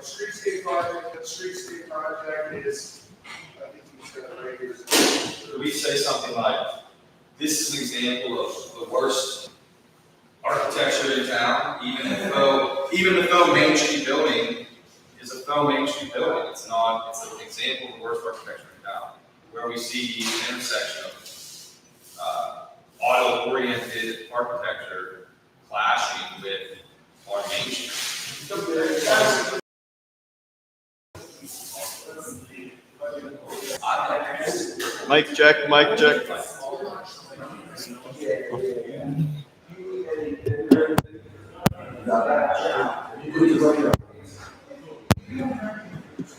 streetscape project is, I think you said right here. We say something like, this is an example of the worst architecture in town, even the faux Main Street building is a faux Main Street building. It's not, it's an example of the worst architecture in town, where we see the intersection of auto-oriented architecture clashing with our Main Street. Mic check, mic check.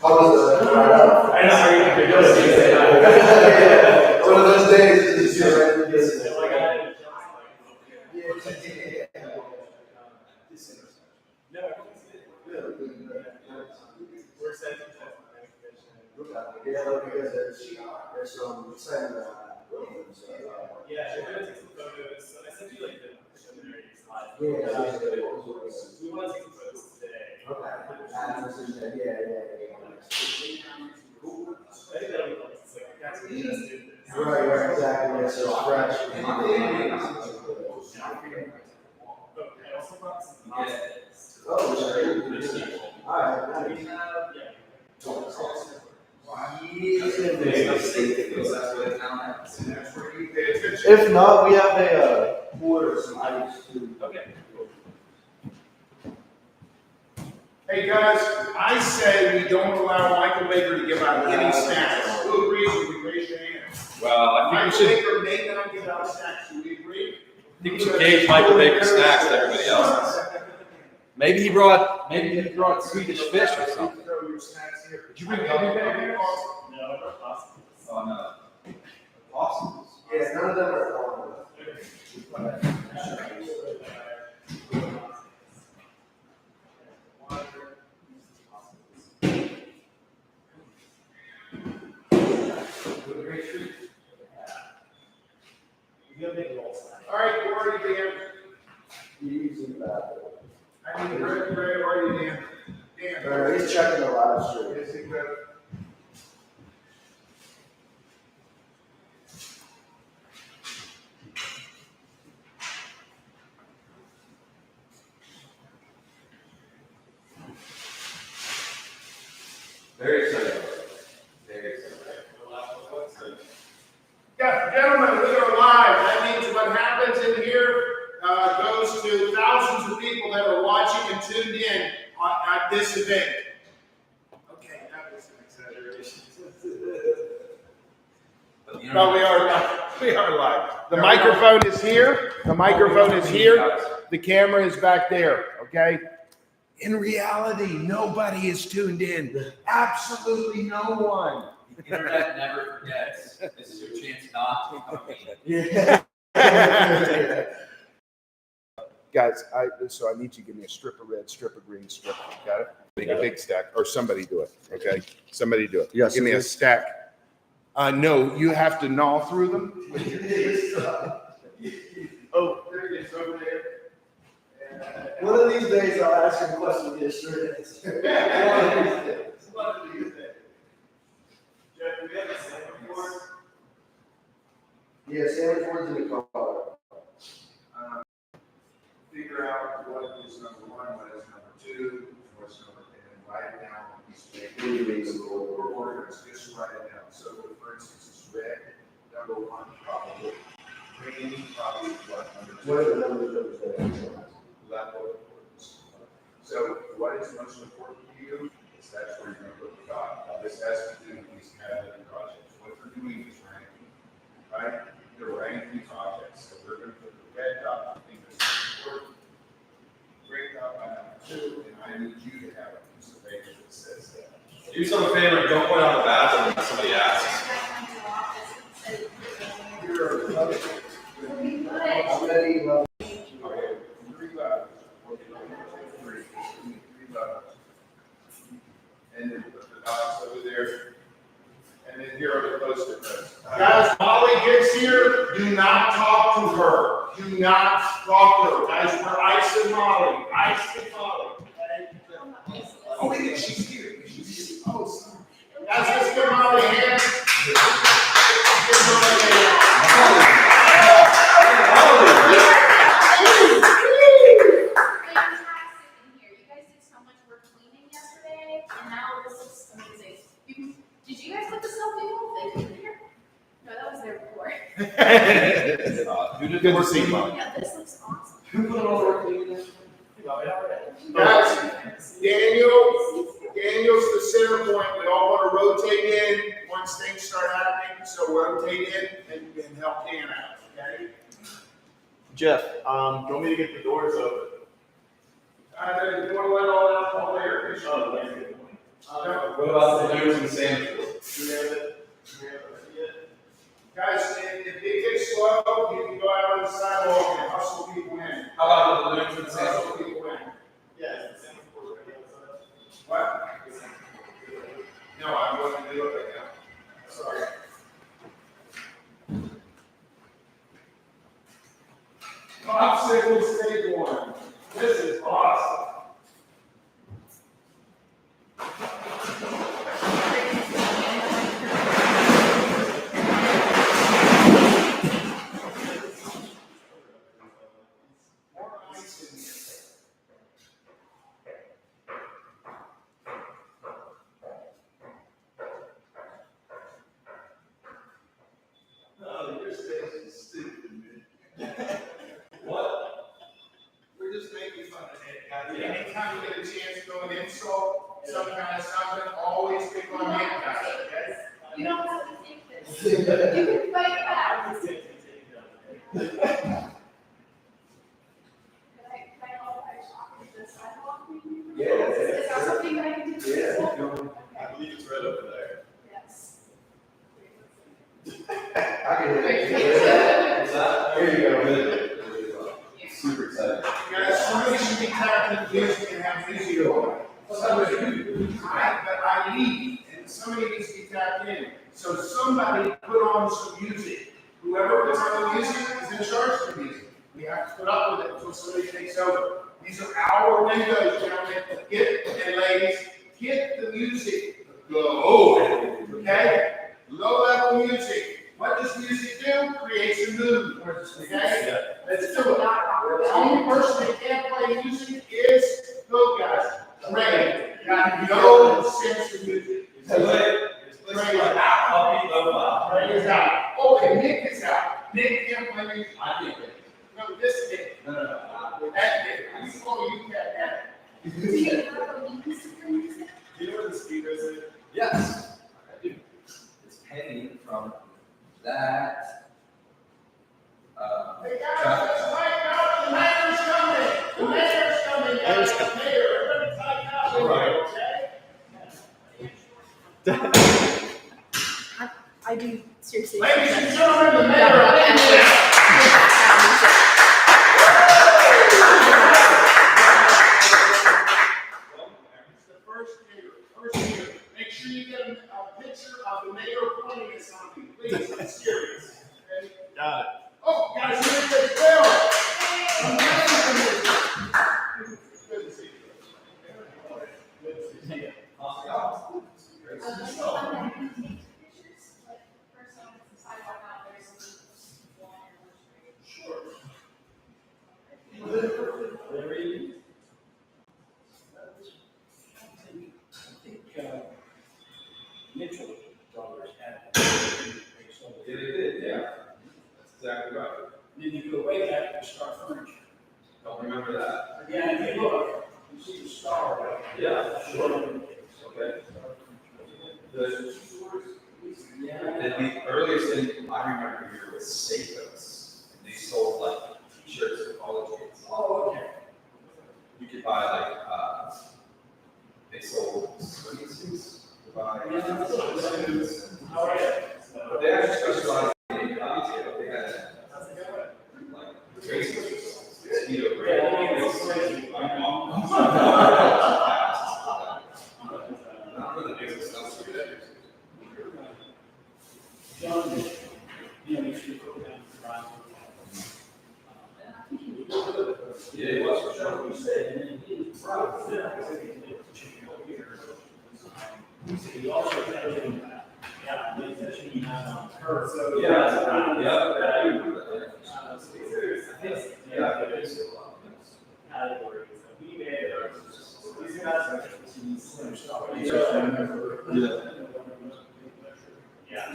One of those days is Yeah, we're gonna take some photos. I sent you like the preliminary slides. We want to take some photos today. Okay. I think that'll be fun. It's like, guys, we just did this. Right, exactly. Yeah, so fresh. But I also brought some Oh, sorry. All right. If not, we have a cooler, some ice too. Okay. Hey guys, I say we don't allow Michael Baker to give out any snacks. Who agrees with me? Raise your hand. Well, I Michael think we should, Baker may not give out snacks. Do we agree? I think we should gauge Michael Baker's snacks to everybody else's. Maybe he brought Swedish fish or something. Throw your snacks here. Did you bring anything? No, that's awesome. Oh, no. Awesome. Yeah, none of them are wrong. All right, where are you, Dan? Using that. I need where are you, Dan? Dan. He's checking the live stream. Is he good? Very excited. Very excited. Yeah, gentlemen, we are live. That means what happens in here goes to thousands of people that are watching and tuned in at this event. Okay, that was an exaggeration. No, we are live. We are live. The microphone is here. The microphone is here. The camera is back there. Okay. In reality, nobody is tuned in. Absolutely no one. The internet never forgets. This is your chance not to come in. Yeah. Guys, so I need you to give me a strip of red, strip of green, strip. Got it? Make a big stack, or somebody do it. Okay, somebody do it. Yes, Give me a stack. No, you have to gnaw through them. Oh, there it is over there. One of these days I'll ask him a question and get a straight answer. One of these days. Jeff, do we have a sample board? Yeah, Sammy Ford's in the car. Figure out what is number one, what is number two, what's number, and then write it down on a piece of paper. Or orders, just write it down. So, for instance, it's red, number one, probably. Green, probably what, number two. What are the numbers that are there? Level of importance. So, what is most important to you? Is that's where you're going to put the dot. Now, this has to do with these cabinet projects. What we're doing is ranking, right? They're ranking projects. So, we're going to put the red dot. I think this is important. Green dot by number two, and I need you to have a piece of paper that says that. Do yourself a favor and don't point out the bathroom when somebody asks. I'm ready. Okay, three levels. Three levels. And then put the dots over there. And then here are the post-it notes. Guys, Molly gets here, do not talk to her. Do not talk to her. Guys, we're Ice and Molly. Ice and Molly. Okay? Oh, wait, she's here. She's here. Oh, sorry. Guys, let's give Molly a hand. Give Molly a hand. Fantastic in here. You guys did so much work cleaning yesterday, and now this looks amazing. Did you guys put the snow people? They cleaned here? No, that was there before. Good to see you, Mom. Yeah, this looks awesome. Guys, Daniel's the center point. We all want to rotate in once things start happening. So rotate in and help Dan out, okay? Jeff, do you want me to get the doors open? You want to let all that fall there? What about the balloons and sand? Guys, if it gets slow, you can go out on the sidewalk and hustle people in. How about the balloons and sand? Hustle people in. Yeah. What? No, I'm going to do it right now. Sorry. Popsicle stage one. This is awesome. More ice in here. No, your station is stupid, man. What? We're just making fun of it, guys. Anytime you get a chance to go and insult some kind of something, always pick on me, guys, okay? You don't have to take this. You can fight back. Can I help by shopping the sidewalk? Is that something that I can do? I believe it's right over there. Yes. I can Here you go. Super excited. Guys, somebody should be tapping the music and have music on. Somebody, but I need, and somebody needs to be tapped in. So somebody put on some music. Whoever puts on the music is in charge of the music. We have to put up with it until somebody takes over. These are our windows, gentlemen. Get, and ladies, get the music. Go, okay? Low level music. What does music do? Creates a mood. Okay? Let's do it. The only person that can't play music is those guys. Ray. Got no sense of music. Ray is out. Oh, and Nick is out. Nick can't play music. I think it. No, this Nick. No. That Nick. We call you that. Do you have a music for music? Do you know where the speakers are? Yes, I do. It's pending from that. Hey guys, let's tighten up. The mayor's coming. The mayor's coming. Mayor's Guys. The mayor. Everybody tighten up in here, okay? I do seriously. Ladies and gentlemen, the mayor. It's the first year. Make sure you get a picture of the mayor pointing at something. Please, it's serious. Okay? Got it. Oh, guys, here it is. Bill. Good to see you. Good to see you. Mitchell brothers had. They did, yeah. That's exactly right. Then you go way back to Star Furniture. Don't remember that. Yeah, if you look, you see the star right there. Yeah, sure. Okay. And the earliest thing I remember here was Seikos. And they sold like t-shirts for college kids. Oh, okay. You could buy like, they sold swimming suits. You could buy suits. Oh, yeah. But they actually specialized in detail. They had like racers, speedo racers. Not really big stuff. John, you know, you should go down to the Rhine. Yeah, it was for sure. You said, and then he was right. Yeah. You also have yeah, you have on her. So, Yeah. Categories that we made. These guys are Yeah,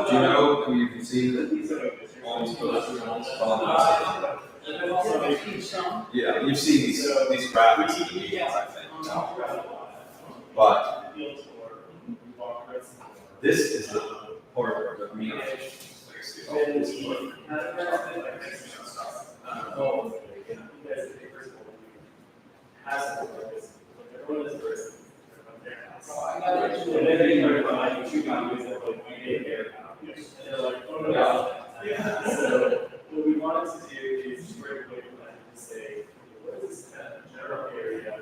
do you know, I mean, you can see that all these posters on this phone. Yeah, you've seen these graphics in the media, I think. But this is the part of me. So what we wanted to do is break away from that and say, what is this kind of general area?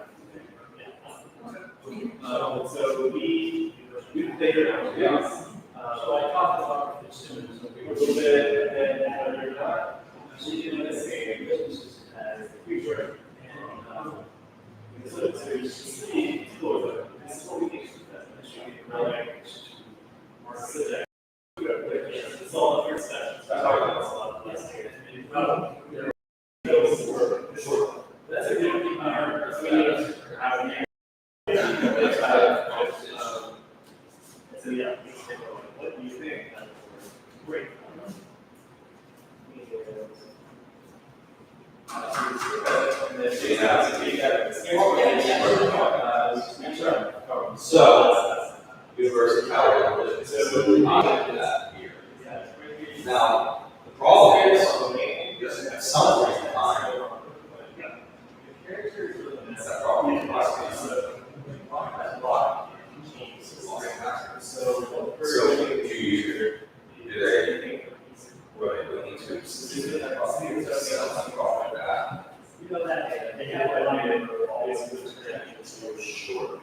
So we figured out, so I talked about the students a little bit, and then when you're done, we can do the same as the future. And so to see, this is what we think that should be really more specific. It's all of your stuff. That's a good thing. So yeah, what do you think? Great. So, universal power, so we're not into that here. Now, the problem is, at some point in time, that problem is so, do you, today, right, we need to sell that product back. Sure.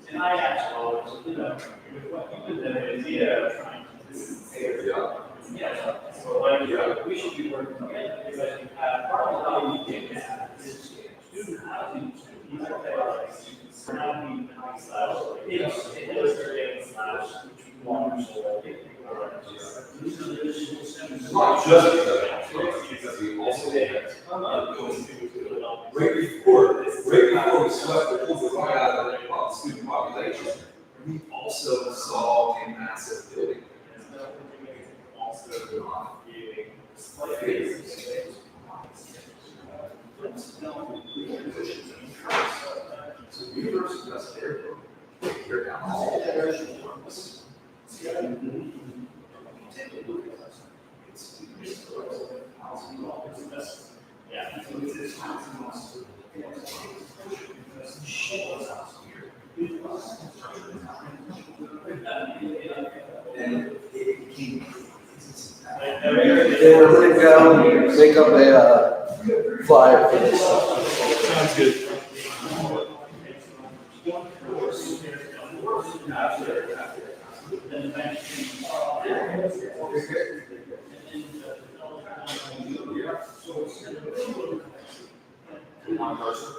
And I actually, the idea of trying to. Yeah, so like, we should be working together, because you have, part of how you get that is student housing, you have to have students surrounding slash, slash, It's not just because we also right before we swept the whole thing out of the student population, we also saw a massive building. Also creating So university does their work. Tear down all the ones. Take a look at us. It's housing laws. Yeah. And it became. They were gonna go make up a flyer for this. Sounds good. One person.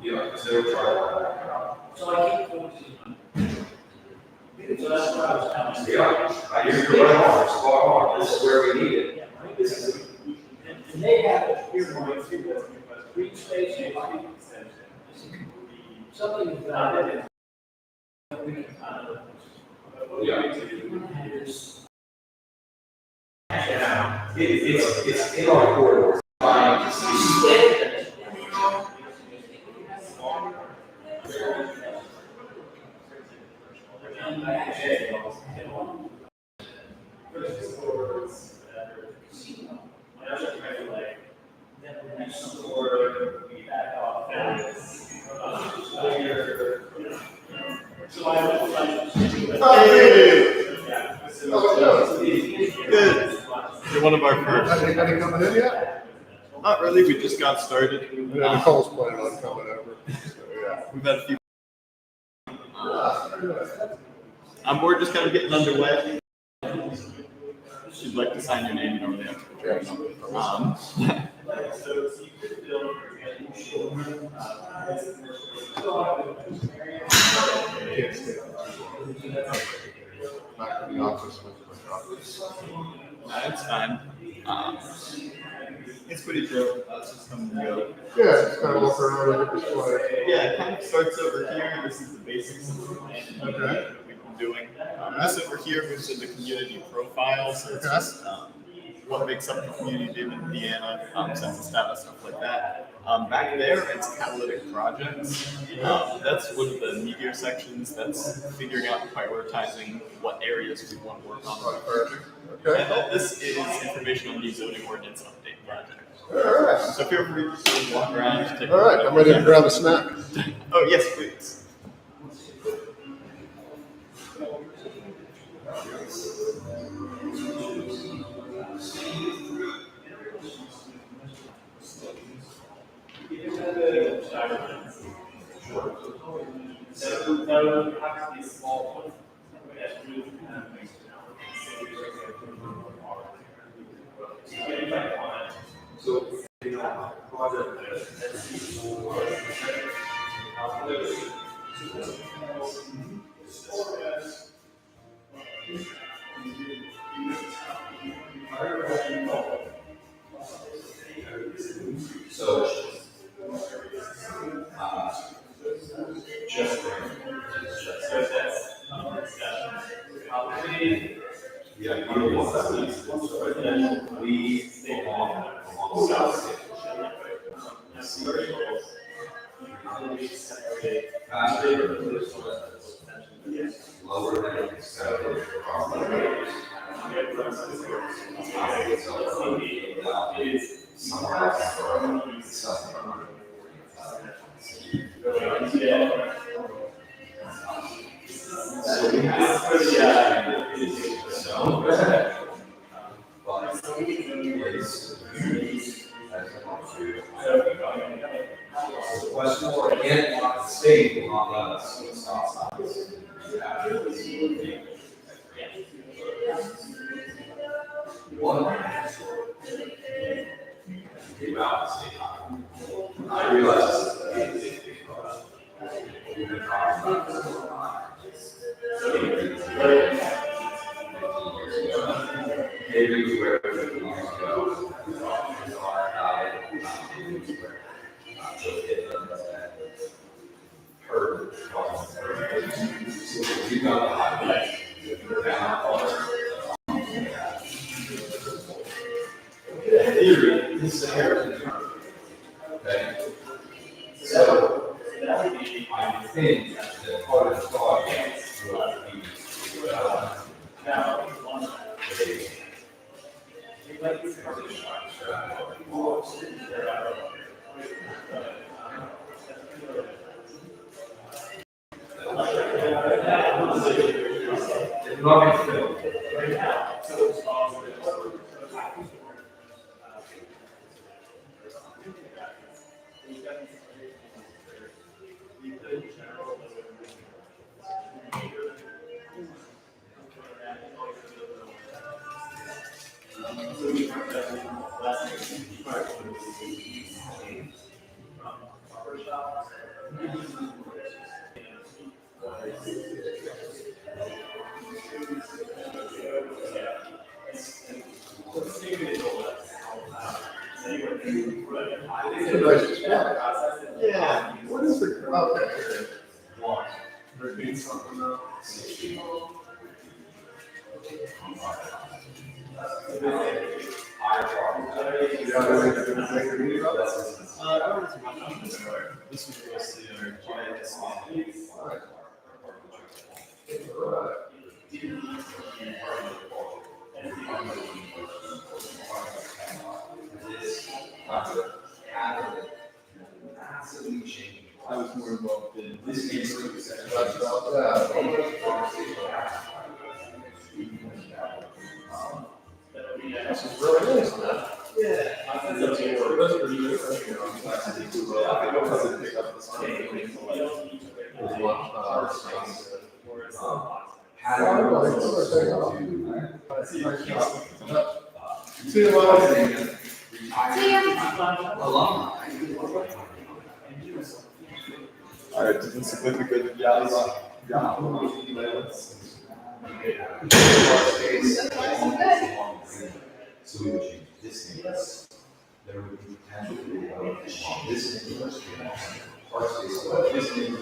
Yeah, because they were trying. So I keep going to. So that's what I was telling you. Yeah, you're right on, spot on, this is where we need it. Yeah, right. This is, and they have it here in my two, green space, and lighting extension. Something that. We can kind of. Yeah. Is. It's in our corridor. Fine, just see. Good. You're one of our first. Anybody coming in yet? Not really, we just got started. And then Nicole's planning on coming over. So, yeah. We've had a few. I'm more just kind of getting underway. If you'd like to sign your name, you don't really have to drag them. So you could build, Back to the office with my office. It's fine. It's pretty chill. Let's just come and go. Yeah, just kind of look around at this place. Yeah, it kind of starts over here. This is the basics of the plan that we've been doing. This over here moves into community profiles. So it's just what makes up the community of Indiana, census data, stuff like that. Back there, it's catalytic projects. That's one of the meteor sections. That's figuring out and prioritizing what areas we want to work on. Okay. And then this is information on the zoning ordinance update project. All right. So feel free to just walk around. Take All right, I'm ready to grab a snack. Oh, yes, please. Yeah. What is it? Okay. Repeat something now. This was mostly our GIS. I was more involved in this case. That's about that. This is really nice, man. That's pretty good. See you later. See ya. All right, doesn't significant yes. So we would change this name. There would be potential to this name, park space, this name,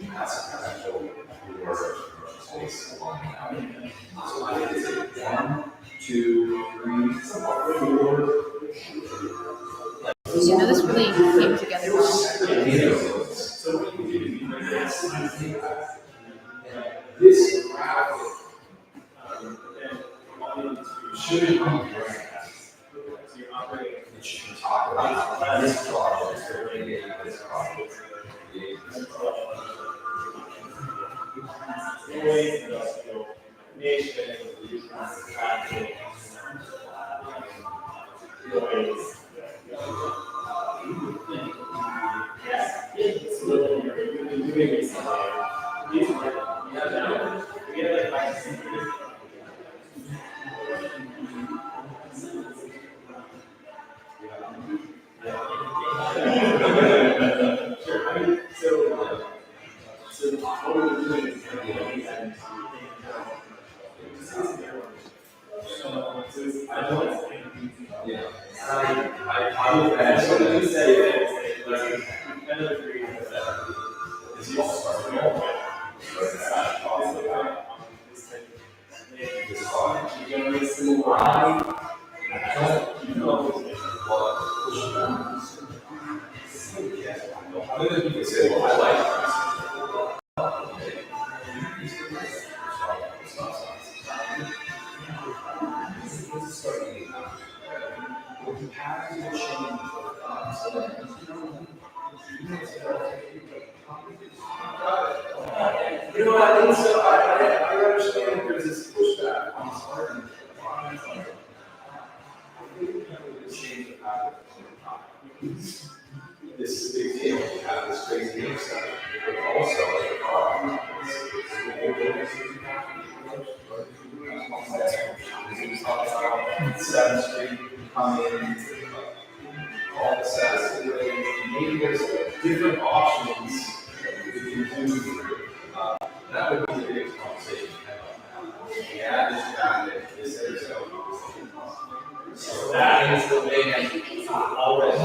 and that's potential for space along the alley. So I think it's 1, 2, 3, 4. You know, this really came together well. This graphic should be right. It should be talked about this project, this project. You know, I think so. I understand that there's this pushback on starting. This is a big deal. We have this crazy game stuff. But also, like, 7th Street, coming, all the sets. Maybe there's different options that we can do. That would be the biggest conversation. Yeah, this traffic, this is so. So that is the main, always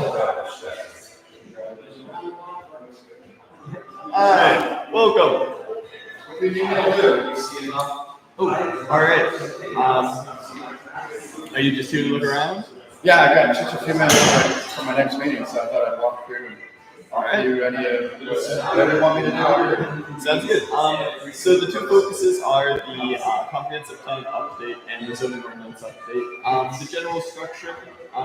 All right, welcome. You see enough? Oh, all right. Are you just here to look around? Yeah, I got just a few minutes for my next meeting, so I thought I'd walk through and do any whatever you want me to do. Sounds good. So the two focuses are the comprehensive plan update and the zoning ordinance update. The general structure,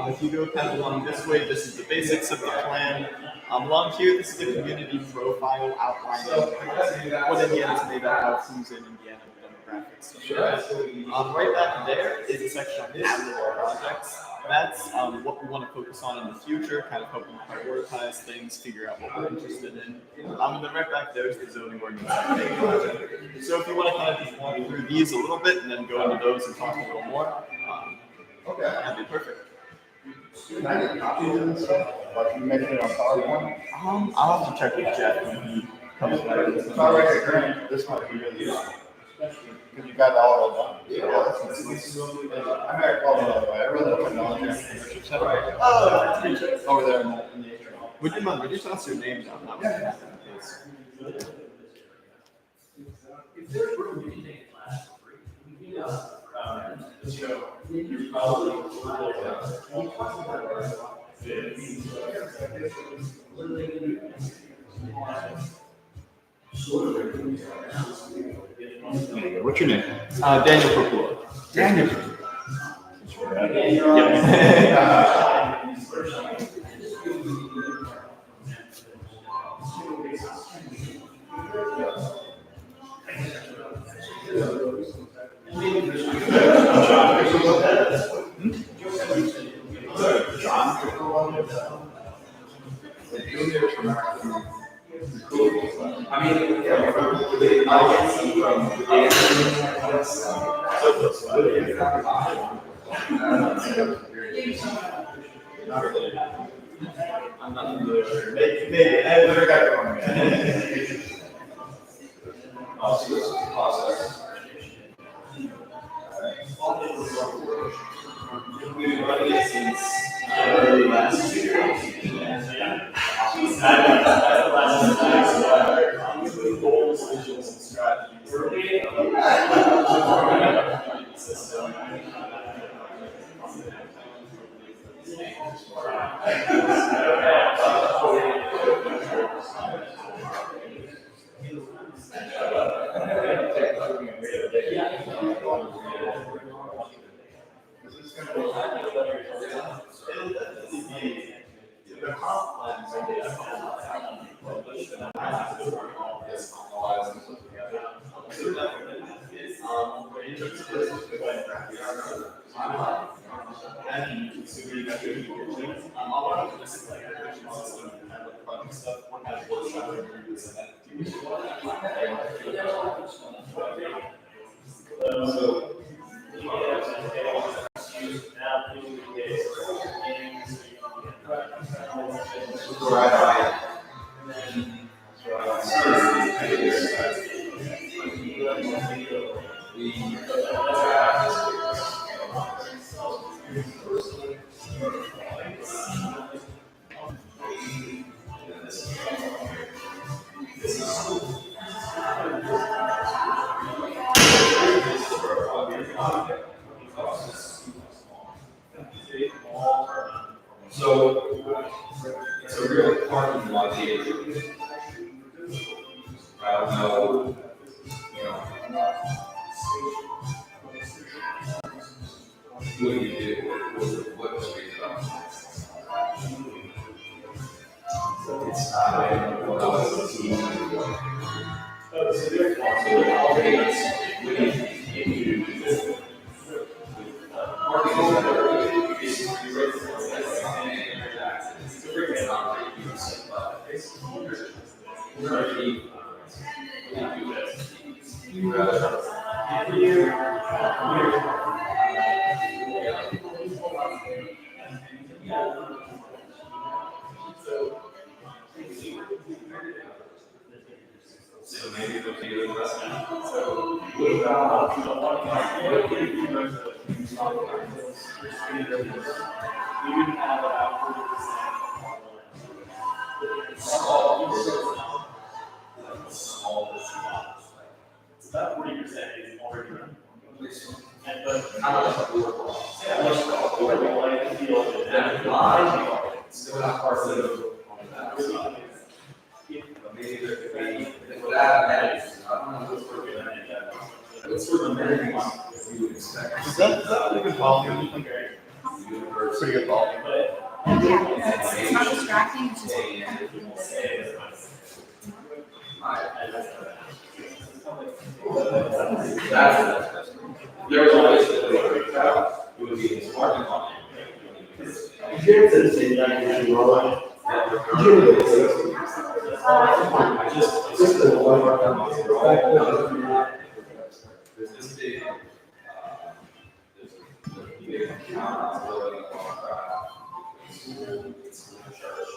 if you go kind of along this way, this is the basics of the plan. Along here, this is the community profile outlining what Indiana is made up of, who's in Indiana, demographics. Right back there is a section on capital projects. That's what we want to focus on in the future, kind of helping prioritize things, figure out what we're interested in. And then right back there is the zoning ordinance update project. So if you want to kind of just walk through these a little bit and then go into those and talk a little more, that'd be perfect. Can I get copies of this stuff? Like you making it on PowerPoint? I'll have to check with Jeff when he comes back. It's already a grant. This might be really useful. Because you got all of them. Yeah, that's nice. I might call it that way. I really don't know. Over there in the atrium. Would you mind, would you toss your name down? Yeah. If there's room, you can take a class for free. What's your name? Daniel Propula. Daniel. Not really. I'm not familiar. Maybe. I never got it wrong. So this is the process. We've been running it since early last year. Goals, visions, and strategies. System. The comp plans are published and I have to work on this analyze and put together. So definitely, in terms of this, and considering that there's a lot of this like a vision system and like fun stuff, one has workshop and this and that. So it's a real parking lot here. I don't know, you know. What do you do? What street is on? It's not, what else is So maybe the bigger investment. So what about It's about 40% is already run. And but how much of the work? Still not part of the. But maybe there could be, with that amenities, what sort of amenities you would expect? is that pretty good volume? Pretty good volume. It's not distracting, it's just. There was always it would be this parking lot. There's this big, there's a big counter building on it's a church.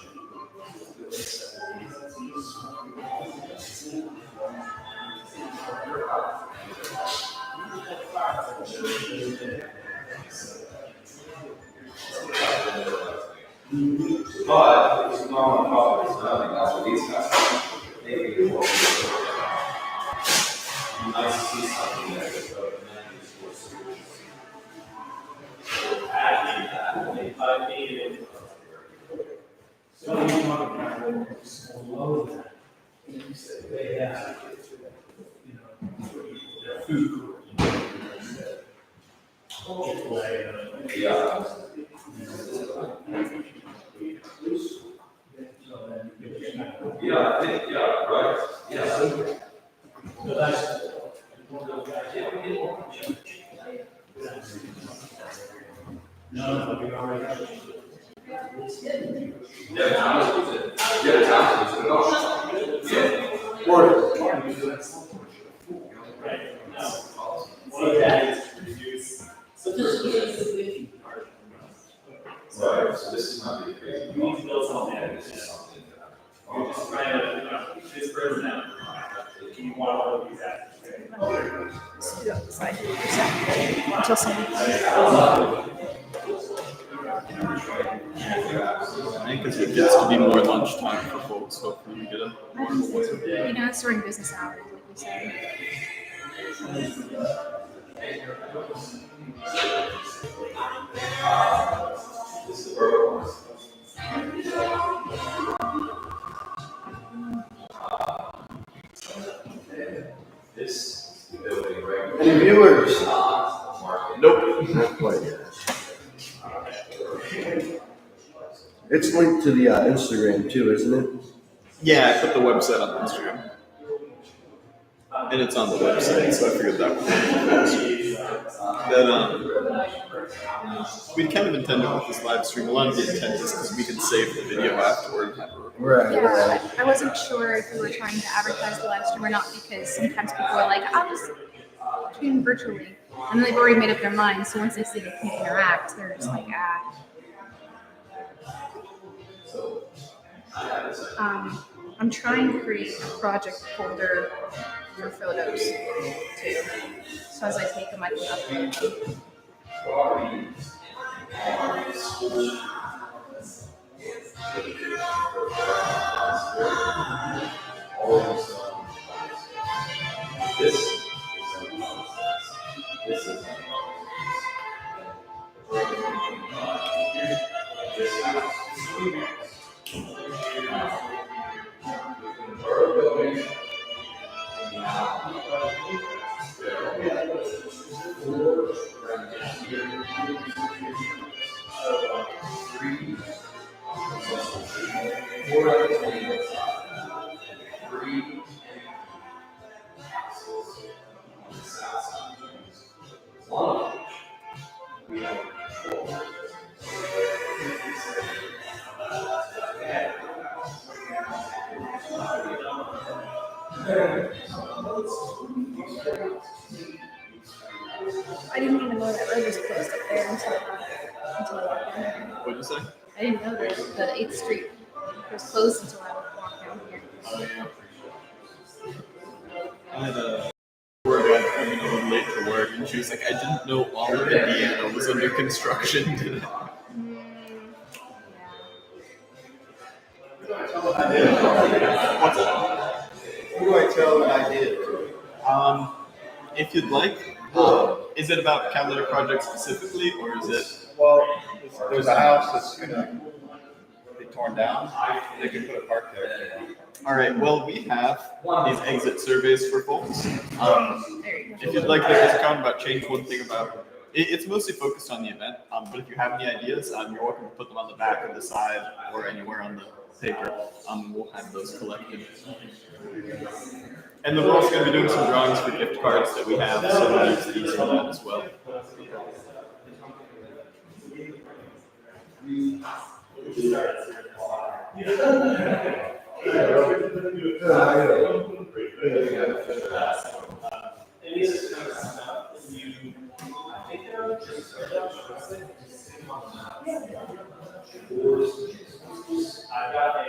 But if you go on top of nothing, that's what these guys are. They think it's what we do. Nice to see something that is so amenities for students. So you talk about below that, you said they have, you know, their food court. Yeah. Yeah, I think, yeah, right, yeah. So that's. No, we already have. Yeah, the town is it. Yeah, the town is it. Yeah. Right. No. Well, that is reduced. So this is Right, so this is not the crazy. We need to build something. This is something that. We're just trying to, this person out. Can you want all of these assets? Until someone. I think as it gets to be more lunchtime for folks, hopefully we get a more. You know, it's during business hours, like you said. This is the vertical one. This is the building right. Any viewers? Market. Nope. Not quite yet. It's linked to the Instagram too, isn't it? Yeah, I put the website on Instagram. And it's on the website, so I figured that would we kind of intended with this live stream, a lot of the intent is because we can save the video afterward and have it recorded. Yeah, I wasn't sure if we were trying to advertise the live stream or not because sometimes people are like, I'll just tune virtually. And then they've already made up their minds, so once they see they can't interact, they're just like, I'm trying to create a project folder for photos too. So as I take them, I can upload them. This is. I didn't even know that road was closed up there until I walked down here. What'd you say? I didn't know that the 8th Street was closed until I walked down here. Oh, yeah. I had a work guy coming a little late to work, and she was like, I didn't know all of Indiana was under construction today. Who do I tell that I did? If you'd like, is it about calendar projects specifically, or is it? Well, there's a house that's gonna be torn down, they can put a park there. All right. Well, we have these exit surveys for folks. There you go. If you'd like to just comment about change one thing about it's mostly focused on the event. But if you have any ideas, you're welcome to put them on the back or the side or anywhere on the paper. We'll have those collected. And then we're also going to be doing some drawings for gift cards that we have, so we'll use these for that as well. I've got a.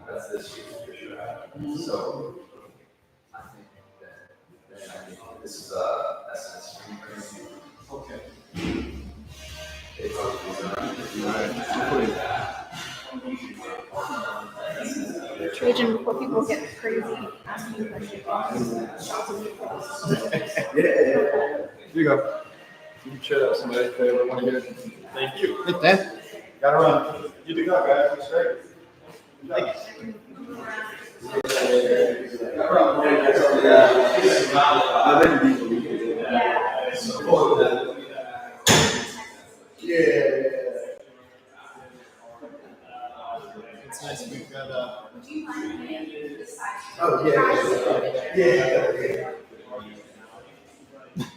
That's this sheet for sure. So, I think that this is essence. Okay. Trajan, before people get crazy asking questions. Here you go. You can share that with somebody if they ever want to get it. Thank you. Gotta run. You do go, guys. It's great. It's nice. We've got Oh, yeah.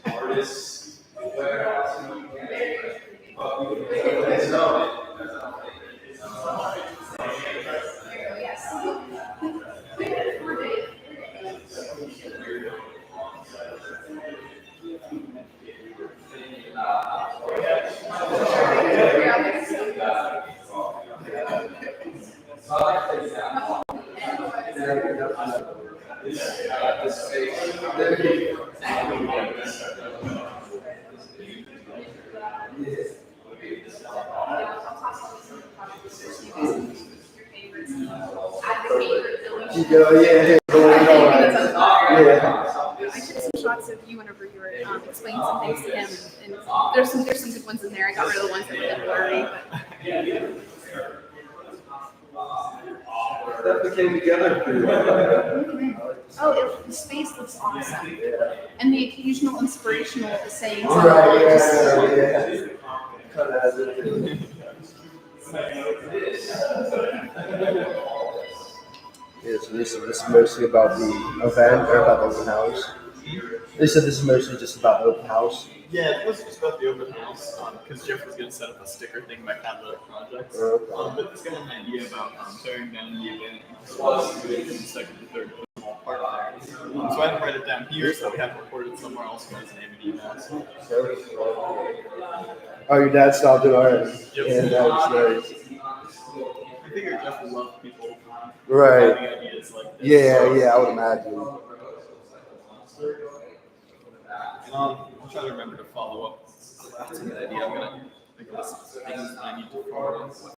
Artists, Yeah. I took some shots of you whenever you were explaining some things to him, and there's some good ones in there. I got rid of the ones that were a bit blurry, but That came together pretty well. oh, the space looks awesome, and the occasional inspirational sayings. Right, yeah. Kind of has it. Yeah, so this is mostly about the event or about the open house. They said this is mostly just about the open house. Yeah, it was just about the open house, because Jeff was going to set up a sticker thing by catalytic projects. But this got an idea about tearing down the event in the second and third part there. So I had to write it down here, so we have to record it somewhere else with his name and email. Oh, your dad stopped it already. Yep. Yeah, that was nice. I figured Jeff would love people Right. having ideas like this. Yeah, I would imagine. And I'll try to remember to follow up. That's a good idea. I'm going to think of this things that I need to follow up with.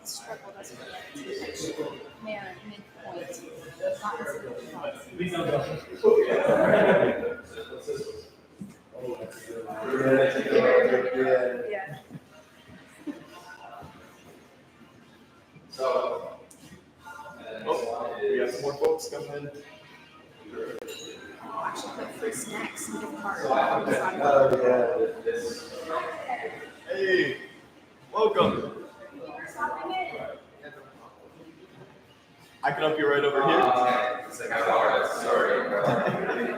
Struggle doesn't merit midpoint. Not yeah. so. Oh, we got some more folks coming in. I'll actually put free snacks and gift cards. Oh, Hey, welcome. I can help you right over here.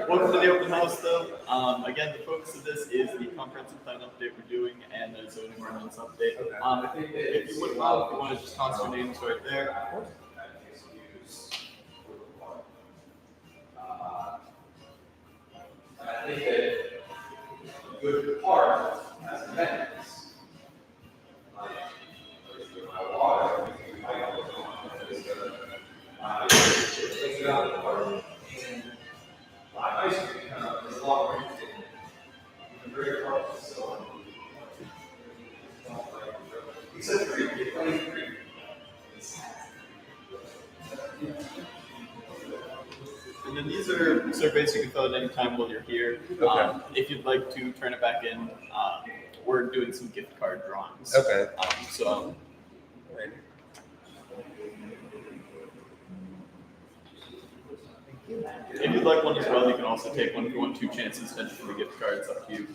Welcome to the open house, though. Again, the focus of this is the comprehensive plan update we're doing and the zoning ordinance update. If you wouldn't mind, if you want to just toss your names right there. I think that a good part as amendments, like, my water, take it out of the park. I used to there's a lot more interesting. I'm very hard to sell. He said free, get money free. And then these are surveys you can fill at any time while you're here. If you'd like to turn it back in, we're doing some gift card drawings. Okay. So. If you'd like one as well, you can also take one if you want 2 chances to enter for the gift card. It's up to you.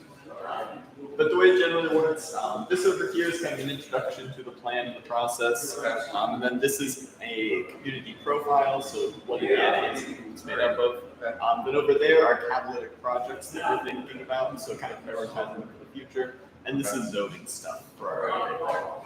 But the way it generally works, this over here is kind of an introduction to the plan and the process. And then this is a community profile, so what INDIANA is made up of. Then over there are catalytic projects that we're thinking about, so kind of prioritizing them for the future. And this is zoning stuff for our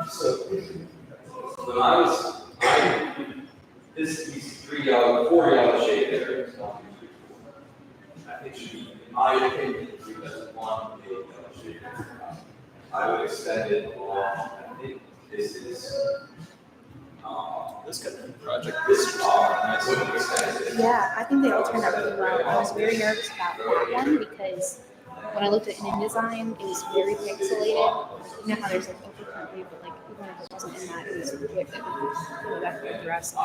So when these 3 yellow, 4 yellow shade areas, 1, 2, 3, 4. I think should be, in my opinion, because 1 big yellow shade area. I would extend it along. I think this is this kind of project. this is nice. wouldn't extend it. Yeah, I think they all turned out really well. I was very nervous about that one because when I looked at InDesign, it was very pixelated. You know how there's like overprint view, but like even if it wasn't in that, it was really better than the rest.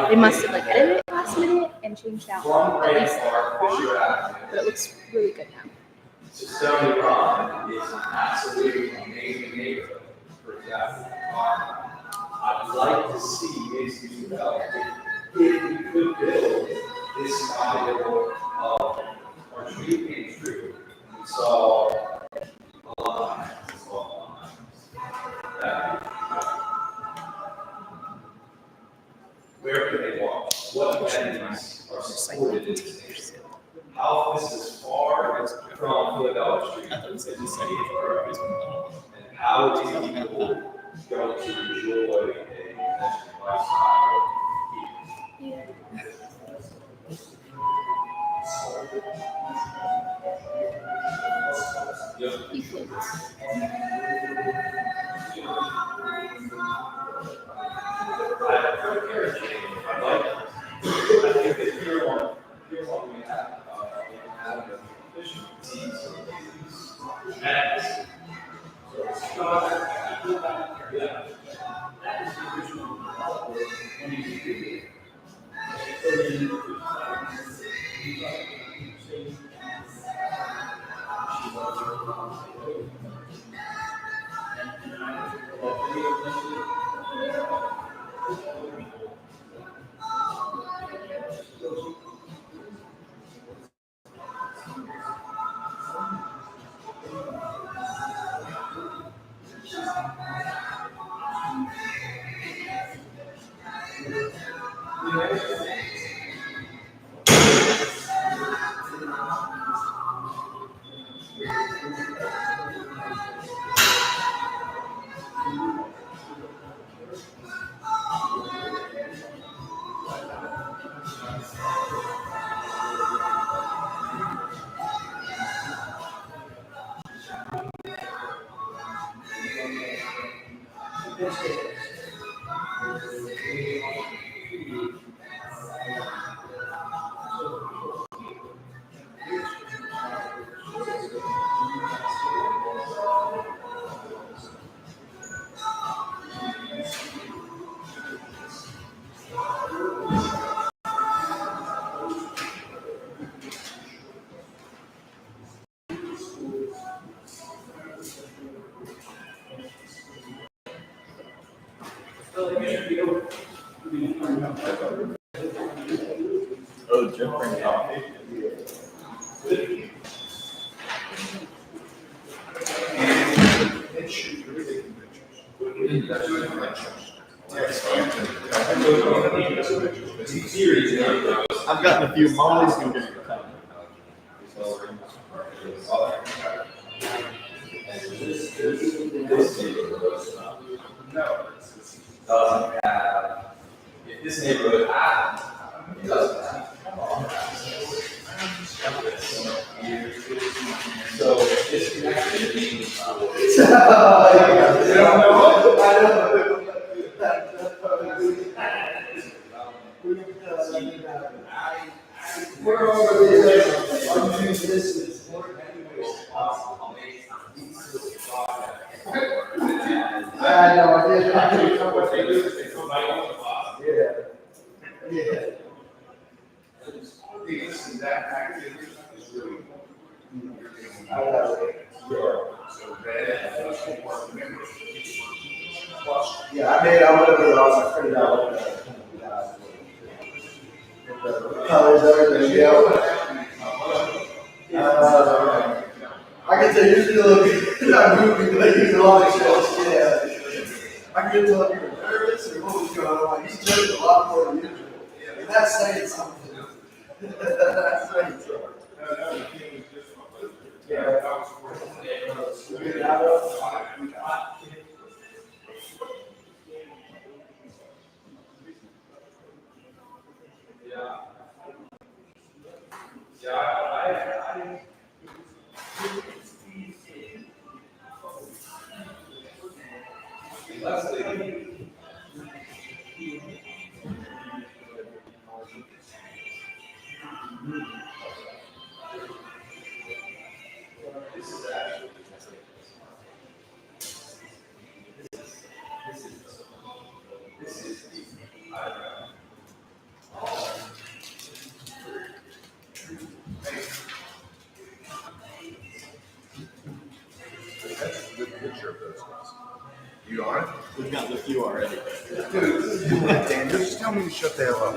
They must have like edited it last minute and changed out at least the font, but it looks really good now. So Stony Brook is an absolutely amazing neighborhood. For example, I'd like to see this developed if we could build this kind of our street Main Street. We saw a lot of times, a lot of times. Where can they walk? What amenities are supported in this neighborhood? How this is far from Philadelphia Street. And how do people go to enjoy a pedestrian lifestyle here? I like it. I think that here what we have, we have the efficiencies of these maps. So it's not, yeah. That is the original developer, when he did it. Oh, different coffee. It should be really good I've gotten a few mollies and getting a ton. Doesn't have, if this neighborhood had, it doesn't have. So this connection means. We're over the unused distance. I know, I did. Yeah. Listen, that activity is really. I love So that members. Yeah, I would have been awesome. I printed out. Colors, everything, I can tell usually not moving, but he's all the shows. Yeah. I can tell if you're nervous or what was going on. He's judged a lot more than usual. And that's saying something. That's saying something. Yeah. That's a good picture of those guys. You on it? We've got the few already. Dude, Dan, just tell me to shut the hell up.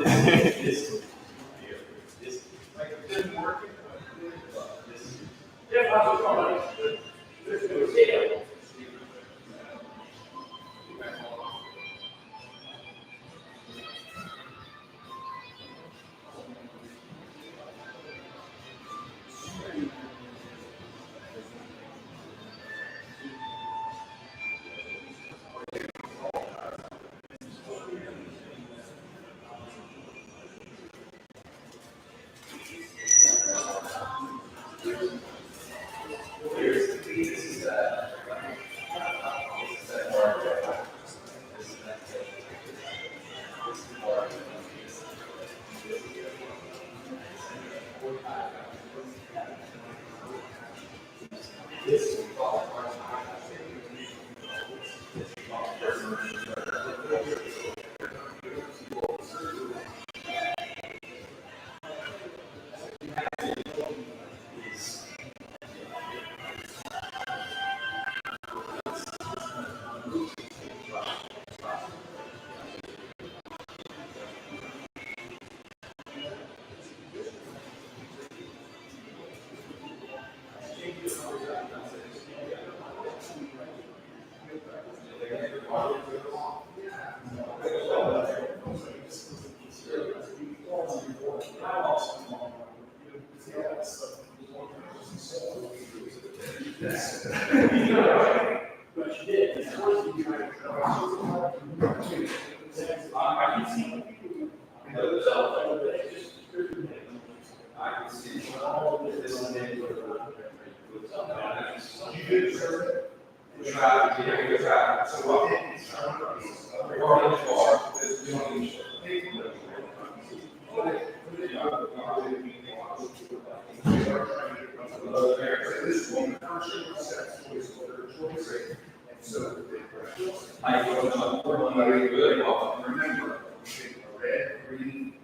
Remember, red, green,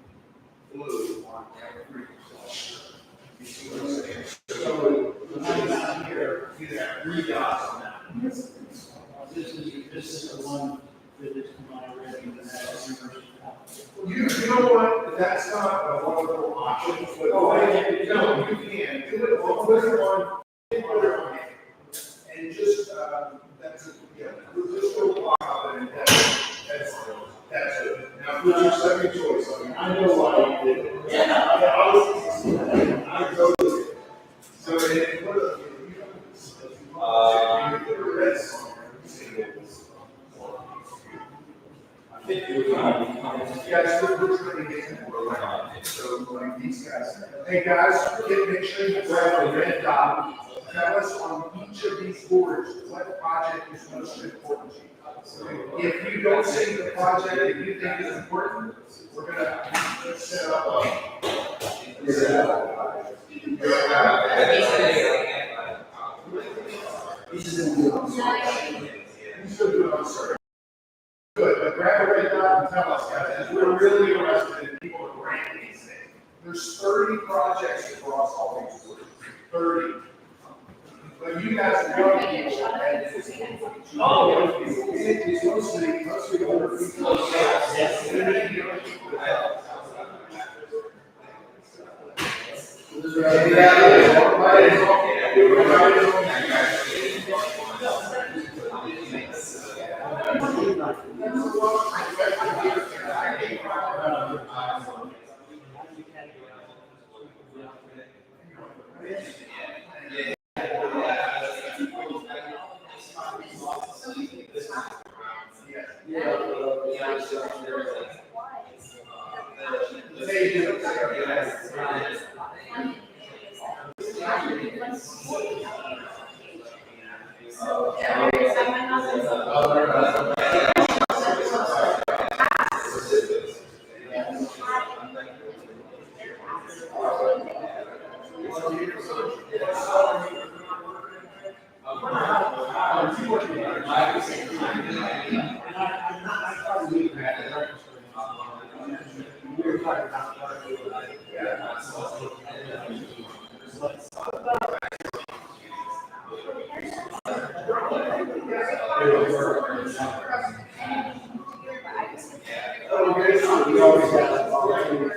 blue on every flush. You see what I'm saying? So, here, you have 3 dots on that. This is the one that is combined already with that. You know what, that's not a wonderful option, but, no, you can, do it on, and just, that's, we'll just go off and that's it. Now, put your second choice on. I know why you did it. I go to it. So they put a, guys, we're trying to get into so like these guys. Hey guys, make sure you grab a red dot. Tell us on each of these boards what project is most important to you. If you don't see the project that you think is important, we're gonna set up Good, but grab a red dot and tell us, guys, because we're really interested in people to rank these things. There's 30 projects across all these boards, 30. But you guys know people, and it's mostly older people. We always have volunteers.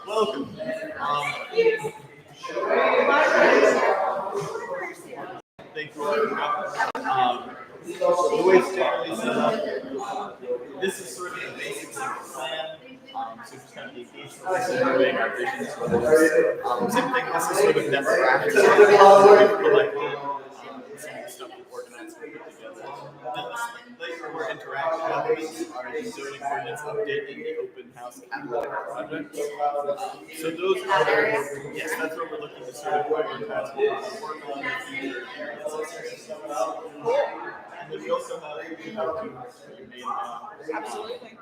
Welcome. Thank you all for coming. The way it's generally set up, this is sort of the basics of the plan. So just kind of the engagement we're doing, our visions for this. Same thing, this is sort of demographics. So we like some of the stuff we organized and put together. Then this later more interaction elements are the zoning ordinance update and the open house catalytic projects. So those are, yes, that's what we're looking to sort of prioritize. We'll work on the future areas. And then we also have two main Absolutely.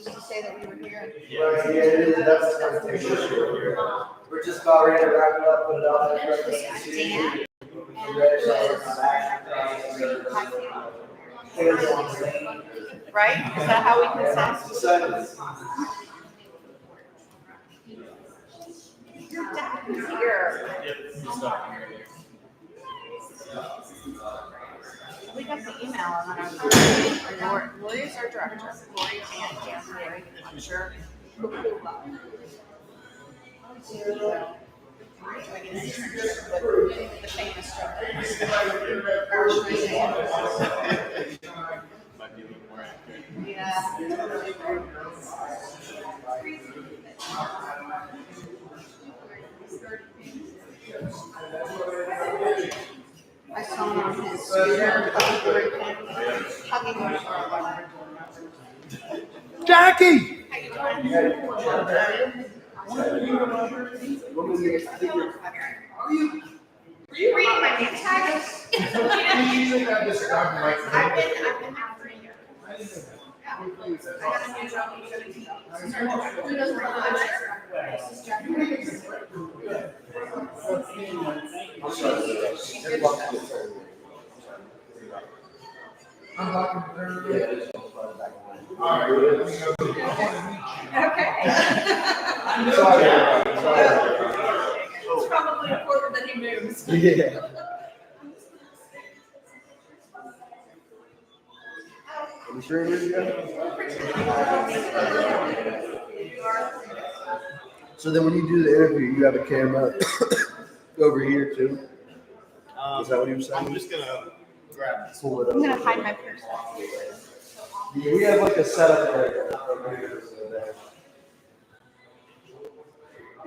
Just to say that we were here. Right, yeah, it is, that's the issue. We're just about ready to wrap it up, put it out there. Dan. Right? Is that how we consent? Your dad is here. We got the email and then our Lori's our director. Lori and Dan Lori, I'm sure. The famous director. Or should we say it? might be a little more accurate. Yeah. I saw him on his scooter, hugging one of our Jackie! How you doing? Were you reading my name tag? I've been out for a year. I got a new job in 17. Who doesn't know this is Jackie. Okay. It's probably important that he moves. Yeah. Are we sure you're good? So then when you do the interview, you have a camera over here too? Is that what you were saying? I'm just gonna grab this. Pull it I'm gonna up. hide my purse. Yeah, we have like a setup there.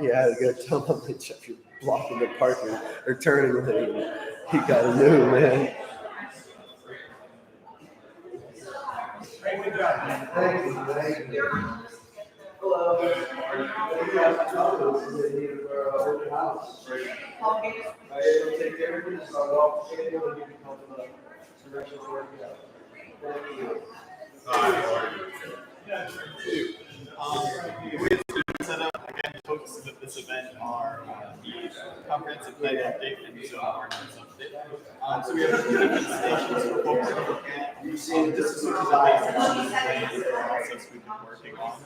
Yeah, I had to go tell him that you're blocking the parking or turning lane. He got a new man. Thank you. Thank you. Hello. House. I will take care of this. I'll take care of The way it's set up, again, the focuses of this event are the comprehensive plan update and zone ordinance update. So we have a few different stations for folks to look at. This is sort of the basics of the plan process we've been working on.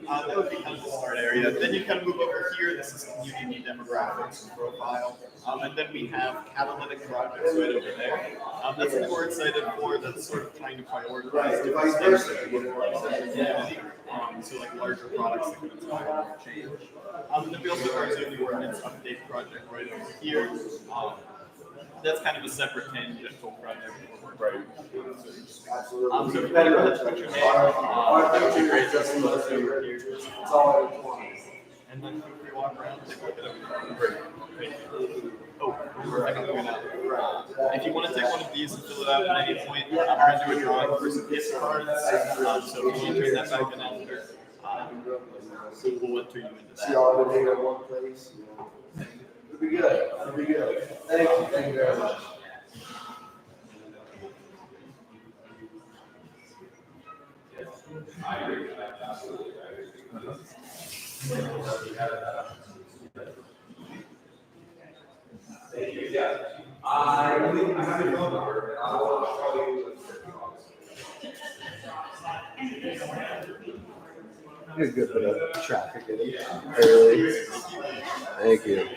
That would be kind of the start area. Then you kind of move over here. This is community demographics and profile. And then we have catalytic projects right over there. That's what we're excited for. That's sort of trying to prioritize different things that we look for in the community. So like larger products that can inspire more change. And then we also have our zoning ordinance update project right over here. That's kind of a separate tangential project. Right. So if you want to put your name, that would be great. Just let us know you're here. It's all I want. And then if we walk around, take a look at everything. Great. Thank you. I can point out. If you want to take one of these and fill it out at any point, I'm going to do a drawing for some gift cards. So if you turn that back in after, we'll enter you into See that. all of it in one place. It'll be good. It'll be good. Thank you. Thank you very much. I agree, absolutely, I agree. Thank you, yeah. I have your phone number, and I'll call you. You're good for the traffic early. Thank you.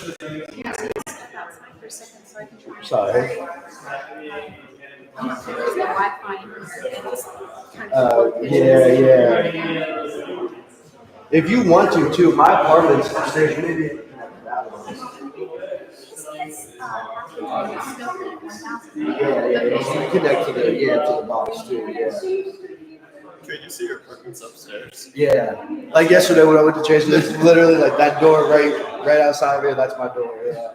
Step outside for a second so I can try. Sorry. There's no Wi-Fi in here. It's kind of Yeah. If you want to, too, my apartment's upstairs. Maybe. Yeah. Connect to the box too. Yeah. Can you see your apartment's upstairs? Yeah. Like yesterday when I went to chase, it's literally like that door right outside of here. That's my door. Yeah.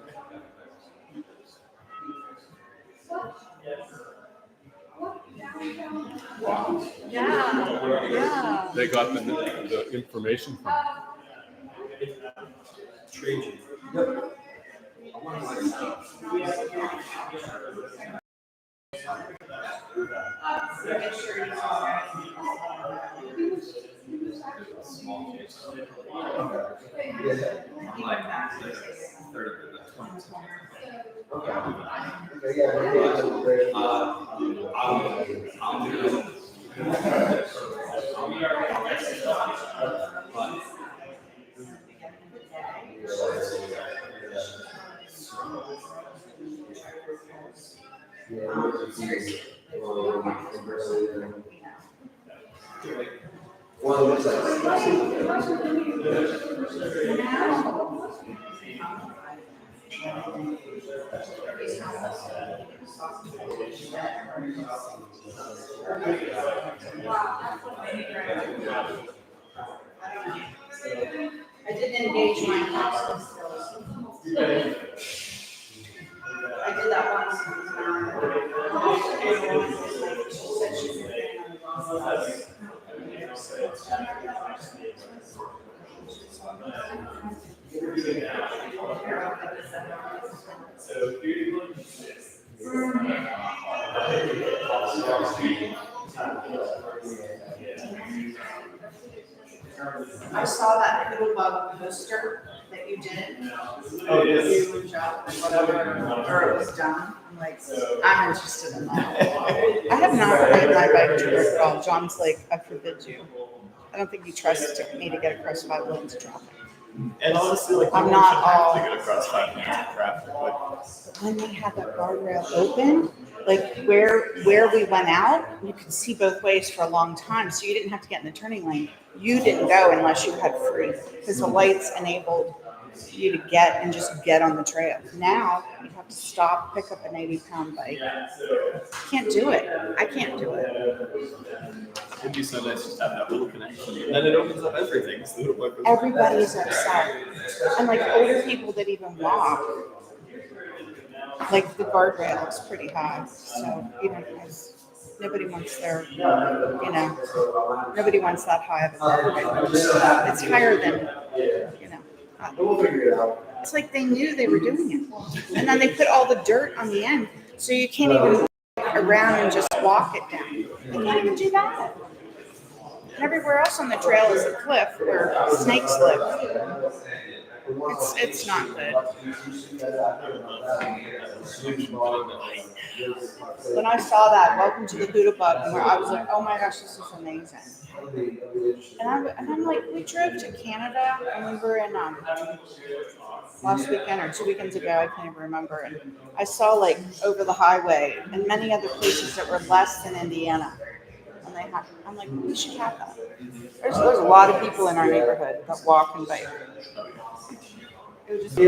Yeah. They got the information from. I didn't engage my house. I did that once. I saw that little bug poster that you did. Oh, yes. You and Joe, whatever, or it was done. I'm like, I'm interested in that. I have not ridden my bike to work at all. John's like, I forbid you. I don't think he trusts me to get across 5 lanes of traffic. And honestly, like, I'm you not shouldn't have all- to get across 5 lanes of traffic. Like, When they had that guardrail open, like where we went out, you could see both ways for a long time. So you didn't have to get in the turning lane. You didn't go unless you had free, because the lights enabled you to get and just get on the trail. Now you have to stop, pick up an 80-pound bike. Can't do it. I can't do it. it'd be so nice just to have that little connection. And then it opens up everything. It's the little bike. Everybody's upset. And like older people that even walk, like the guardrail is pretty high. So even because nobody wants their, nobody wants that high of a guardrail. It's higher than, We'll figure it out. it's like they knew they were doing it. And then they put all the dirt on the end, so you can't even walk around and just walk it down. They can't even do that. And everywhere else on the trail is a cliff where snakes live. It's not good. When I saw that, welcome to the Buddha Bug, where I was like, oh my gosh, this is amazing. And I'm like, we drove to Canada and we were in last weekend or 2 weekends ago, I can't even remember. And I saw like over the highway and many other places that were less than Indiana. And I'm like, we should have that. There's a lot of people in our neighborhood that walk and bike. It was just I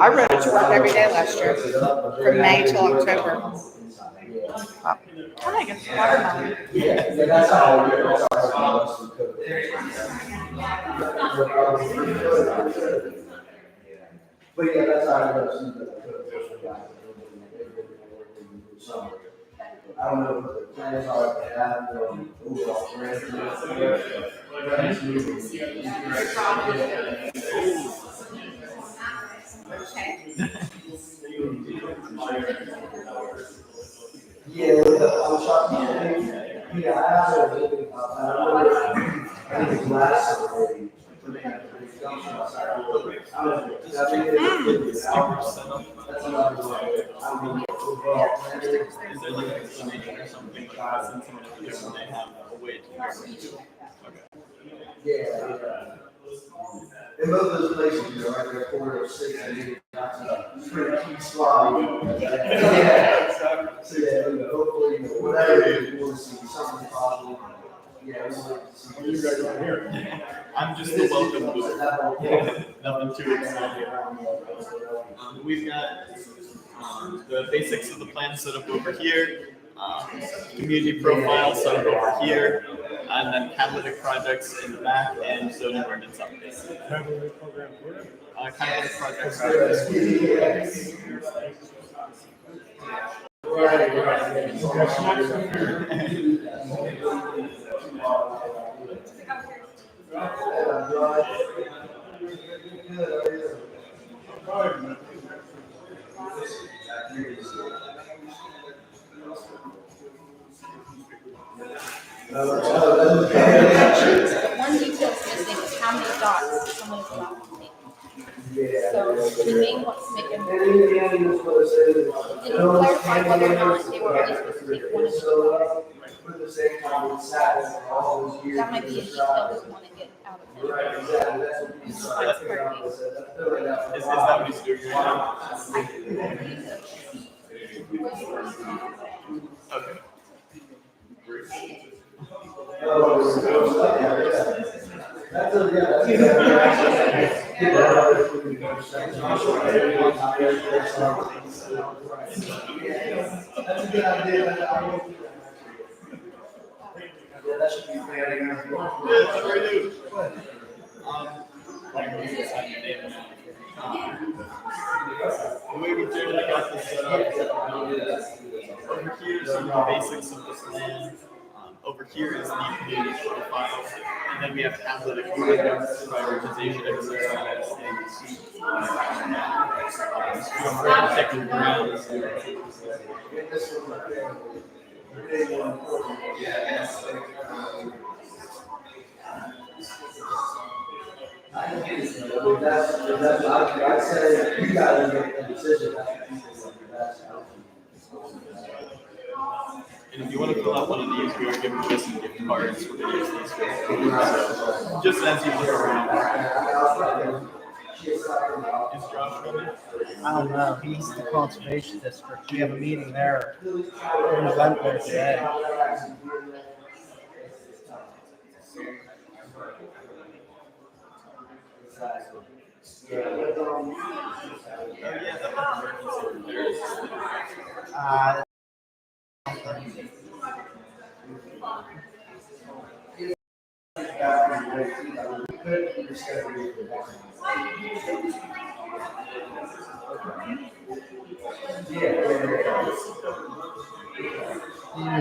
rode it to work every day last year, from May till October. I think it's watermelon. Yeah, that's how, that's how I cook. But yeah, that's how I cook. I don't know what the plans are, but I have no overall Yeah, I was talking, yeah, I asked her, I think it's last already. That's another way. I mean, overall, Is there any explanation or something like that since someone over there when they have a way to do it? yeah. In both those places, you know, right there, 406, and you got a pretty key spot. Yeah. So, yeah, you know, hopefully, you know, whatever you want to see, something possible. Yeah, we want to see. You guys are here. I'm just the welcome booth. Nothing too exciting. We've got the basics of the plan set up over here, community profile set up over here, and then catalytic projects in the back and zoning ordinance updates. Catalytic projects. One detail is missing is how many dots someone is allowed to make. So we may want to make them. Didn't clarify whether or not they were only supposed to take one of each dot. That might be a detail we want to get out of them. Is that what he's doing right now? Okay. That's a good idea. Yeah, that should be fair. The way we generally got this set up, over here is some of the basics of the plan. Over here is the community profile, and then we have catalytic prioritization exercise and technical grounds. I'd say you guys make a decision. And if you want to fill out one of these, we are giving you some gift cards. We're going to use these for so, just as you look around. Is Josh coming? I don't know. He's the conservation district. We have a meeting there. An event there today.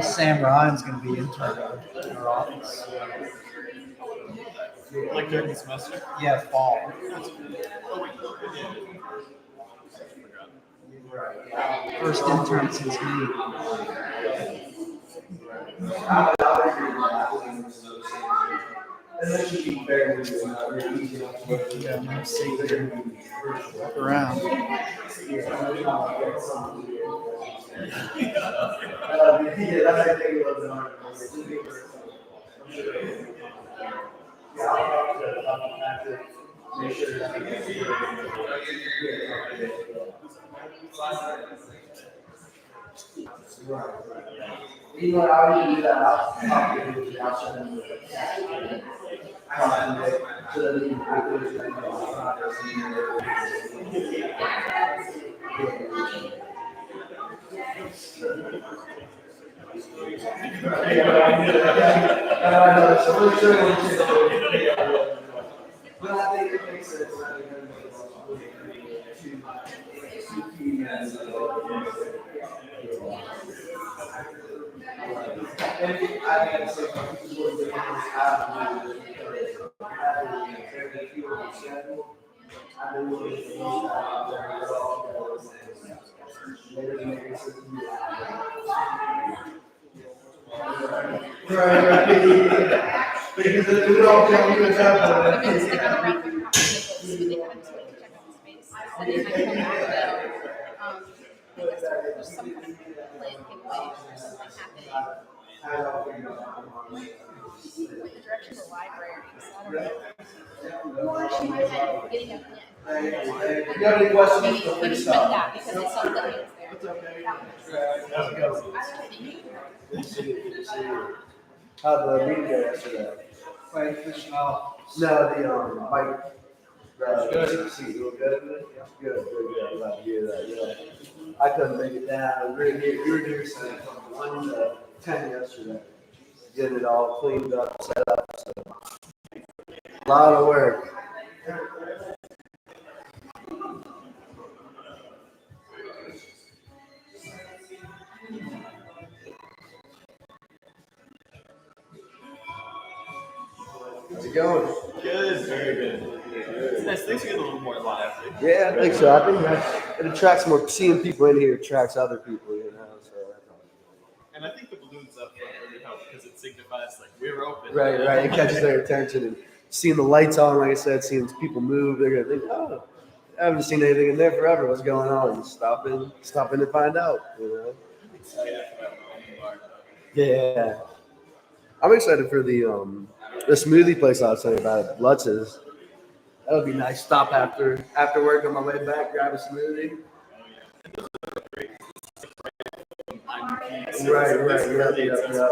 Sam Ryan's going to be intern in our office. Like during the semester? Yeah, fall. First intern since me. Yeah, I'm see there. Walk around. You know, I would do that. I'll do it. I'll send them. I don't know. So that you can But I think it makes sense. And I gotta say, this is what the companies have to do. I've been looking for right. Because we don't tell you what's happening. They're stick on the round with copies, but they kind of just like to check out the space. So they might come back though. I guess there's some kind of play giveaway or something happening. The direction of the library, so I don't know. Or she might have getting a plan. If you have any questions, Maybe feel free to spend stop. that because it's something that's there. How the meeting go yesterday? No, the Mike. Good. See, you were good. Good. Glad to hear that. Yeah. I couldn't make it down. We were here from 1 to 10 yesterday. Getting it all cleaned up, set up. So. A lot of work. How's it going? Good, very good. It's nice. Things get a little more lively. Yeah, I think so. I think it attracts more. Seeing people in here attracts other people, you know. So that's all. And I think the balloons up front really help because it signifies like we're open. Right. It catches their attention, and seeing the lights on, like I said, seeing people move, they're gonna think, oh, I haven't seen anything in there forever. What's going on? Stop in and find out. You know. Yeah. I'm excited for the smoothie place I was telling you about, Lutz's. That would be nice. Stop after work on my way back, grab a smoothie. Right. Yeah.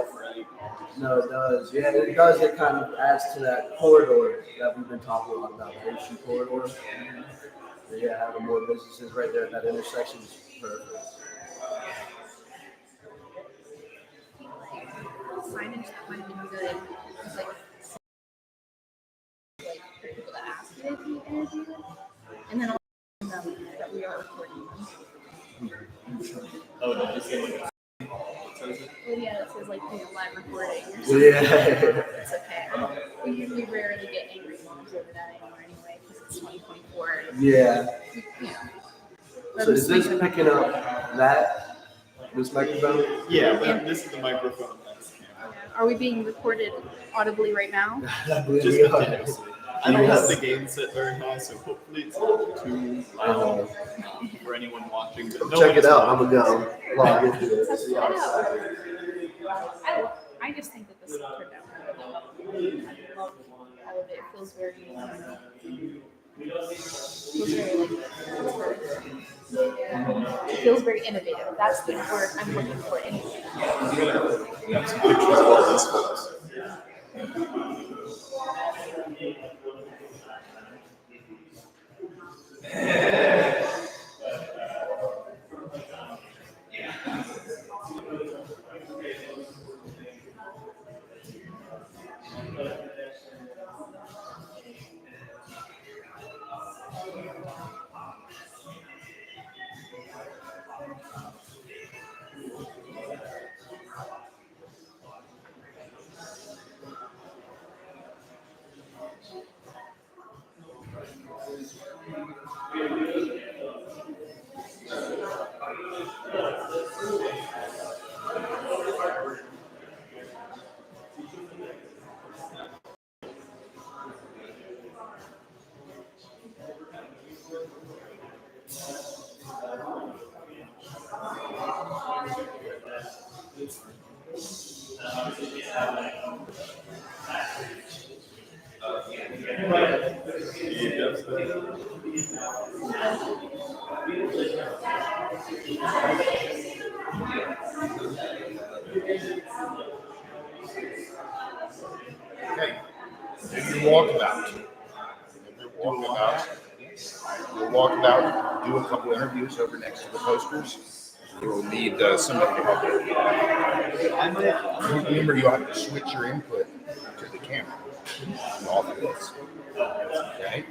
No, it does. Yeah, it does. It kind of adds to that corridor that we've been talking a lot about, the Ocean corridor. So, yeah, having more businesses right there at that intersection is perfect. Signage that might have been good. It's like the people that asked you to be interviewed, and then also that we are recording them. Oh, no, just say like. Well, yeah, it says like live recording. Or something. Yeah. It's okay. We usually rarely get angry moms over that anymore, because it's 2024. Yeah. But So is this picking up this microphone? Yeah, but this is the microphone. Are we being recorded audibly right now? I believe Just we are. continuously. I don't have the gain set very high, so hopefully it's not too loud for anyone watching. But no Check it one's out. I'm gonna go log into it. See how it's I just think that this turned out really well. I love all of it. It feels very it feels very innovative. That's the word I'm looking for. Innovative. Have some pictures of all these folks. Okay, do your walkabout. We'll walk about, do a couple interviews over next to the posters. You'll need somebody to help you. Remember, you have to switch your input to the camera off of this. Okay?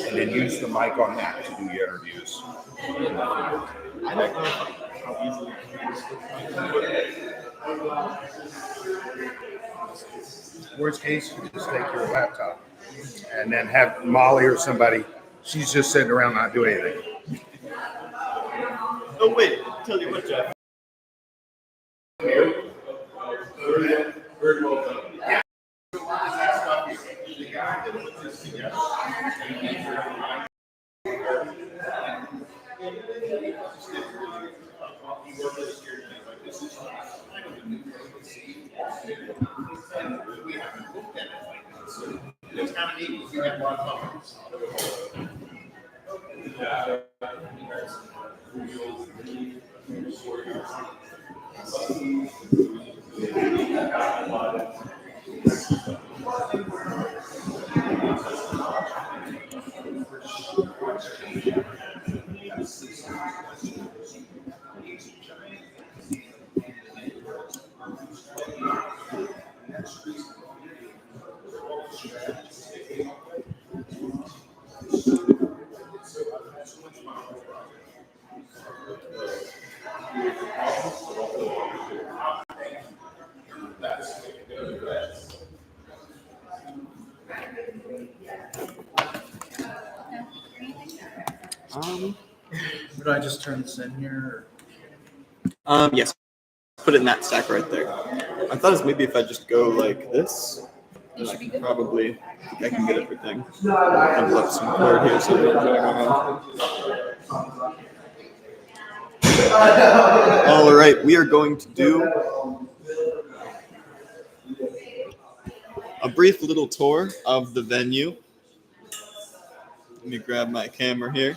And then use the mic on that to do your interviews. I don't know how easily Worst case, you just take your laptop and then have Molly or somebody. She's just sitting around not doing anything. Oh wait, tell you what, Jeff. Very well done. Yeah. The guy that put this together. We haven't looked at it like this. It's kind of neat. We have a lot of fun. Would I just turn this in here? Yes. Put it in that stack right there. I thought maybe if I just go like this, then I can probably think I can get everything. I'll up some cord here so they're going on. All right, we are going to do a brief little tour of the venue. Let me grab my camera here.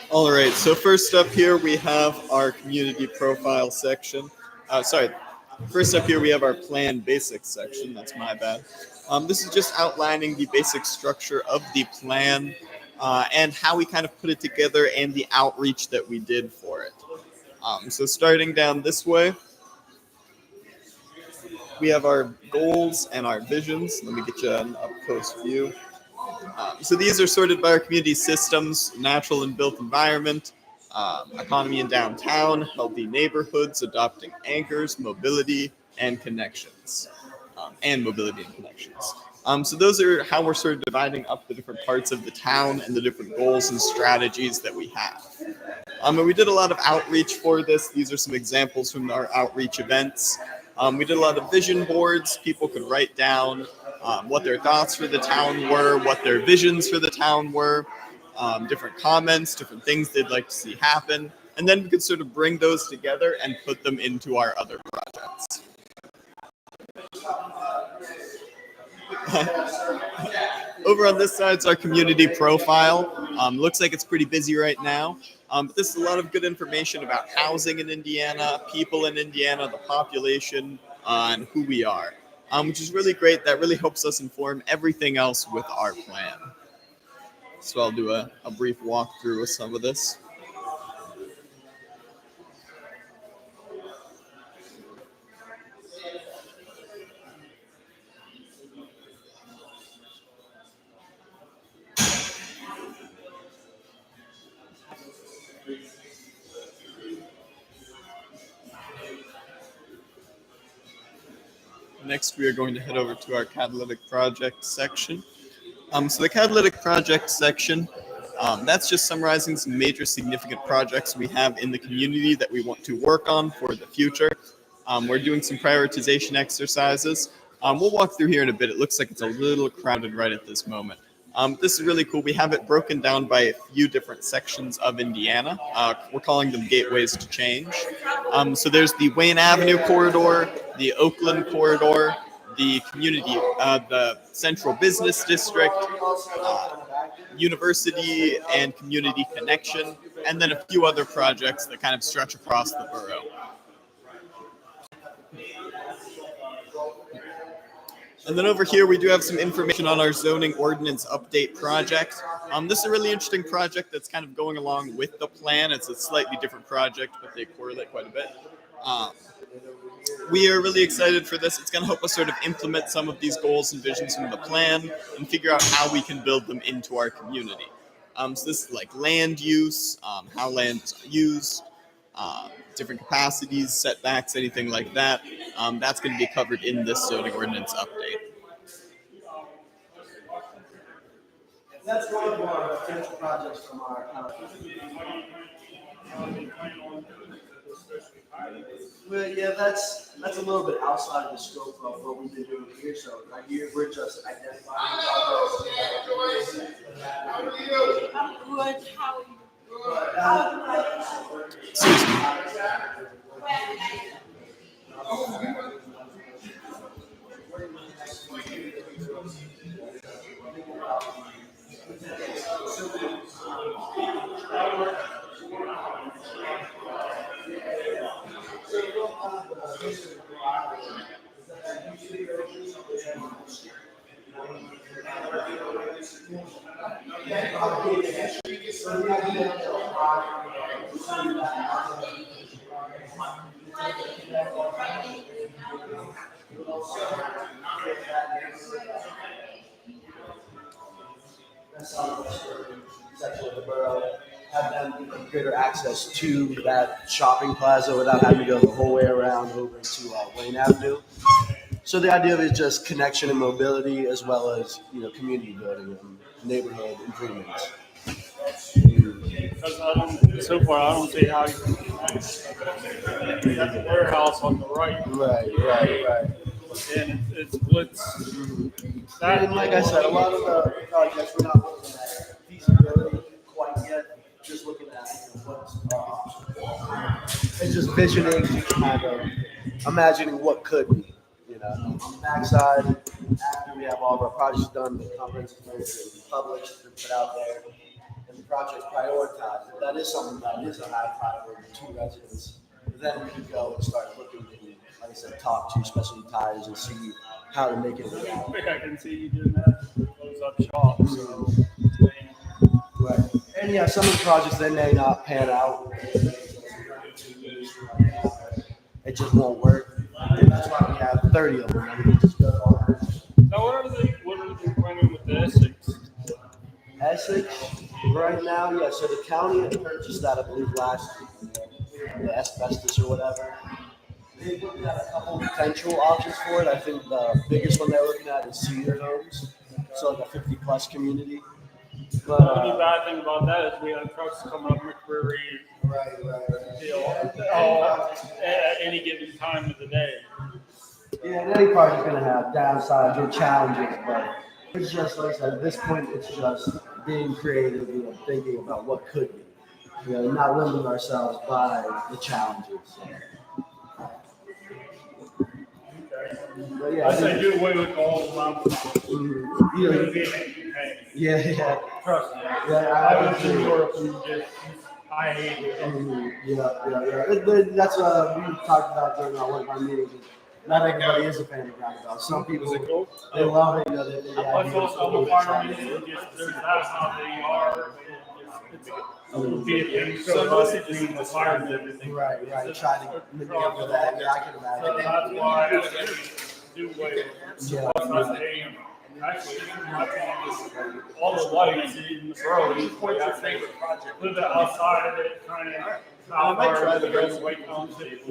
All right, so first up here we have our community profile section. First up here we have our plan basics section. That's my bad. This is just outlining the basic structure of the plan and how we kind of put it together and the outreach that we did for it. So starting down this way, we have our goals and our visions. Let me get you an up-close view. So these are sorted by our community systems: natural and built environment, economy and downtown, healthy neighborhoods, adopting anchors, mobility, and connections. So those are how we're sort of dividing up the different parts of the town and the different goals and strategies that we have. And we did a lot of outreach for this. These are some examples from our outreach events. We did a lot of vision boards. People could write down what their thoughts for the town were, what their visions for the town were, different comments, different things they'd like to see happen. And then we could sort of bring those together and put them into our other projects. Over on this side is our community profile. Looks like it's pretty busy right now. But this is a lot of good information about housing in Indiana, people in Indiana, the population, and who we are, which is really great. That really helps us inform everything else with our plan. So I'll do a brief walkthrough of some of this. Next, we are going to head over to our catalytic project section. So the catalytic project section, that's just summarizing some major significant projects we have in the community that we want to work on for the future. We're doing some prioritization exercises. We'll walk through here in a bit. It looks like it's a little crowded right at this moment. This is really cool. We have it broken down by a few different sections of Indiana. We're calling them gateways to change. So there's the Wayne Avenue corridor, the Oakland corridor, the community, the Central Business District, university and community connection, and then a few other projects that kind of stretch across the borough. And then over here, we do have some information on our zoning ordinance update project. This is a really interesting project that's kind of going along with the plan. It's a slightly different project, but they correlate quite a bit. We are really excited for this. It's going to help us sort of implement some of these goals and visions from the plan and figure out how we can build them into our community. So this is like land use, how land is used, different capacities, setbacks, anything like that. That's going to be covered in this zoning ordinance update. That's one of our potential projects from our well, yeah, that's a little bit outside of the scope of what we've been doing here. So right here, we're just identifying projects. I'm good. How section of the borough, have them greater access to that shopping plaza without having to go the whole way around over to Wayne Avenue. So the idea of it is just connection and mobility, as well as community building and neighborhood improvements. Because so far, I don't see how you can connect. You got the warehouse on the right. Right. And it splits. And like I said, a lot of the projects we're not looking at feasibility quite yet. Just looking at what's it's just visioning, kind of imagining what could be. On the backside, after we have all of our projects done, the comprehensive plan is published and put out there, and the project's prioritized. If that is something that is a high priority to residents, then we could go and start looking to, like I said, talk to specialty tires and see how to make it a reality. I think I can see you doing that. Close up shop. So. Right. And yeah, some of the projects, they may not pan out. It just won't work. And that's why we have 30 of them. And we just go on. Now, what are they planning with the Essex? Essex, right now, yeah. So the county had purchased that, I believe, last year, the asbestos or whatever. They looked at a couple potential options for it. I think the biggest one they're looking at is senior homes, so like a 50+ community. But The only bad thing about that is we have trucks coming up McCreary at any given time of the day. Yeah, and any project's going to have downsides or challenges, but it's just, like I said, at this point, it's just being creative and thinking about what could be. Not limiting ourselves by the challenges. But yeah, I say do away with all the yeah. Trust me. Yeah, I went to Europe and I hate it. Yeah. That's what we talked about during one of our meetings. Not everybody is a fan of roundabouts. Some people, they love it. I'm a fireman. There's that's how they are. So mostly just the fire and everything. Right. Try to maneuver that. Yeah, I can imagine. So that's why I do away with it. Actually, all the lights in the road. What's your favorite project? Live outside of it, kind of. I might try to go to White Township.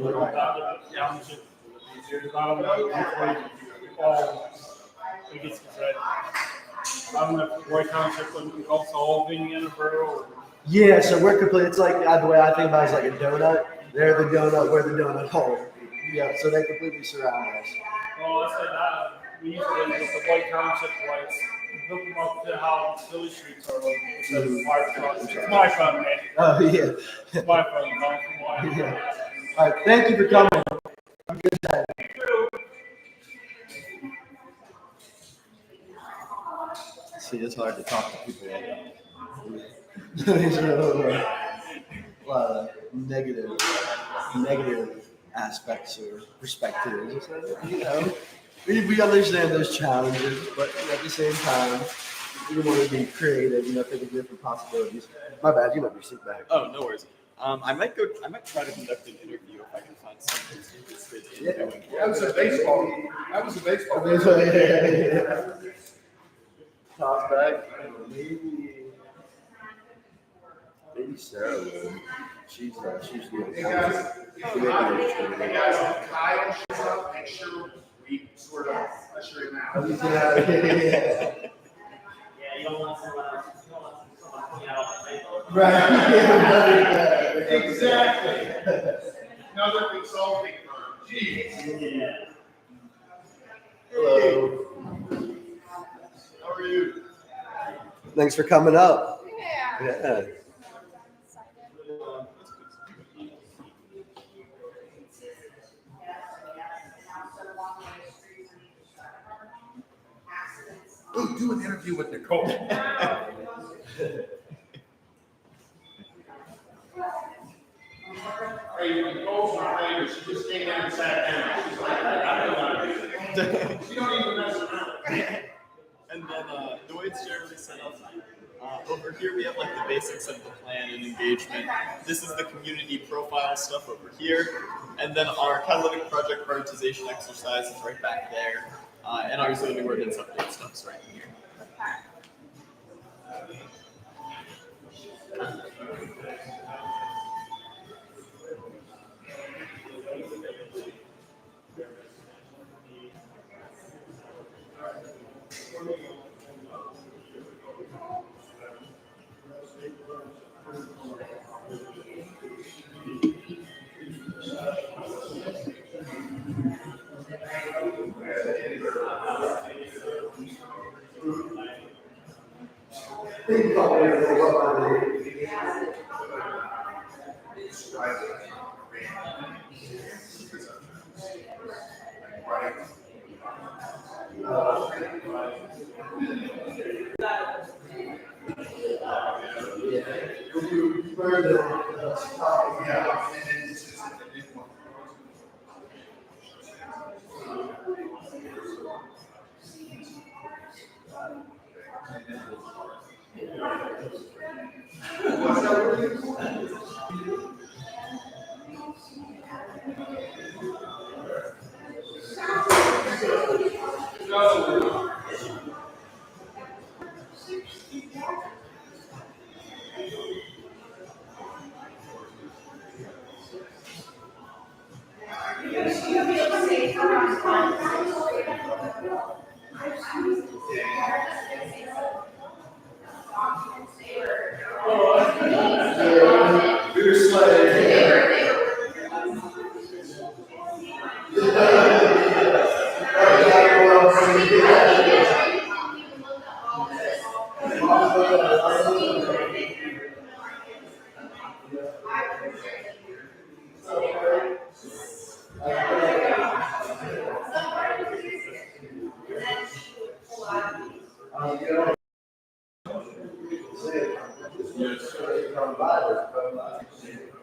Township. I don't know if White Township would also all being in a borough. Yeah, so we're complete. It's like the way I think about it is like a donut. They're the donut. We're the donut hole. Yeah, so they completely surround us. Well, I said that. We used to with the White Township lights, hook them up to how Philly streets are like, instead of fire trucks. It's my fun, man. Oh, yeah. It's my fun, Yeah. All right, thank you for coming. Have a good day. See, it's hard to talk to people like that. There's a lot of negative aspects or perspectives. You know, we understand those challenges, but at the same time, we want to be creative. You know, think of different possibilities. My bad. You never sit back. Oh, no worries. I might try to conduct an interview if I can find someone who's interested in doing it. That was a baseball. Toss back. Maybe Sarah would. She's doing Hey guys, hey guys, if Kyle shows up, make sure we sort of usher him out. Yeah, you don't want someone coming out on the table. Right. Exactly. Another consulting firm, jeez. Yeah. Hello. How are you? Thanks for coming up. Yeah. Ooh, do an interview with Nicole. Hey, Nicole's my favorite, she just came down and sat down, she's like, I don't know how to do this. She don't even mess around. And then the way it's generally set up, over here we have like the basics of the plan and engagement. This is the community profile stuff over here. And then our catalytic project prioritization exercise is right back there. And our zoning ordinance update stuff's right here.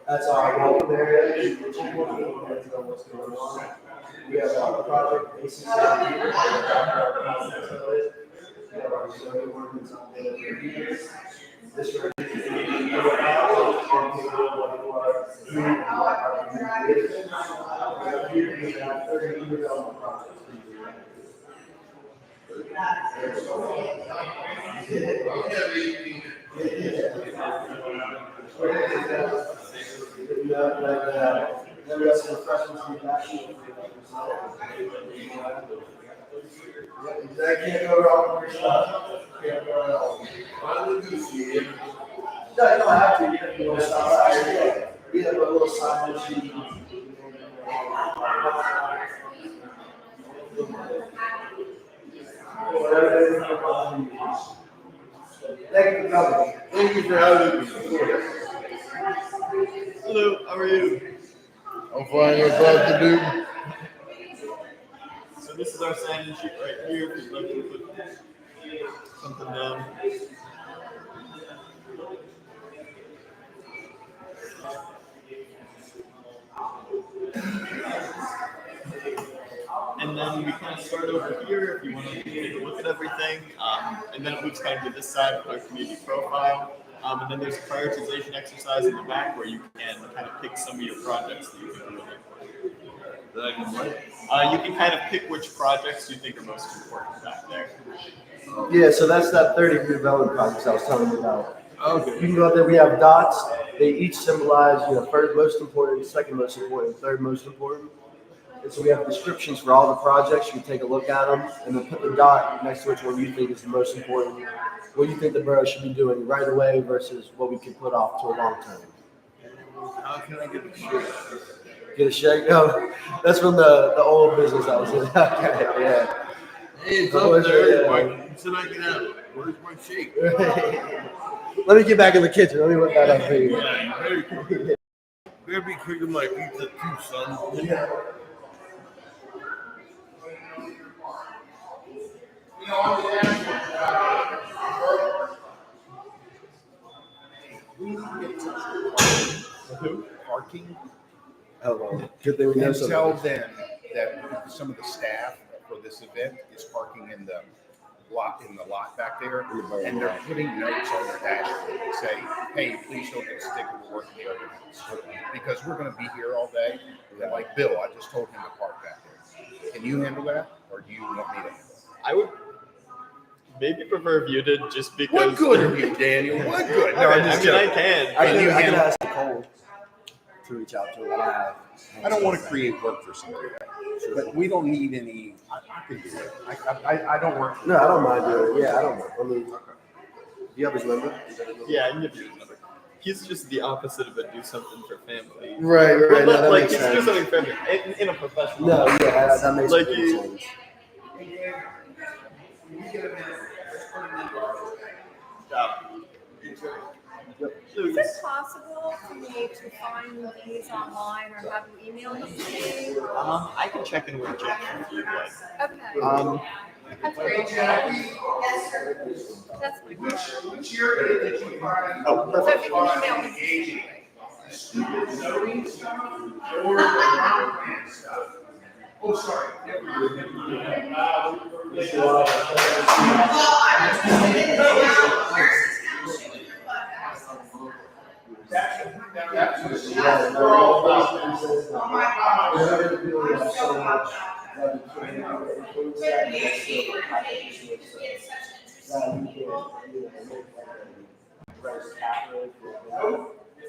That's our welcome area. What's going on? We have our project basis out here. We have our zoning ordinance on there. This right then we got some refreshments in the back. That can't go wrong with your stuff. Can't go wrong. No, you don't have to. You can go outside. We have a little sign sheet. Thank you for coming. Thank you for having me. Hello, how are you? I'm fine, what's up to do? So this is our sign-in sheet right here. If you'd like to put something And then we kind of start over here if you want to take a look at everything. And then it moves kind of to this side with our community profile. And then there's a prioritization exercise in the back where you can kind of pick some of your projects that you think are really important. You can kind of pick which projects you think are most important back there. Yeah, so that's that 30 redevelopment projects I was telling you about. Okay. You can go out there, we have dots, they each symbolize, first most important, second most important, third most important. And so we have descriptions for all the projects, you can take a look at them, and then put the dot next to which one you think is the most important, what you think the borough should be doing right away versus what we can put off to a long term. How can I get a shake? Get a shake? No, that's from the old business I was in. Okay, yeah. Hey, it's up there. Why should I get out? Where's my shake? Let me get back in the kitchen. Let me whip that up for you. Yeah, you better be quick with my pizza too, son. Yeah. On the actual, Parking. Oh, well, good thing we know And something. tell them that some of the staff for this event is parking in the lot back there, and they're putting notes on their dashboard that say, "Hey, please don't get stick with the work of the other ones, because we're going to be here all day." And like Bill, I just told him to park back there. Can you handle that, or do you want me to handle it? I would maybe prefer if you did, just because. What good are you, Daniel? What good? No, I'm just joking. I can. I can ask Nicole to reach out to her. I don't want to create work for somebody, but we don't need any. I can do it. I don't work. No, I don't mind doing it. Yeah, I don't mind. I mean, do you have his number? Yeah, I can give you his number. He's just the opposite of a do something for family. Right. Well, No, that like, makes he's sense. do something for family in a professional. No, yeah, that makes Like complete sense. Is it possible for me to find these online or have you email them to me? I can check in with Jen if you'd like. Okay. That's great. That's my question. which area did you find? Oh, So perfect. if you can email me. Engaging. Stupid zoning stuff or the comp plan stuff? Oh, sorry. That's we're all about. Oh my gosh.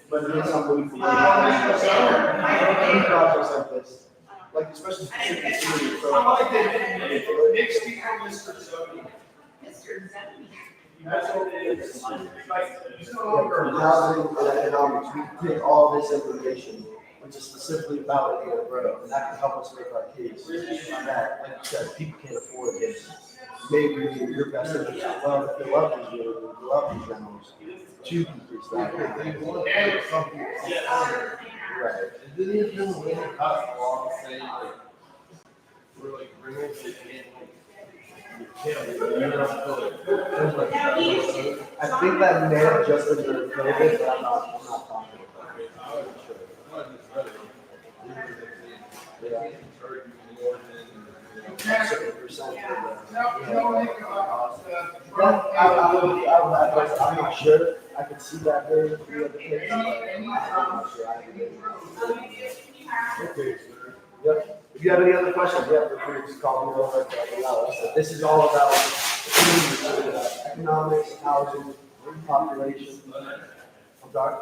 But it is something for projects like this, like especially specifically. I like that. Nick, speak on Mr. Zoning. That's what it is. Like, it's no longer. Housing and economics, we take all this information, which is specifically about it, borough, and that can help us make our case. That, like you said, people can't afford this. Maybe your best interest, well, if they love these units, if they love these rentals, to increase that. Right. I think that may have just been during COVID, but I'm not confident. Yeah. I'm not sure. I could see that there. Okay. Yep. If you have any other questions, feel free to just call me over. This is all about economics, housing, population. I'm sorry.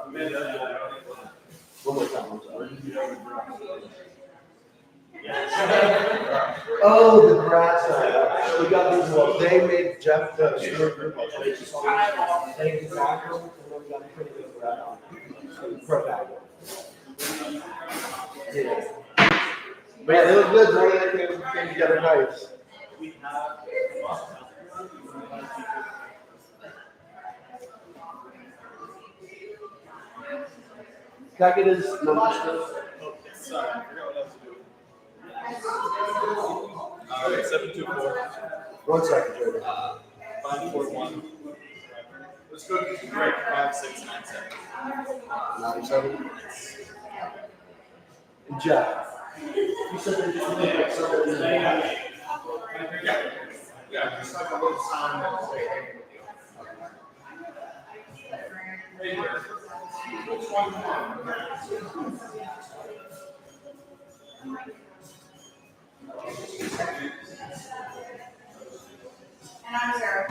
One more time, I'm sorry. Oh, the grass. We got these ones. They made Jeff the steward group. They designed them, and then we got to put it in the pro bag. Yeah. But yeah, it was good, man. They came together nice. Can I get his number? Sorry, I forgot what else to do. 724. 1 second, Jordan. 541. Let's go get you a Right, break. 5697. 97. And Jeff. You said that you did something in the back. Yeah, just like a little sign that say, hey, hey, which one you want? And I'm Sarah.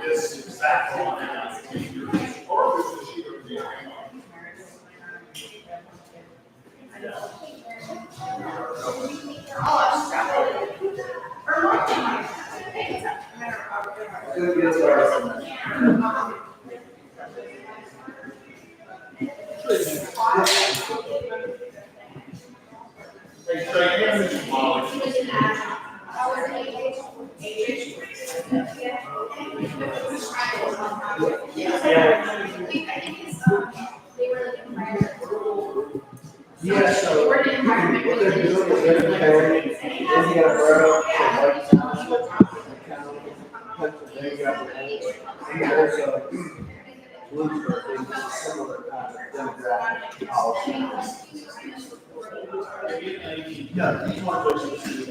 This exact line. Or this is sheet of paper. Yeah, so what they're doing is they're comparing Indiana, Pennsylvania, and also Bloomsburg, is a similar kind of demographic policy. Yeah, each one of those is.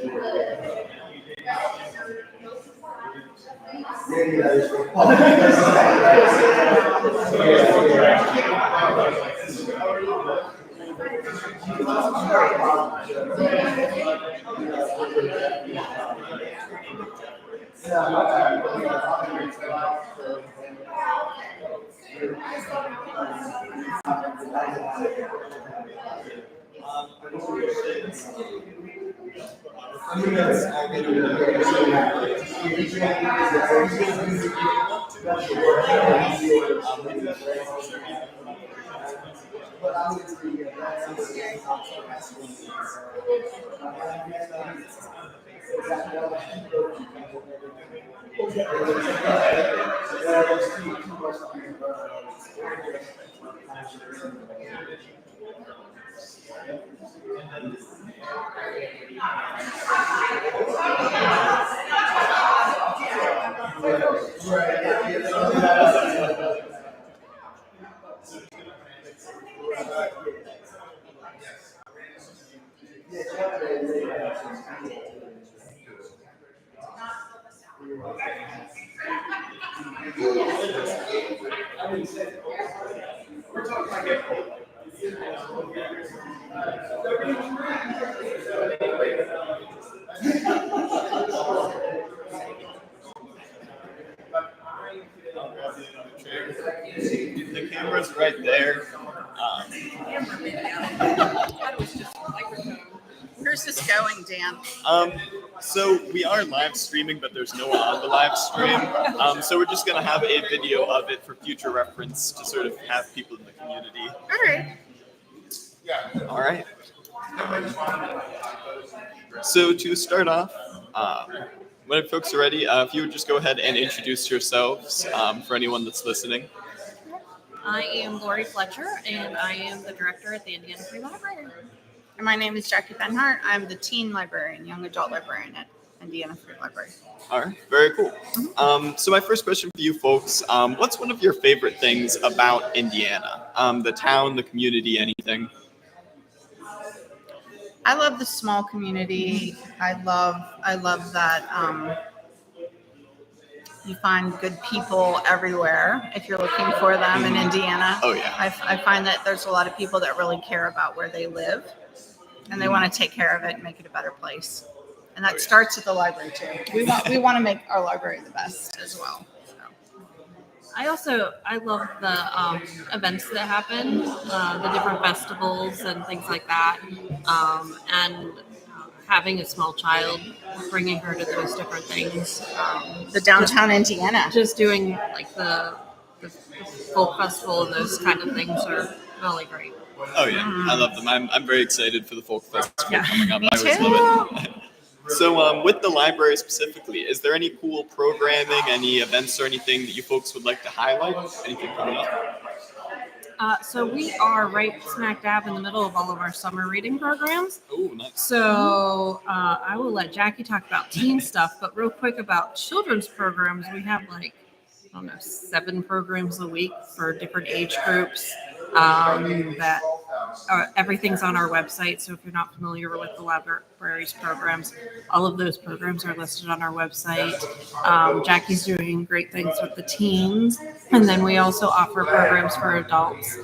The camera's right there. Where's this going, Dan? So we are live streaming, but there's no one on the live stream. So we're just gonna have a video of it for future reference to sort of have people in the community. All right. All right. So to start off, when folks are ready, if you would just go ahead and introduce yourselves for anyone that's listening. I am Lori Fletcher, and I am the director at the Indiana Free Library. And my name is Jackie Benhart. I'm the teen librarian, young adult librarian at Indiana Free Library. All right, very cool. So my first question for you folks, what's one of your favorite things about Indiana? The town, the community, anything? I love the small community. I love that you find good people everywhere if you're looking for them in Indiana. Oh yeah. I find that there's a lot of people that really care about where they live, and they want to take care of it and make it a better place. And that starts at the library too. We want to make our library the best as well. So. I love the events that happen, the different festivals and things like that, and having a small child, bringing her to those different things. The downtown Indiana. Just doing like the folk festival and those kind of things are really great. Oh yeah, I love them. I'm very excited for the folk festival coming up. Me I always too. love it. So, with the library specifically, is there any cool programming, any events or anything that you folks would like to highlight? Anything coming up? So we are right smack dab in the middle of all of our summer reading programs. Oh, nice. So I will let Jackie talk about teen stuff, but real quick about children's programs, we have like, I don't know, 7 programs a week for different age groups. That everything's on our website. So if you're not familiar with the library's programs, all of those programs are listed on our website. Jackie's doing great things with the teens. And then we also offer programs for adults.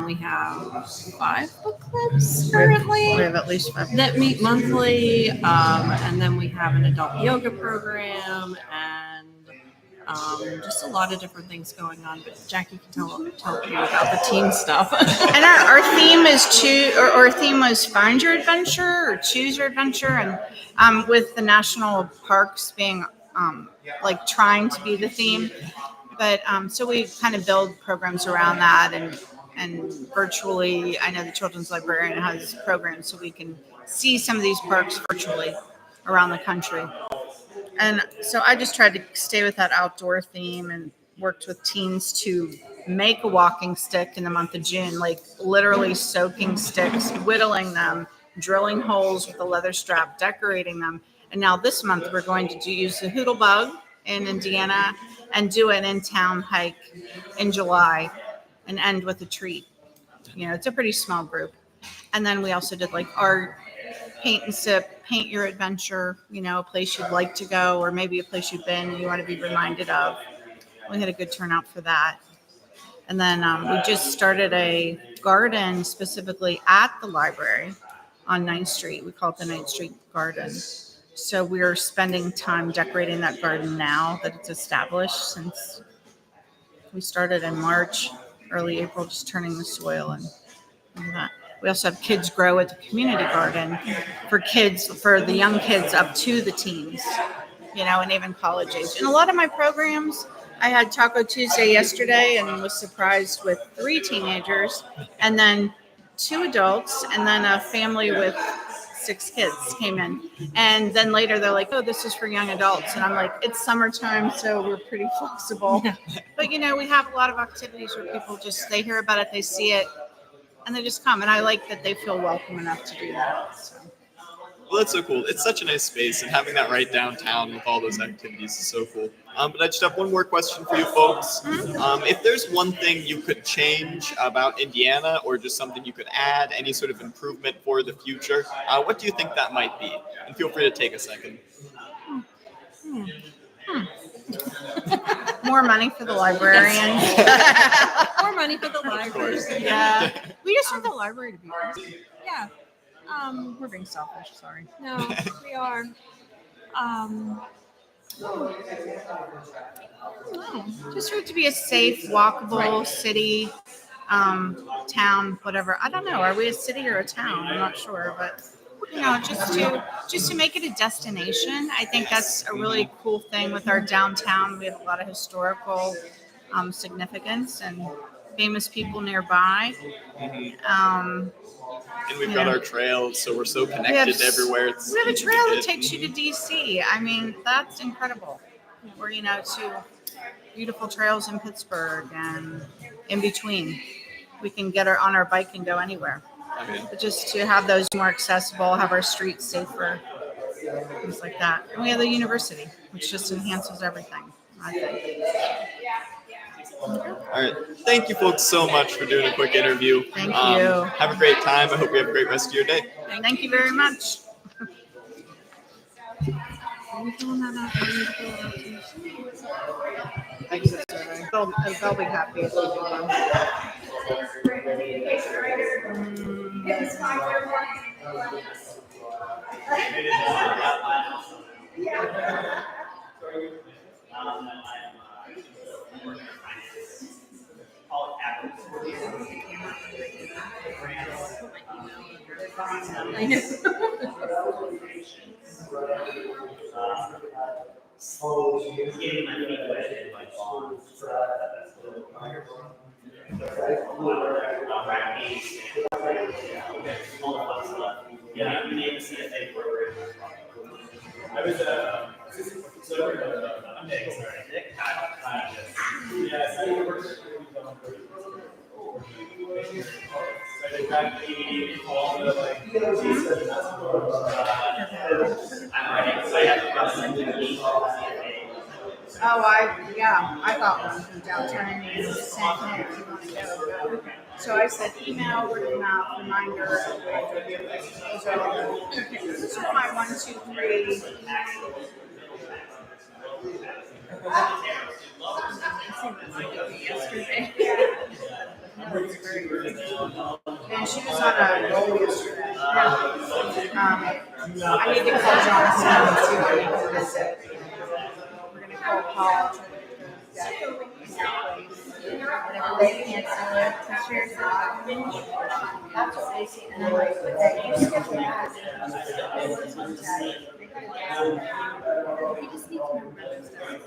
We have 5 book clubs currently. We have at least 5 that meet monthly. And then we have an adult yoga program and just a lot of different things going on, but Jackie can tell you about the teen stuff. And our theme is our theme was Find Your Adventure or Choose Your Adventure, and with the national parks being like trying to be the theme, but so we kind of build programs around that, and virtually, I know the children's librarian has programs so we can see some of these parks virtually around the country. And so I just tried to stay with that outdoor theme and worked with teens to make a walking stick in the month of June, like literally soaking sticks, whittling them, drilling holes with a leather strap, decorating them. And now this month we're going to use the Hoodle Bug in Indiana and do an in-town hike in July and end with a treat. You know, it's a pretty small group. And then we also did like art, paint and sip, paint your adventure, you know, a place you'd like to go or maybe a place you've been and you want to be reminded of. We had a good turnout for that. And then we just started a garden specifically at the library on 9th Street. We call it the 9th Street Garden. So we're spending time decorating that garden now that it's established, since we started in March, early April, just turning the soil and that. We also have Kids Grow at the community garden for kids, for the young kids up to the teens, you know, and even college age. And a lot of my programs, I had Taco Tuesday yesterday and was surprised with 3 teenagers and then 2 adults and then a family with 6 kids came in. And then later they're like, oh, this is for young adults. And I'm like, it's summertime, so we're pretty flexible. But, you know, we have a lot of activities where people just, they hear about it, they see it, and they just come, and I like that they feel welcome enough to do that. So. Well, that's so cool. It's such a nice space, and having that right downtown with all those activities is so cool. But I just have one more question for you folks. If there's one thing you could change about Indiana, or just something you could add, any sort of improvement for the future, what do you think that might be? And feel free to take a second. More money for the librarians. More money for the library. Yeah. We just want the library to be busy. Yeah. We're being selfish, sorry. No, we are. Just for it to be a safe, walkable city, town, whatever. I don't know. Are we a city or a town? I'm not sure, but you know, just to make it a destination. I think that's a really cool thing with our downtown. We have a lot of historical significance and famous people nearby. And we've got our trails, so we're so connected everywhere. We have a trail that takes you to DC. I mean, that's incredible. Or, you know, to beautiful trails in Pittsburgh and in between. We can get on our bike and go anywhere. But just to have those more accessible, have our streets safer, things like that. And we have the university, which just enhances everything, I think. All right. Thank you folks so much for doing a quick interview. Thank you. Have a great time. I hope you have a great rest of your day. Thank you very much. you filling that out? Or you fill it out too? Exit survey. They'll be happy if we do one. I know. Getting my feet wet in my bonds. Yeah, I'm in CFA program. I was assistant professor. I'm Nick. Sorry, Nick. Yes, I worked so they got me all the like. I'm writing, so I have to process the CFA. Oh, I got one from downtown and it just sent me if you want to go. So I said email, word of mouth, reminder. Those are all those are my 1, 2, 3. Yesterday. And she was on a roll yesterday. I need to call Johnson and see what we can visit. We're gonna call Paul. Whenever they cancel it, that's what they see. And I'm like, okay, you schedule that. You just need to remember stuff.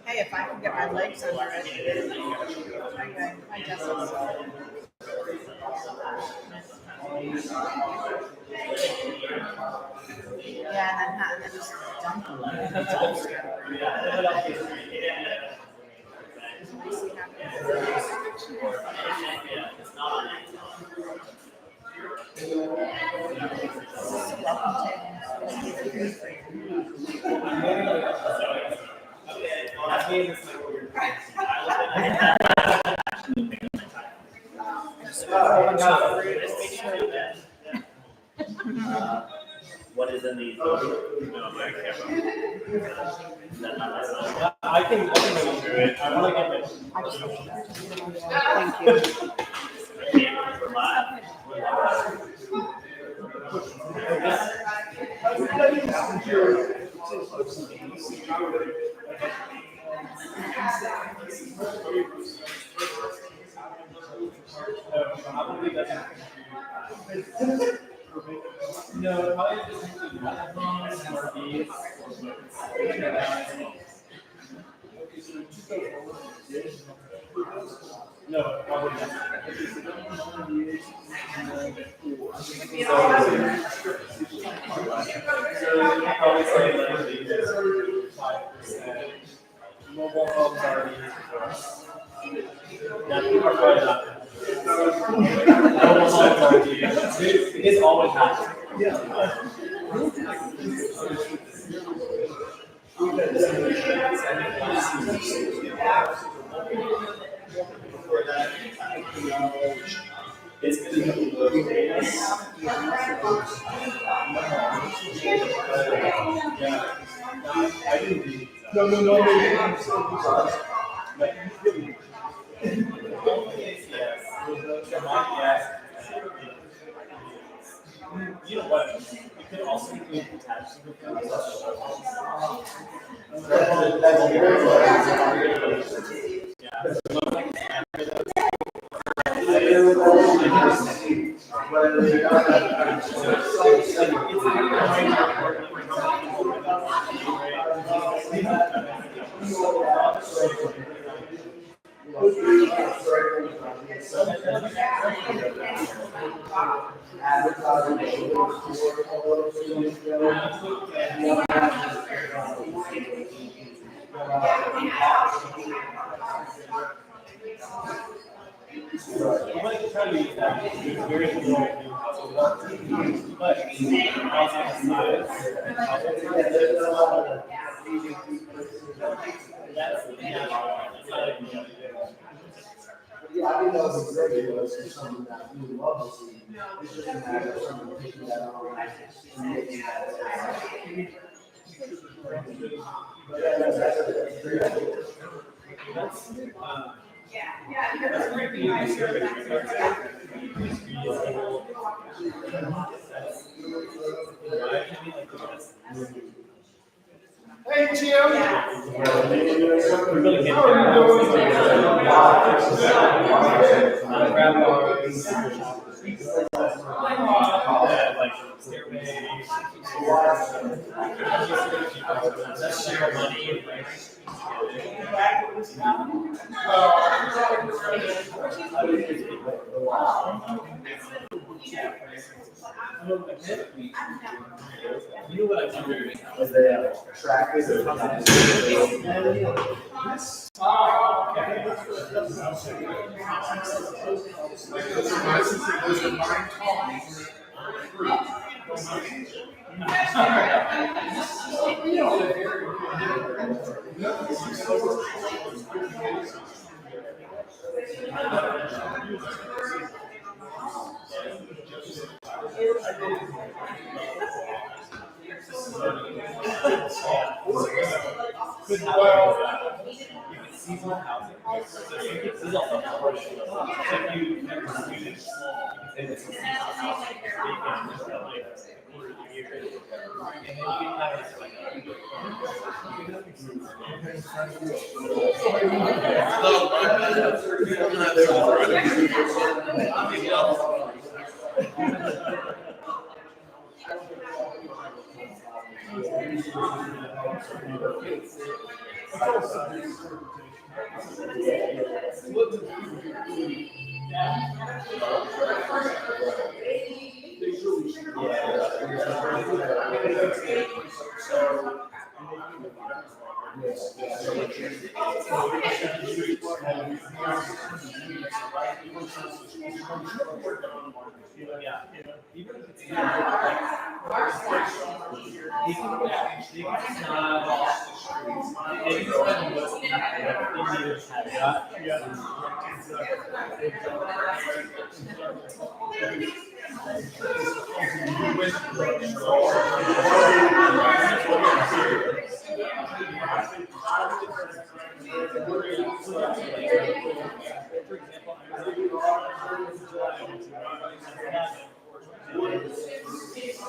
Hey, if I can get my legs under it. Anyway, my desk is. Yeah, and then just dump them. What is in these? No, I can go through it. I want to get it. Thank you. No, probably just no, probably not. Probably say like 5%. Mobile phones already. Yeah, people are probably not. Mobile phones already. It's always happening. It's going to be no. You know what? You can also include attached to the Yeah, I think that was great. ridiculous and something that we would love to see. It's just a matter of someone taking that on and making that. But that's a great idea. Hey, Jim. We're really getting you know what I'm doing? As they attracted or Seasonal housing. So you get seasonal housing. If you never students, you can say this is seasonal housing. They can just like a quarter of the year. And then you can have it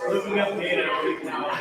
looking up data right now.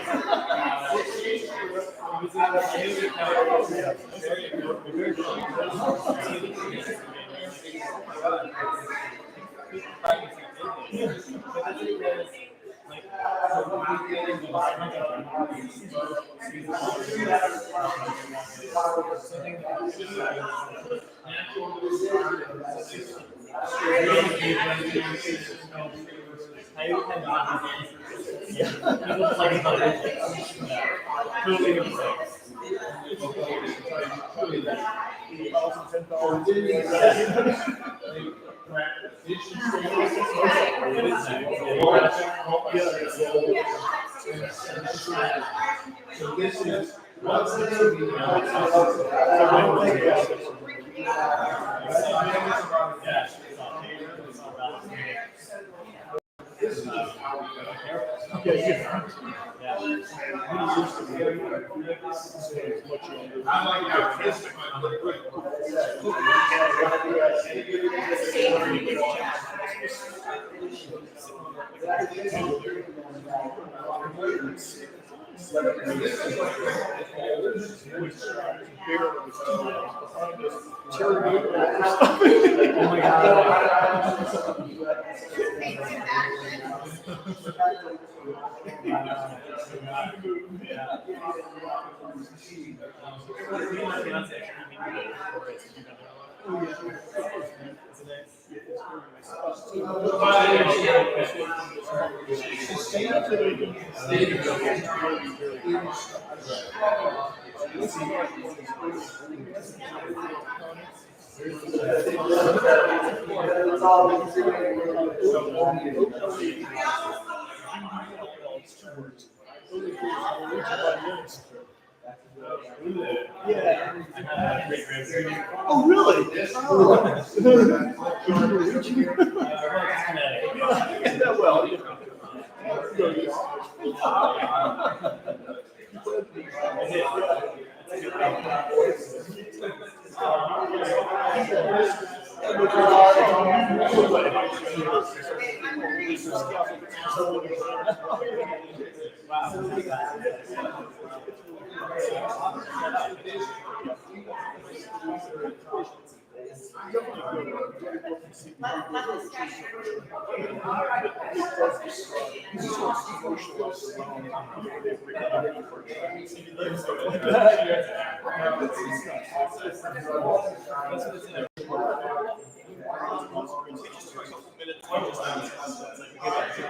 So this is I like how this oh my God. Yeah. Oh, really? Oh. Yeah, well, you know.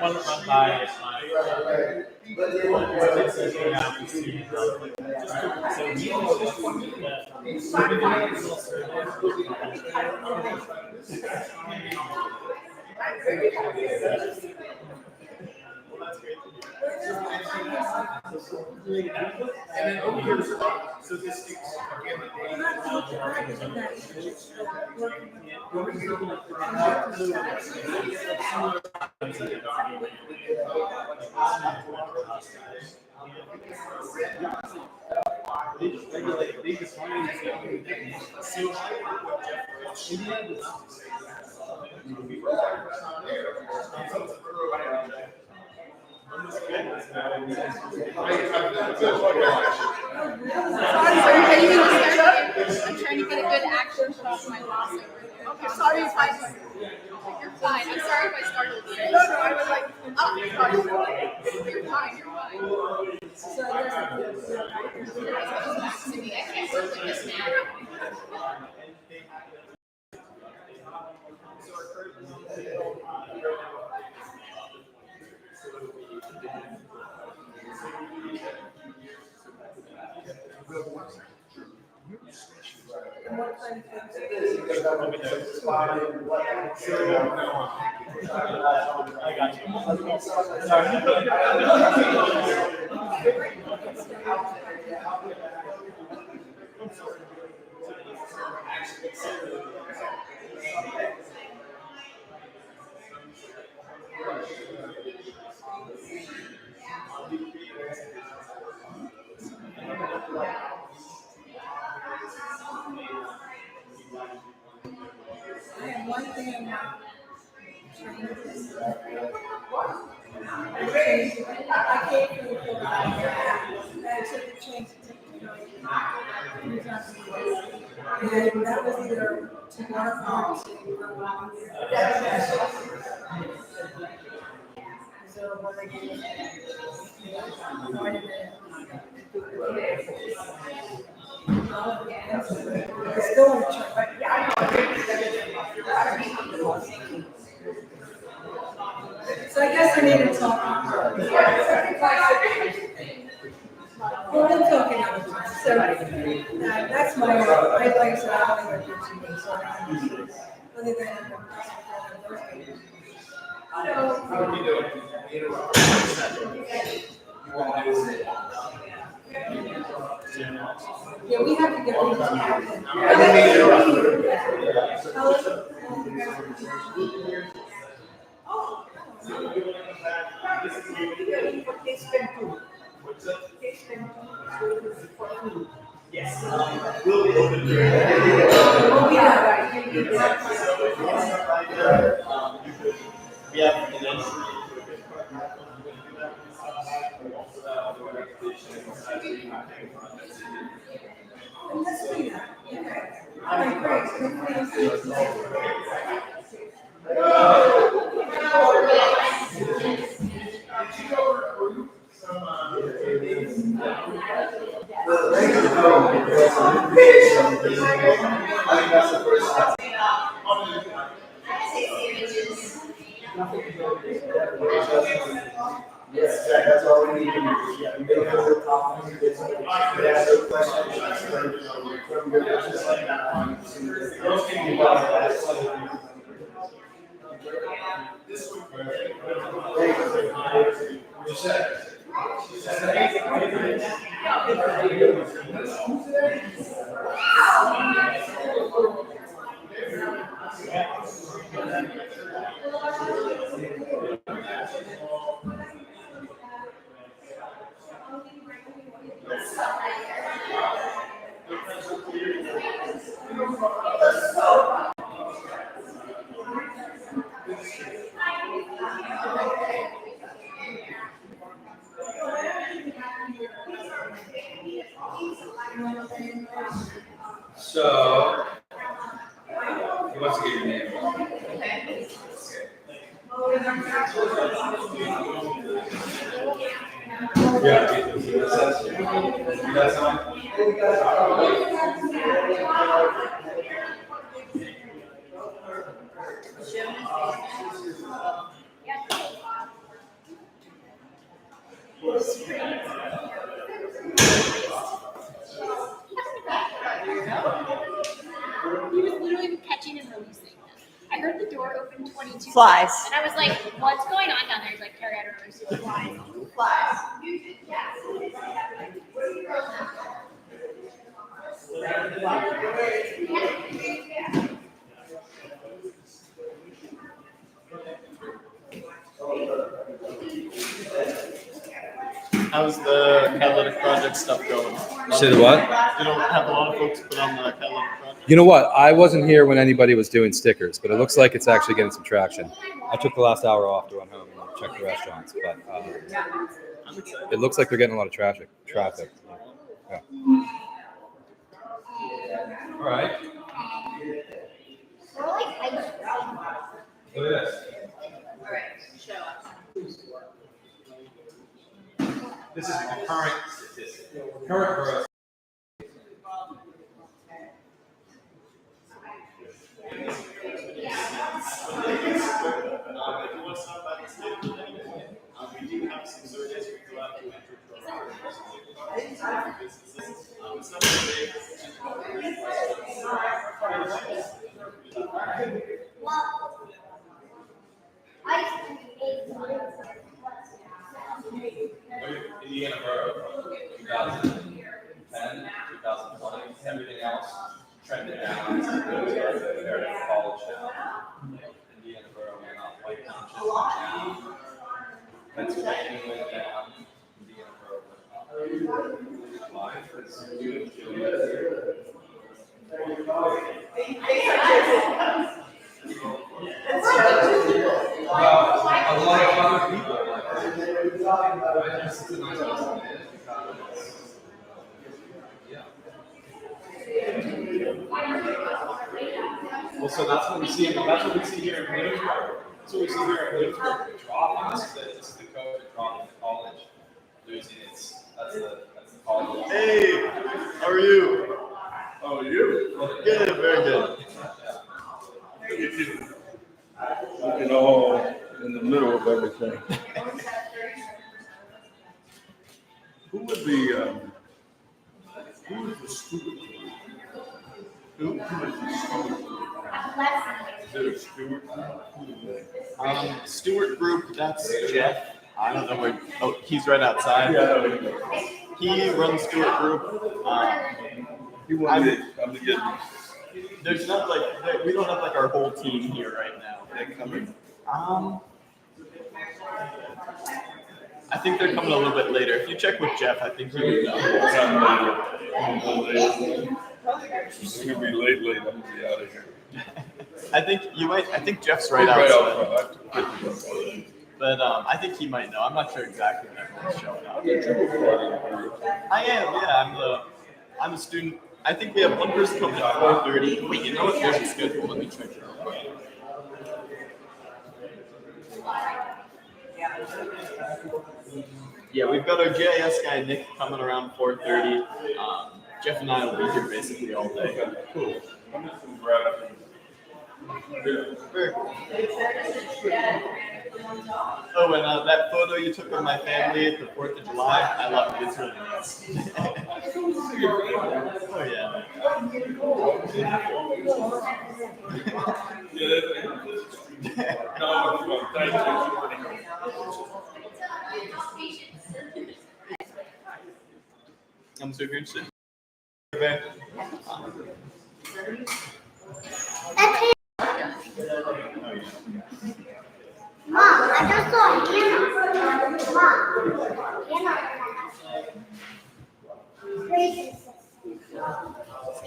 One run by is And then over here, statistics, again, I'm trying to get a good action shot of my boss over there. Okay, sorry if I. You're fine. I'm sorry if I startled you. No, I was like, oh, sorry. You're fine. You're fine. So there's back to me. I can't work with this man. I got you. One thing I'm not trained in. I came from the field. I took the chance to take the job. And that was either to work or to go on. So what I did was quite a bit. It's still in the chart, but yeah, so I guess I need to talk. Well, we'll talk another time. So that's my, I like I said, I only work 15 days, so I don't other than yeah, we have to get rid of that. Yes. We'll be open here. We have an entry. Let's do that. All right, great. Thank you. I think that's the first step. Yes, that's all we need. Yeah, we make a little comment. We ask your questions. Thank you. So, he wants to get your name. Yeah. You got something? He was literally catching and releasing them. I heard the door open 22 Flies. times, and I was like, what's going on down there? He's like, Carrie, I don't know. Flies. How's the catalytic project stuff going? Say the what? You don't have a lot of folks put on the catalytic project? You know what? I wasn't here when anybody was doing stickers, but it looks like it's actually getting some traction. I took the last hour off to run home and check the restaurants, but it looks like they're getting a lot of traffic. Yeah. All right. Look at this. This is the current statistic. Current growth. We do have some surveys we go out to enter for our businesses. It's not big. Indiana Borough, 2010, 2020, everything else trended down. Compared to college now. Indiana Borough went up, White Township went down. Pennsylvania went down. Indiana Borough went up. Why? Because well, a lot of other people like this is a nice place to live because, yeah. Well, so that's what we see. That's what we see here in Williamsburg. That's what we see here in Williamsburg. Dropping. This is the code of dropping the college, losing its. That's the college. Hey, how are you? Oh, you? Good, very good. Looking all in the middle of everything. Who would be, who is the student? Who is the student? Is it a Stewart? Stewart Group, that's Jeff. I don't know where, oh, he's right outside. He runs Stewart Group. He wanted I'm to get. There's not like, we don't have like our whole team here right now. They coming. I think they're coming a little bit later. If you check with Jeff, I think he would know. It's gonna be late, I'm gonna be out of here. I think Jeff's right outside. But I think he might know. I'm not sure exactly when everyone's showing up. I am, yeah. I'm a student. I think we have one person coming at 4:30. Wait, you know what? There's a schedule. Let me check it out. Yeah, we've got our GIS guy Nick coming around 4:30. Jeff and I will be here basically all day. Cool. Very cool. Oh, and that photo you took of my family at the 4th of July, I love it. It's really nice. Oh, yeah. I'm super interested. Mom, I just saw Hannah.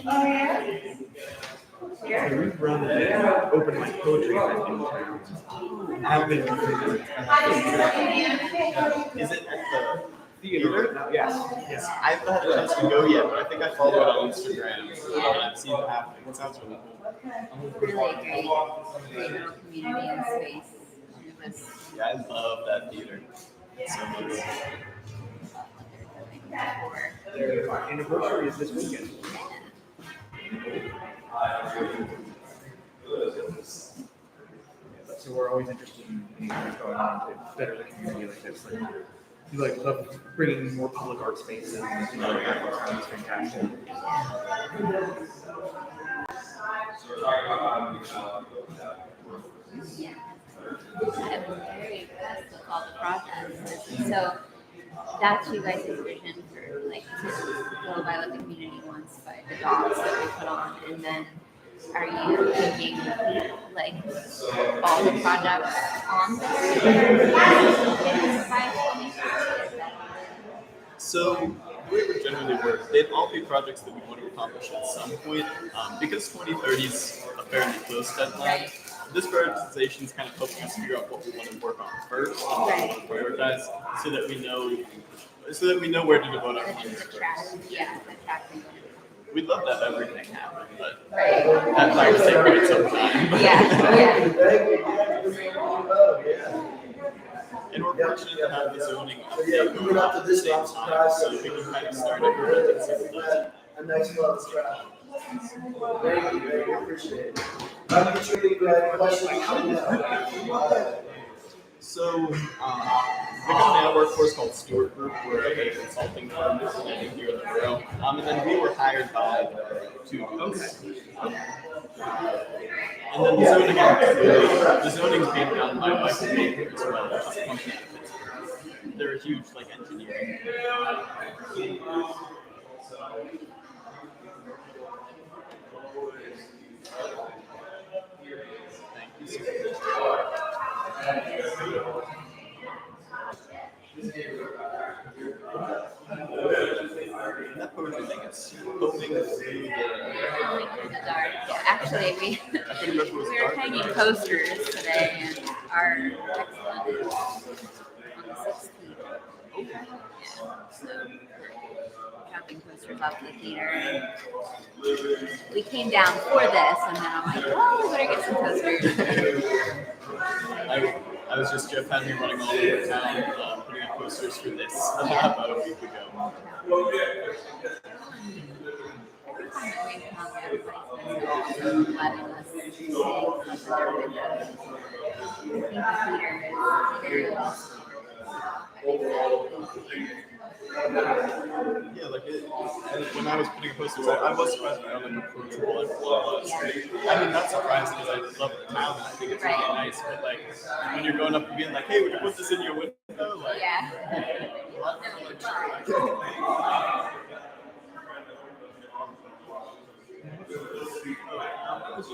Mom, Hannah. We run open mic poetry event in town. I've been. Is it at the Theater? No, yes. Yes, I haven't had a chance to go yet, but I think I follow it on Instagram. And I've seen it happening. It sounds really cool. Really great little community and space. It was Yeah, I love that theater so much. Our anniversary is this weekend. So we're always interested in what's going on to better the community like this. Like, we love bringing more public art spaces. It's fantastic. Yeah. I was very impressed with all the projects. So that's you guys' vision for like to go by what the community wants by the dots that we put on, and then are you taking like all the projects on So the way it would generally work, they'd all be projects that we want to accomplish at some point. Because 2030 is a fairly close deadline, this prioritization is kind of helping us figure out what we want to work on first and what we want to prioritize, so that we know where to devote our funds first. We'd love to have everything happen, but that might take quite some time. And we're fortunate to have the zoning update going on at the same time, so we can kind of start implementing some of those. A nice love trap. Thank you, appreciate it. I'm sure you had questions. So, the company I work for is called Stewart Group. We're a consulting firm here in the borough. And then we were hired by two groups. And then the zoning's being done by Michael Baker as well, which is a company out of Pittsburgh. They're a huge engineering. Thank you so that poetry thing is hoping through the dark. Yeah, actually, we were hanging posters today, and our next one is on the 16th. Yeah, so we're having posters off the theater. We came down for this, and then I'm like, well, we better get some posters. I was just Jeff had me running all over town, putting up posters for this about a week ago. Yeah, when I was putting a poster, I was surprised by how approachable everyone was. I mean, not surprised because I love the town and I think it's really nice, but when you're going up and being like, hey, would you put this in your window? This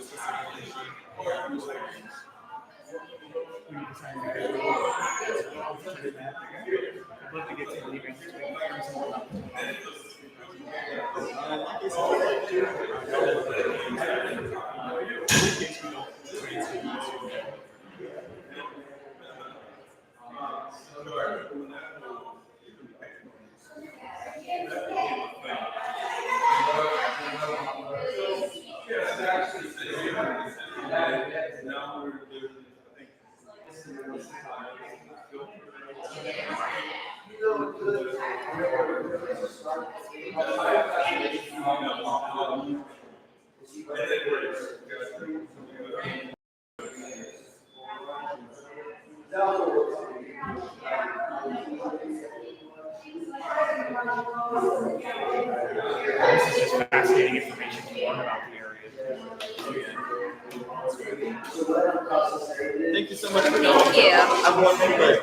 is just fascinating information to learn about the area. Thank you so much for coming. Thank you. Have a wonderful day.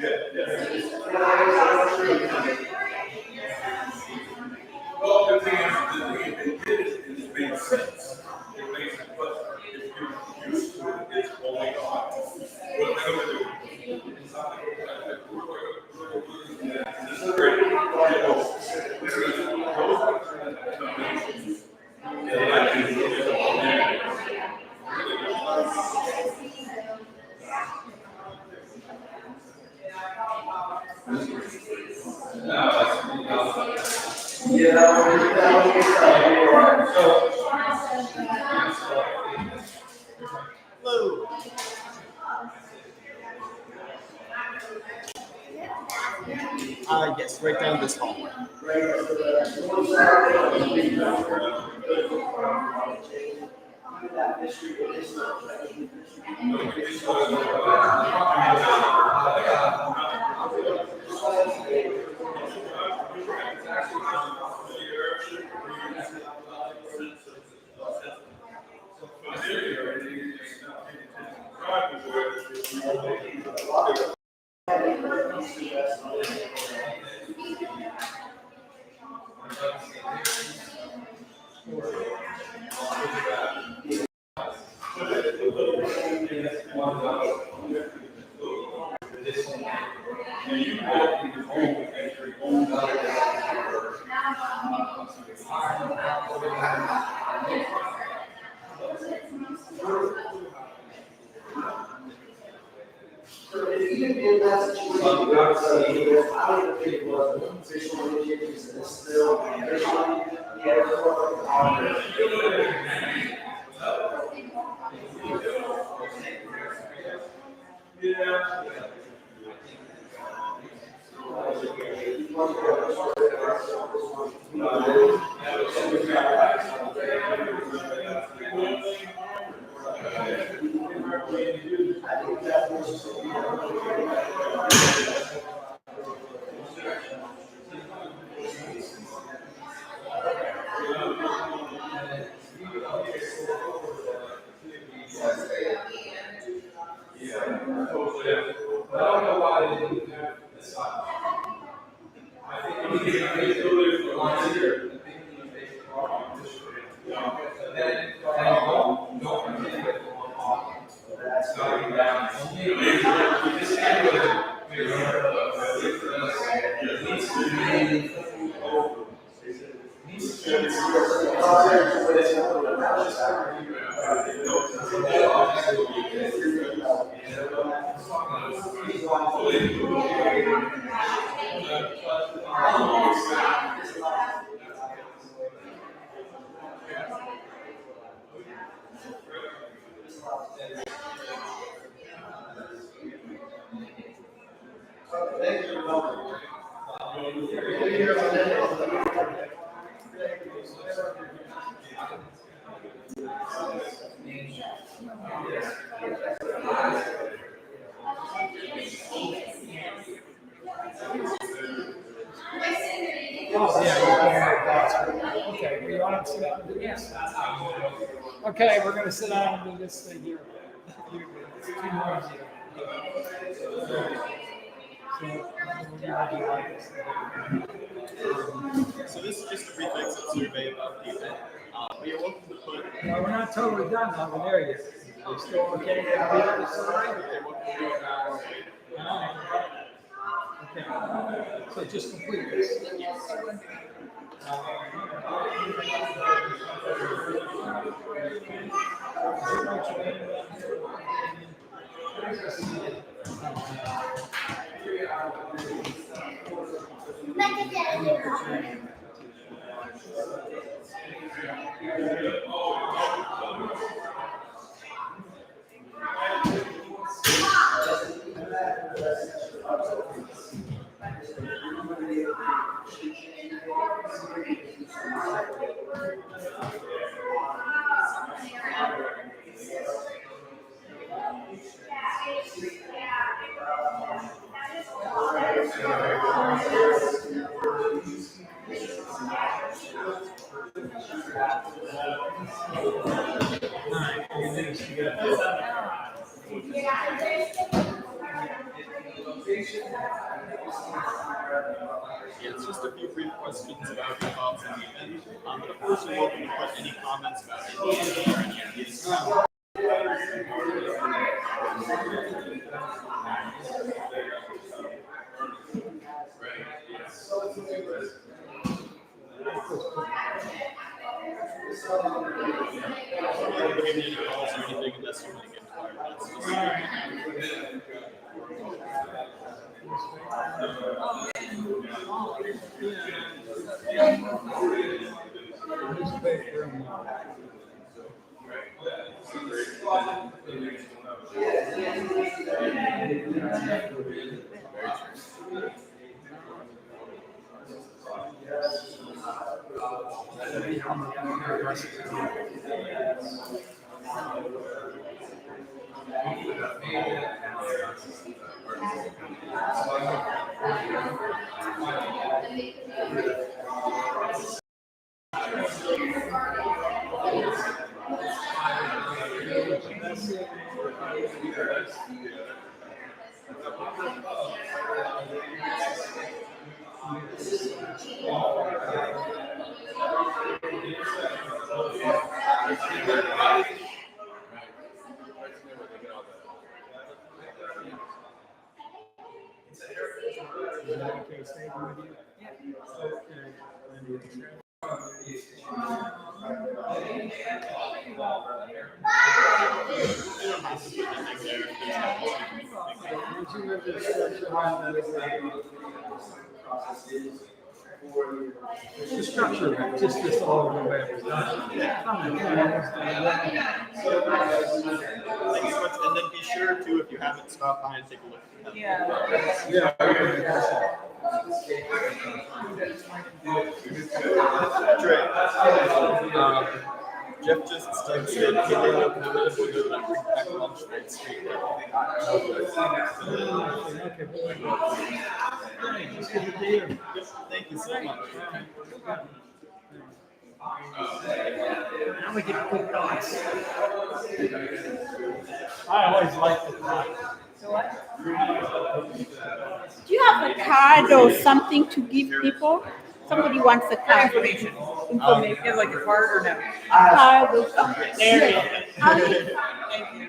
Well, the thing is, it made sense. It makes it, but if you're used to it, it's only on. What they're gonna do. This is great. Yes, right down this hallway. Even in that situation, I don't think it was official indicators and it's still officially, Okay, we want to sit down and do this? Okay, we're gonna sit down and do this thing here. It's too noisy. So this is just a brief exit survey about the event. We are looking to put. No, we're not totally done now, we're there yet. We're still okay to be on the side? Okay, so just complete this. Yeah, it's just a few brief questions about your thoughts on the event. But of course, you're welcome to put any comments about Indiana or any ideas. Any calls or anything unless you want to get The structure, just this all the way. Thank you so much, and then be sure to, if you haven't, stop by and take a look. Trey, Jeff just texted, he didn't know how to bring back lunch next week. Thank you so much. Now we get quick thoughts. I always like the thought. Do you have a card or something to give people? Somebody wants a card. Information. Information, like a card or no? Card or something. There you go. Thank you.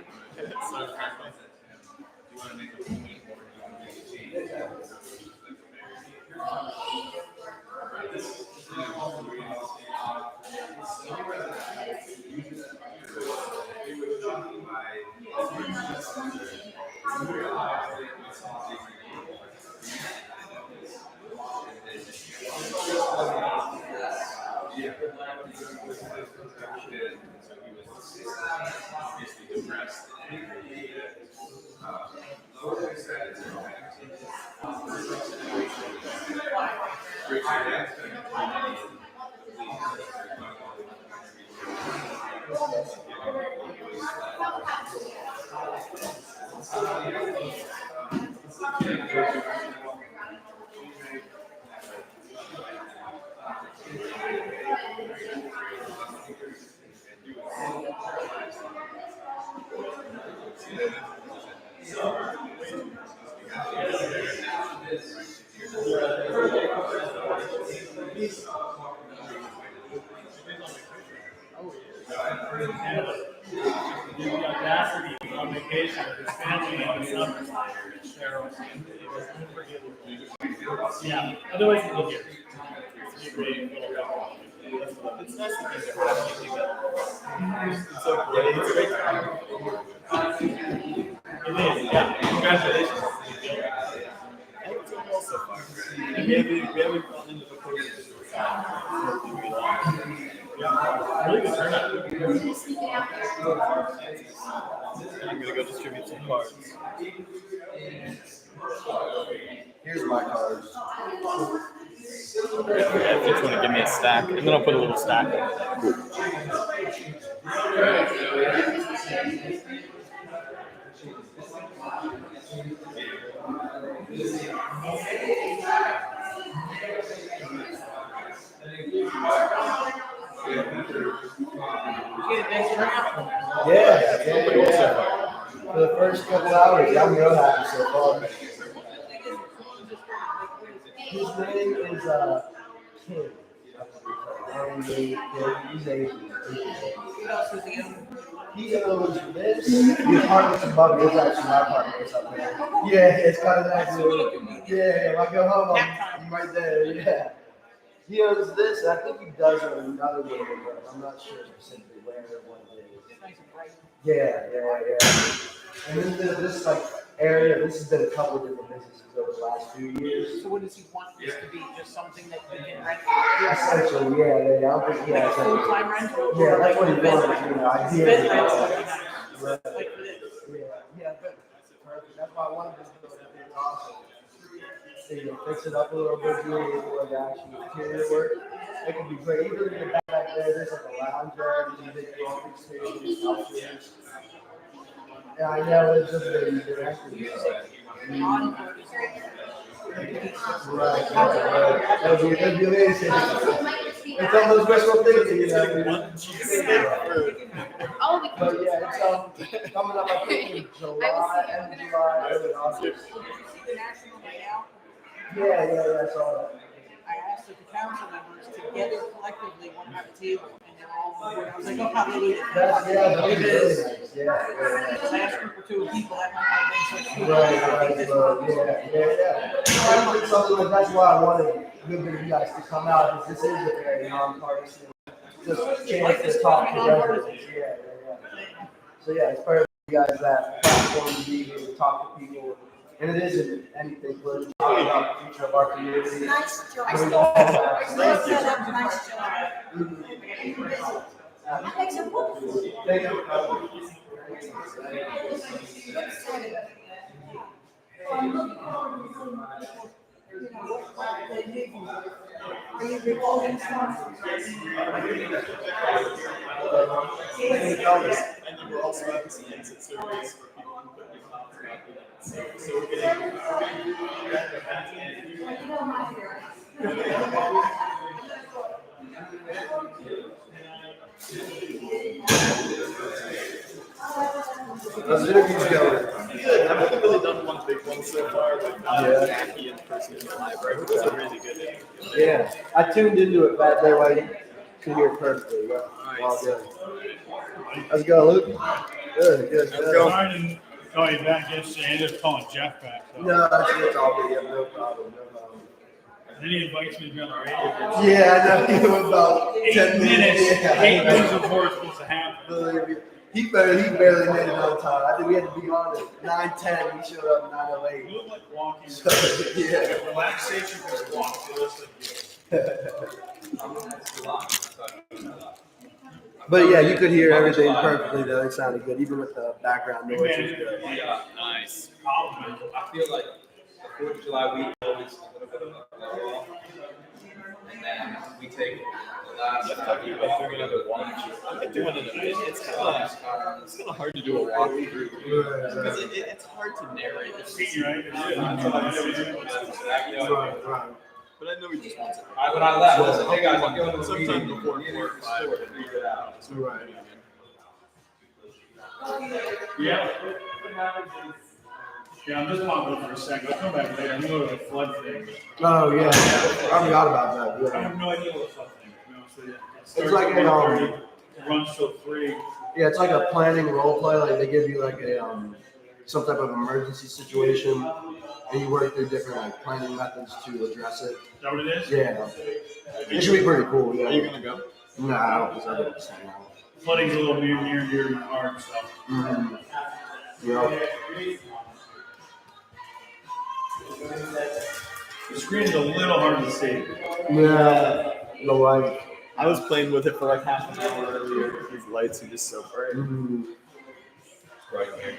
The audacity on vacation with his family in the summer. Yeah, otherwise he'd be here. It's nice to think about it's so great. It's great. It is, yeah. Congratulations. It's all so far. And we haven't gone into the process. Yeah, really good turnout. I'm gonna go distribute some cards. Here's my cards. Yeah, if you just want to give me a stack, and then I'll put a little stack in. Yeah. For the first couple hours, I'm real happy so far. His name is King. He's Asian. What else is he on? He owns this. The apartment's above me. It's actually my apartment. It's up there. Yeah, it's kind of nice. Yeah, if I go home, I'm right there. Yeah. He owns this. I think he does own another building, but I'm not sure specifically where or what it is. Yeah. And then there's this like area. This has been a couple of different businesses over the last few years. So what does he want this to be? Just something that we can rent? Essentially, yeah. I don't think he has Full time rental? Yeah, that's what he wants. Ideally. Like this. Yeah, but perfect. That's why I wanted this building to be awesome. So you can fix it up a little bit, do a little like actual interior work. It could be great. Even in the back there, there's like a lounge area, there's a big coffee station, couches. Yeah, I know it's just very interactive. Right. That'd be amazing. It's almost wishful thinking, you know. But yeah, it's coming up I think in July, end of July, early August. Yeah, I saw that. I asked the council members to get it collectively, one at a table, and they're all on board. I was like, oh, how many? That'd be really nice. Yeah. Last group or two of people that might have been such. Right. Yeah. I think something like that's why I wanted a good bit of you guys to come out, because this is a very nonpartisan, just chance to talk to residents. Yeah. So yeah, it's part of you guys that platform to be here to talk to people. And it isn't anything political, talking about the future of our community. Nice job. Thank you. Nice job. Thank you. Thank you. Are you recording something? And then we're also having some exit surveys for people who put their thoughts about it. So we're getting. How's the interviews going? Good. I've only really done one big one so far with Jackie in person in the library. It was a really good interview. Yeah, I tuned into it back there while you could hear it perfectly. Well, good. How's it going, Luke? Good. I'm trying to call you back yesterday. I ended up calling Jeff back. So. No, it's all good. Yeah, no problem. Then he invites me to be on the radio. Yeah, I know. He went about 10 minutes. Yeah, 8 minutes before it's supposed to happen. He barely made it on time. I think we had to be on at 9:10. He showed up at 9:08. You look like walking. So, yeah. Relaxation is walking. But yeah, you could hear everything perfectly though. It sounded good, even with the background noise. Was good. Yeah, nice. I feel like the 4th of July week always a little bit of a blow off. And then we take the last talking about doing another walkthrough. I've been doing it. It's kind of hard to do a walkthrough because it's hard to narrate. Right. But I know he just wants it. When I left, I said, hey guys, I'm going to a sometime meeting. before 4 or 5 to figure it out. Right. Yeah. Yeah, I'm just popping up for a second. I'll come back later. I'm going to the flood thing. Oh yeah, I forgot about that. I Yeah. have no idea what the flood thing is. To be honest with you. It's like a It runs till 3. Yeah, it's like a planning role play. Like they give you like a some type of emergency situation, and you work through different like planning methods to address it. Is that what it is? Yeah, it should be pretty cool. Yeah. Are you gonna go? No, I don't deserve it. Flooding's a little near and dear to my heart and stuff. Mm-hmm. Yeah. The screen's a little hard to see. Yeah. The light. I was playing with it for like half an hour earlier. These lights are just so bright. Mm-hmm. Right here.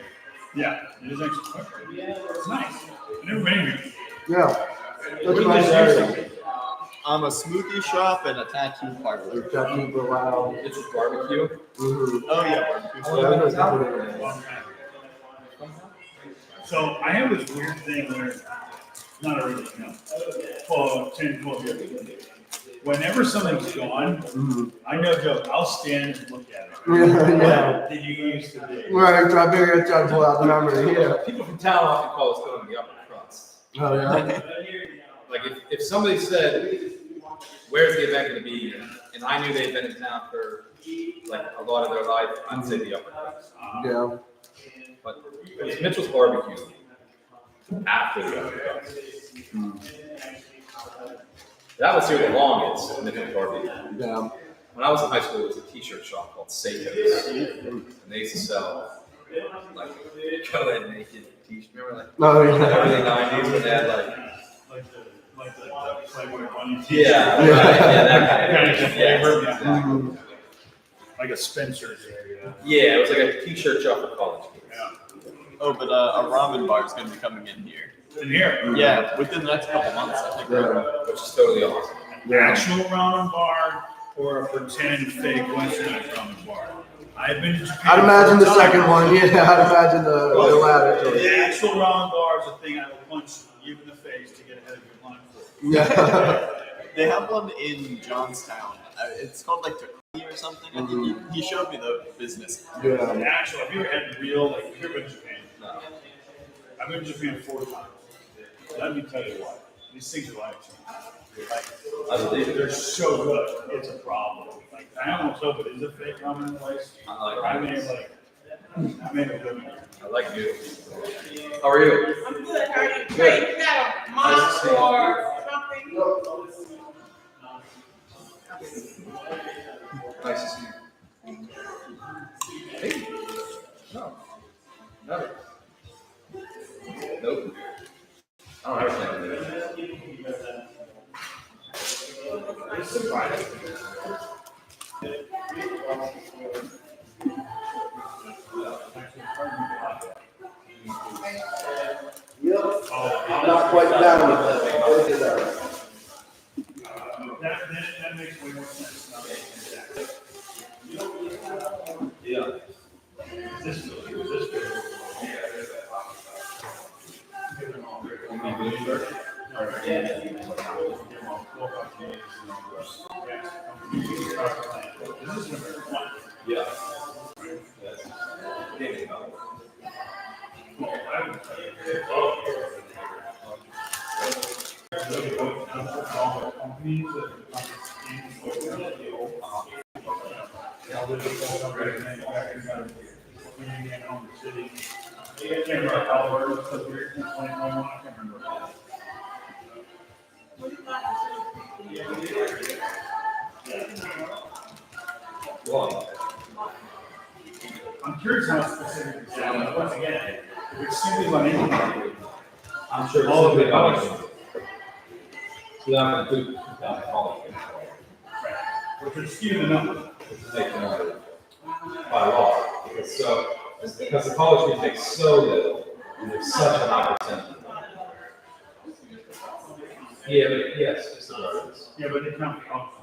Yeah, it is actually quite bright. It's nice. I've never been here. Yeah. What do you guys use? I'm a smoothie shop and a tattoo parlor. Tattoo for a while. It's a barbecue. Mm-hmm. Oh yeah, barbecue. So I have this weird thing where, not really, no, 12 years. Whenever something's gone, I no joke, I'll stand and look at it. Yeah. What did you used to be? Right, so I figured I'd try to pull out the memory. Yeah. People from town often call us going to the upper crust. Oh yeah. like if somebody said, where's the event gonna be? And I knew they'd been in town for like a lot of their life, I'd say the Upper Crust. Yeah. But it's Mitchell's Barbecue after the Upper Crust. That was here the longest, Mitchell's Barbecue. Yeah. When I was in high school, there was a t-shirt shop called Seiko's. And they used to sell like cut naked t-shirts. Remember like early 90s when they had like the Playboy bunny. Yeah, right. Yeah, that kind of flavor. Yes, exactly. Like a Spencer's area. Yeah, it was like a t-shirt shop for college kids. Yeah. Oh, but a ramen bar is going to be coming in here. In here? Yeah, within the next couple months, I think. Which is totally awesome. An actual ramen bar or a pretend fake Westernized ramen bar? I've been to Japan. I'd imagine the second one. Yeah, I'd imagine the latter. The actual ramen bar is a thing I will punch you in the face to get ahead of your line for. Yeah. They have one in Johnstown. It's called like Takumi or something. I think he showed me the business. Yeah. Actually, have you ever had real, like, have you ever been to Japan? No. I've been to Japan 4 times. Let me tell you what, these things are life changing. They're so good, it's a problem. Like, I almost hope it is a fake ramen place. I may have lived here. I like you. How are you? I'm good. How are you? Great. You got a mosque or something? Nice to see you. Hey. No. Never. Nope. I don't ever think of it. It's surprising. Yep. I'm not quite down with that. That makes way more sense now. Yeah. This is Yeah. I'm curious how specific it's down. Once again, if it's simply about anything, I'm sure all of it's it. college. So I'm going to do college. Which would skew the number. Which is making the number by law. Because the college fee takes so little, and there's such an opportunity. Yeah, but yes, just about it is. Yeah, but they count the options.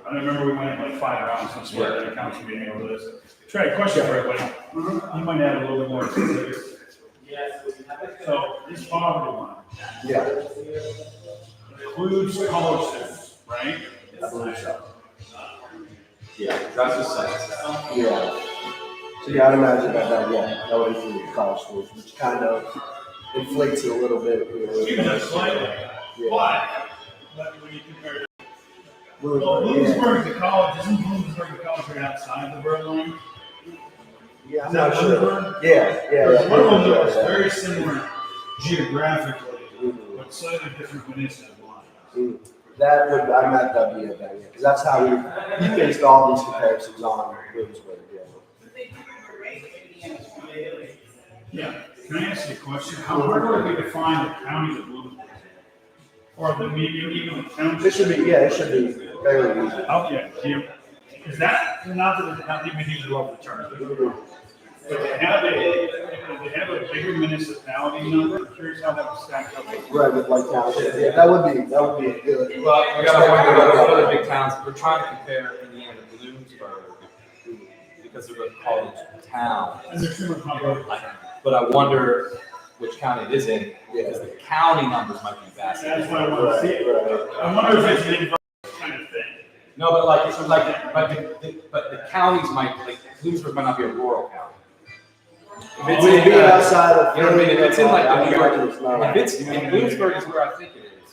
I remember we went like 5 rounds and swear that accounts for being able to list. Trey, question for everybody. You might add a little bit more to this. So this poverty line. Yeah. Includes college students, right? I believe so. Yeah, that's just science. Yeah. So yeah, I'd imagine that would include college schools, which kind of inflates it a little bit. Even though slightly. Yeah. But when you compare it. Well, Bloomsburg to college, isn't Bloomsburg to college right outside the borough line? Yeah, I'm Is that not sure. Bloomsburg? Yeah. One of them that was very similar geographically, but slightly different peninsula lines. That would, I imagine that'd be a better, because that's how we based all these comparisons on Williamsburg, Yeah, can I ask you a question? How hard would it be to find the county of Bloomsburg? Or the medium, even the township? It should be fairly easy. Oh, yeah, is that, not that it's not even these are off the chart, but they have a bigger municipality number, I'm curious how that would stack up. Right, with like township, yeah, that would be a good. Well, we gotta wonder about what other big towns, we're trying to compare Indiana to Bloomsburg, because they're a college town. And they're similar numbers. But I wonder which county it is in, because the county numbers might be fascinating. That's what I want to see. I wonder if it's an inverse kind of thing. No, but but the counties might, like, Bloomsburg might not be a rural county. If Would it be outside of? you know what I mean? If it's in like I New imagine York, it's not. if it's in Bloomsburg is where I think it is.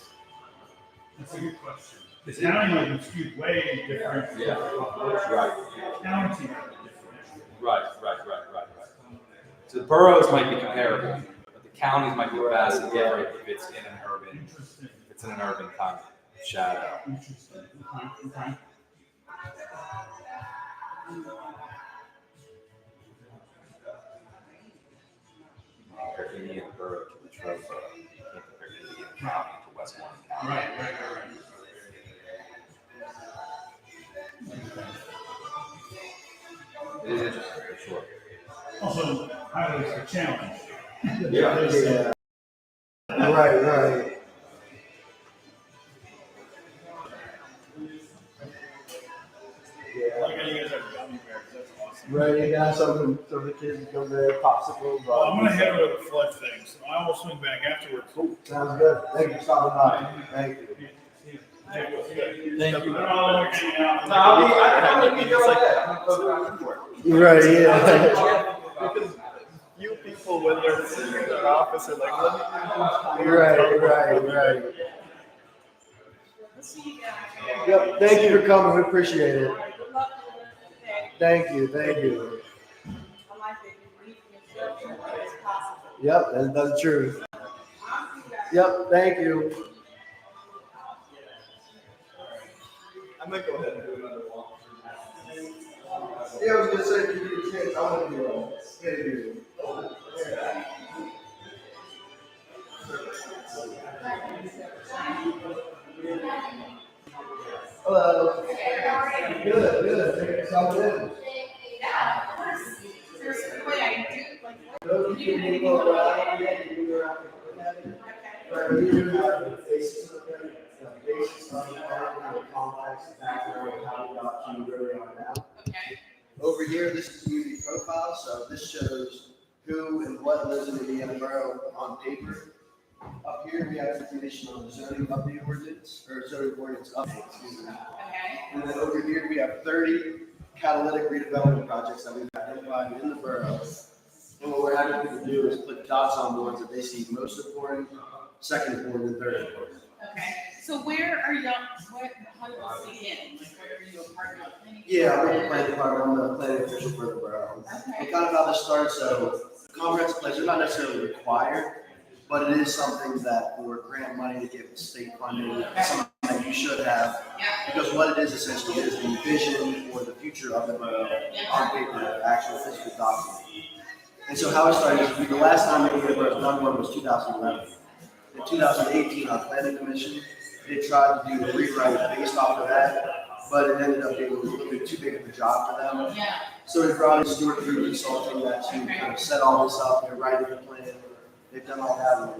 That's a good question. The county is skewed way different. Yeah. Right. County different. Right. So the boroughs might be comparable, but the counties might be vastly different if it's in an urban, kind of shadow. Interesting. Okay. Compare Indiana borough to Latrobe borough. You can't compare Indiana County to Westmoreland County. Right. It is interesting for sure. Also, highways are challenge. Yeah. Right. Like how you guys have gummy bears, that's awesome. Right, you got something so the kids can come there, popsicles. Well, I'm gonna head over to the flood thing, so I will swing back afterwards. Cool, sounds good. Thank you for stopping by. Thank you. Thank you. Thank you. Right, yeah. Because few people, when they're sitting in their office, are like, let me. Right. Yep, thank you for coming, we appreciate it. Thank you. Yep, that's true. Yep, thank you. I might go ahead and do another walk. Yeah, I was gonna say, if you get a chance, I want to do an interview. Hello. Good. Sounds good. Over here, this is community profile, so this shows who and what lives in Indiana Borough on paper. Up here, we have information on the zoning update ordinance, or zoning ordinance update, excuse me. And then over here, we have 30 catalytic redevelopment projects that we've identified in the borough. And what we're having people do is put dots on the ones that they see most important, second important, and third important. Okay, so where are y'all, how do you see in? Like, where are you a part of planning? Yeah, I'm in the planning department, I'm the planning official for the borough. And kind of how this starts, so comprehensive plans are not necessarily required, but it is something that for grant money to get state funding, something that you should have. Because what it is essentially is the vision or the future of the borough on paper, the actual physical document. And so how it started is the last time that we were done one was 2011. In 2018, our planning commission, they tried to do a rewrite based off of that, but it ended up being a little bit too big of a job for them. Yeah. So they brought in Stewart Group Consulting that to kind of set all this up, they're writing the plan, they've done all that.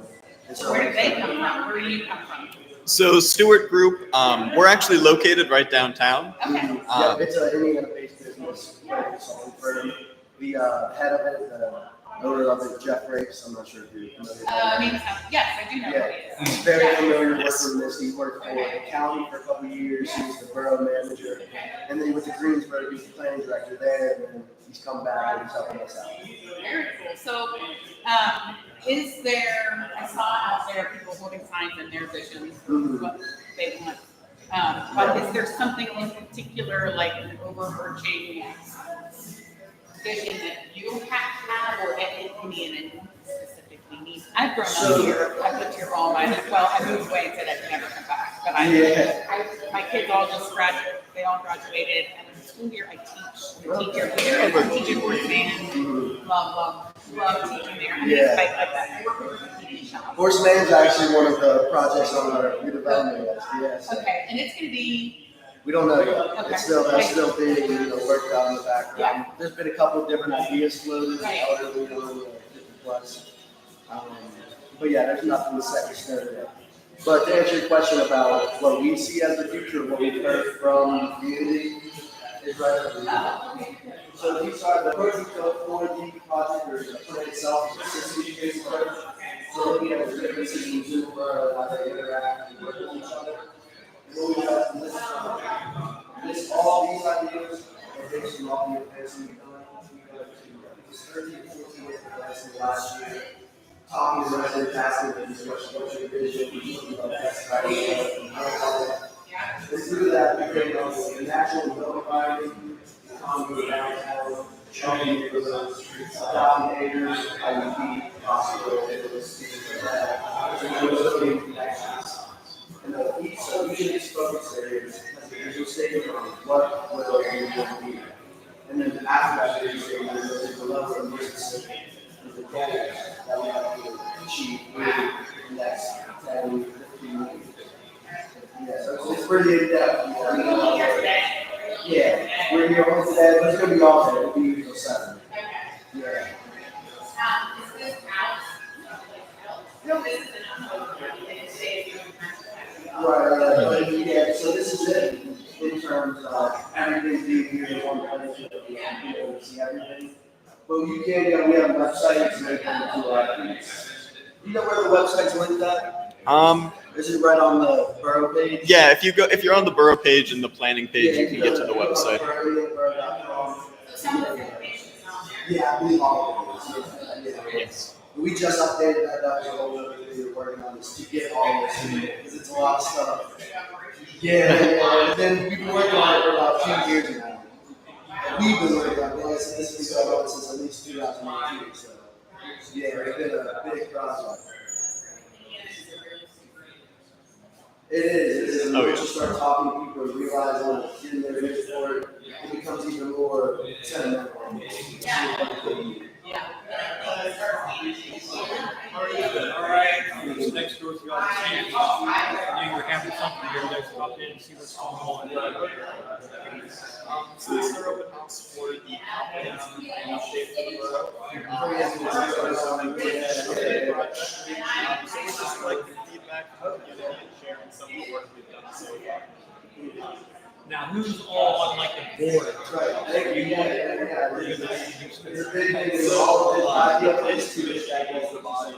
And so Where did they come from? Where do you come from? So Stewart Group, we're actually located right downtown. Okay. Yeah, it's an Indiana-based business consulting firm. The head of it, the owner of it, Jeff Rakes, I'm not sure if you're familiar. Yes, I do know. Yeah, he's very familiar working with this. He worked for the county for a couple of years. He was the borough manager. And then he went to Greensburg, he was the planning director there, and then he's come back and he's helping us out. Very cool. So, is there, I saw out there people holding signs in their visions for what they want. But is there something in particular, like an overarching vision that you have or that Indiana specifically needs? I've grown up here. I've lived here all my life. Well, I moved away and said I'd never come back. But my kids all just graduated. They all graduated. And in the school year, I teach. I'm a teacher here. I teach at Horse Man. Love teaching there. I mean, it's like that. I work with a TV shop. Horse Man's actually one of the projects on our redevelopment list. Yes. Okay, and it's going to be. We don't know yet. Okay. That's still being worked out in the background. Yeah. There's been a couple of different ideas floated, elderly, 50 plus. But yeah, there's nothing set in stone yet. But to answer your question about what we see as the future, what we've heard from the community is right over here. So these are the project project, or the project itself is a system-based approach. So looking at the differences in Zoom, how they interact and work with each other. And we have to list all these ideas and based on all the events we've done to 13, 14 years of lessons last year, talking to residents, asking them these questions, what's your vision, best practices, and how to and through that, we create a natural development, economy downtown, shopping neighborhoods, adopting neighbors, IUP, hospital, neighborhoods, things like that. And those are the connections. And each of these focus areas has a visual statement on what will we will be. And then after that visual statement, there's the level of more specific, is the goal that we have to achieve within the next 10, 15 years. Yeah, so it's pretty in depth. Yeah, we're here all today, but it's gonna be all day, it'll be until 7. Yeah. Right, yeah, so this is it, in terms of everything being here in one place, so that we can be able to see everything. But you can go, we have websites and everything to our things. You know where the website's linked at? Is it right on the borough page? Yeah, if you're on the borough page and the planning page, you can get to the website. Yeah, I believe all of it is. Yes. We just updated that, that was a whole other thing we were working on, is to get all this, because it's a lot of stuff. Yeah, and then we've been working on it for about 2 years now. And we've been working on this, and this has been going on since at least 2018, so. Yeah, it's been a big project. It is, and once you start talking to people and realizing getting their vision for it, it becomes even more sentimental. All right, next door to y'all, I knew you were having something here, let's pop in and see what's going on. So this is our open house for the comprehensive plan shape for the borough. So it's just like feedback from the community and sharing some of the work we've done so far. Now, who's all on like the board? Right. You want It's big thing is all of it, I think it's too much, I guess, the body.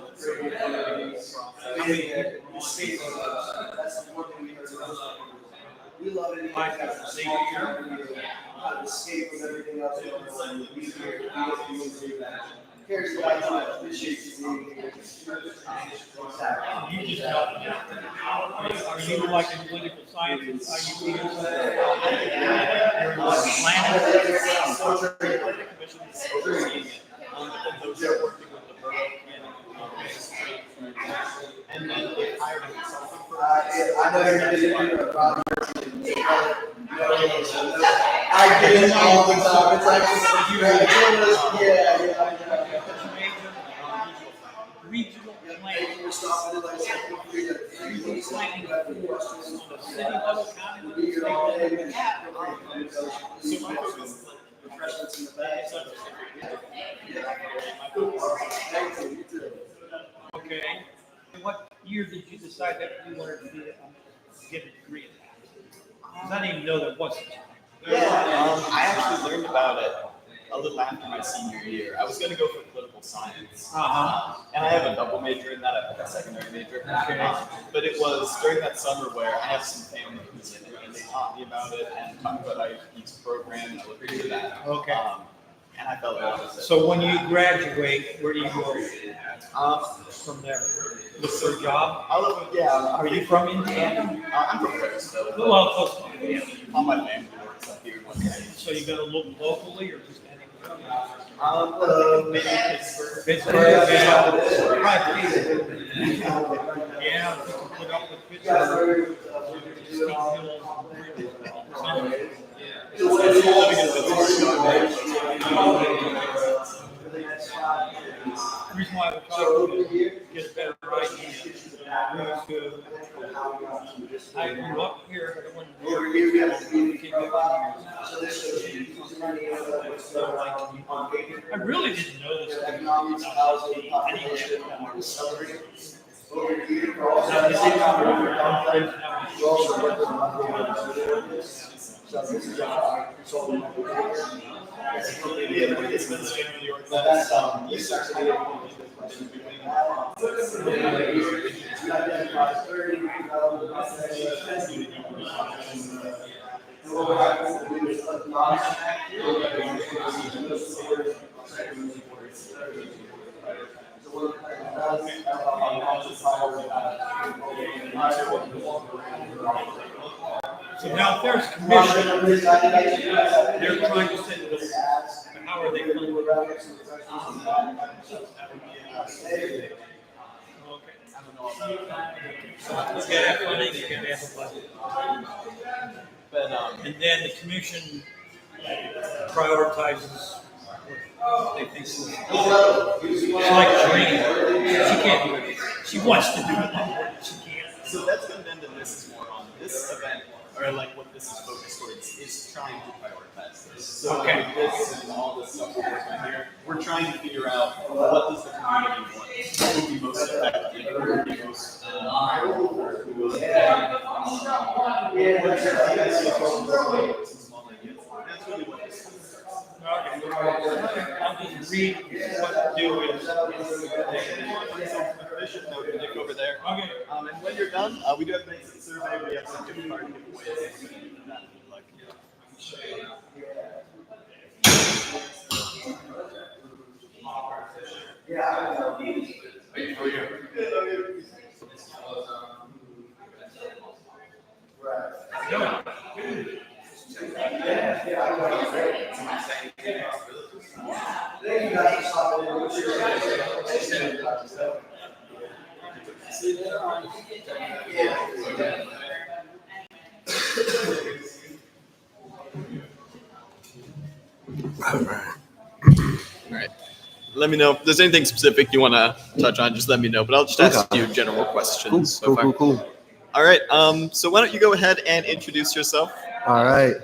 That's the one thing we heard about. We love it. Escape from everything else going on. We here, we do that. Cares about you, appreciate you being here. You just help me out. Are you like in political science? Are you you're like planning? Those are working with the borough and then they hired a consultant for I know you're going to do a project. I get it all the time. It's like, yeah. Regional planning. Regional planning for city level, county level. Refreshments in the back. Okay. And what year did you decide that you wanted to get a degree in that? Because I didn't even know there wasn't. Yeah, I actually learned about it a little after my senior year. I was going to go for political science, and I have a double major in that. I have a secondary major. But it was during that summer where I have some family who's in it, and they taught me about it and talked about IUP's program. I looked into that. Okay. And I fell in love with it. So when you graduate, where do you go from there? Look for a job? Are you from Indiana? I'm from Parisville. Well, close enough, yeah. All my family works up here. Okay. So you're gonna look locally or just anywhere? Maybe Pittsburgh. Pittsburgh, yeah. Right. Yeah, if you can put up with Pittsburgh. The reason why we're trying to get a better idea. I grew up here, but I went to I really didn't know this. So now if there's a commission, they're trying to set goals. But how are they funding? So you gotta have funding, you gotta have a budget. But, and then the commission prioritizes what they think. It's like Serena, she can't do it. She wants to do it, but she can't. So that's going to end in this is more on this event, or like what this is focused towards, is trying to prioritize this. So Okay. with this and all this stuff we're working on here, we're trying to figure out what does the community want, what would be most effective, what would be most that's really what this is. Okay. I'll just read what to do is. Nick over there. Okay. And when you're done, we do have an exit survey. We have some gift card giveaways. That if you'd like. Wait for you. All right. Let me know if there's anything specific you want to touch on. Just let me know. But I'll just ask you general questions. Cool. All right. So why don't you go ahead and introduce yourself? All right.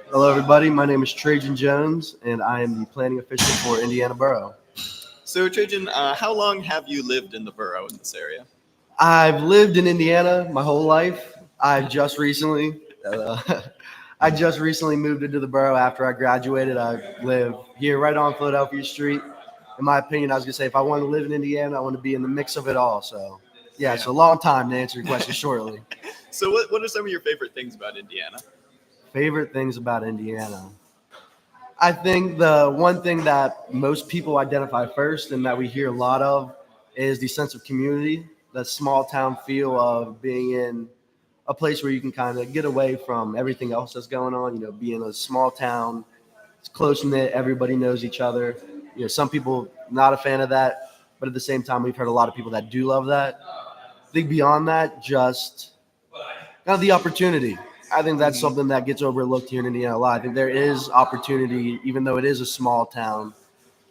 Hello, everybody. My name is Trajan Jones, and I am the planning official for Indiana Borough. So Trajan, how long have you lived in the borough in this area? I've lived in Indiana my whole life. I just recently moved into the borough after I graduated. I live here right on Philadelphia Street. In my opinion, I was gonna say if I want to live in Indiana, I want to be in the mix of it all. So yeah, it's a long time to answer your question shortly. So what are some of your favorite things about Indiana? Favorite things about Indiana. I think the one thing that most people identify first and that we hear a lot of is the sense of community, the small town feel of being in a place where you can kind of get away from everything else that's going on, you know, be in a small town, it's close knit, everybody knows each other. You know, some people not a fan of that, but at the same time, we've heard a lot of people that do love that. I think beyond that, just kind of the opportunity. I think that's something that gets overlooked here in Indiana a lot. I think there is opportunity, even though it is a small town.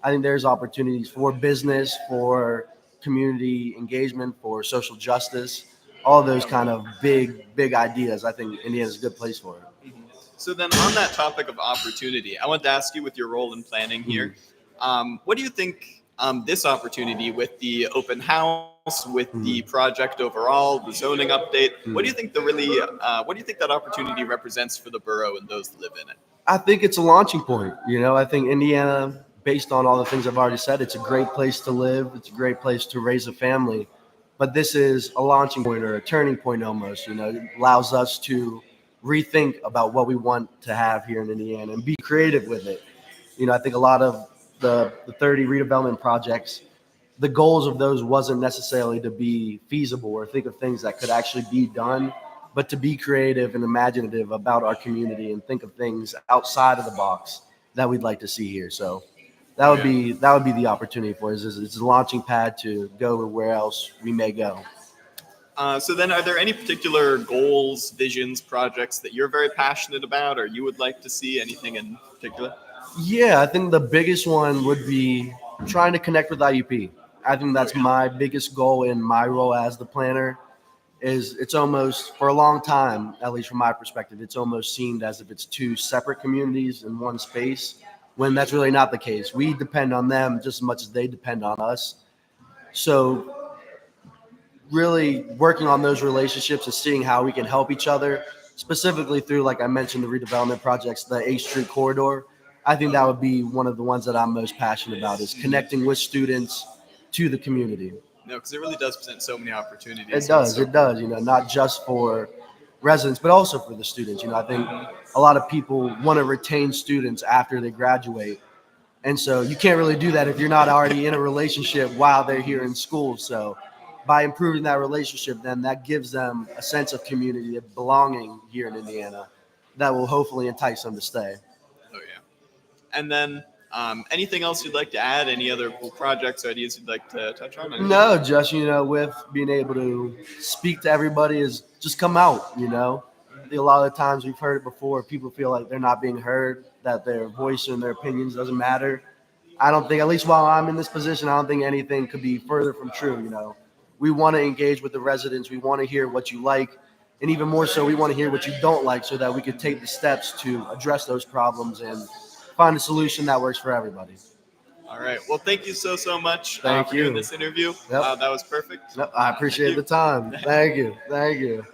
I think there's opportunities for business, for community engagement, for social justice, all those kind of big ideas. I think Indiana's a good place for it. So then on that topic of opportunity, I want to ask you with your role in planning here, what do you think this opportunity with the open house, with the project overall, the zoning update, what do you think what do you think that opportunity represents for the borough and those that live in it? I think it's a launching point. You know, I think Indiana, based on all the things I've already said, it's a great place to live. It's a great place to raise a family. But this is a launching point or a turning point almost. You know, it allows us to rethink about what we want to have here in Indiana and be creative with it. You know, I think a lot of the 30 redevelopment projects, the goals of those wasn't necessarily to be feasible or think of things that could actually be done, but to be creative and imaginative about our community and think of things outside of the box that we'd like to see here. So that would be the opportunity for us. It's a launching pad to go where else we may go. So then are there any particular goals, visions, projects that you're very passionate about or you would like to see, anything in particular? Yeah, I think the biggest one would be trying to connect with IUP. I think that's my biggest goal in my role as the planner. Is it's almost, for a long time, at least from my perspective, it's almost seemed as if it's two separate communities in one space, when that's really not the case. We depend on them just as much as they depend on us. So really working on those relationships and seeing how we can help each other, specifically through, like I mentioned, the redevelopment projects, the 8th Street corridor. I think that would be one of the ones that I'm most passionate about, is connecting with students to the community. No, because it really does present so many opportunities. It does, you know, not just for residents, but also for the students. You know, I think a lot of people want to retain students after they graduate. And so you can't really do that if you're not already in a relationship while they're here in school. So by improving that relationship, then that gives them a sense of community, of belonging here in Indiana that will hopefully entice them to stay. Oh yeah. And then anything else you'd like to add? Any other cool projects or ideas you'd like to touch on? No, just, with being able to speak to everybody is just come out, I think a lot of the times we've heard it before, people feel like they're not being heard, that their voice and their opinions doesn't matter. I don't think, at least while I'm in this position, I don't think anything could be further from true. We want to engage with the residents. We want to hear what you like. And even more so, we want to hear what you don't like so that we could take the steps to address those problems and find a solution that works for everybody. All right. Well, thank you so much Thank for you. doing this interview. Yep. That was perfect. Yep, I appreciate the time. Thank you. Thank you.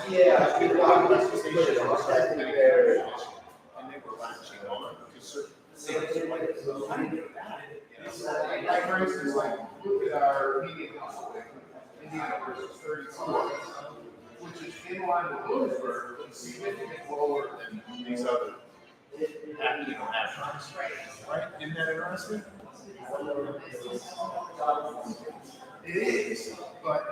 Yeah, I and they were latching on to certain things like for instance, look at our median hospital, Indiana versus 34, which is in line with Lewisburg, but significantly lower than these other, nationals. Right? Isn't that interesting? It is, but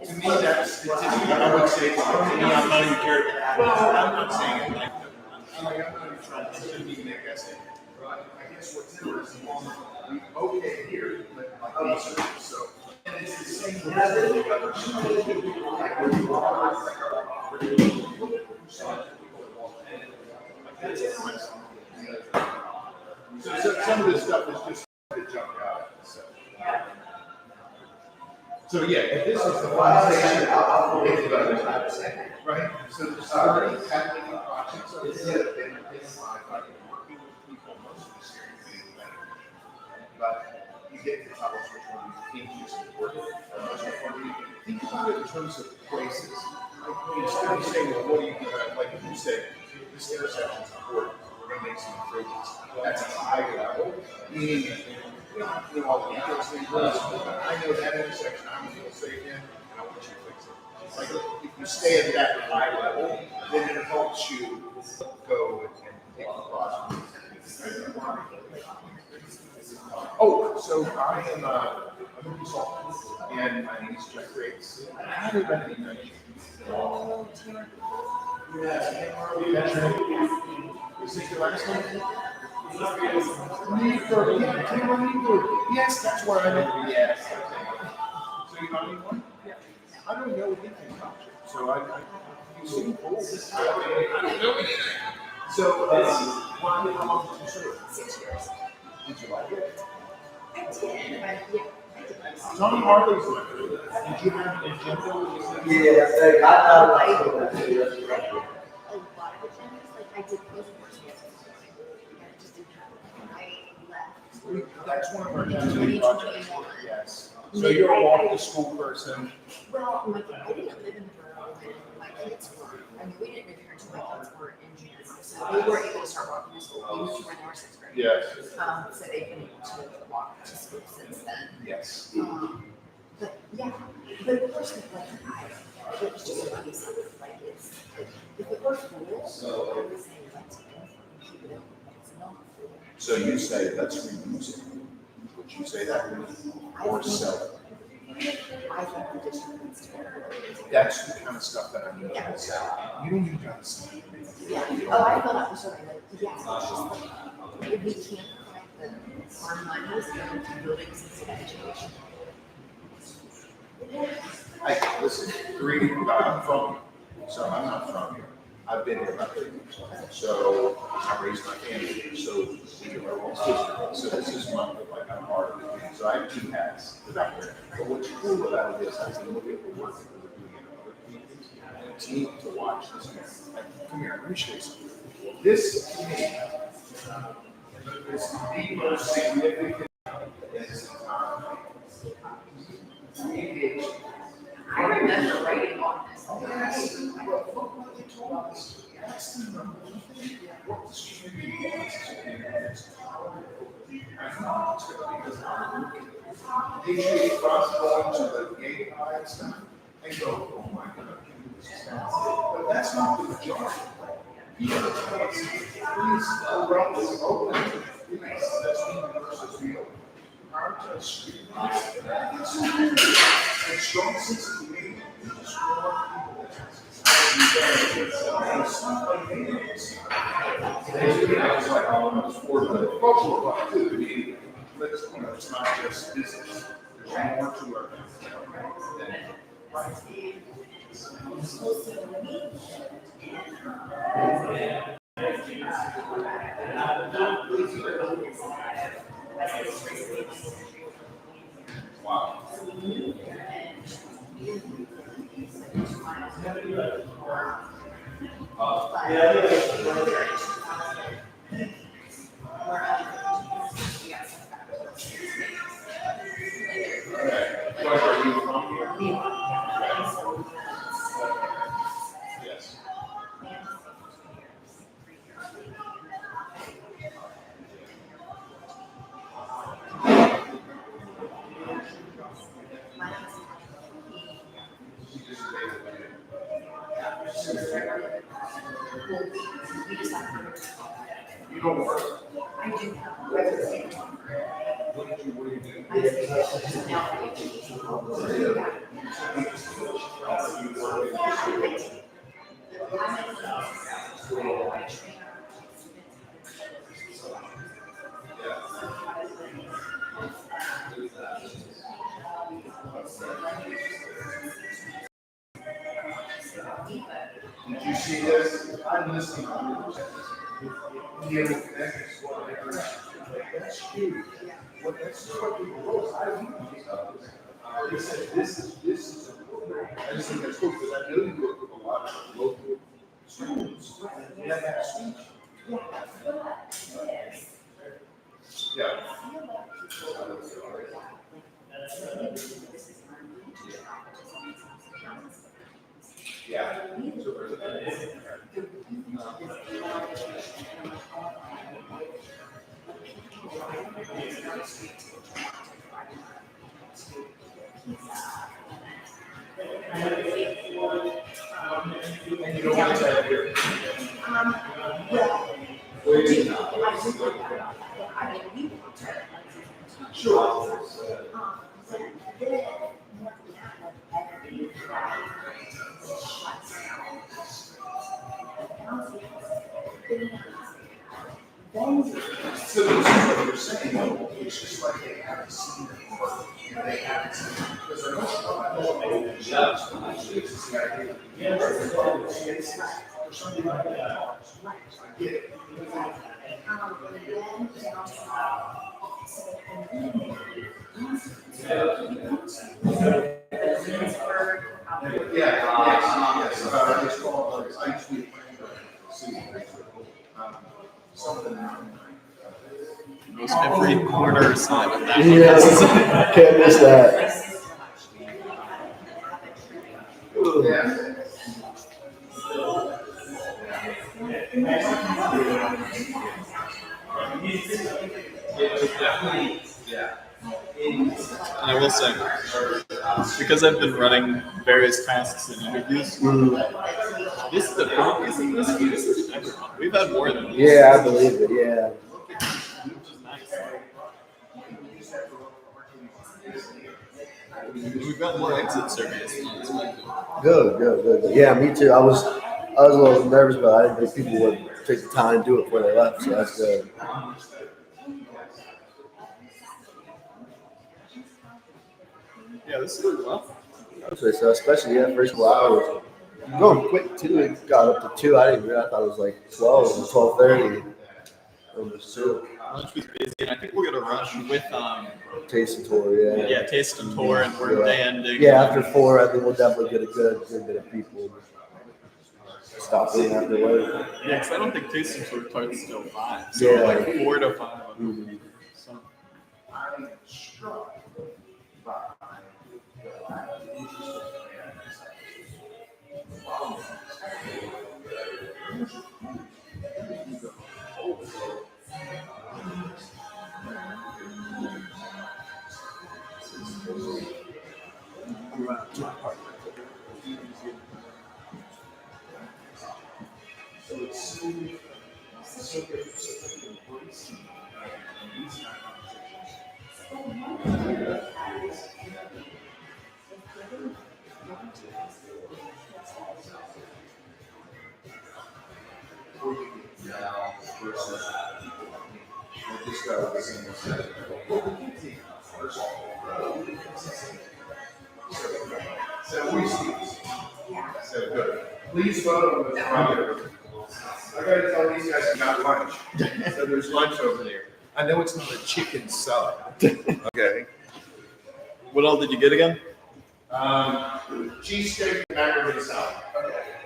to me, that's statistic. I would say, to me, I'm not even caring. Well, I'm not saying it like that. I'm not even trying to, shouldn't even make that statement. Right? I guess what's interesting, we okay here, but like these are, so. And it's the same with the other that's interesting. So some of this stuff is just to jump out. So yeah, if this is the one station, right? So the story happening in projects, so instead of being identified by working with people, most of the series being better. But you get to tell us which one you think is important. Think about it in terms of places. Instead of saying, well, what do you think about, like you said, this intersection is important, we're going to make some improvements. That's a high level, meaning all the details they really, I know that intersection, I'm going to say again, and I want you to fix it. Like, if you stay at that high level, then it helps you go and take the process. Oh, so I am a consultant, and my name is Jeff Graves. How did that be mentioned? Is this your last name? Yes, that's where I met you. Yes. So you know anyone? I don't know anything about you. So you seem cool. I don't know anything. So, how long did you serve? 6 years. Did you like it? I did, but yeah. Tom Harley's one. Did you have an agenda? Yeah, I thought about A lot of agendas, like I did post-course. I just didn't have it. I left. That's one of our activity projects. Yes. So you're a walk-to-school person. Well, I didn't live in the borough when my kids were, we didn't move here until my kids were in junior high. So they were able to start walking to school. We moved when they were 6th grade. Yes. So they've been able to walk to school since then. Yes. But yeah, but of course, it was just funny stuff. Like if it were cool, I would say let's keep it open. It's not. So you say, let's reuse it. Would you say that? Or sell it? I think the district needs to. That's the kind of stuff that I need to sell. You don't even got to sell it. Yeah. Oh, I feel that for sure. Like, yeah, it's just like, if we can't provide our money into buildings instead of education. Hey, listen, I'm from, so I'm not from here. I've been here about 30 years. So I raised my family here. So we have our own district. So this is one of like I'm part of it. So I have 2 hats that I wear. But what's cool about it is I can look at the work that we're doing in other communities. And it's neat to watch this. Like, come here, let me show you something. This to me is the most significant I remember writing on this. Yes. Look what they told us. That's the number one thing. What was streaming was They should cross going to the gay pride stuff and go, oh my God, but that's not the majority. You know, please, around this open, please, that's the universal field. Our touch street. And strong sense of community, strong it's not just business. There's more to our wow. Where are you from here? Yes. You don't work? I do. What do you do? Did you see this? I'm listening. That's huge. Well, that's what people wrote. I read these others. They said this is important. I just think that's cool because I know you work with a lot of local schools that have speech. Yeah. Yeah. And you don't want to say here. Sure. So this is what you're saying, it's just like they haven't seen it work, they haven't seen it, because they're not open shops, it's the idea. Or something like that. I get it. Yes, about this call, I used to be something. Almost every corner sign of that. Yes, can't miss that. Yeah. And I will say, because I've been running various tasks and interviews, this is the fastest ever. We've had more than this. Yeah, I believe it. Yeah. We've got more exit surveys. Good. Yeah, me too. I was a little nervous, but I didn't think people would take the time to do it before they left, so that's good. Yeah, this is good. Well, I would say so, especially first couple hours. Going quick too. It got up to 2. I didn't realize. I thought it was like 12 or 12:30. Almost 2. Lunch was busy, and I think we're gonna rush with Taste and tour, yeah. Yeah, taste and tour, and work day ending. Yeah, after 4, I think we'll definitely get a good bit of people stopping after work. Yeah, because I don't think taste and tour starts till 5. So Yeah. like 4 to 5. So. I'm struck by Now, versus, I just got the same set. So we see. So good. Please vote on this project. I gotta tell these guys about lunch. So there's lunch over there. I know it's not a chicken salad. Okay. What all did you get again? Cheesesteak and macaroni salad.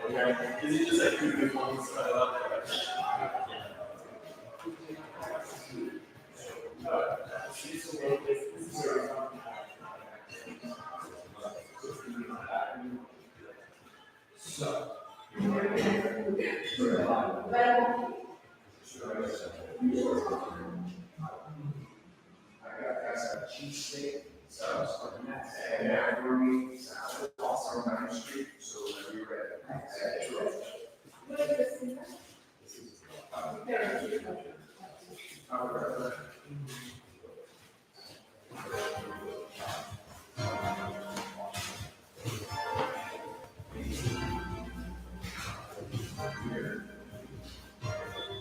Okay. Is it just like two good ones? I got guys got cheesesteak, salad, and macaroni salad, also on Main Street, so whenever you're ready.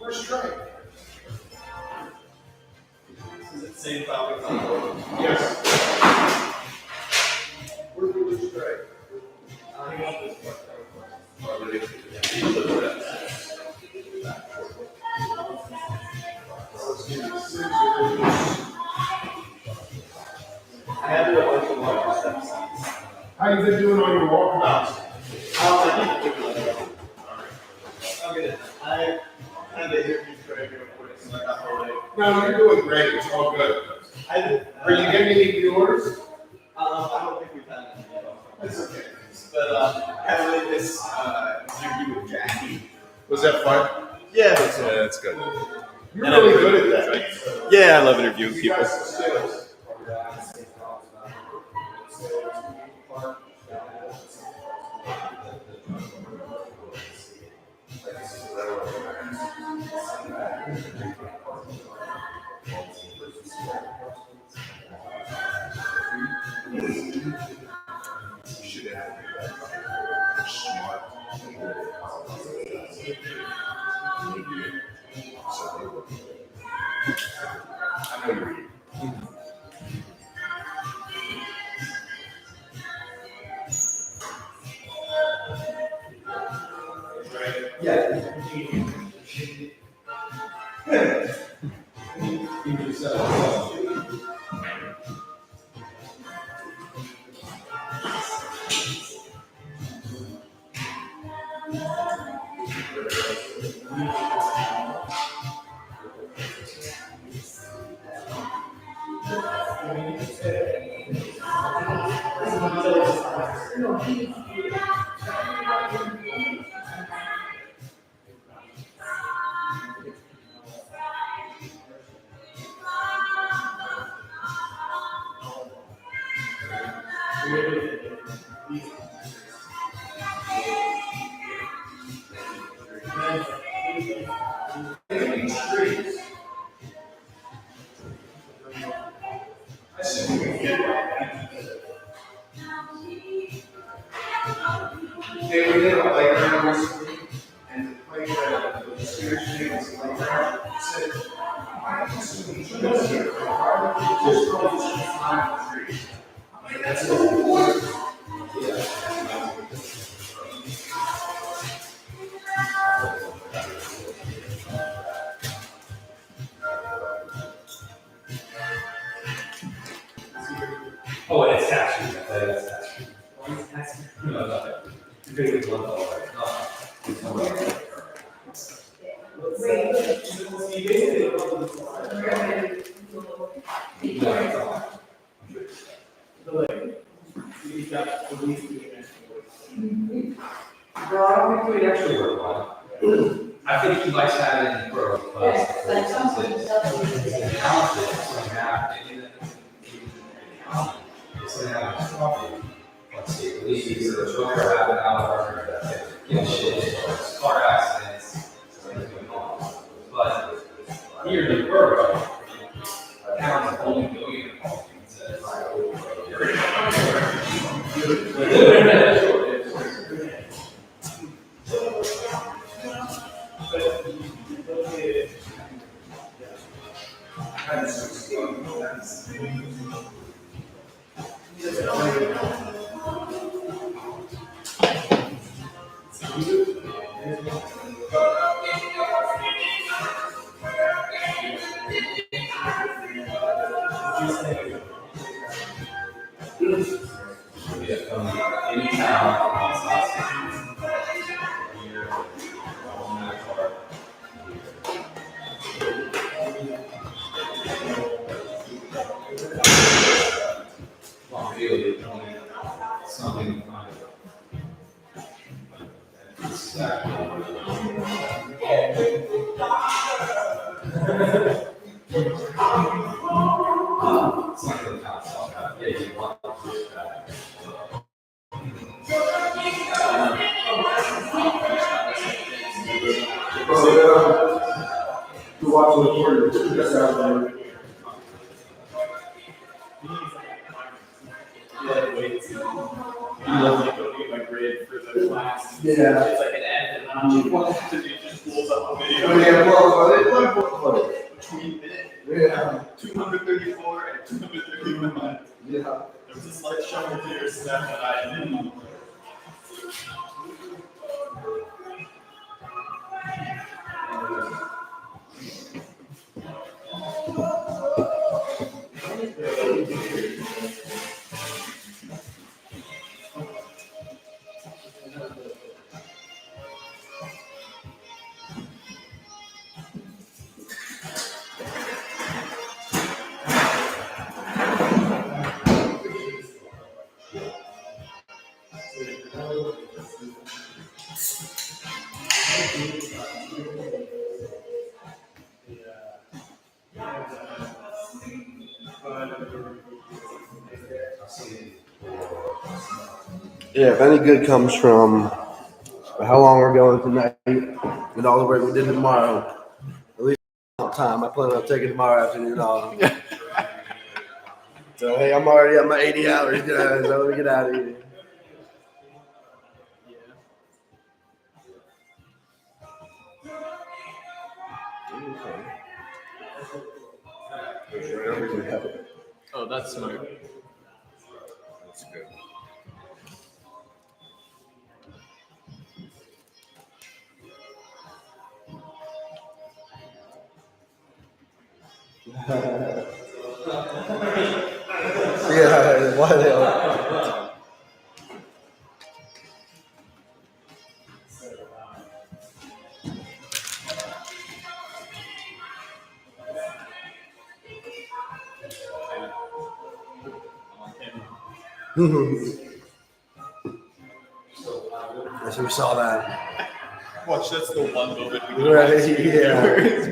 Where's Trey? Is it the same topic? Yes. Where did we lose Trey? How you been doing on your walkabouts? I'm good. I had to interview Craig real quick, so I got away. No, you're doing great. It's all good. I did. Are you getting any new orders? I don't think we've had any. That's okay. But I had this interview with Jackie. Was that fun? Yeah, that's good. You're really good at that. Yeah, I love interviewing You people. got some skills. They were in a playground recently, and the playground, the student was playground, said, why are you so many trees here? Why would you just throw these behind the trees? That's so Oh, and it's tax free. That's tax free. Why is tax free? No, nothing. You're gonna get one dollar. Bro, I don't think we'd actually work on it. I think he likes having pro class. It's gonna have a property. cities that children are having out there, getting shit, car accidents, but here in the borough, towns only million. Something You watch the recording. My grade for the class. Yeah. It's like an F, and I'm just it just pulls up a video. Oh, yeah, well, Between minute yeah. 234 and 231. Yeah. There was a slight shuffle to your step that I didn't. Yeah, if any good comes from how long we're going tonight and all the work we did tomorrow, at least time I plan on taking tomorrow afternoon off. So hey, I'm already at my 80 hours, guys. So let me get out of here. Oh, that's smart. That's good. Yeah, why they all. I we saw that. Watch, that's the one moment we Right, can yeah. where it's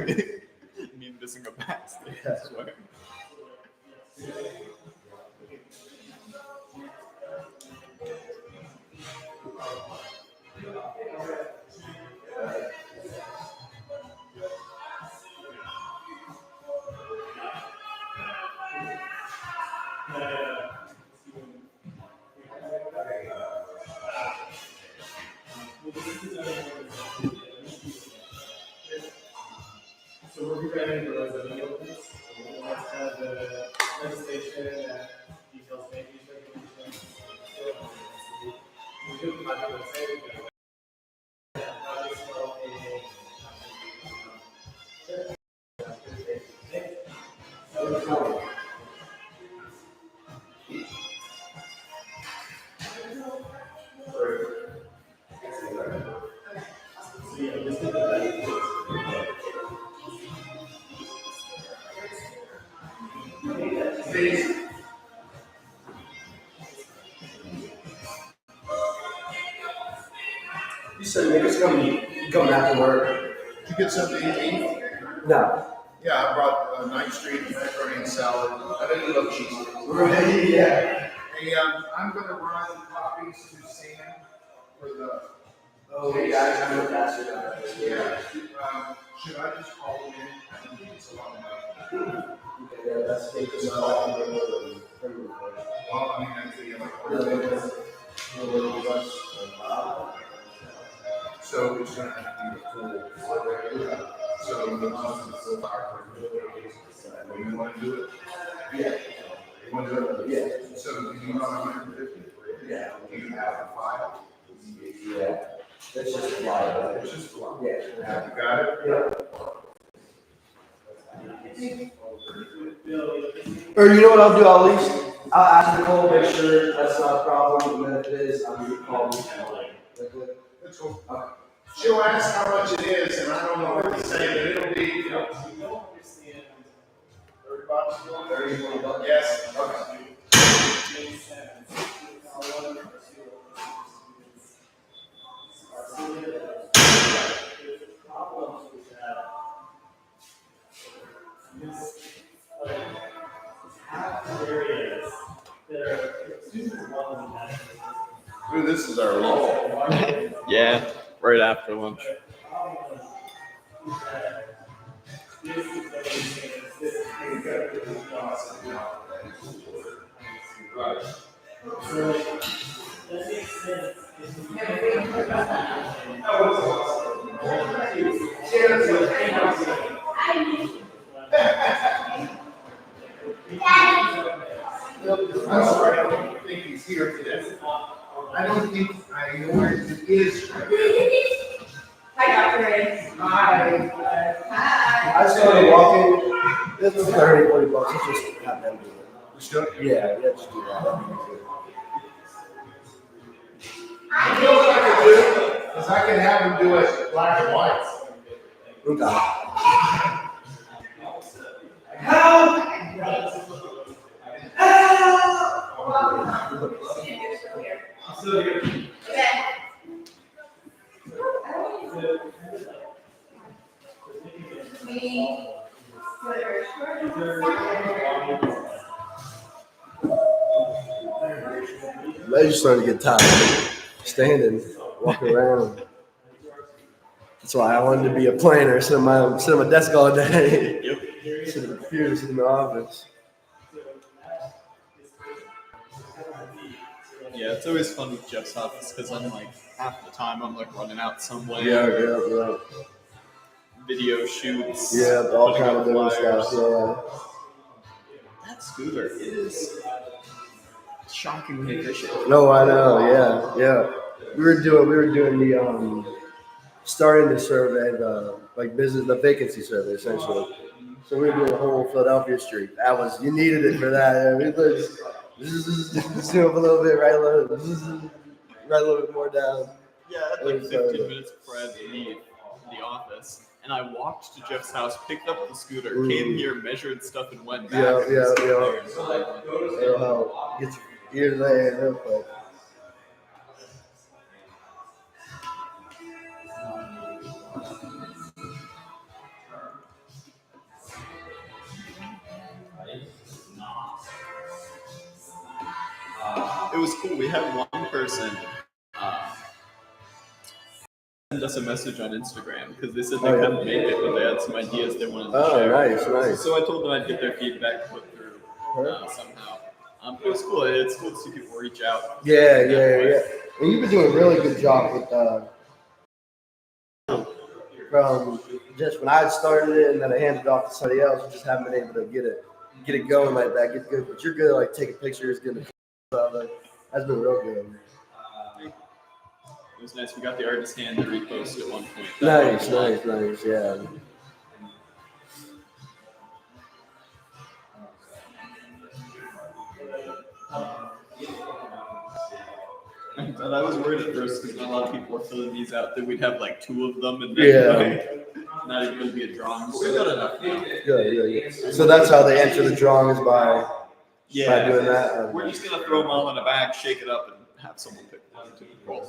me missing a pass. I swear. So we're preparing the resolutions. Let's have the legislation that details banking regulations. We do come out with the same. You said niggas coming after work. You get something to eat? No. Yeah, I brought 9th Street macaroni and salad. I didn't love cheese. Right, yeah. Hey, I'm gonna run copies to Sam for the. Oh, yeah, I know that's it. Yeah. Should I just call him in? I don't think it's a lot of money. Yeah, that's the thing. Well, I mean, that's the so it's gonna have to be a full. So the full fire. You wanna do it? Yeah. You wanna do it? Yeah. So do you run 150? Yeah. Do you have a file? Yeah. That's just a lot. It's just a lot. Yeah. You got it? Yeah. Or you know what I'll do? I'll at least I'll ask Nicole, make sure that's not a problem, and then if it is, I'm gonna call you. That's cool. She'll ask how much it is, and I don't know what to say, but it'll be, you know, $30. Yes. Okay. Ooh, this is our lunch. Yeah, right after lunch. I'm sorry, I don't think he's here today. I don't think I know where he is. Hi, Dr. Ray. Hi. I started walking. This was $30, $40. Let's just have them do it. Just do it? Yeah, just do that. I know what I could do, is I can have him do it black and white. Okay. Help! Legs are starting to get tired. Standing, walking around. That's why I wanted to be a planner, sit at my desk all day. Yep. Sit at the computer, sit in the office. Yeah, it's always fun with Jeff's office because I'm like half the time I'm like running out somewhere. Yeah. Video shoots. Yeah, all putting kind up of different flyers. stuff. Yeah. That scooter is shockingly efficient. No, I know. Yeah. We were doing the starting to survey the vacancy survey essentially. So we were doing the whole Philadelphia street. You needed it for that. I mean, just do up a little bit, right a little bit more down. Yeah, I had like 15 minutes before I had to leave the office. And I walked to Jeff's house, picked up the scooter, came here, measured stuff, and went back. Yeah. It'll help get your ears there real quick. It was cool. We had one person send us a message on Instagram because they said they couldn't make it, but they had some ideas they wanted to share. Nice. So I told them I'd get their feedback put through somehow. It was cool. It's cool to see people reach out. Yeah. And you've been doing a really good job with from just when I started it and then I handed it off to somebody else. We just haven't been able to get it going like that. Get good, but you're good at like taking pictures, getting stuff. That's been real good. It was nice. We got the artist's hand to repost at one point. Nice. Yeah. And I was worried at first because not a lot of people were filling these out that we'd have like two of them and then not even going to be a drawing. So we got enough. Good. So that's how they enter the drawing is by doing that. We're just going to throw them all in a bag, shake it up, and have someone pick one to roll.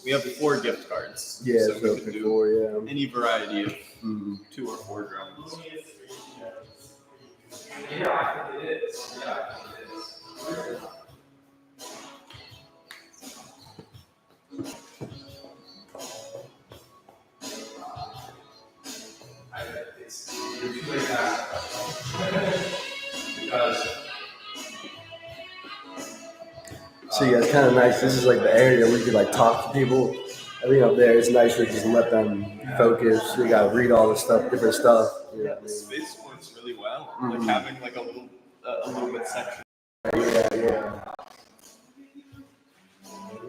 We have 4 gift cards. Yeah, so we could do any variety of 2 or 4 drawings. You're too late to ask that question. Because So yeah, it's kind of nice. This is like the area where you could like talk to people. I think up there it's nice to just let them focus. You gotta read all the stuff, different stuff. You know what I The mean? space works really well. Mhm. Like having like a little bit section. Yeah.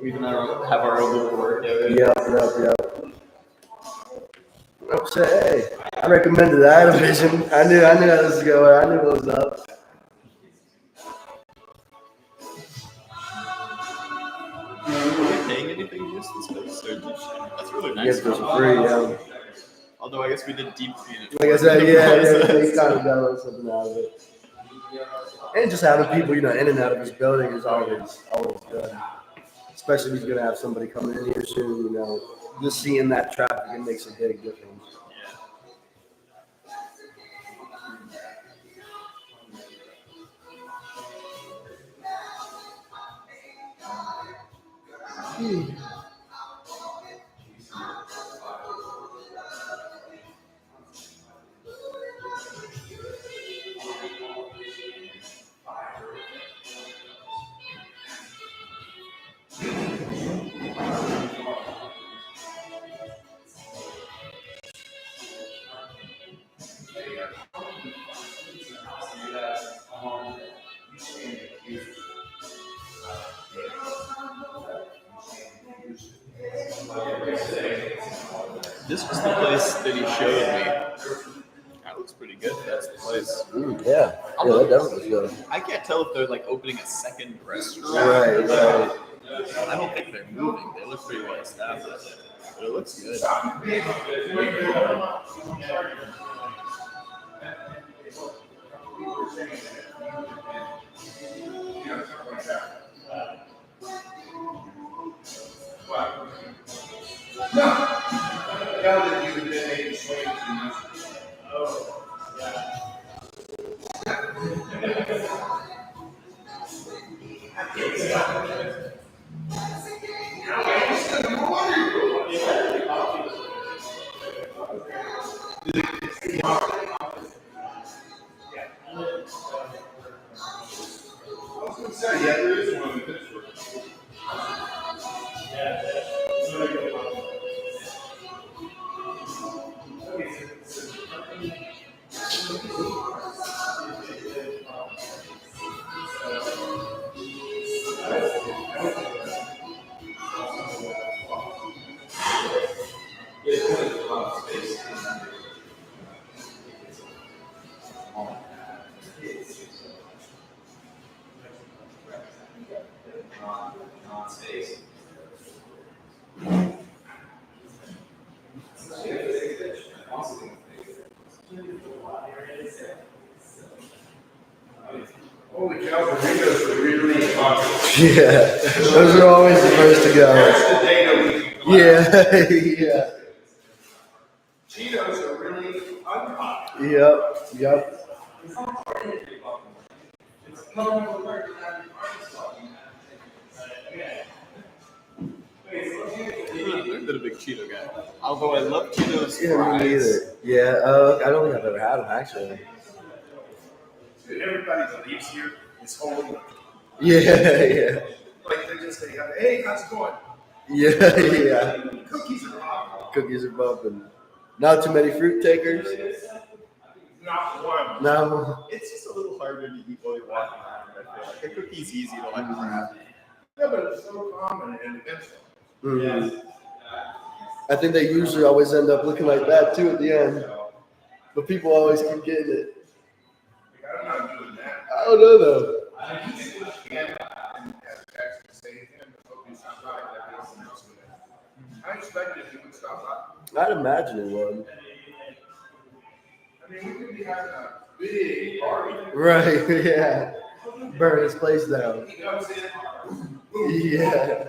We can have our own little work area. Yep. So, hey, I recommended that a vision. I knew how this was going. I knew what was up. Are we paying anything to use this space? That's really nice. Yes, it was free. Yeah. Although I guess we did deep clean it. Like I said, yeah, he kind of got something out of it. And just having people, in and out of his building is always good. Especially if he's gonna have somebody coming in here soon. Just seeing that traffic, it makes a big difference. This was the place that he showed me. That looks pretty good. That's the place. Yeah, that definitely was good. I can't tell if they're like opening a second restaurant. Right. I don't think they're moving. They look pretty well established. But it looks good. No. Now that you've been making swings and this. Oh, yeah. I was gonna say, yeah, there is one in Pittsburgh. Non-space. Holy cow, the windows are really popular. Yeah, those are always the first to go. That's the data we Yeah. Cheetos are really unpopular. Yep. I've been a big Cheeto guy. Although I love Cheetos Yeah, me fries. neither. Yeah, I don't think I've ever had them actually. Dude, everybody that leaves here is holding. Yeah. Like they just say, hey, how's it going? Yeah. Cookies are popular. Cookies are bumping. Not too many fruit takers. Not one. No. It's just a little harder to eat while you're walking around. I feel like a cookie's easy to like grab. Yeah, but it's so common and eventually. Mm-hmm. I think they usually always end up looking like that too at the end. But people always keep getting it. I'm not doing that. I don't know though. I expected he would stop by. I'd imagine it would. I mean, we could be having a big party. Right, yeah. Burn his place down. He comes in. Yeah.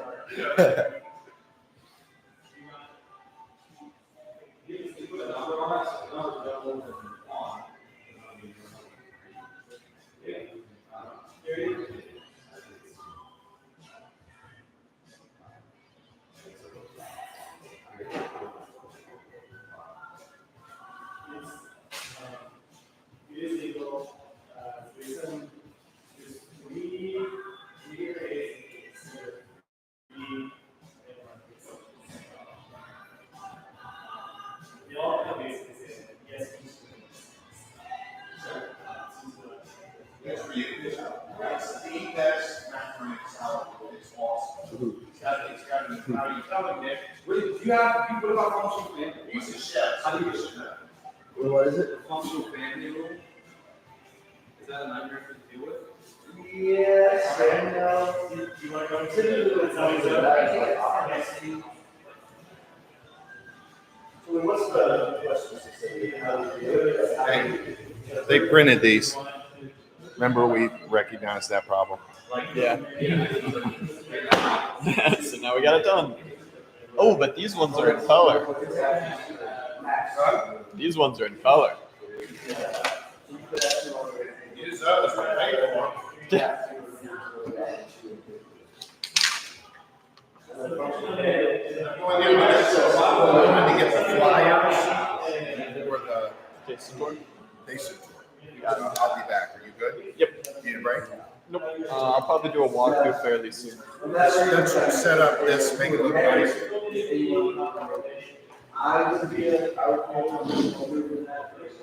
It's got to be, how you tell them, Nick, what about functional family? He's a chef. How do you do that? What is it? Functional family rule? Is that a nightmare to deal with? Yes, and you want to consider what's the question? They printed these. Remember, we recognized that problem. Yeah. So now we got it done. Oh, but these ones are in color. These ones are in color. Use those for paper. I'm going to get the flyers for the Jason board. basic tour. I'll be back. Are you good? Yep. Need a break? Nope. I'll probably do a walkthrough fairly soon. Let's set up this, make it look nice.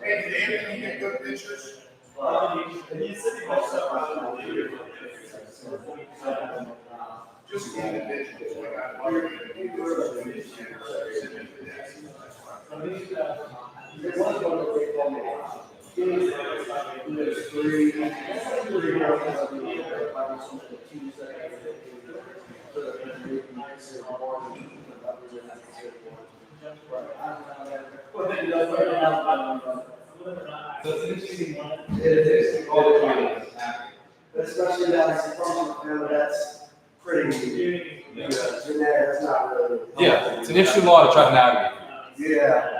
Hey, did Anthony get good pictures? Just individuals. Especially that's functional family, that's pretty easy. That's not really. Yeah, it's an interesting law to try to navigate. Yeah.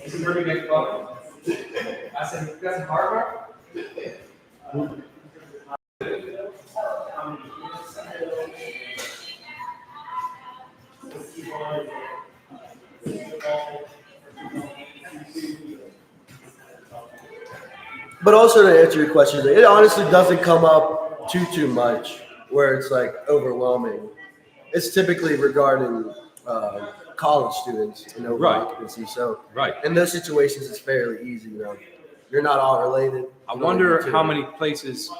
This is pretty big fun. I said, you got some hardware? But also to answer your question, it honestly doesn't come up too much where it's like overwhelming. It's typically regarding college students and over occupancy. So in those situations, it's fairly easy. You're not all related. I wonder how many places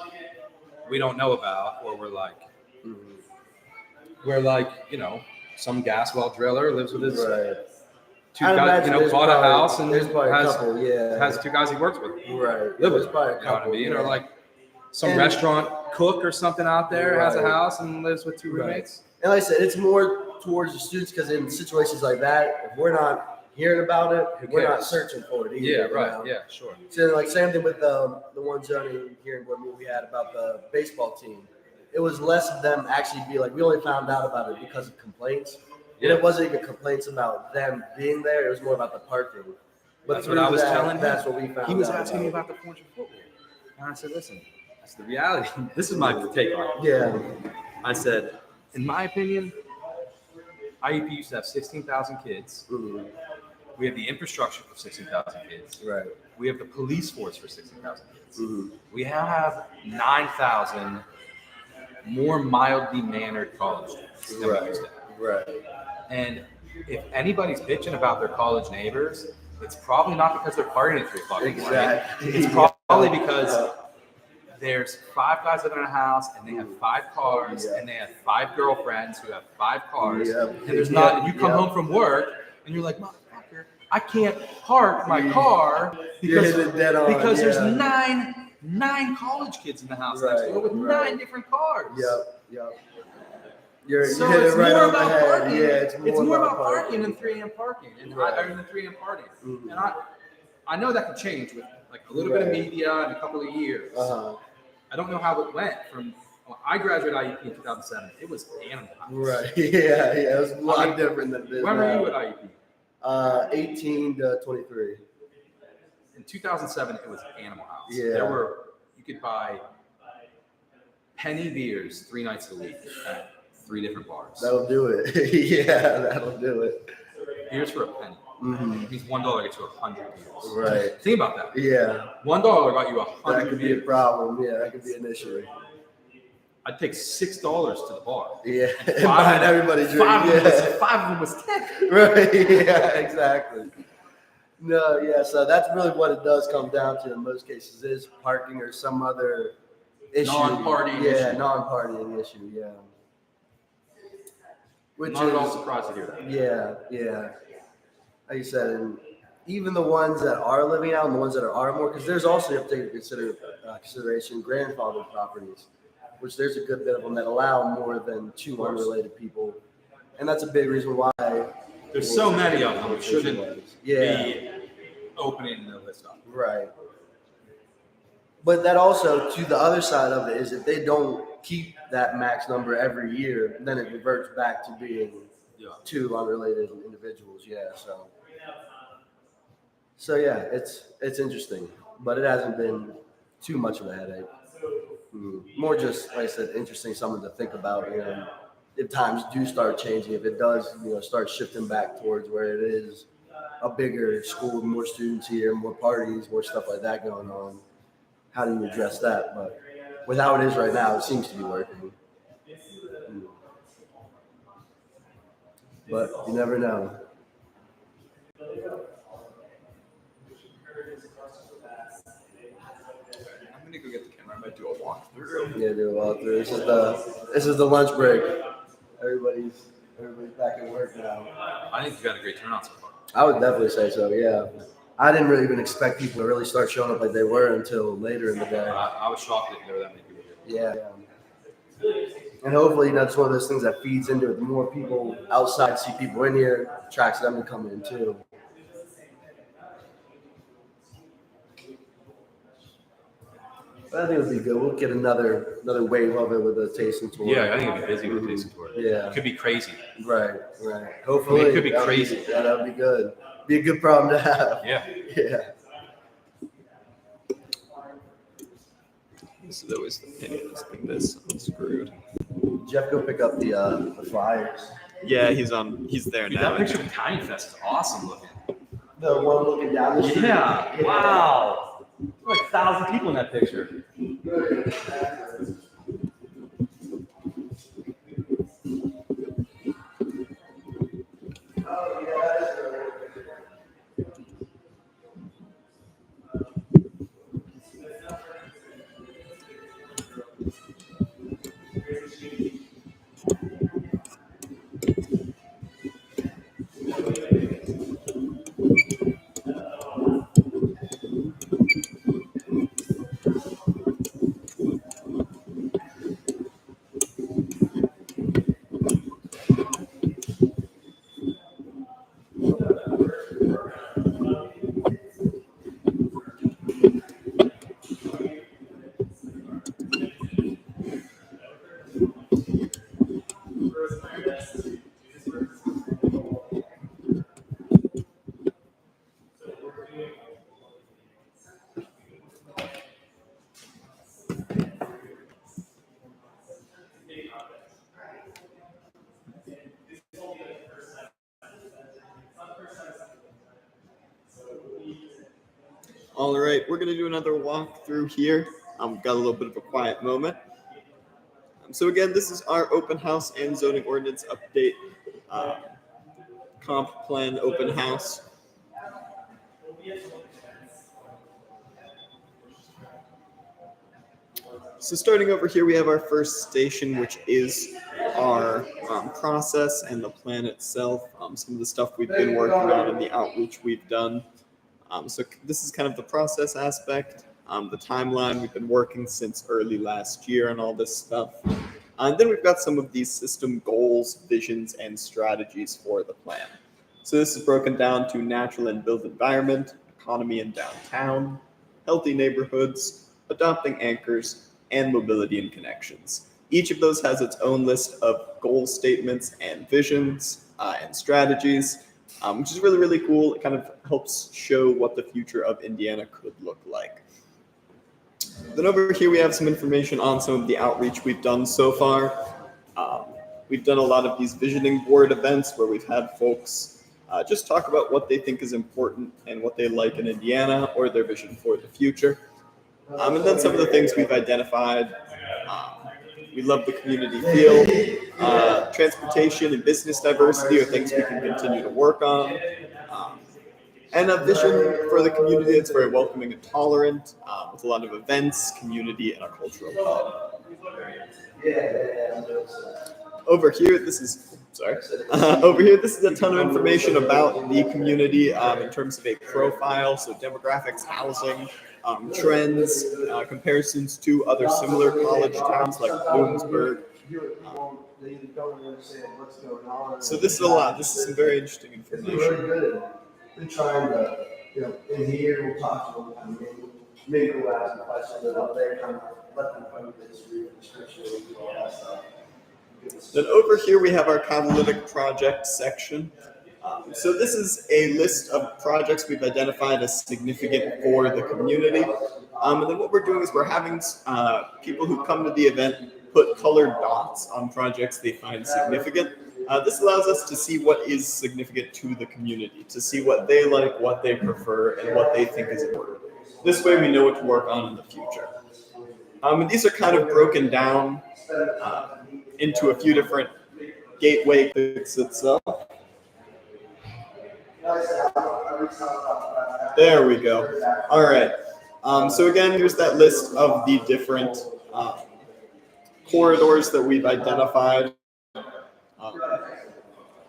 we don't know about, or we're like, some gas well driller lives with his two guys, bought a house and has two guys he works with. Right. Live with, probably a you know what I couple, mean? yeah. Or like some restaurant cook or something out there has a house and lives with two roommates. And like I said, it's more towards the students because in situations like that, if we're not hearing about it, we're not searching for it either. Yeah, right. Yeah, sure. So like same thing with the one zoning hearing board meeting we had about the baseball team. It was less of them actually be like, we only found out about it because of complaints. And it wasn't even complaints about them being there. It was more about the parking. But That's what I was telling him. That's what we found out. He was asking me about the Porch of football. And I said, listen, that's the reality. This is my take on it. Yeah. I said, in my opinion, IEP used to have 16,000 kids. Mm-hmm. We have the infrastructure for 16,000 kids. Right. We have the police force for 16,000 kids. Mm-hmm. We have 9,000 more mildly mannered college students than we used to have. Right. And if anybody's bitching about their college neighbors, it's probably not because they're partying at 3 o'clock in the morning. Exactly. It's probably because there's 5 guys living in a house and they have 5 cars and they have 5 girlfriends who have 5 cars. And there's not, and you come home from work and you're like, motherfucker, I can't park my car because there's 9 college kids in the house next door with 9 different cars. Yep. So hit it's it right more on the about head. parking. Yeah, it's more about parking than 3 a.m. parking and than the 3 a.m. partying. Mm-hmm. And I know that could change with like a little bit of media in a couple of years. I don't know how it went from. I graduated IEP in 2007. It was Animal House. Right. Yeah. It was a lot different than this. When were you at IEP? 18 to 23. In 2007, it was Animal House. Yeah. You could buy penny beers 3 nights a week at 3 different bars. That'll do it. Yeah, that'll do it. Beers for a penny. Mm-hmm. It means $1 gets you 100 beers. Right. Think about that. Yeah. $1 got you 100 That could be beers. a problem. Yeah, that could be an issue. I'd take $6 to the bar. Yeah, and buy everybody drink. 5 of them was 10. Right. Yeah, exactly. No, yeah, so that's really what it does come down to in most cases is parking or some other issue. Non-partying Yeah, issue. non-partying issue, yeah. Which Not at all is- surprised to hear that. Yeah. Like you said, and even the ones that are living out and the ones that are more, because there's also, you have to take into consideration grandfather properties, which there's a good bit of them that allow more than two unrelated people. And that's a big reason why. There's so many of them, it shouldn't Yeah. be opening the list up. Right. But that also, to the other side of it, is if they don't keep that max number every year, then it reverts back to being two unrelated individuals. Yeah. So yeah, it's interesting, but it hasn't been too much of a headache. More just, like I said, interesting, something to think about. If times do start changing, if it does, start shifting back towards where it is a bigger school, more students here, more parties, more stuff like that going on. How do you address that? But with how it is right now, it seems to be working. But you never know. I'm gonna go get the camera. I might do a walkthrough. Yeah, do a walkthrough. This is the lunch break. Everybody's back at work now. I think you've got a great turnout so far. I would definitely say so. Yeah, I didn't really even expect people to really start showing up like they were until later in the day. I was shocked that there were that many people here. Yeah. And hopefully that's one of those things that feeds into it. The more people outside see people in here, attracts them to come in too. But I think it would be good. We'll get another wave of it with a tasting tour. Yeah, I think it'd be busy with a tasting tour. Yeah. It could be crazy. Right. Hopefully. It could be crazy. That would be good. Be a good problem to have. Yeah. Yeah. This is always the pain of this. I'm screwed. Jeff, go pick up the flyers. Yeah, he's there Dude, now. that picture of Tiny Fest is awesome looking. The one looking down the street. Yeah. Wow. Like 1,000 people in that picture. All right, we're gonna do another walkthrough here. We've got a little bit of a quiet moment. So again, this is our open house and zoning ordinance update. Comp plan open house. So starting over here, we have our first station, which is our process and the plan itself. Some of the stuff we've been working on and the outreach we've done. So this is kind of the process aspect. The timeline, we've been working since early last year on all this stuff. And then we've got some of these system goals, visions, and strategies for the plan. So this is broken down to natural and built environment, economy and downtown, healthy neighborhoods, adopting anchors, and mobility and connections. Each of those has its own list of goal statements and visions and strategies, which is really, really cool. It kind of helps show what the future of Indiana could look like. Then over here, we have some information on some of the outreach we've done so far. We've done a lot of these visioning board events where we've had folks just talk about what they think is important and what they like in Indiana or their vision for the future. And then some of the things we've identified. We love the community feel. Transportation and business diversity are things we can continue to work on. and a vision for the community that's very welcoming and tolerant, with a lot of events, community, and a cultural hub. Over here, this is a ton of information about the community in terms of a profile, so demographics, housing, trends, comparisons to other similar college towns like Bloomsburg. So this is a lot. This is some very interesting information. It's really good. We're trying to, in here, we'll talk to them, maybe we'll ask them questions, and up there, kind of let them come to this description and do all that stuff. Then over here we have our catalytic project section. So this is a list of projects we've identified as significant for the community. And then what we're doing is we're having people who come to the event put colored dots on projects they find significant. This allows us to see what is significant to the community, to see what they like, what they prefer, and what they think is important. This way we know what to work on in the future. And these are kind of broken down into a few different gateway clicks itself. There we go. All right. So again, here's that list of the different corridors that we've identified.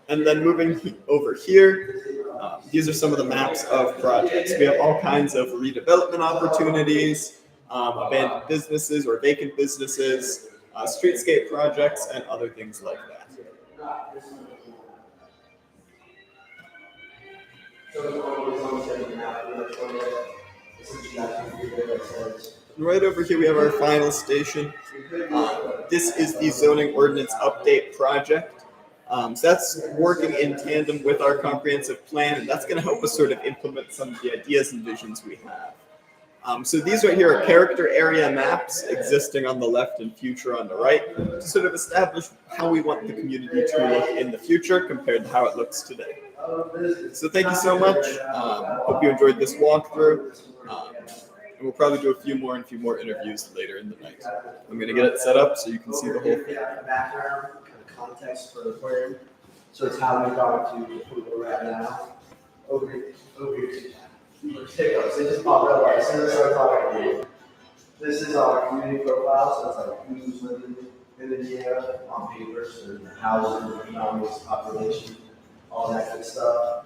And then moving over here, these are some of the maps of projects. We have all kinds of redevelopment opportunities, abandoned businesses or vacant businesses, streetscape projects, and other things like that. Right over here we have our final station. This is the zoning ordinance update project. So that's working in tandem with our comprehensive plan, and that's going to help us sort of implement some of the ideas and visions we have. So these right here are character area maps existing on the left and future on the right to sort of establish how we want the community to look in the future compared to how it looks today. So thank you so much. Hope you enjoyed this walkthrough. And we'll probably do a few more interviews later in the night. I'm going to get it set up so you can see the whole thing. Background, kind of context for the aquarium. So it's how we got to people right now. Over here. Pickups, they just pop up right as soon as I start talking to you. This is our community profile, so it's like who's living in Indiana on paper, so the housing, economics, population, all that good stuff.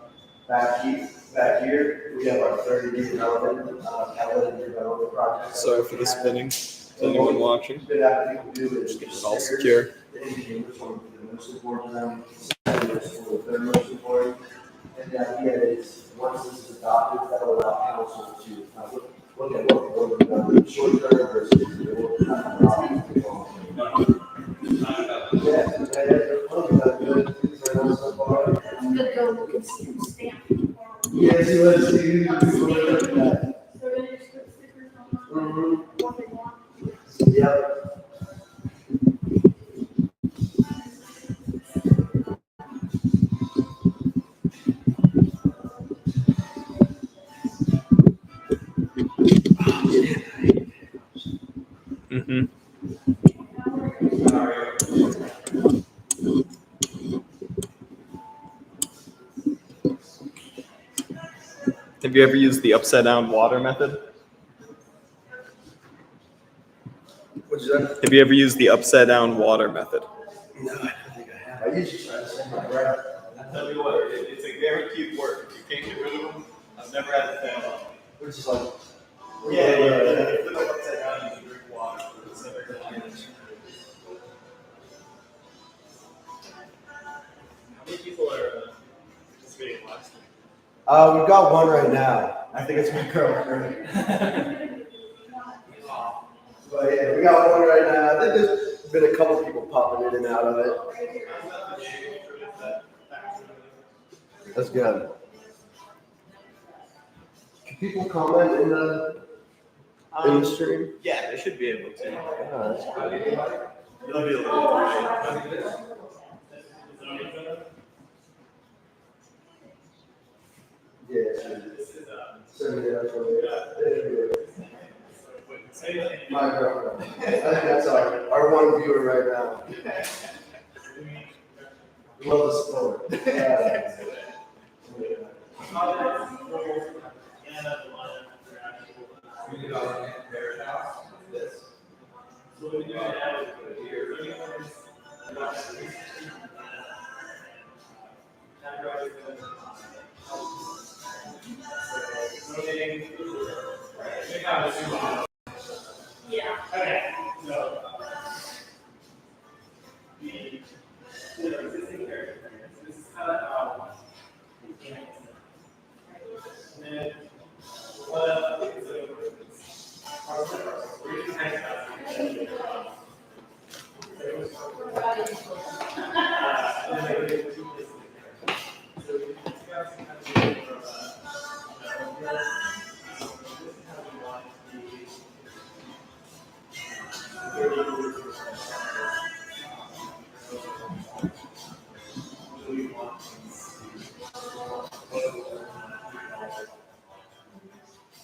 Back here, we have our 30 development, catalytic development projects. Sorry for the spinning. Is anyone watching? Just get it all secure. Which one is the most important to them? The third most important. And the idea is, once this is adopted, that will allow council to look at what we're doing short term versus what we're talking. Good, go look and see who's stamped. Yes, you would see. So then you just put stickers on what they want. Yep. Have you ever used the upside down water method? What's that? Have you ever used the upside down water method? No, I don't think I have. I usually try to save my breath. I tell you what, it's a guaranteed work. If you can't get rid of them, I've never had it fail. Which is like, Yeah. Flip it upside down and you drink water. How many people are participating in last week? we've got one right now. I think it's my girlfriend. But yeah, we got one right now. I think there's been a couple people popping in and out of it. That's good. Can people comment in the stream? Yeah, they should be able to. Yeah, that's good. You'll be able to. My girlfriend. I think that's our one viewer right now. We love the support. So what we do now is put here. Yeah. Okay. So the existing character. This is kind of how. And then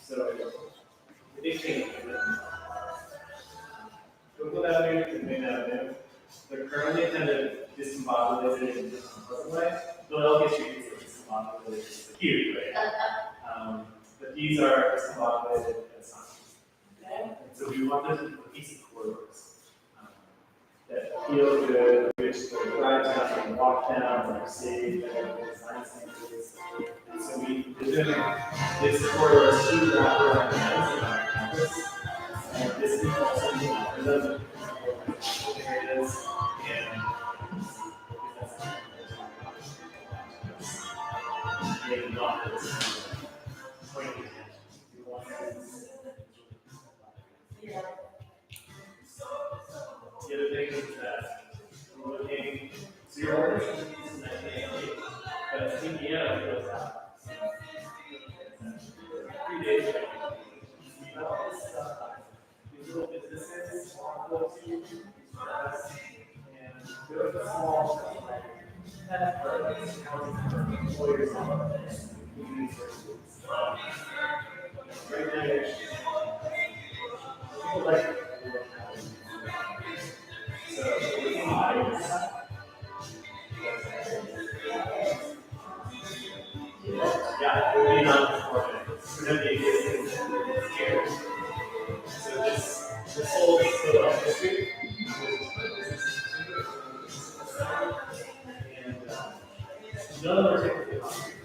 so the big change is that Google Avenue and Main Avenue, they're currently kind of discombobulated in different ways. Philadelphia Street is discombobulated, it's huge, right? But these are discombobulated as signs. And so we want them to be cohesive corridors that feel good, which the drive down and walk down, or safe, and design standards. And so we envision this corridor to wrap around the campus. And this is also another areas and maybe not this. The other thing is that we're looking, so you're already in 1988, but Indiana goes out 3 days ago. All this stuff, these little businesses, close to you, and they're the small stuff like that, employers on right there. People like it. So, yeah, it would be non-conforming. So then the existing is here. So this whole history. And none of them are typically concrete.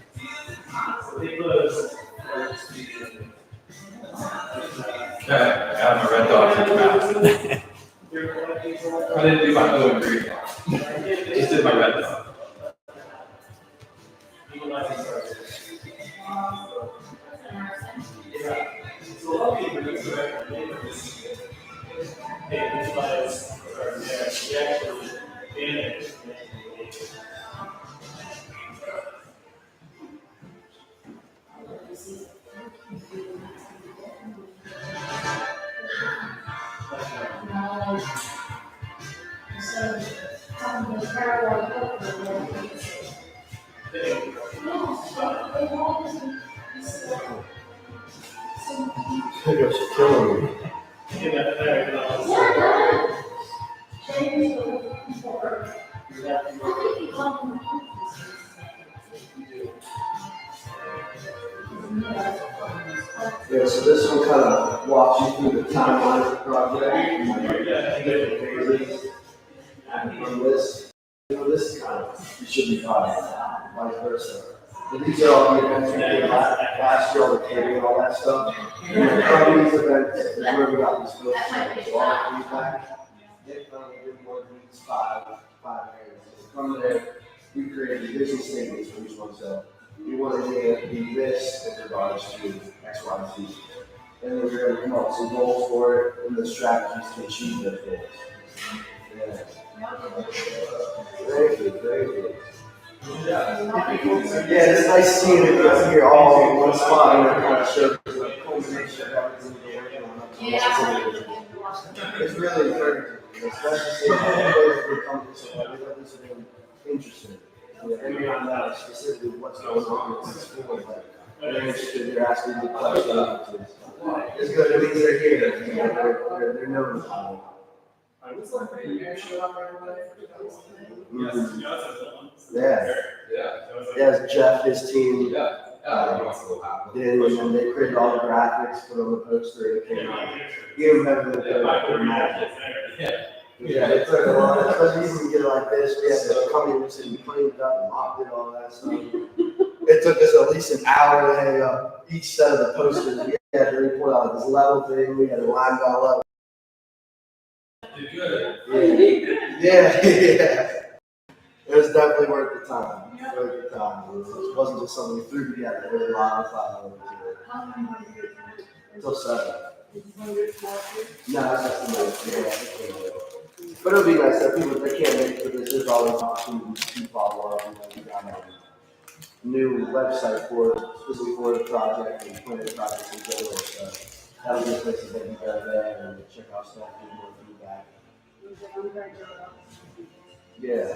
So they close for speed. I got my red dot in the back. I didn't do my blue and green. Just did my red dot. So a lot of people do this. They utilize we actually manage. You're killing me. Yeah, so this will kind of walk you through the timeline of the project. And from this, this is kind of, it should be fine, vice versa. But these are all the events we did last year, all the catering and all that stuff. And from these events, is where we got these films, so all the feedback. Nick did more than these five areas. From there, we created vision statements for each one. So we wanted to be this in regards to X, Y, Z. And then we're going to come up with some goals for it and the strategies to achieve those goals. Yeah. Very good, very good. Yeah, it's nice seeing it up here all in one spot and it kind of shows the culmination of everything we're working on. It's really encouraging, especially seeing all the ways we come to somebody. I think this is really interesting. And beyond that, specifically what's going on with this school, but they're interested, they're asking good questions. It's good, it means they're here, they're known about it. What's the premiere show up right away? Yeah. Yeah, Jeff, his team. Yeah. did, and then they created all the graphics, put on the poster, it came out even better than the magic. Yeah, it took a lot, especially when you get it like this, we had to come in and clean it up and mopped it, all that stuff. It took us at least an hour to hang up each set of the posters. We had to report out this level thing, we had to line it all up. Yeah. It was definitely worth the time. Worth the time. It wasn't just something we threw together. It was a lot of fun. Until 7. No, it's just the but it'll be nice that people, they can't make it for this. There's always opportunities to follow up. We got a new website for it, specifically for the project and planning projects in general. So that'll be a place that you go there and check out stuff, give more feedback. Yeah.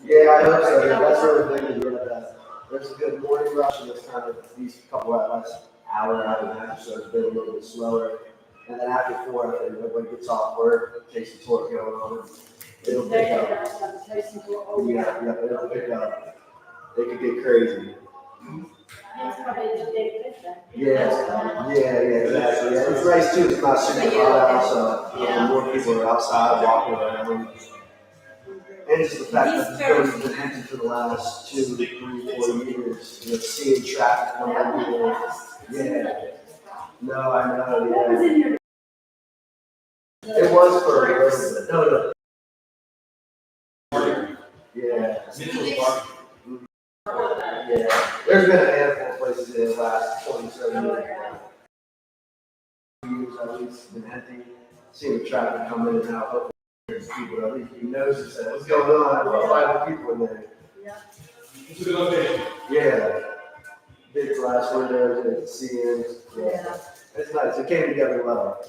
Yeah, I hope so. Yeah, that's sort of thing to do that. There's a good morning rush, and it's kind of these couple of last hour and a half, so it's been a little bit slower. And then after 4, after everybody gets off work, takes the torque going on, it'll pick up. Yeah, it'll pick up. It could get crazy. Yeah, exactly. Yeah, it's nice too. It's not super hot out, so more people are outside walking around. And just the fact that the building's been empty for the last 2, 3, 4 years, seeing traffic coming in. Yeah. No, I know, yeah. It was for a little bit. No. Yeah. Yeah. There's been a handful of places in the last 27 years. At least been empty. Seeing the traffic come in and out. Hopefully there's people at least you notice that what's going on. About 5 people in there. It's a good location. Yeah. Big glass windows and ceilings. Yeah. It's nice. It came together well.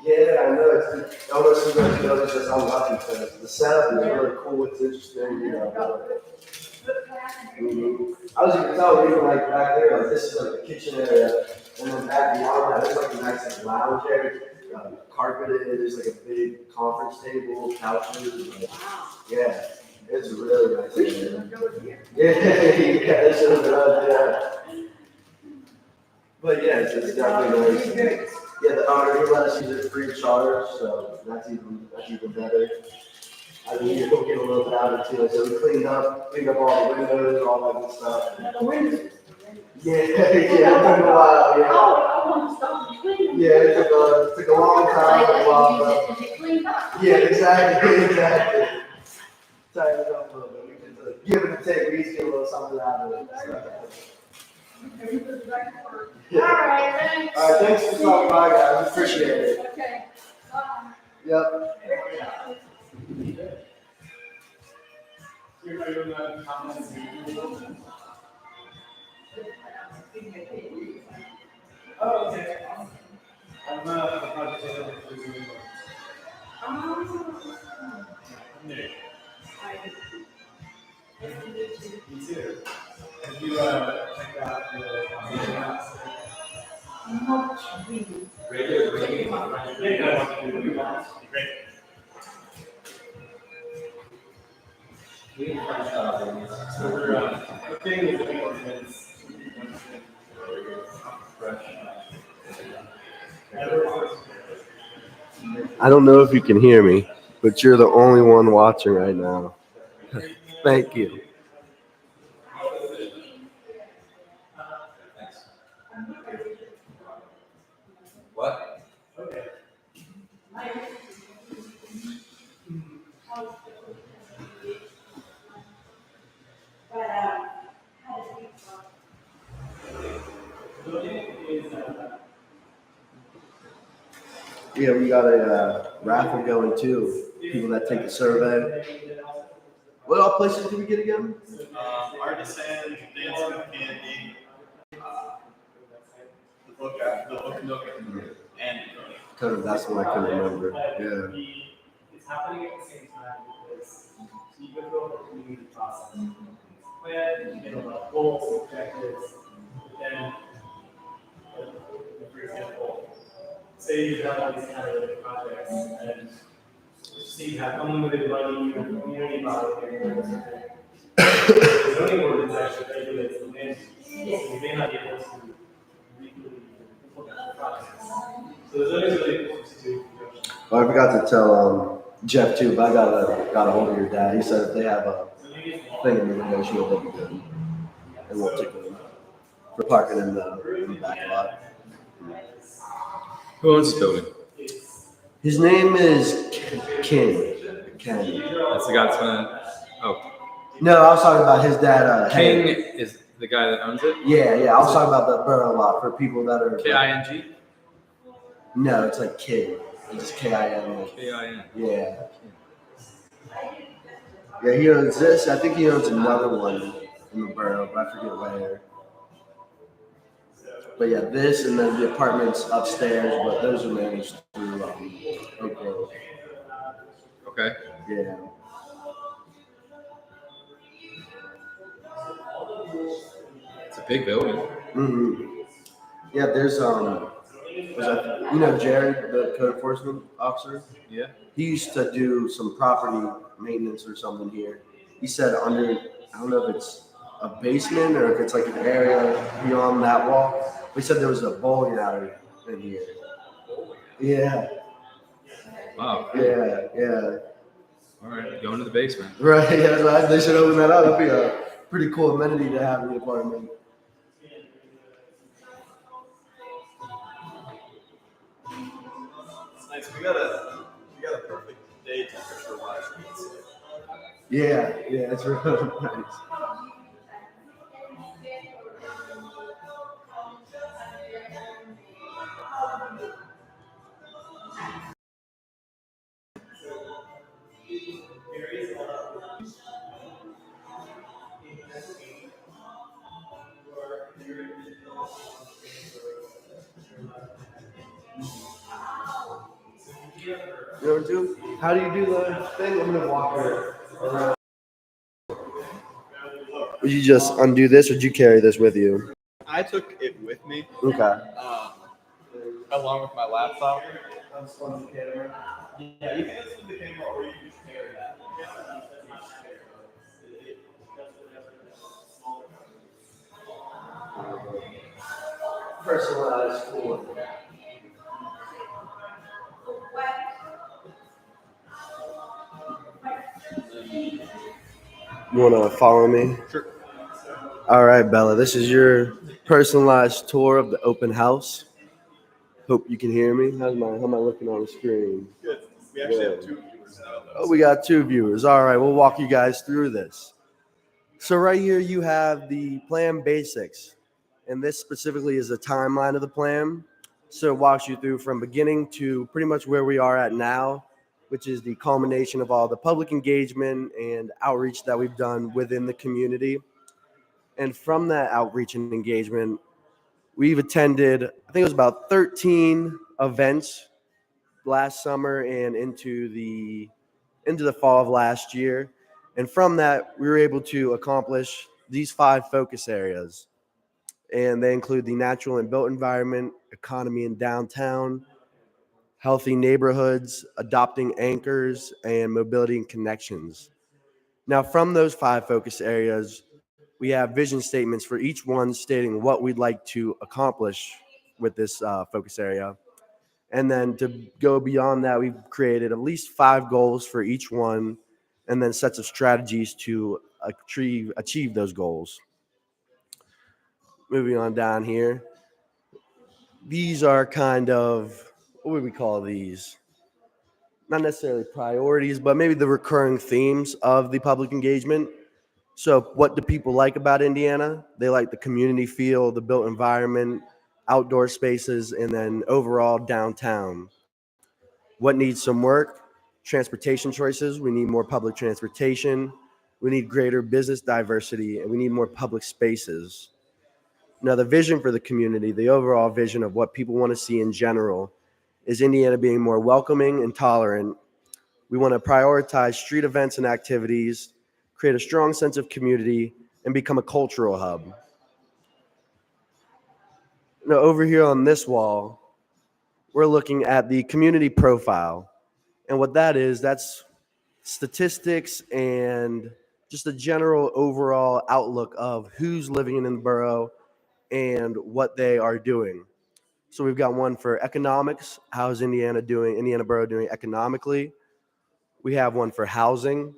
Yeah, I know. It's almost seems like it's just unlucky because the setup is really cool. It's interesting. I was even telling you, like back there, like this is like the kitchen area, and then back beyond that, there's like a nice lounge area, carpeted. There's like a big conference table, couches. Yeah, it's really nice. Yeah, it should have been up there. But yeah, it's definitely nice. Yeah, the owner he let us use it free of charge, so that's even better. I mean, you're going to get a little bit out of it too. So we cleaned up all the windows, all that good stuff. Yeah, it took a while. Yeah, it took a long time. Yeah, exactly. Tighten it up a little bit. We just give it a take. We just get a little something out of it. Yeah. All right, thanks for stopping by, guys. Appreciate it. Okay. Yep. Oh, okay. I'm project manager for Zoom. I'm new. Me too. Have you checked out the radio? Great. So we're looking at the ordinance. I don't know if you can hear me, but you're the only one watching right now. Thank you. What? Yeah, we got a raffle going too. People that take the survey. What all places did we get again? Artisan, Dancing Candy, the book nook, and That's what I couldn't remember. Yeah. It's happening at the same time because you go through a community process. Plan, you get a lot of goals, objectives, but then, for example, say you have all these catalytic projects and say you have unlimited money, you have community volunteering, The zoning ordinance actually regulates the land use, so you may not be able to legally implement the process. So the zoning is really important to. Oh, I forgot to tell Jeff too, but I got a hold of your dad. He said if they have a thing in the window shield, they'll be good. And won't tickle them for parking in the back lot. Who owns this building? His name is Ken. Ken. That's the guy that's gonna. Oh, No, I was talking about his dad. King Hank. is the guy that owns it. Yeah. I was talking about the borough lot for people that are. King. No, it's like King. It's just Kin. Kin. Yeah. Yeah, he owns this. I think he owns another one in the borough, but I forget where. But yeah, this and then the apartments upstairs, but those are managed through Oak Grove. Okay. Yeah. It's a big building. Mm-hmm. Yeah, there's Jared, the code enforcement officer. Yeah. He used to do some property maintenance or something here. He said under, I don't know if it's a basement or if it's like an area beyond that wall. He said there was a bowling alley in here. Yeah. Wow. Yeah. All right, go into the basement. Right. Yeah, they should open that up. That'd be a pretty cool amenity to have in the apartment. It's nice. We got a perfect day temperature wise. Yeah, it's really nice. You know what, dude? How do you do the thing? I'm gonna walk her around. Would you just undo this, or did you carry this with you? I took it with me. Okay. Along with my laptop. Yeah, you can just the camera or you can just carry that. Personalized for. You want to follow me? Sure. All right, Bella. This is your personalized tour of the open house. Hope you can hear me. How am I looking on the screen? Good. We actually have 2 viewers now. Oh, we got 2 viewers. All right, we'll walk you guys through this. So right here you have the plan basics, and this specifically is a timeline of the plan. So it walks you through from beginning to pretty much where we are at now, which is the culmination of all the public engagement and outreach that we've done within the community. And from that outreach and engagement, we've attended, I think it was about 13 events last summer and into the fall of last year. And from that, we were able to accomplish these 5 focus areas. And they include the natural and built environment, economy in downtown, healthy neighborhoods, adopting anchors, and mobility and connections. Now, from those 5 focus areas, we have vision statements for each one stating what we'd like to accomplish with this focus area. And then to go beyond that, we've created at least 5 goals for each one, and then sets of strategies to achieve those goals. Moving on down here. These are kind of, what would we call these? Not necessarily priorities, but maybe the recurring themes of the public engagement. So what do people like about Indiana? They like the community feel, the built environment, outdoor spaces, and then overall downtown. What needs some work? Transportation choices. We need more public transportation. We need greater business diversity, and we need more public spaces. Now, the vision for the community, the overall vision of what people want to see in general, is Indiana being more welcoming and tolerant. We want to prioritize street events and activities, create a strong sense of community, and become a cultural hub. Now, over here on this wall, we're looking at the community profile. And what that is, that's statistics and just a general overall outlook of who's living in the borough and what they are doing. So we've got one for economics. How is Indiana Borough doing economically? We have one for housing.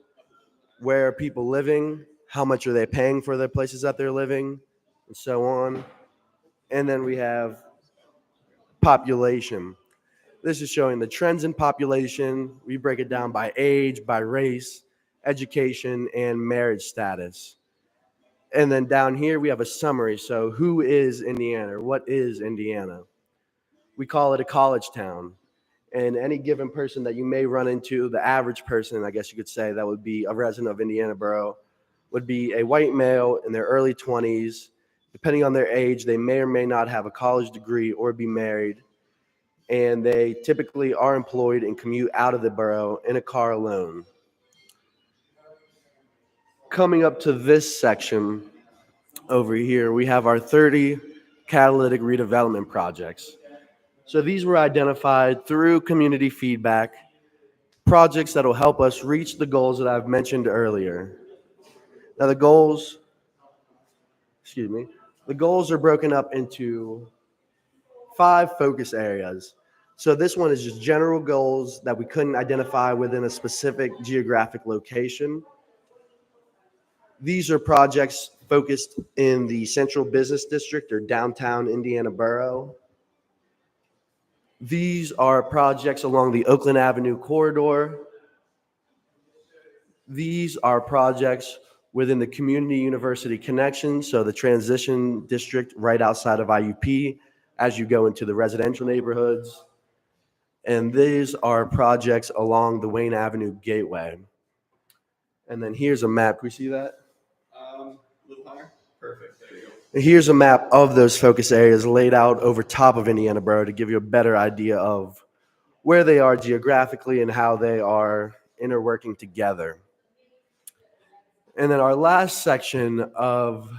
Where are people living? How much are they paying for the places that they're living? And so on. And then we have population. This is showing the trends in population. We break it down by age, by race, education, and marriage status. And then down here, we have a summary. So who is Indiana? What is Indiana? We call it a college town. And any given person that you may run into, the average person, I guess you could say, that would be a resident of Indiana Borough, would be a white male in their early 20s. Depending on their age, they may or may not have a college degree or be married. And they typically are employed and commute out of the borough in a car alone. Coming up to this section over here, we have our 30 catalytic redevelopment projects. So these were identified through community feedback, projects that will help us reach the goals that I've mentioned earlier. Now the goals are broken up into 5 focus areas. So this one is just general goals that we couldn't identify within a specific geographic location. These are projects focused in the Central Business District or downtown Indiana Borough. These are projects along the Oakland Avenue corridor. These are projects within the Community University Connection, so the transition district right outside of IUP as you go into the residential neighborhoods. And these are projects along the Wayne Avenue Gateway. And then here's a map. Can we see that? A little higher? Perfect. There you go. And here's a map of those focus areas laid out over top of Indiana Borough to give you a better idea of where they are geographically and how they are interworking together. And then our last section of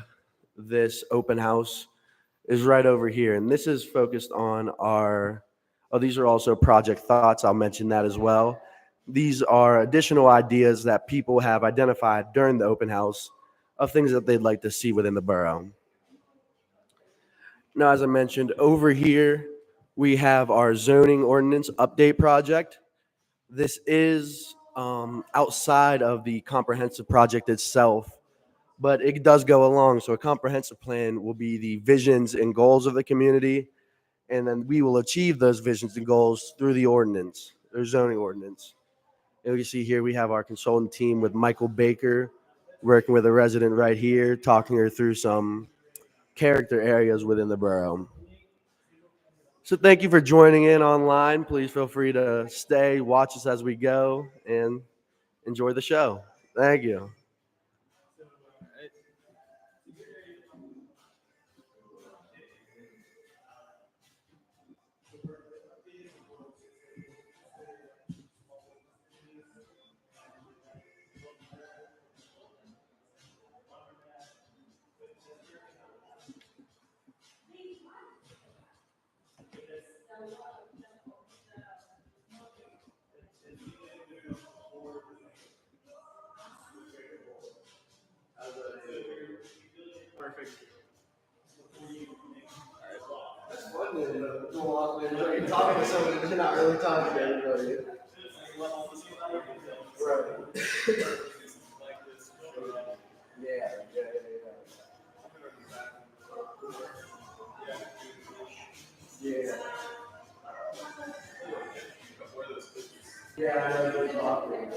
this open house is right over here. And this is focused on these are also project thoughts. I'll mention that as well. These are additional ideas that people have identified during the open house of things that they'd like to see within the borough. Now, as I mentioned, over here, we have our zoning ordinance update project. This is outside of the comprehensive project itself, but it does go along. So a comprehensive plan will be the visions and goals of the community, and then we will achieve those visions and goals through the ordinance, or zoning ordinance. And you see here we have our consultant team with Michael Baker working with a resident right here, talking her through some character areas within the borough. So thank you for joining in online. Please feel free to stay, watch us as we go, and enjoy the show. Thank you. Perfect. That's fun, you're talking to someone and you're not really talking to anybody. Right. Yeah. Yeah. Yeah, I know you're talking.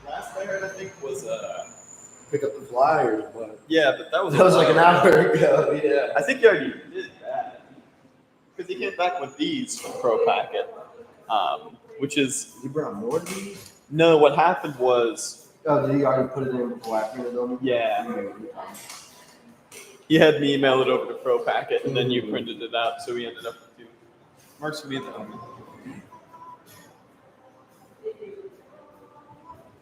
Last I heard, I think was Pick up the flyers, but yeah, but that was like an hour ago. Yeah. I think he already did that because he came back with these from Pro Packet, which is He brought more of these? no. What happened was Oh, did he already put it in before I printed on? yeah. He had me email it over to Pro Packet, and then you printed it out, so we ended up with two. Works for me though.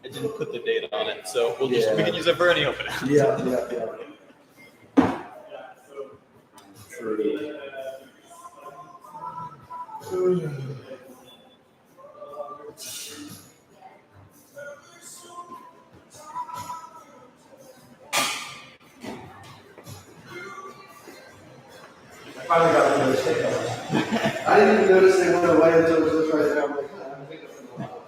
I didn't put the date on it, so we can use it for any open house. Yeah. True. I finally got the notice. I didn't even notice they went away until it was just right there. I'm like, I haven't picked up in a while.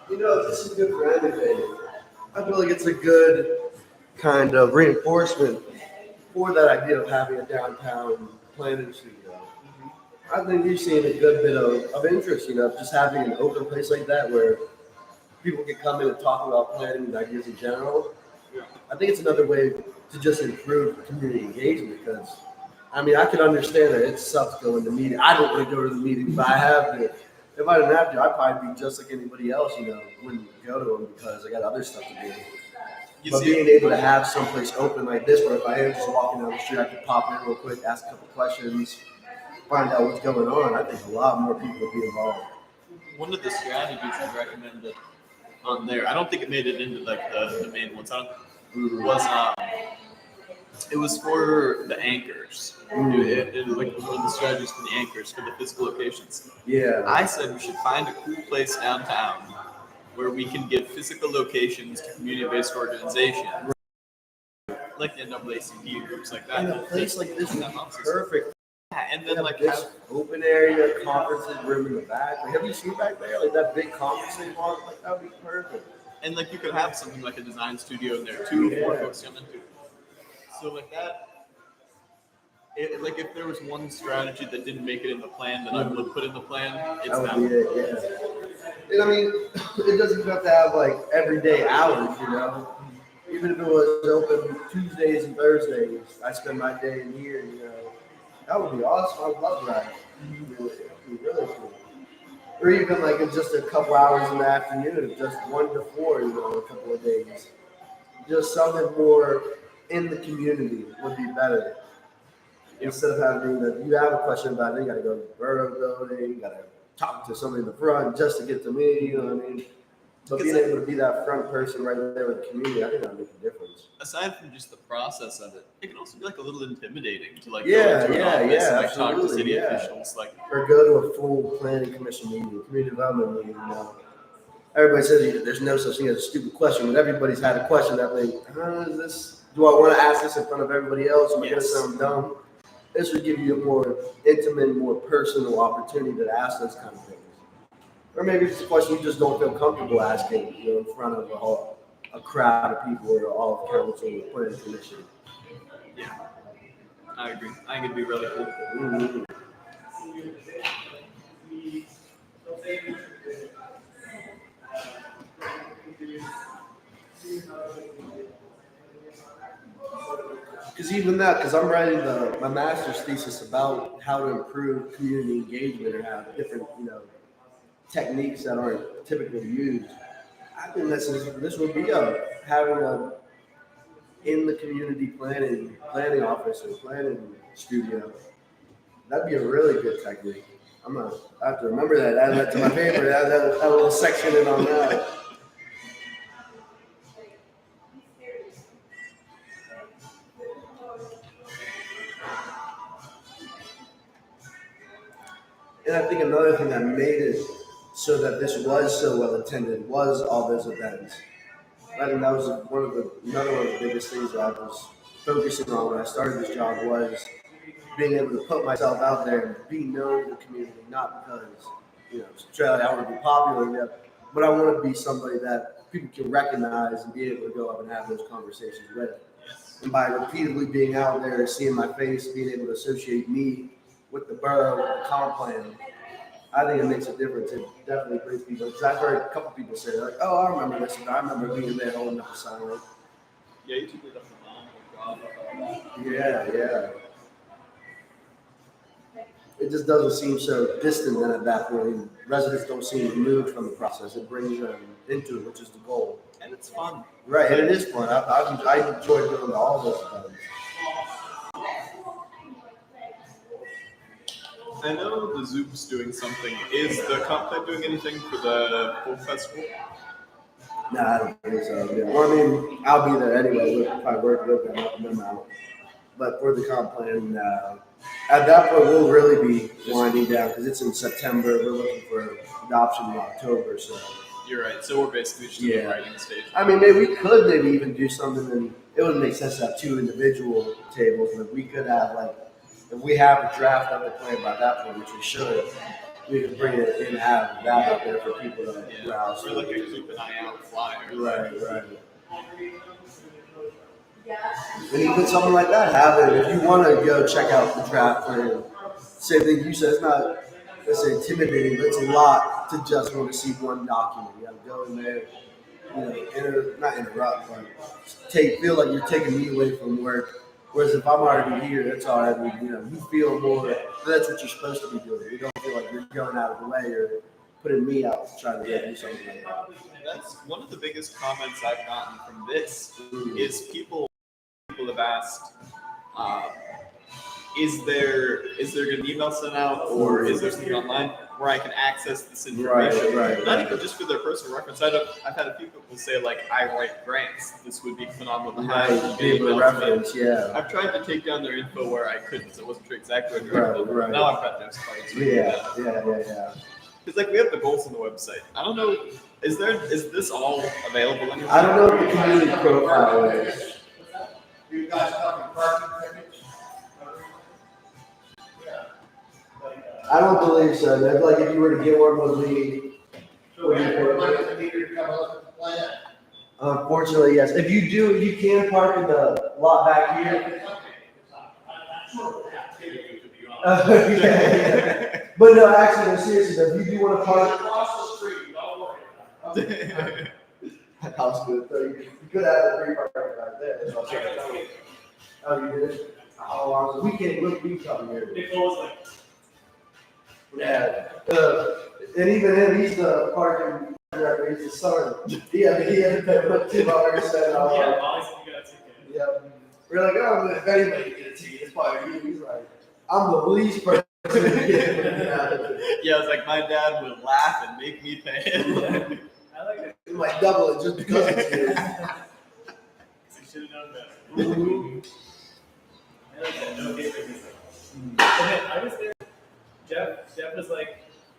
You know, this is good for anything. I feel like it's a good kind of reinforcement for that idea of having a downtown planning studio. I think you've seen a good bit of interest, just having an open place like that where people can come in and talk about planning and ideas in general. I think it's another way to just improve community engagement because, I mean, I can understand that it sucks going to meetings. I don't want to go to the meetings, but I have to. If I didn't have to, I'd probably be just like anybody else, wouldn't go to them because I got other stuff to do. But being able to have someplace open like this, where if I am just walking down the street, I can pop in real quick, ask a couple questions, find out what's going on. I think a lot more people would be involved. One of the strategies I recommended on there, I don't think it made it into like the main ones. It was for the anchors. It was like one of the strategies for the anchors for the physical locations. Yeah. I said we should find a cool place downtown where we can give physical locations to community-based organizations, like the NAACP groups like that. And a place like this would be perfect. Yeah, and then like this open area, conferences room in the back. Like, have you seen back there? Like that big conference they want? Like that would be perfect. And like you could have something like a design studio in there too, for folks come into. So like that, like if there was one strategy that didn't make it in the plan that I would put in the plan, it's that would be it. Yeah. And I mean, it doesn't have to have like everyday hours, Even if it was open Tuesdays and Thursdays, I spend my day in here, That would be awesome. I would love that. It would be really cool. Or even like in just a couple hours in the afternoon, just 1 to 4, a couple of days. Just something more in the community would be better. Instead of having that, you have a question about it, you got to go to the borough building, you got to talk to somebody in the front just to get to me, you know what I mean? But being able to be that front person right there with the community, I think that'll make a difference. Aside from just the process of it, it can also be like a little intimidating to like go Yeah, into an yeah, office yeah, and like talk to absolutely, city yeah. officials. Like, Or go to a full planning commission meeting, community development meeting, you know. Everybody says there's no such thing as a stupid question, but everybody's had a question that they, is this, do I want to ask this in front of everybody else? Am I going to sound dumb? This would give you a more intimate, more personal opportunity to ask those kind of things. Or maybe it's a question you just don't feel comfortable asking, you know, in front of a crowd of people or all of council or planning commission. yeah, I agree. I think it'd be really cool. Mm-hmm. Because even that, because I'm writing my master's thesis about how to improve community engagement and have different, you know, techniques that aren't typically used. I think this would be having a in the community planning office or planning studio. That'd be a really good technique. I have to remember that. Add that to my paper. Add a little section in on that. And I think another thing that made it so that this was so well attended was all those events. I think that was another one of the biggest things that I was focusing on when I started this job was being able to put myself out there and be known to the community, not because, you know, I want to be popular, but I want to be somebody that people can recognize and be able to go up and have those conversations with. And by repeatedly being out there, seeing my face, being able to associate me with the borough, with the comp plan, I think it makes a difference. It definitely brings people. Because I've heard a couple people say, like, "Oh, I remember this. And I remember being there holding up a sign." Like, Yeah, you two did a phenomenal job. yeah. It just doesn't seem so distant then at that point. Residents don't seem removed from the process. It brings them into it, which is the goal. And it's fun. Right, and it is fun. I enjoy doing all those things. I know the Zoom's doing something. Is the comp plan doing anything for the folk festival? No, I don't think so. Yeah. Well, I mean, I'll be there anyway. We'll probably work with them, helping them out. But for the comp plan, at that point, we'll really be winding down because it's in September. We're looking for adoption in October. So You're right. So we're basically just in the writing stage. I mean, maybe we could even do something, and it would make sense to have two individual tables. But we could have if we have a draft of the plan by that point, which we should, we could bring it in and have that up there for people to browse. We're like a keep an eye out flyer. Right. And even something like that, have it. If you want to go check out the draft plan, same thing you said, it's not, let's say, intimidating, but it's a lot to just want to see one document. You got to go in there, not interrupt, but feel like you're taking me away from work. Whereas if I'm already here, it's already, you feel more, that's what you're supposed to be doing. You don't feel like you're going out of the way or putting me out trying to do something like that. That's one of the biggest comments I've gotten from this is people have asked, is there an email sent out or is there something online where I can access this information? Right. Not even just for their personal reference. I've had a few people say I write grants. This would be phenomenal to have. Be able to reference, yeah. I've tried to take down their info where I couldn't, so I wasn't sure exactly what directed. Right. Now I've got those cards. Yeah. Because we have the goals on the website. I don't know. Is this all available anywhere? I don't know what the community profile is. You guys talking parking tickets? I don't believe so. That's like if you were to get one, would be. Unfortunately, yes. If you do, you can park in the lot back here. Yeah. But no, actually, no, seriously, though, if you do want to park across the street, don't worry. I was good. So you could have the free parking right there. That's what I'm saying. Oh, you did? Oh, we come here. Yeah. And even him, he's the parking director. He's the son. He had to pay $2 $7. Yeah. We're like, oh, if anybody get a ticket, it's probably you. He's like, I'm the least person Yeah, it's like my dad would laugh and make me pay it. I like it. You might double it just because it's here. You should have known better. I like that. No papers. And then I was there. Jeff was like,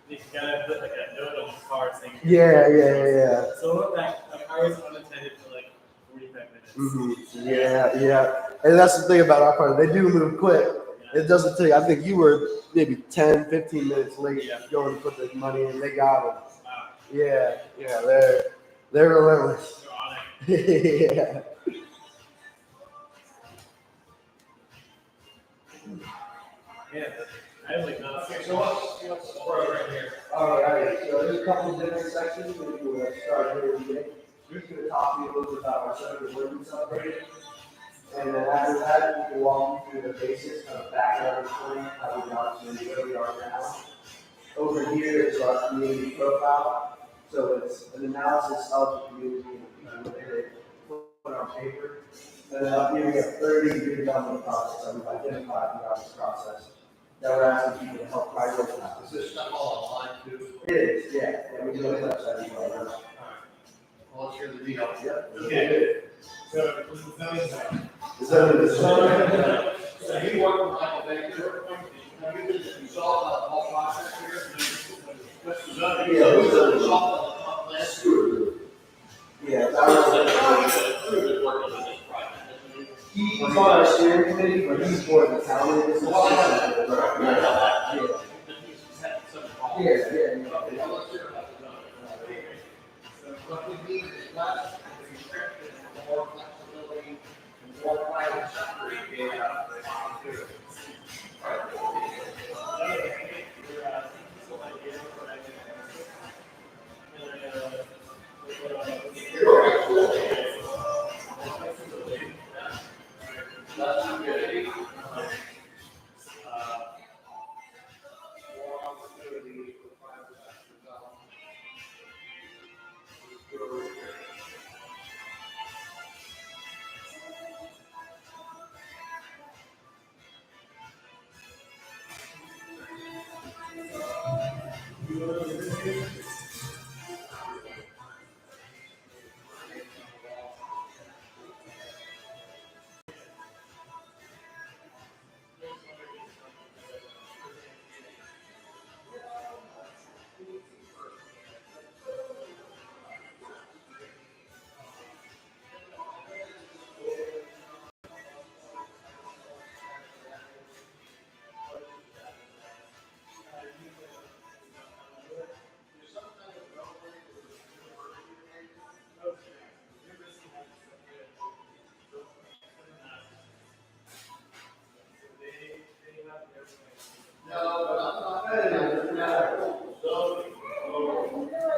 you gotta put like a note on his car saying. Yeah. So like I was unattended for like 45 minutes. Yeah. And that's the thing about our party. They do move quick. It doesn't take, I think you were maybe 10, 15 minutes late going to put the money in. They got them. Yeah, they're relentless. Yeah. Yeah, I have like not. So what's right here? All right, so there's a couple of different sections. We'll start here today. We're going to talk to you a little bit about our celebrity women celebration. And then after that, we can walk you through the basics of background reporting, how we got to where we are now. Over here is our community profile. So it's an analysis of the community and what they put on paper. And then up here we have 30 redevelopment projects that we've identified throughout this process that we're asking people to help prioritize. Is this stuff all online too? It is, yeah. We do have that side as well. Well, let's hear the details. Okay. So this is zoning. Is that what it is? So you work with Michael Baker. Have you been involved in the whole process here? What's the zoning? Yeah, Who's the involved in the last group? Yeah, that was he's on our steering committee, but he's more the county. What we need is less restriction, more flexibility, more private sector engagement.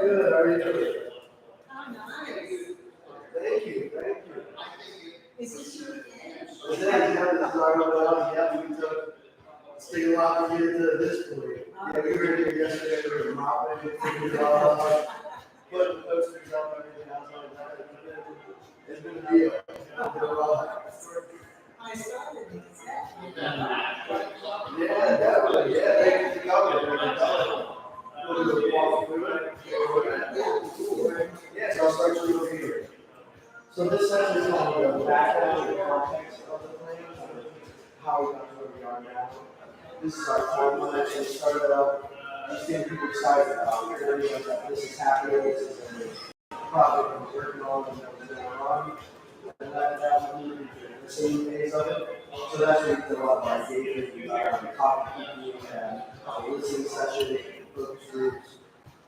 Good, how are you doing? Thank you. Is this your It's taken a lot to get to this point. Yeah, we were here yesterday, we were mopping, putting posters up, everything else like that. It's been a deal. I started it. Yeah, definitely, yeah, thank you for coming. Yeah, so I'll start you over here. So this section is on the background and context of the plan, how we got to where we are now. This is our timeline, so we started out, just getting people excited about it, everyone that this is happening, this is a project we're working on, and what's going on. And that was the same phase of it. So that's where we did a lot of engagement, we talked to people, we had a couple listening sessions, focus groups,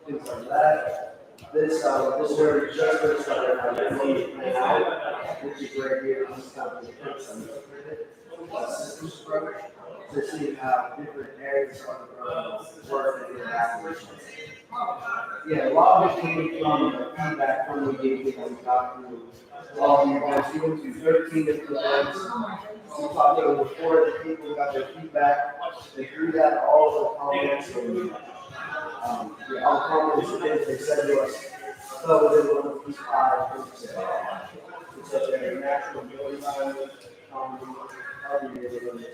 things like that. This is where we just started our plan out, which is right here, this is kind of the systems program, to see how different areas of the program work and interact with each other. Yeah, a lot of it came from the feedback from the engagement that we got through all the events. We went to 13 different events. We talked to over 400 people, got their feedback, and through that, all the comments and all the comments and things they said to us fell within one of these 5 groups. It's such a natural environment, how we really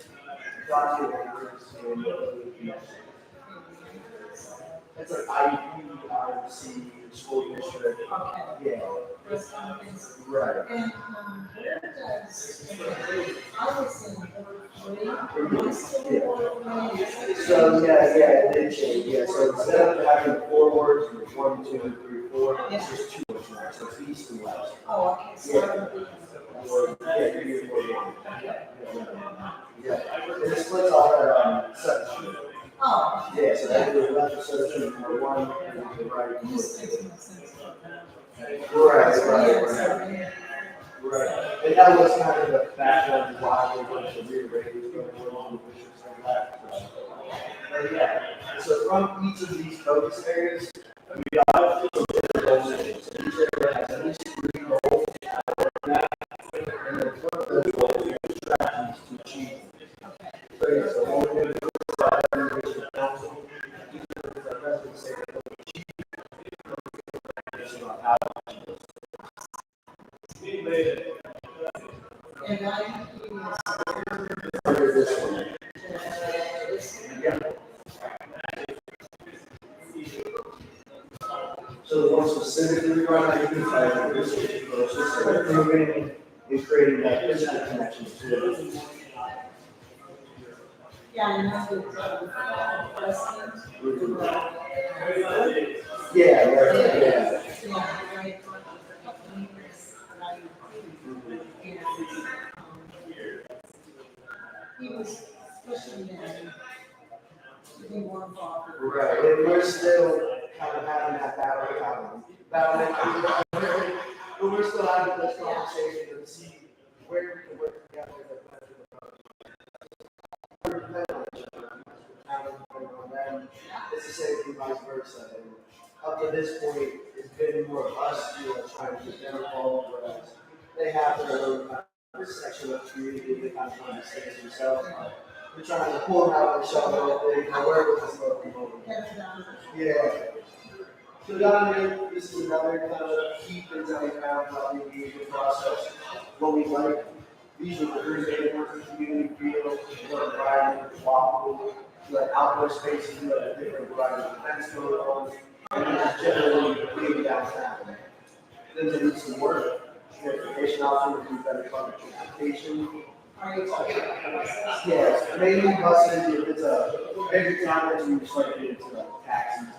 It's like IUPRC school district. Yeah. Right. And where does, I was in three, So, yeah, they change, yeah, so instead of having 4 words, there's 1, 2, 3, 4, it's just 2 words now, so it's east and west. Oh, okay, so I would be. Yeah, you're 41. Yeah, and it splits off at, 7th Street. Oh. Yeah, so that goes left of 7th Street, 1, and to the right. Right. Right, and that was kind of the background why we went to rearrange going on the bishops and that. But yeah, so from each of these focus areas, we got different goals. Each area has at least 3 goals. And then from those goals, we have strategies to achieve. So yeah, so what we're going to do is our individual council, each of the presidents say that they'll achieve on how to achieve those. And I. This one. Yeah. So the one specifically regarding identifying this is closer, so improving and creating that physical connection to it. Yeah, I know the president. Yeah, right, yeah. Yeah, right. He was pushing them to be more involved. Right, and we're still kind of having that battle, but we're still having this conversation to see where we can work together. It's the same thing vice versa. And up to this point, it's been more of us, trying to get them involved, whereas they have their own kind of section of community, they kind of understand themselves. We're trying to pull them out and show them that they know where with this local moment. Yeah. So down here, this is another kind of key things that we found about the engagement process. What we like, these are the groups that work in community field, environment, walkable, like outdoor spaces, different variety of events going on, and then just generally being downtown. Then they need some work, transportation options, do better public transportation. Yes, mainly buses, if it's a bigger town, then you start getting into like taxis,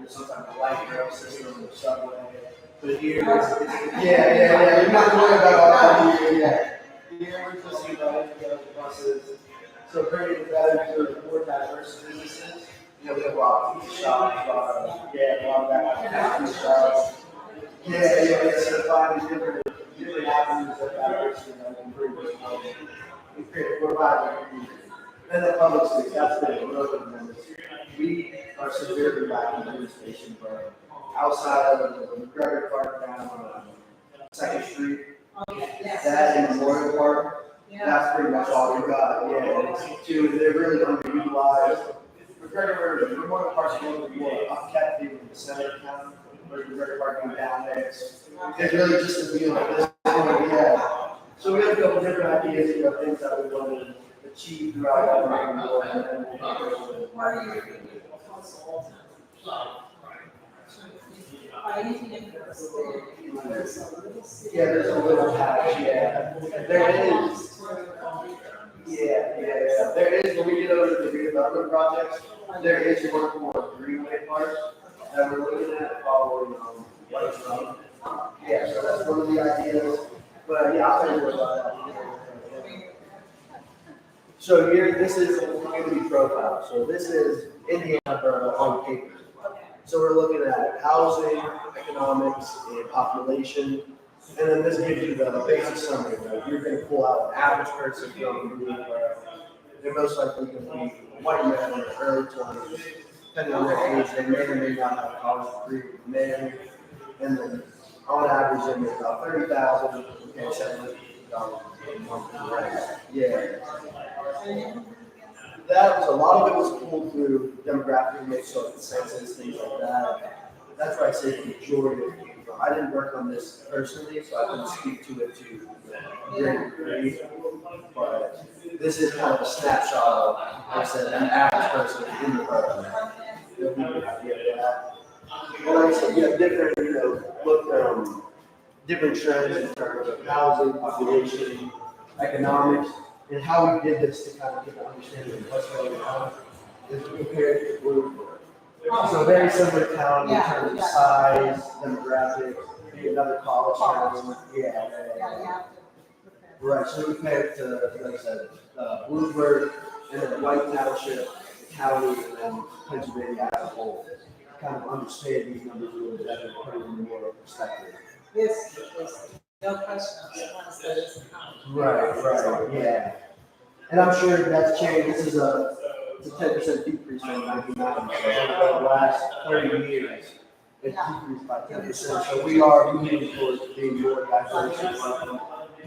some type of light rail system or subway. But here, yeah, you're not worried about all that here, Here, we're just about buses. So bringing together to more diverse businesses. We have a lot of pizza shops, a lot of that pizza shops. So finding different avenues of diversity that can bring this home. We create more vibrant. And the public space, that's the road. We are severely lacking in station for outside of the McGregor Park down on 2nd Street. That and Memorial Park, that's pretty much all we got. Yeah, they're really underutilized. McGregor, Memorial Park's a little bit more upkept in the center of town, where McGregor Park being down there. It's really just a deal of this point, yeah. So we have a couple different ideas, things that we want to achieve throughout that movie. Yeah, there's a little patch, yeah. There is. Yeah. There is, when we get over to the redevelopment projects, there is one more greenway part that we're looking at following, White Run. Yeah, so that's one of the ideas. But yeah, I'll tell you about that. So here, this is a community profile. So this is Indiana on paper. So we're looking at housing, economics, and population. And then this gives you the basic summary. Right? You're going to pull out an average person from they're most likely going to be a white man in their early 20s. Depending on their age, they may or may not have a college degree with men. And then on average, they make about $30,000 and $700 a month. Yeah. That was a lot of it was pulled through demographic mix, so the census, things like that. That's where I say the majority of it came from. I didn't work on this personally, so I couldn't speak to it to a great degree. But this is kind of a snapshot of, like I said, an average person in the program. That we can get that. And like I said, you have different, different trends in terms of housing, population, economics, and how we did this to kind of get an understanding of what's going on is compared to Bloomberg. So very similar town in terms of size, demographics, maybe another college town. Yeah. Right, so we compared to, like I said, Bloomberg, and then White Township, the county, and then Pennsylvania as a whole. Kind of understand these numbers a little better, put it in more perspective. This is no question of the ones that is counted. Right, yeah. And I'm sure that's changed. This is it's a 10% decrease from 99. So the last 30 years, it's decreased by 10%. So we are moving towards being more diverse.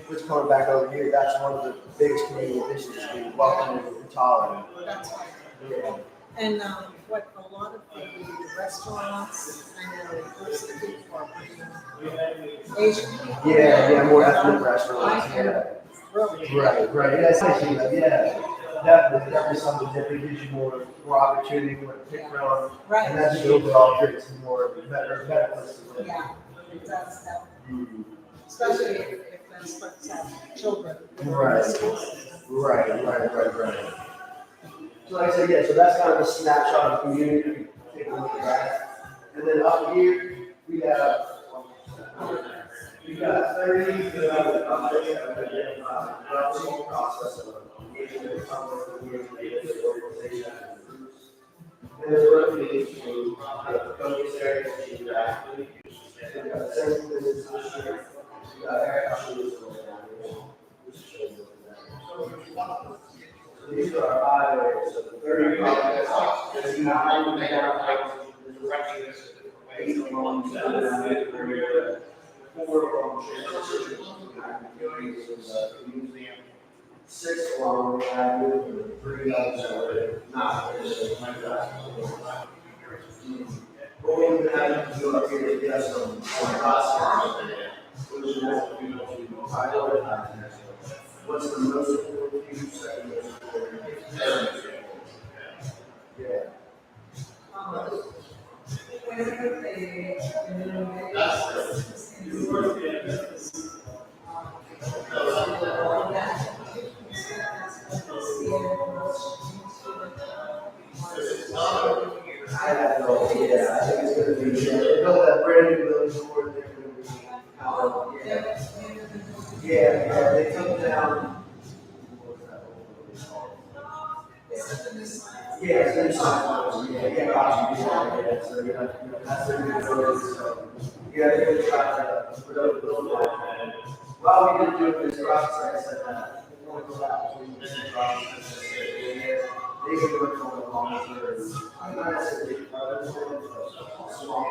What's coming back over here, that's one of the biggest community additions, being welcoming and tolerant. That's right. Yeah. And what a lot of the restaurants, I know most of the people are bringing Asian people. Yeah, more ethnic restaurants, yeah. Really? Right, yeah, it's nice, yeah. Definitely something different, gives you more opportunity to pick from. Right. And that's the overall creates better place to live. Yeah, it does help. Especially if that's what's children. Right. So like I said, yeah, so that's kind of a snapshot of the community. Take a look at that. And then up here, we got 30 process of organization. And there's working to focus areas geographically. We got census, district, we got agriculture, so these are our 5 areas, so 30 projects, there's 9 directing this in different ways, along 4 museum, 6 along Avenue, and 3 others are not. What we've been having to do up here is get some process, which is what we do to prioritize. What's the most important use that we Yeah. I think it's going to be, they built that brand new building before they're going to be, yeah, they took down. Yeah, it's gonna be something, yeah, so that's a good building, so, yeah, they're gonna try to build that. Well, we didn't do it this process, I said that, we want to go out between this process, they can work on the long term, I'm not necessarily, small,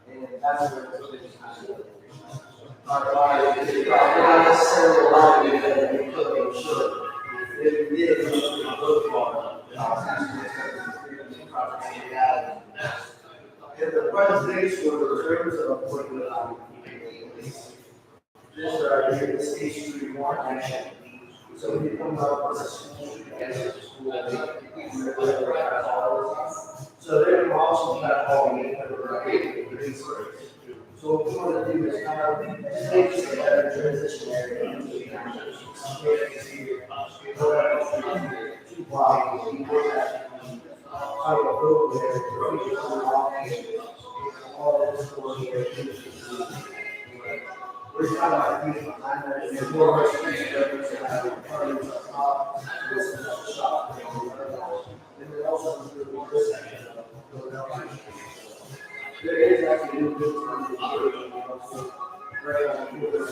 and that's where it's kind of, our life is not necessarily allowing that we could and should. If we did, we would look for and the presentation was in terms of working with our this is H3 one action. So we come up with a school together, so they can also have all the so what we want to do is kind of take a transition area into the two blocks, all this we're talking about there's more restrictions and parties up top, this is a shop. And then also there is actually a good time to do it.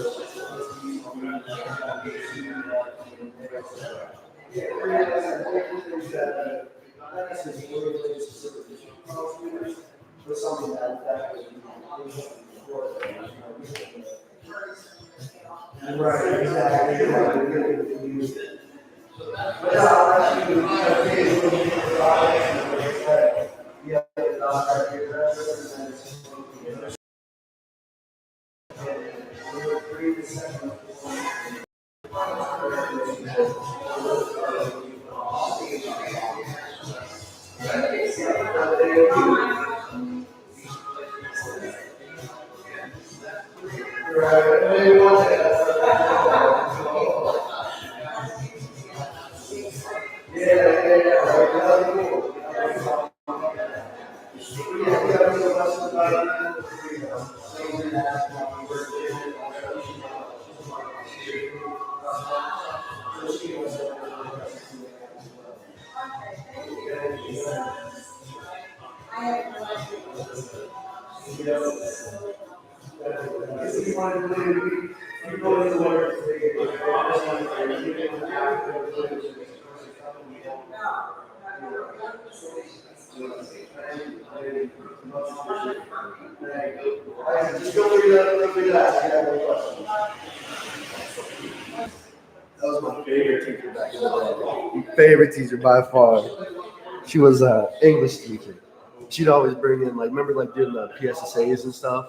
Something that right, exactly. But I'll let you yeah, That was my favorite teacher back in the day. My favorite teacher by far. She was an English teacher. She'd always bring in, like, remember, like, doing the PSSAs and stuff?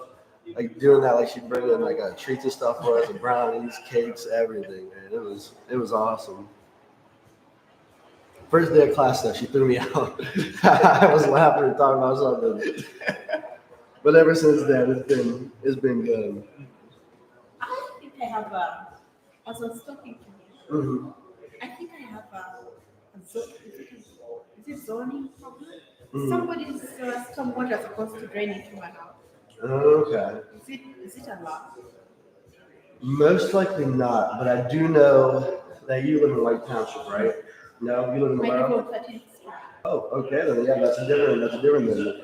Like, doing that, like, she'd bring in, like, treats and stuff for us, and brownies, cakes, everything, man. It was awesome. First day of class, though, she threw me out. I was laughing and talking about something. But ever since then, it's been good. I think I have as I was talking to you, Mm-hmm. I think I have is it zoning problem? Mhm. Somebody's stormwater is supposed to drain into my house. Okay. Is it allowed? Most likely not, but I do know that you live in White Township, right? No, you live in I live Borough? on 13th Street. Oh, okay, then yeah, that's a different thing.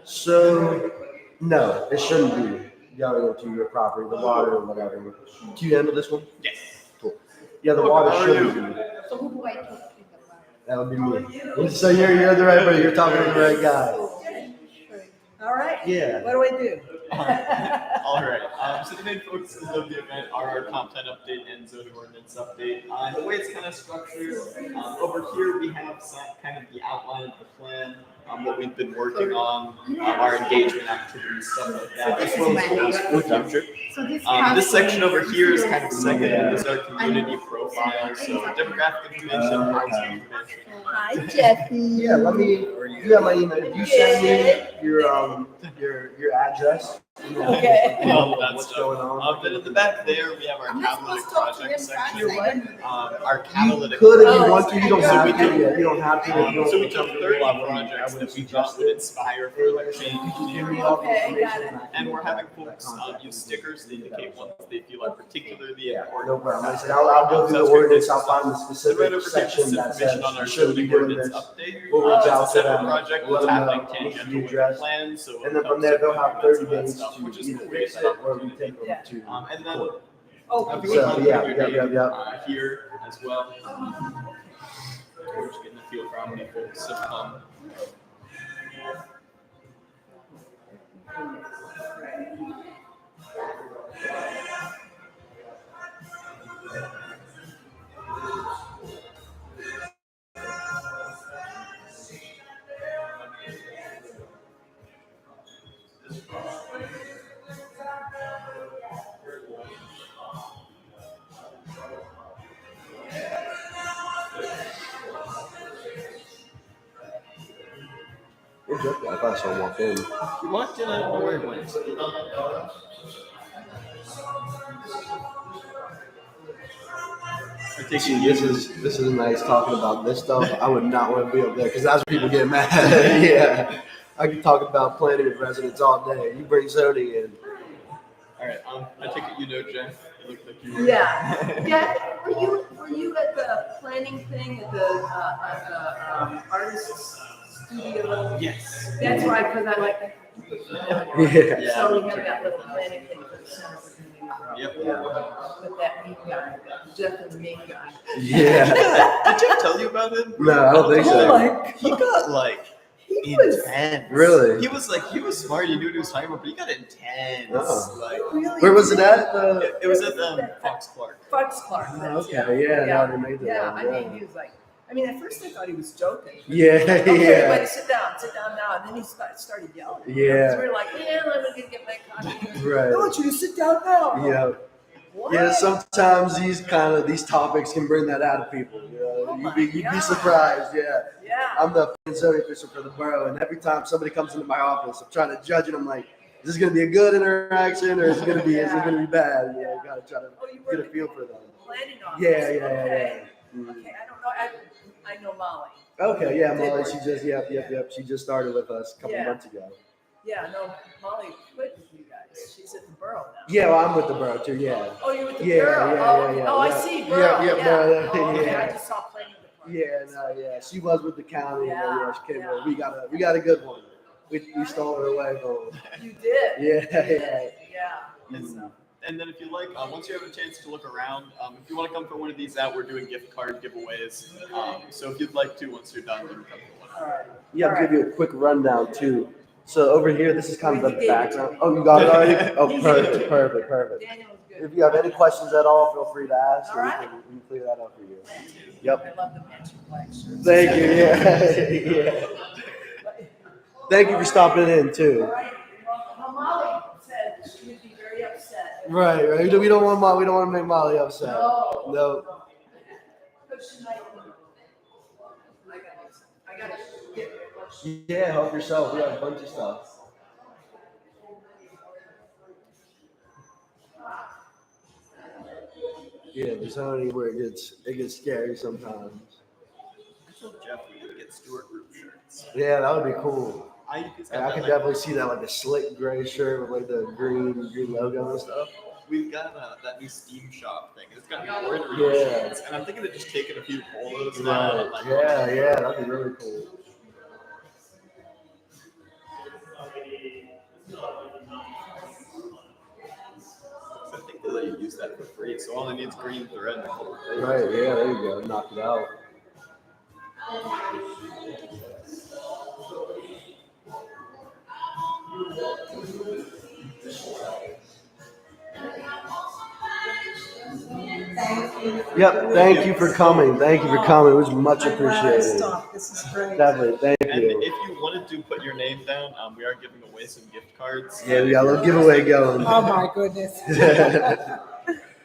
So, no, it shouldn't be going into your property, the water or whatever. Do you handle this one? Yes. Cool. Yeah, the water How are shouldn't you? be. So who do I talk to about? That would be me. So you're the right person. You're talking to the right guy. All right. Yeah. What do I do? All right. So the main focuses of the event are our content update and zoning ordinance update. And the way it's kind of structured, over here we have some kind of the outline of the plan, what we've been working on, our engagement activities, stuff like that, as well as goals for the future. This section over here is kind of second. This is our community profile, so demographic information, housing information. Hi, Jeffy. Yeah, you have my email. You send me your address. Okay. All that What's stuff. going on? Then at the back there, we have our catalytic project section. Our catalytic. Could if you want to. You don't have to. Yeah, you don't have to. So we took 30 projects that we thought would inspire further change. Okay, got it. And we're having folks use stickers to indicate ones they feel are particularly important. No problem. Like I said, I'll go through the ordinance. I'll find the specific section that says on our you shouldn't be doing ordinance this. update. We'll reach out It's to a separate them. project Let that's them know happening what needs to tangential be with the addressed. plan, so And then from there, they'll have 30 days to which is either cool. fix it or we take them to And then court. Oh, if you So, want yeah, to yeah. here as well. We're just getting a feel for how many folks have come. We're just, I thought someone walked in. You walked in, I don't know where it went. See, this is nice talking about this stuff. I would not want to be up there because that's when people get mad. Yeah, I could talk about planning with residents all day. You bring zoning in. All right, I take it you know Jeff. It looked like you were. Yeah. Yeah. Were you at the planning thing at the artist's studio? Yes. That's why, because I like that. Yeah. So we have that little planning thing for the center for community growth. Yep. With that meat guy, Jeff and the meat guy. Yeah. Did Jeff tell you about it? No, I don't think so. He got like was intense. Really? He was smart. He knew what he was talking about, but he got intense. Oh. Like, Where was it at? it was at Fox Clark. Fox Clark. Okay, yeah, no, they made that Yeah, one, I mean, he was like, at first I thought he was joking. Yeah, Okay, yeah. everybody sit down now. And then he started yelling. Yeah. So we were like, let me get my coffee. Right. I want you to sit down now. Yeah. Yeah, sometimes these topics can bring that out of people. You know, you'd be surprised. Yeah. Yeah. I'm the zoning official for the borough, and every time somebody comes into my office, I'm trying to judge it. I'm like, is this going to be a good interaction or is it going to be bad? You know, you got to try to get a feel for them. Planning on Yeah. Okay, Mhm. okay, I don't know, I know Molly. Okay, yeah, Did Molly. work She just yep. She just started with us a couple Yeah. months ago. Yeah, no, Molly quit with you guys. She's at the borough now. Yeah, well, I'm with the borough too. Yeah. Oh, you're with the Yeah, borough? yeah. Oh, I Yeah. see, borough, Yeah, yeah. borough, Oh, okay, yeah. I just saw planning department. Yeah, no, yeah. She was with the county. Yeah, And then, she came yeah. over. We got a good one. We stole her away from them. You did? Yeah, You did. yeah. Yeah. And then if you like, once you have a chance to look around, if you want to come for one of these out, we're doing gift card giveaways. So if you'd like to, once you're done, you can come for one. All right. Yeah, I'll give you a quick rundown too. So over here, this is kind of the background. Oh, you got it already? Oh, perfect. Daniel was good. If you have any questions at all, feel free to ask. All And right. we can clear that up for you. I Yep. love the matching black shirts. Thank you. Yeah. Yeah. Thank you for stopping in too. All right. Well, Molly said she would be very upset. Right. We don't want to make Molly upset. No. But she might. I got it. Yeah, help yourself. We have a bunch of stuff. Yeah, there's only where it gets scary sometimes. I told Jeff we would get Stewart Group shirts. Yeah, that would be cool. I could definitely see that, like a slick gray shirt with like the green logo and stuff. We've got that new Steam Shop thing. It's got embroidery Yeah. shirts, and I'm thinking of just taking a few polos. Right. Like, Yeah, that'd be really cool. I think they let you use that for free, so all I need is green thread. Right, yeah, there you go. Knock it out. Thank you. Yep, thank you for coming. It was much appreciated. Stop. This is great. Definitely, thank And you. if you wanted to put your name down, we are giving away some gift cards. Yeah, we got a little giveaway going. Oh my goodness.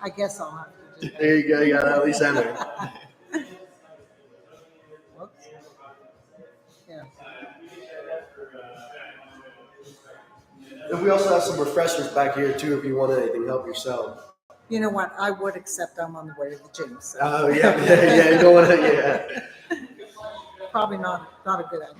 I guess I'll have to do that. There you go. You got to at least enter. Whoops. Yeah. And we also have some refreshments back here too. If you want anything, help yourself. You know what? I would accept I'm on the way to the gym. So. Oh yeah. You don't want to. Yeah. Probably not a good idea.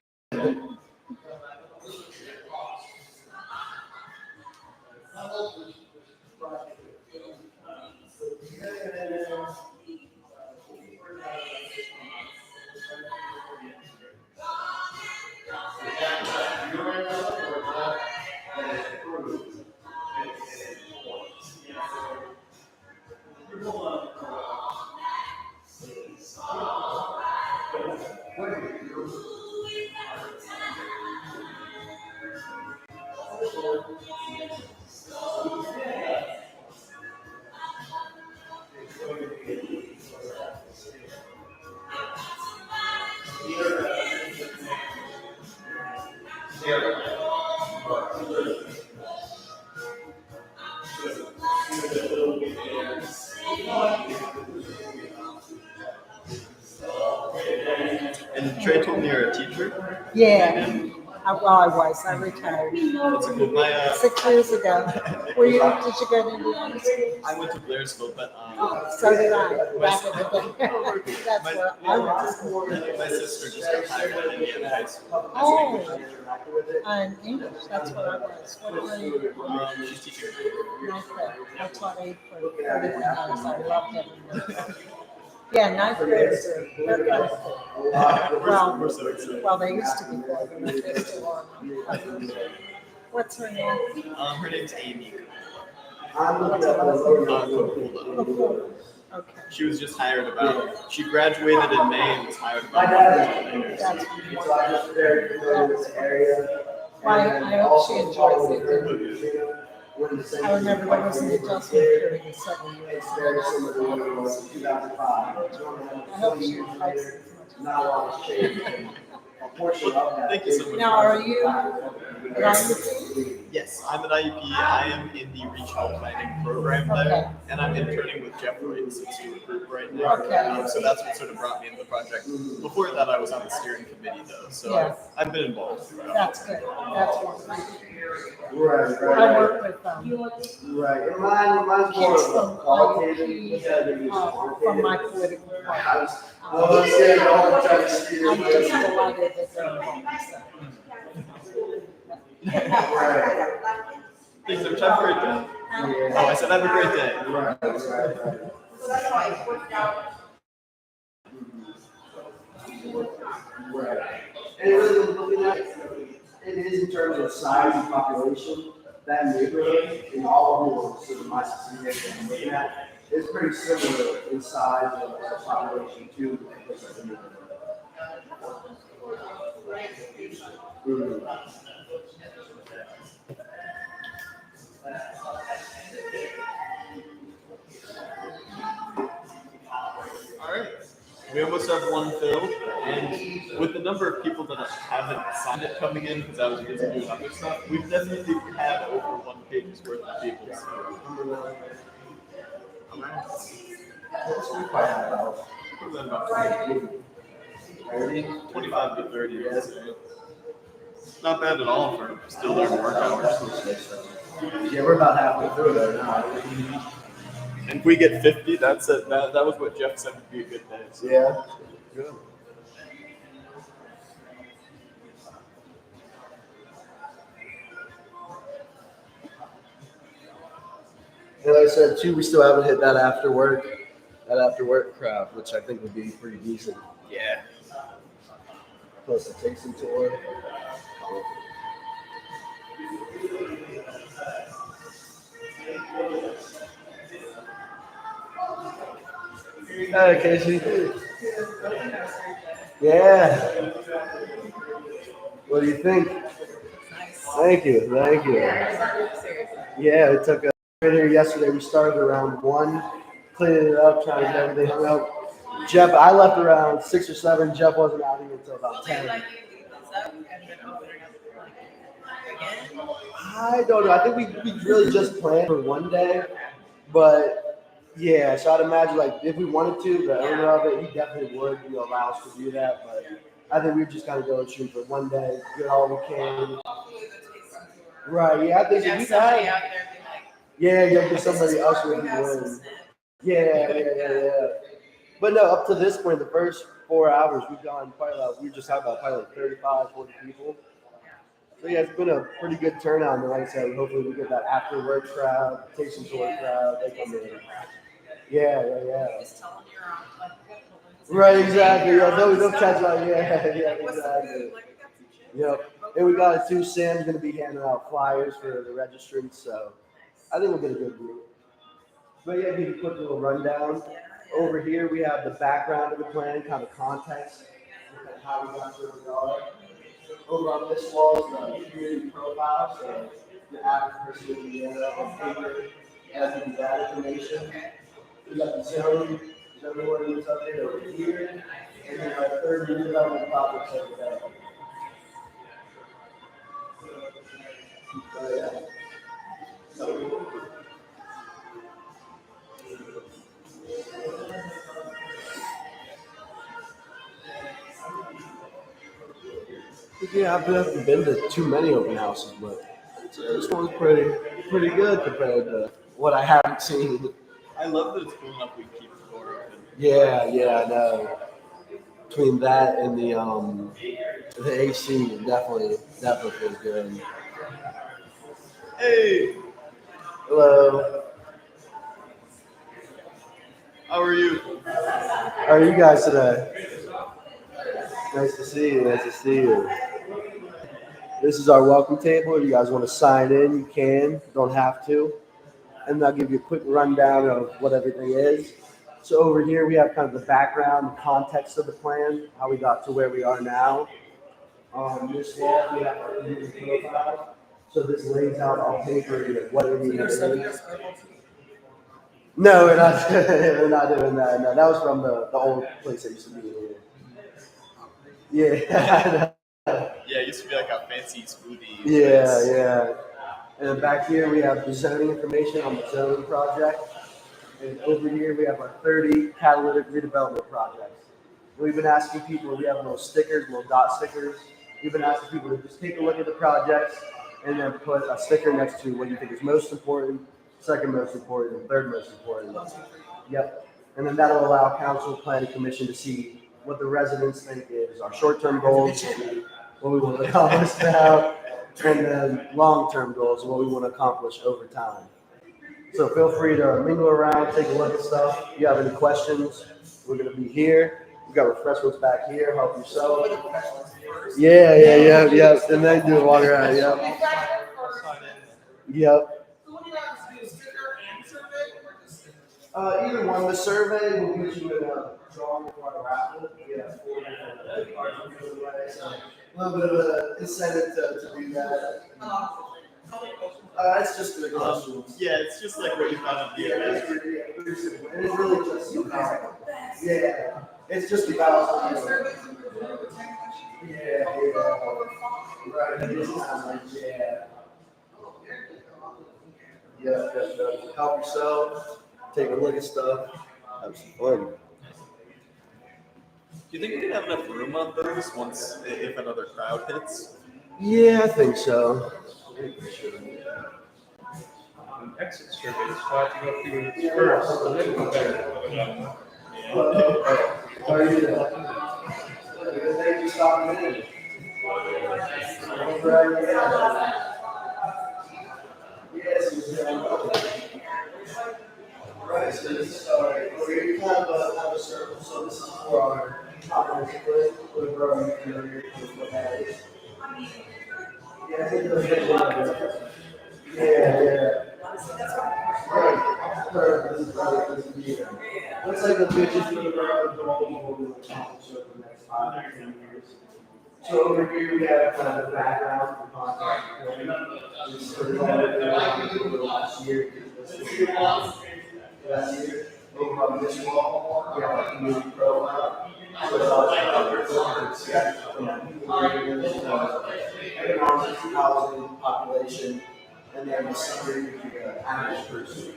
And Trey told me you're a teacher. Yeah. I was. I retired. That's cool. My, 6 years ago. Did you go to Indiana school? I went to Blairsville, but So did I. Back in the day. That's where I was. my sister just got hired at Indiana High School. Oh, and English. That's what I was. What grade? She's teaching. Ninth grade. I taught 8 for 31 years. I loved it. Yeah, ninth graders are they're kind of cool. Well, they used to be cool, but they still are. What's her name? Her name's Amy. Okay. She was just hired she graduated in May and was hired about. That's I hope she enjoys it. I remember there was an adjustment period of 7 years. I hope she likes it as much as Thank you so much. Now, are you? Yes. Yes, I'm at IEP. I am in the regional planning program there, and I'm interning with Jeff Wright's student group right now. Okay. So that's what sort of brought me into the project. Before that, I was on the steering committee though, so Yeah. I've been involved throughout. That's good. That's what Right, I work with Right, and mine's more kids of from a qualitative. from my political party. I was saying all the time, I'm just delighted that they're involved. Right. Thanks, so much. Have a great day. Oh, I said have a great day. Right. And really looking at it is in terms of size and population, that neighborhood in all of sort of my society that I'm looking at is pretty similar in size of population to the place like the neighborhood. All right. We almost have one filled, and with the number of people that haven't signed it coming in because I was busy doing other stuff, we've definitely had over 1 page's worth of people. About 25 to 30 years. Not bad at all for still learning work hours. Yeah, we're about halfway through there now. And if we get 50, that's it. That was what Jeff said would be a good day. So. Yeah. Good. And like I said too, we still haven't hit that after work crowd, which I think would be pretty decent. Yeah. Plus the tasting tour. Hi, Casey. Yeah. What do you think? Thank you. Yeah, it took us right here yesterday. We started around 1, cleaning it up, trying to get everything hung up. Jeff, I left around 6 or 7. Jeff wasn't out here until about 10. I don't know. I think we really just planned for 1 day, but yeah. So I'd imagine like if we wanted to, the owner of it, he definitely would allow us to do that. But I think we just gotta go and shoot for 1 day, get all we can. Right. Yeah. I think we've had. Yeah, get somebody else would be willing. Yeah. But no, up to this point, the first 4 hours, we've gone probably like, we just had about probably like 35, 40 people. So yeah, it's been a pretty good turnout. And like I said, hopefully we get that after work crowd, tasting tour crowd. They come in. Yeah. Right, exactly. Yeah, they'll catch on. Yeah, exactly. Yep. And we got it too. Sam's gonna be handing out flyers for the registrants, so I think we'll get a good group. But yeah, give you a quick little rundown. Over here we have the background of the plan, kind of context, how we got where we are. Over on this wall is the community profile, so the average person in Indiana on paper has that information. We got the zone ordinance update over here, and then our third redevelopment projects over there. Yeah, I've never been to too many open houses, but this one's pretty good compared to what I haven't seen. I love that it's cool enough we keep the door open. Yeah, I know. Between that and the AC, it definitely feels good. Hey, Hello. how are you? How are you guys today? Nice to see you. This is our welcome table. If you guys want to sign in, you can. Don't have to. And I'll give you a quick rundown of what everything is. So over here, we have kind of the background, the context of the plan, how we got to where we are now. This wall, we have our community profile. So this lays out on paper what it is. No, we're not. We're not doing that. No, that was from the old place that used to be here. Yeah. Yeah, it used to be like a fancy smoothie. Yeah. And then back here, we have the zoning information on the zoning project. And over here, we have our 30 catalytic redevelopment projects. We've been asking people, we have little stickers, little dot stickers. We've been asking people to just take a look at the projects and then put a sticker next to what you think is most important, second most important, and third most important. Yep. And then that'll allow council, planning commission to see what the residents think is our short-term goals, what we want to accomplish now, and then long-term goals, what we want to accomplish over time. So feel free to mingle around, take a look at stuff. If you have any questions, we're going to be here. We've got refreshments back here. Help yourself. Yeah. And then do a walk around. Yep. Yep. Either one. The survey will get you in a drawing for a raffle. We have 4 different cards to give away. So a little bit of an incentive to do that. It's just the questions. Yeah, it's just like what you thought of the event. And it's really just about, it's just about, right, it is kind of help yourself, take a look at stuff, have some fun. Do you think we can have enough room on those once, if another crowd hits? Yeah, I think so. Exit surveys, so I have to go through this first, and then go back. How are you doing? Good, thank you for stopping in. Right, so this, we're kind of have a circle, so this is for our comprehensive plan, whatever our interior is, what that is. Yeah, I think those are looks like the vision for the goal will accomplish over the next 5 to 10 years. So over here we have kind of the background for contract. This started all the last year. Last year, over on this wall, we have a community profile. Economic, housing, population, and then the summary would be the average person.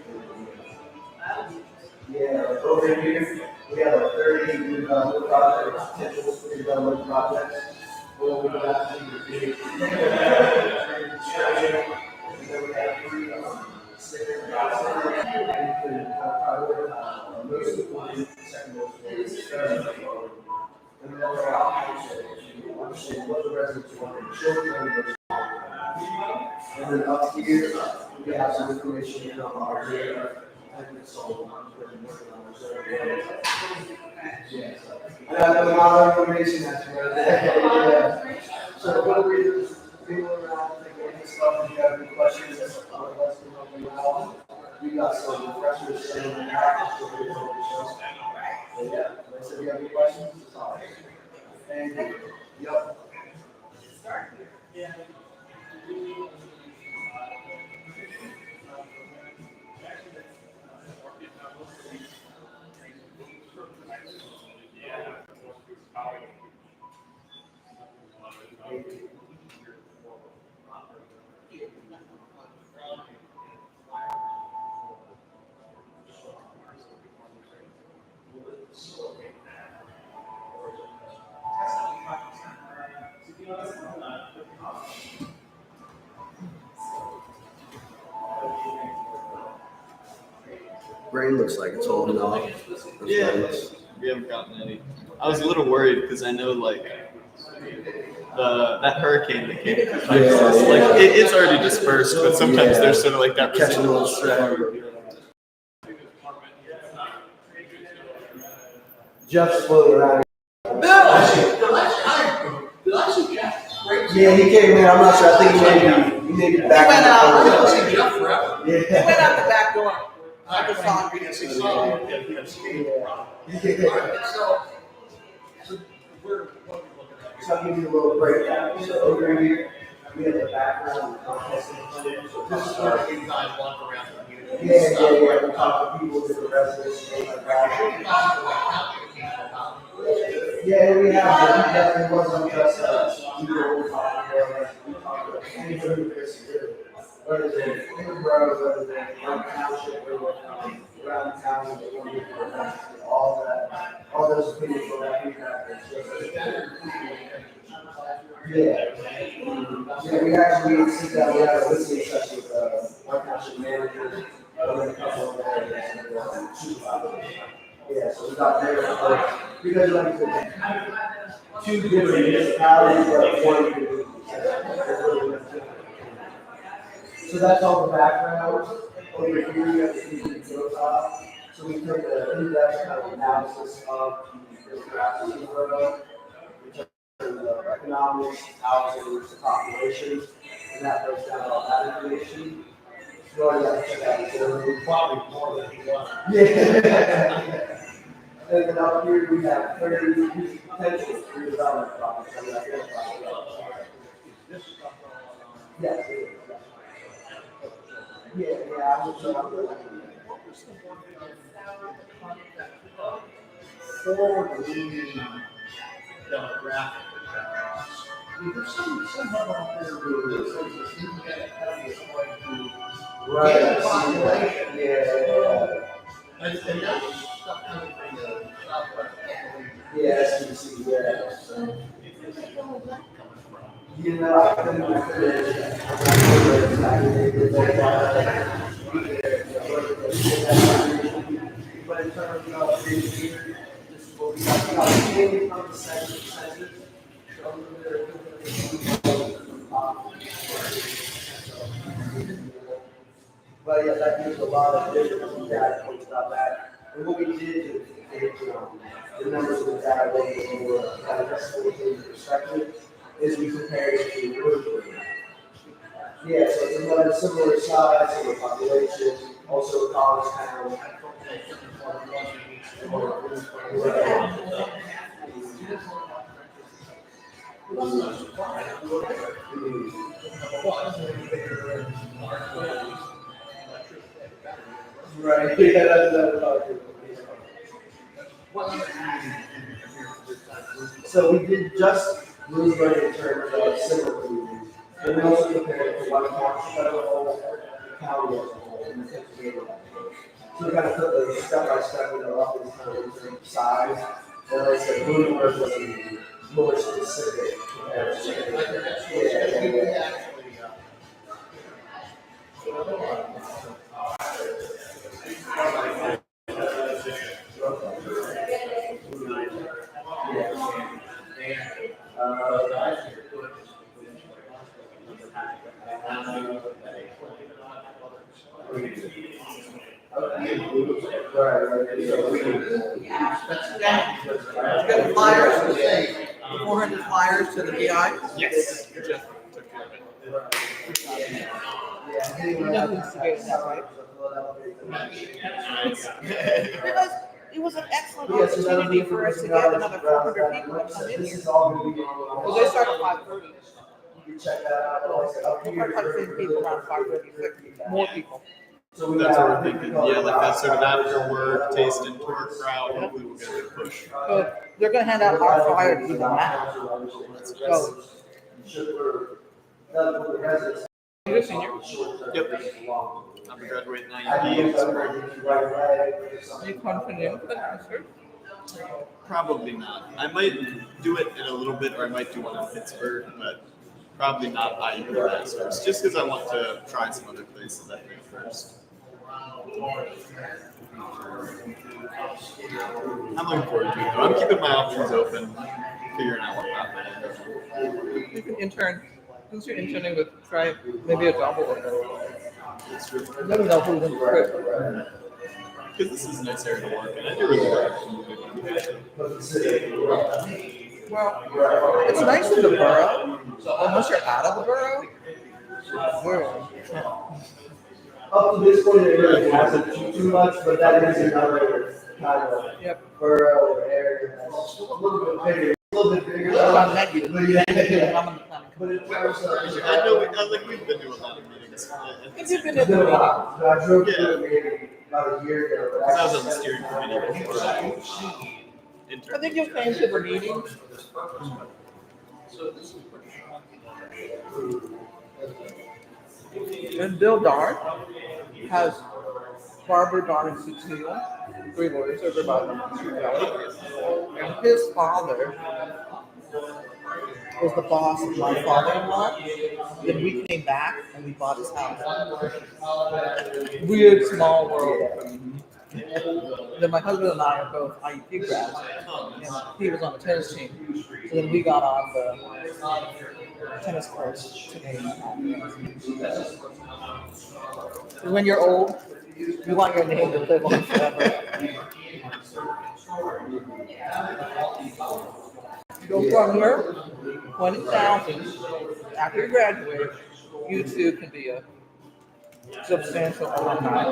Yeah, over here, we have a 30 redevelopment projects, potential redevelopment projects. Well, we go out to the big and then we have 3 sticker most important, second most important, and then we're out to understand what the residents want in children. And then up here, we have some information on our data. And a lot of information that's right there. So what we do is people around, take a look at stuff, if you have any questions, let's help you out. We got some refreshments in the back. So yeah, like I said, if you have any questions, it's all right. Thank you. Yep. Yeah. Brain looks like it's holding off. Yeah, we haven't gotten any. I was a little worried because I know like that hurricane that came, it's already dispersed, but sometimes there's sort of like that residual storm. Jeff's floating around. Yeah, he came in. I'm not sure. I think he may be back. He went out. Yeah. He went out the back door. I just saw him. So I'll give you a little breakdown. So over here, we have the background. So this is where we kind of walk around the community. Yeah. We talk to people, different residents, things like that. Yeah, we have. It wasn't just we were talking about neighborhood is here, whether they're in the borough, whether they're in our township, or around town, all those opinions will have feedback. Yeah. Yeah, we actually sit down, we have a listening session with, our township manager, and a couple of areas, and, supervisors. Yeah, so we got there, because like, I said, two different municipalities, but one community. So that's all the background. Over here, you have the community profile. So we took an in-depth kind of analysis of the demographics of the borough, which are economics, housing, population, and that breaks down all that information. So I check out the probably more than one. Yeah. And then up here, we have 30 potential redevelopment projects that we identified. Yes. Yeah, I would say Forward-leaning demographic. There's some level out there where it says that you get heavy according to right. population. Yeah. And that's stuff coming from the southwest. Yes, you see, yeah. You know, I couldn't but in terms of this year, this is what we got mainly from the census. But yeah, that gives a lot of different data points about that. And what we did is take the numbers of the data when we were kind of estimating perspective is we compared it to Woodford. Yeah, so it's another similar size, similar population, also a college town. Right, yeah, that's another. So we did just Bloomsbury in terms of similar communities, and we also compared it to one township as a whole, the county as a whole, and the Pennsylvania. So we kind of put the step by step, up in terms of size, and like I said, Bloomsbury was a more specific comparison. Got flyers to say 400 flyers to the DI? Yes. Jeff took care of it. You know who's doing that, right? Because it was an excellent opportunity for us to get another 400 people to come in here. Well, they start at 5:30. Check that out. We're trying to people around 5:30, more people. So that's what we're thinking. Yeah, like that sort of after work, taste and tour crowd. Hopefully we'll get a good push. So they're gonna hand out our flyer to them now. So. You're a senior? Yep. I'm graduating IND. Are you confident for the concert? Probably not. I might do it in a little bit, or I might do one in Pittsburgh, but probably not IND Masters, just because I want to try some other places, I think, first. I'm looking forward to it, though. I'm keeping my options open, figuring out what happened. You can intern. Since you're interning with, try maybe a double or It's true. I don't know who's in the group. Because this is a nice area to work in. I do really like it. Well, it's nice in the borough, unless you're out of the borough. Up to this point, it really hasn't too much, but that is another kind of borough area that's a little bit bigger. A little bit bigger. But yeah. But in terms of, I know, like we've been to a lot of meetings. You've been to the meeting. I drove to the meeting about a year ago. Because I was on the steering committee before I think you came to the meeting. And Bill Darn has Barbara Darn and Cecile, 3 lawyers over by True Valley. And his father was the boss of my father-in-law. Then we came back and we bought his house. Weird small world. Then my husband and I are both IUP grads. And he was on the tennis team. So then we got on the tennis courts to name. And when you're old, you want your name to live on forever. Go from here, 20,000. After you graduate, you too can be a substantial alumni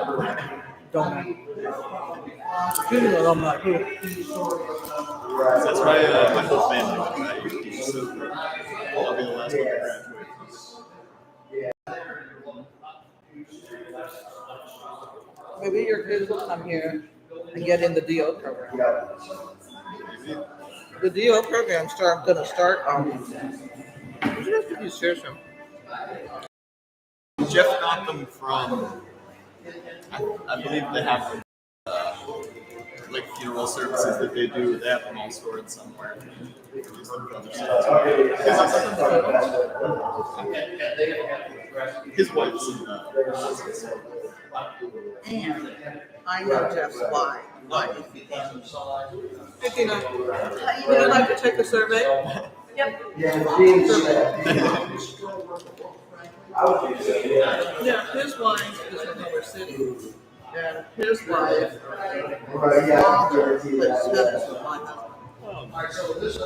donor. Student alumni too. That's my whole family went to IUP, so I'll be the last one to graduate. Maybe your kids will come here and get in the DO program. The DO program going to start. You should have to use Searchum. Jeff got them from, I believe they have like funeral services that they do. They have them all stored somewhere. His wife's in And I know Jeff's why he became. Hey Tina, would you like to take a survey? Yep. Yeah, his wife is in Homer City. And his wife, father, plays tennis with my husband. That's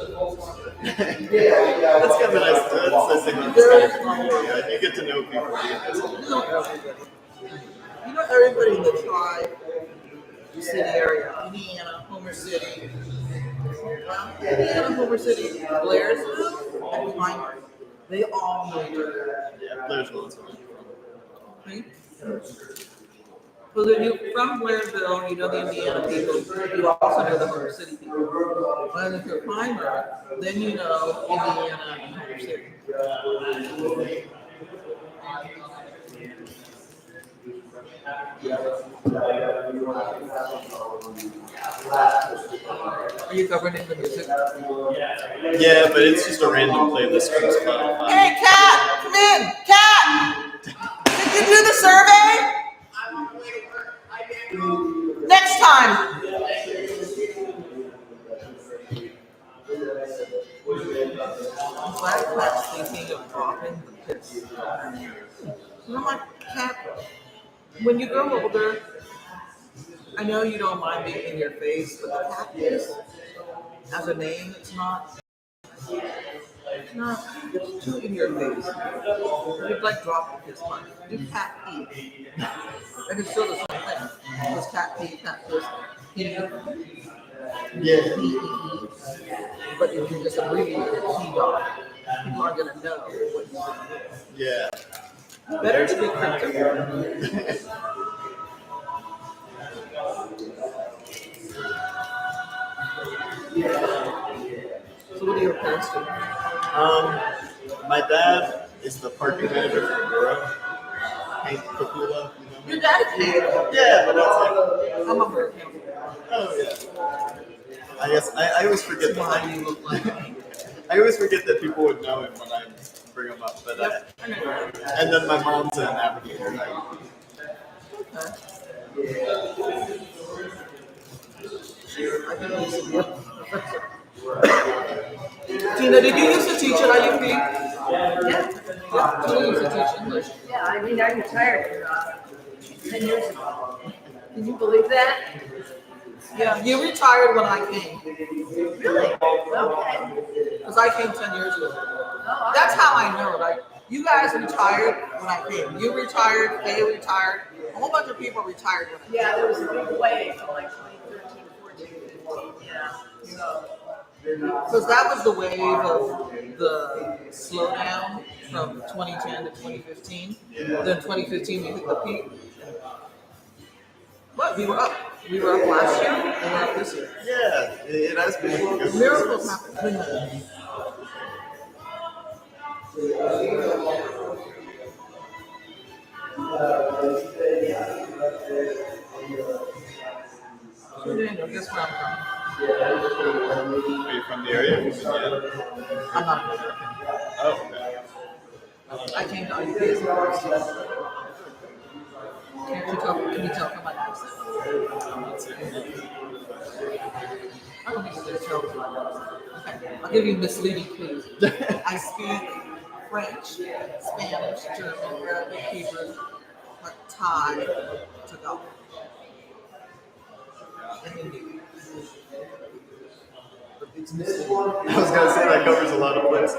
kind of nice. That's thing. Yeah, you get to know people. You know everybody in the tri-city area, Indiana, Homer City. Indiana, Homer City, Blairsville, and Clymer. They all know each other. Yeah, Blairsville. Right? So then you from Blairsville, you know the Indiana people. You also know the Homer City people. And if you're Clymer, then you know Indiana and Homer City. Are you governing the music? Yeah, but it's just a random playlist from Spotify. Hey, Kat! Come in! Kat! Did you do the survey? Next time! I'm glad Kat's thinking of dropping the piss. You know, my Kat, when you grow older, I know you don't mind being in your face, but the cat piss, as a name, it's too in your face. You'd like drop the piss punch. Do cat pee. And it's still the same thing. Because cat pee, cat piss, Yeah. But if you just abbreviate it, P-dog, people aren't going to know what you're doing. Yeah. Better to be cryptic. So what do your parents do? My dad is the parking manager for the borough. Hank Papula. Your dad is Canadian? Yeah, but that's like. I'm American. Oh yeah. I guess I always forget that. You look like I always forget that people would know him when I bring him up. But and then my mom's an navigator. Tina, did you used to teach at IUP? Yeah. Tina used to teach English. Yeah, I mean, I retired 10 years ago. Can you believe that? Yeah, you retired when I came. Really? Okay. Because I came 10 years ago. That's how I know, like, you guys retired when I came. You retired, they retired, a whole bunch of people retired when I came. Yeah, there was a big wave from like 2013, 14, 15, yeah. Because that was the wave of the slowdown from 2010 to 2015. Then 2015 we hit the peak. But we were up. We were up last year and we're up this year. Yeah, it has been good. Miracles happen. Guess where I'm from? Are you from the area? I'm not American. Oh, okay. I came to IUP as a tourist. Can you tell from my accent? I don't think you can tell from my accent. Okay, I'll give you misleading clues. I speak French, Spanish, German, Arabic, Hebrew, Thai, Tagalog, and Hindi. I was gonna say that covers a lot of places.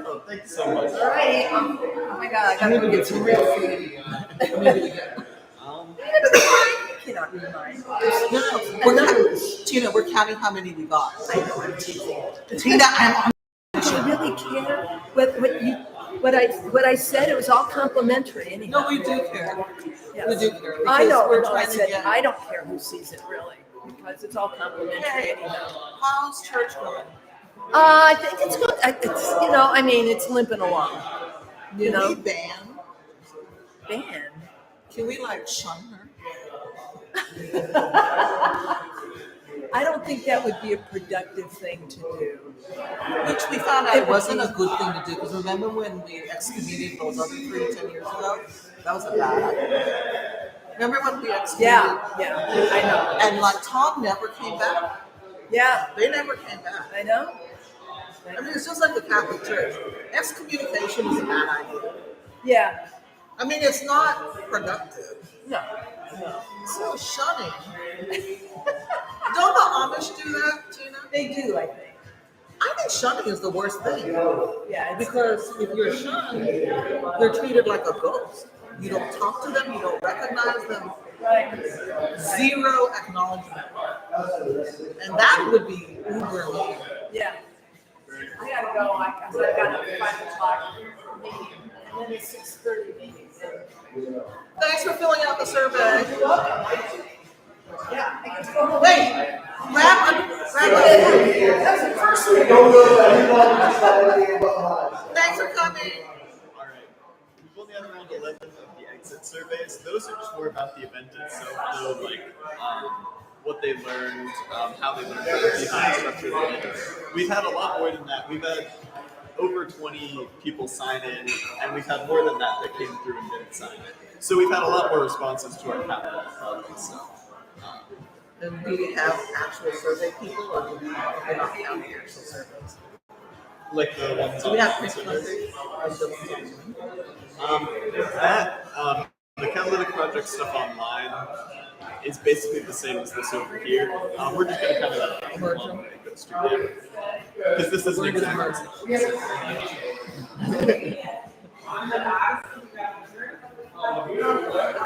Oh, thank you so much. All right. Oh my God, I gotta go get some real food. You cannot read mine. Tina, we're counting how many we got. I know, I'm teasing. Tina, I'm Do you really care what I said? It was all complimentary anyhow. No, we do care. Yes. We do care. I know. We're No, I trying to said get. I don't care who sees it really because it's all complimentary anyhow. How's church going? I think it's good. It's I mean, it's limping along. Can we ban? Ban? Can we like shun her? I don't think that would be a productive thing to do. Which we found out it wasn't a good thing to do because remember when we excommunicated those other 3 10 years ago? That was a bad idea. Remember when we excommunicated? Yeah, I know. And like Tom never came back. Yeah. They never came back. I know. I mean, it's just like the Catholic Church. Excommunication is a bad idea. Yeah. I mean, it's not productive. No. So shunning. Don't the Amish do that, Tina? They do, I think. I think shunning is the worst thing. Yeah. Because if you're shunned, you're treated like a ghost. You don't talk to them, you don't recognize them. Right. Zero acknowledgement. And that would be uber mean. Yeah. I gotta go. I got a 5 o'clock meeting, and then it's 6:30 meeting. Thanks for filling out the survey. You're welcome. Yeah, I get to go home. Wait, grab a. That's the first thing. Thanks for coming. All right. We've only had around 11 of the exit surveys. Those are just more about the event itself, though, like what they learned, how they learned behind structure of the event. We've had a lot more than that. We've had over 20 people sign in, and we've had more than that came through and didn't sign in. So we've had a lot more responses to our capital project stuff. And do you have actual survey people, or do you not counting actual surveys? Like the ones Do we have surveys? The Catalytic Project stuff online is basically the same as this over here. We're just going to kind of merge them. Because this isn't exactly.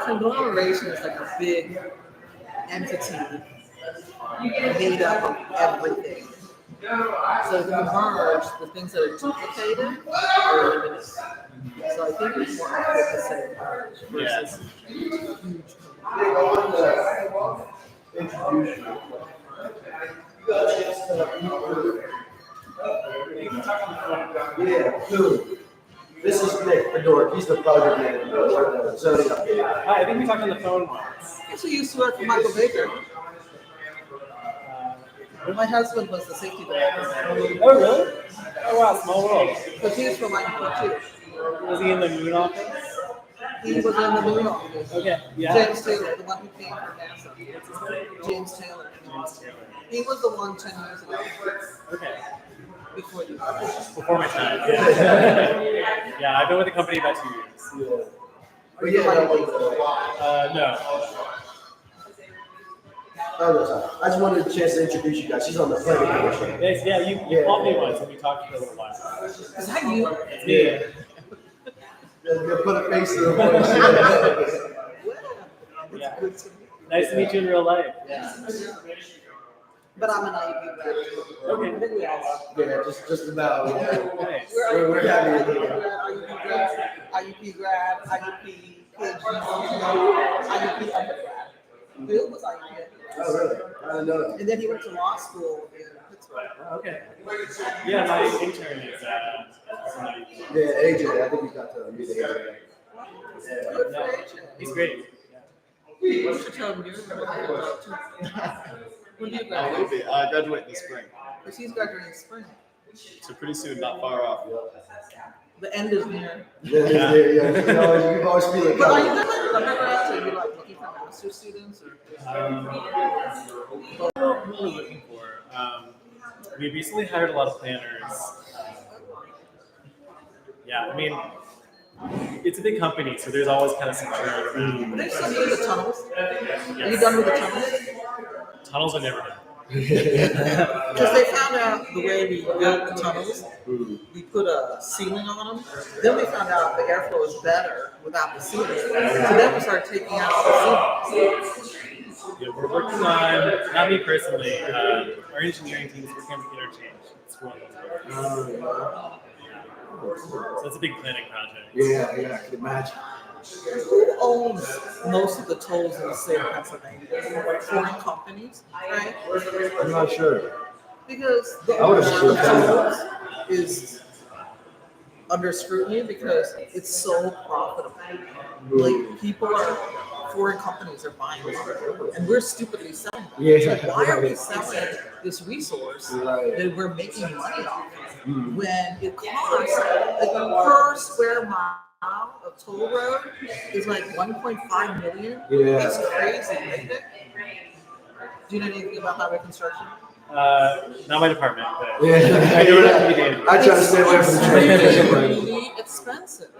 Conglomeration is like a big entity made up of everything. So the merge, the things that are duplicated are eliminated. So I think it's more accurate to say merge versus huge. Yeah, who? This is Nick Fedor. He's the project manager. Zoning update. Hi, I think we talked on the phone once. So you used to work for Michael Baker. My husband was the safety director. Oh, really? Oh, wow, small world. But he was from Michael too. Was he in the moon office? He was in the moon office. Okay, yeah. James Taylor, the one who came from NASA. James Taylor. He was the one 10 years ago. Okay. Before you. Before my time. Yeah. Yeah, I've been with the company about 2 years. But yeah, No. Oh, no, sorry. I just wanted a chance to introduce you guys. She's on the planning commission. Thanks. Yeah, you called me once and we talked for a little while. Is that you? It's me. Yeah, put a face to the voice. Yeah. Nice to meet you in real life. Yeah. But I'm an IUP grad. Okay. I think we all are. Yeah, just about. Nice. We're happy to hear. IUP grad, IUP PhD, IUP undergrad. Bill was IUP. Oh, really? I didn't know that. And then he went to law school in Pittsburgh. Okay. Yeah, my intern is somebody. Yeah, AJ. I think we got to meet AJ. Good for AJ. He's great. You should tell him you're going to go too. When do you I will graduate? be. I graduate this spring. Because he's graduating in spring. So pretty soon, not far off. The end is near. Yeah. You always feel it But are you coming. doing undergrads? Are you like looking for master's students? What we're looking for. We recently hired a lot of planners. Yeah, I mean, it's a big company, so there's always kind of some churn around. Are they still doing the tunnels? Yes. Are you done with the tunnels? Tunnels are never done. Because they found out the way we built the tunnels, we put a ceiling on them. Then we found out the airflow is better without the ceiling. So then we started taking out the ceilings. Yeah, we're working on, not me personally, our engineering team is working on interchange. It's one of those. So it's a big planning project. Yeah, I can imagine. Who owns most of the tolls in the state of Pennsylvania? Foreign companies, right? I'm not sure. Because the I would ownership of assume tolls is under scrutiny because it's so profitable. Like foreign companies are buying it, and we're stupidly selling them. Yeah. It's like, why are we selling this resource that we're making money off of when it costs like per square mile of toll road is like 1.5 million? Yeah. It's crazy, isn't it? Do you know anything about highway construction? Not my department, but Yeah. I know enough to be dangerous. I try to stay away from the It's train. really expensive.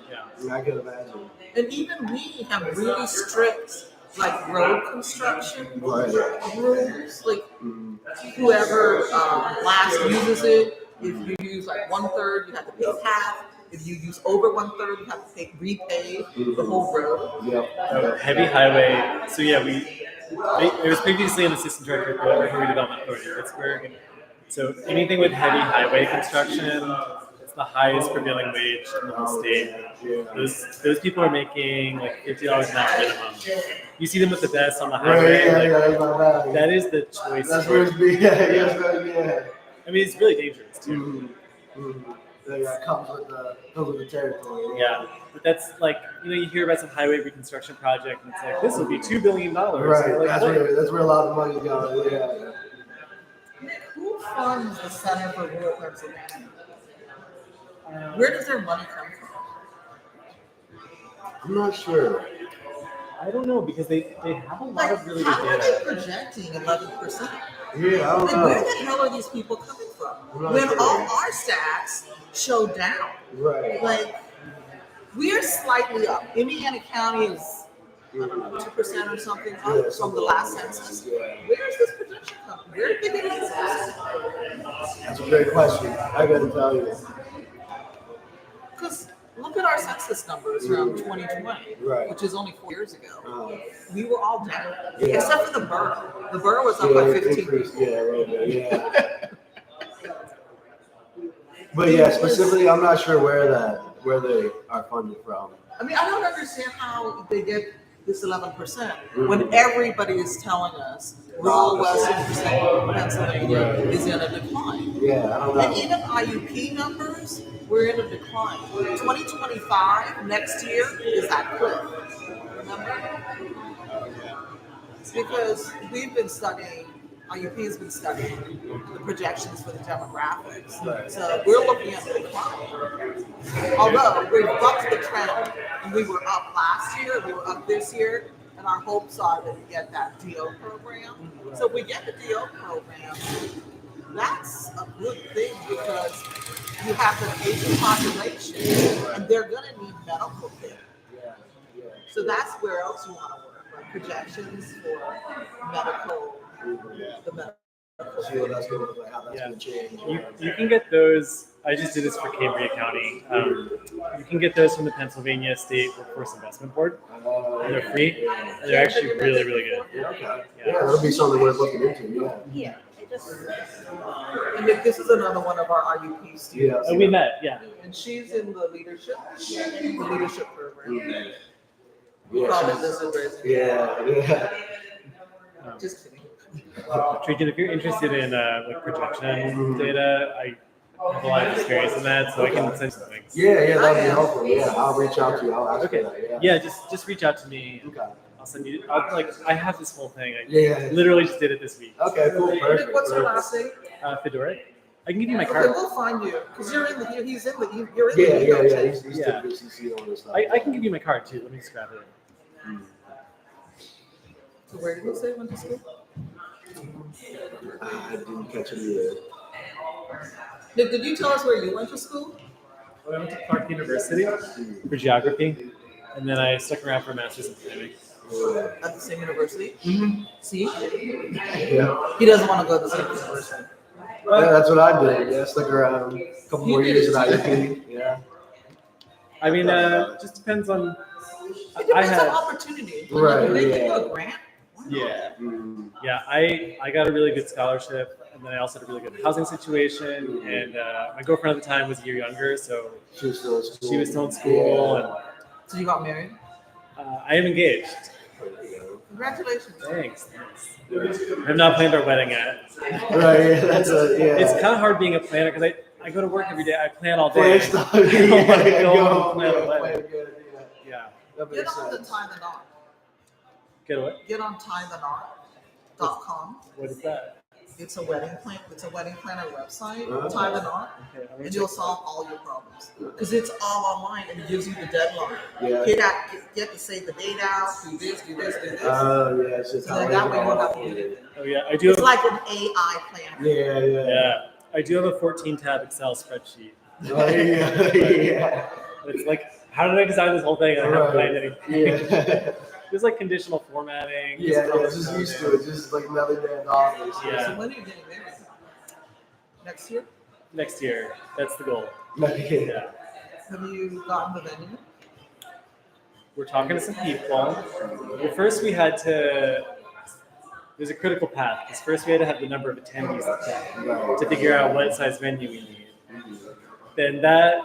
Yeah, I can imagine. And even we have really strict like road construction rules. Like whoever last uses it, if you use like 1/3, you have to pay half. If you use over 1/3, you have to repay the whole road. Heavy highway. So yeah, it was previously an assistant director for the Highway Development Authority. That's where. So anything with heavy highway construction, it's the highest prevailing wage in the whole state. Those people are making like $50 an hour minimum. You see them with the vests on the highway. That is the choice. That's where it's be. Yeah. I mean, it's really dangerous too. That comes with the territory. Yeah, but that's like you hear about some highway reconstruction project, and it's like this will be $2 billion. Right. Like, That's where a lot of money is going. Yeah. Who funds the Center for Rural Pennsylvania? Where does their money come from? I'm not sure. I don't know because they have a lot of really good How are data. they projecting 11%? Yeah, I don't know. Where the hell are these people coming from? not When sure. all our stats show down. Right. Like, we're slightly up. Indiana County is 2% or something up from the last census. Where is this projection coming? Where did they get this? That's a great question. I gotta tell you. Because look at our census numbers from 2020, Right. which is only 4 years ago. We were all down, Yeah. except for the borough. The borough was up by 15%. Yeah. But yeah, specifically, I'm not sure where they are funded from. I mean, I don't understand how they get this 11% when everybody is telling us rural Western Pennsylvania is in a decline. Yeah, I don't know. And even IUP numbers, we're in a decline. 2025, next year, is that cliff. Remember? Because we've been studying, IUP has been studying the projections for the demographics. Right. So we're looking at the decline. Although we've bucked the trend, and we were up last year, we were up this year, and our hopes are that we get that DO program. So if we get the DO program, that's a good thing because you have the aging population, and they're going to need medical care. So that's where else you want to work, like projections for medical, the medical. See what that's gonna look like, how that's gonna change. You can get those. I just did this for Cambria County. You can get those from the Pennsylvania State Workforce Investment Board. And they're free. And they're actually really, really good. Okay. Yeah, that'll be something worth looking into. Yeah. And if this is another one of our IUP students. We met, yeah. And she's in the leadership program. Yeah. Probably this is raising. Yeah. Just kidding. Tregan, if you're interested in like projection data, have a lot of experience in that, so I can send some things. Yeah, that'd be helpful. Yeah, I'll reach out to you. I'll ask Okay. for that. Yeah, just reach out to me. Okay. I'll send you. I have this whole thing. I Yeah. literally just did it this week. Okay, cool. Perfect. What's your last name? Fedora. I can give you my Okay, card. we'll find you, because you're in the, he's in the, you're in Yeah, the. yeah. He's Yeah. typically CC on this stuff. I can give you my card too. Let me just grab it. So where did you say you went to school? I didn't catch it either. Did you tell us where you went to school? I went to Clark University for geography, and then I stuck around for a master's in economics. At the same university? Mm-hmm. See? Yeah. He doesn't want to go to the same university. Yeah, that's what I did. Yeah, stuck around a couple more years at IUP. Yeah. I mean, just depends on. It depends on opportunity. Right, When they give yeah. you a grant, Yeah. Yeah, I got a really good scholarship, and then I also had a really good housing situation, and my girlfriend at the time was a year younger, so she was still in school. She was still in school, and so you got married? I am engaged. Congratulations. Thanks. I've not planned our wedding yet. Right, yeah, that's yeah. It's kind of hard being a planner because I go to work every day. I plan all day. Plan stuff. I don't want to Yeah, go go home home, and plan a yeah, wedding. plan good, Yeah. That Get makes on the sense. Tie the Knot. Get what? Get on tiethenot.com. What is that? It's a wedding plan. It's a wedding planner website. Oh. Tie the knot, Okay, I'm gonna and you'll check solve all your problems because it's all online and it gives you the deadline. Yeah. Get to save the date out. Do this. Do this. Do this. Oh, yeah. It's just So then that way you don't have to do anything. Oh yeah, I do. It's Have, like an AI planner. Yeah. I do have a 14-tab Excel spreadsheet. Oh, yeah. It's like, how did I design this whole thing? I haven't planned anything. Yeah. There's like conditional formatting. Yeah, just used to it. Just like another day in the office. Yeah. So when are you getting married? Next year? Next year, that's the goal. Yeah. Have you gotten the venue? We're talking to some people. Well, first we had to. There's a critical path because first we had to have the number of attendees to figure out what size venue we need. Then that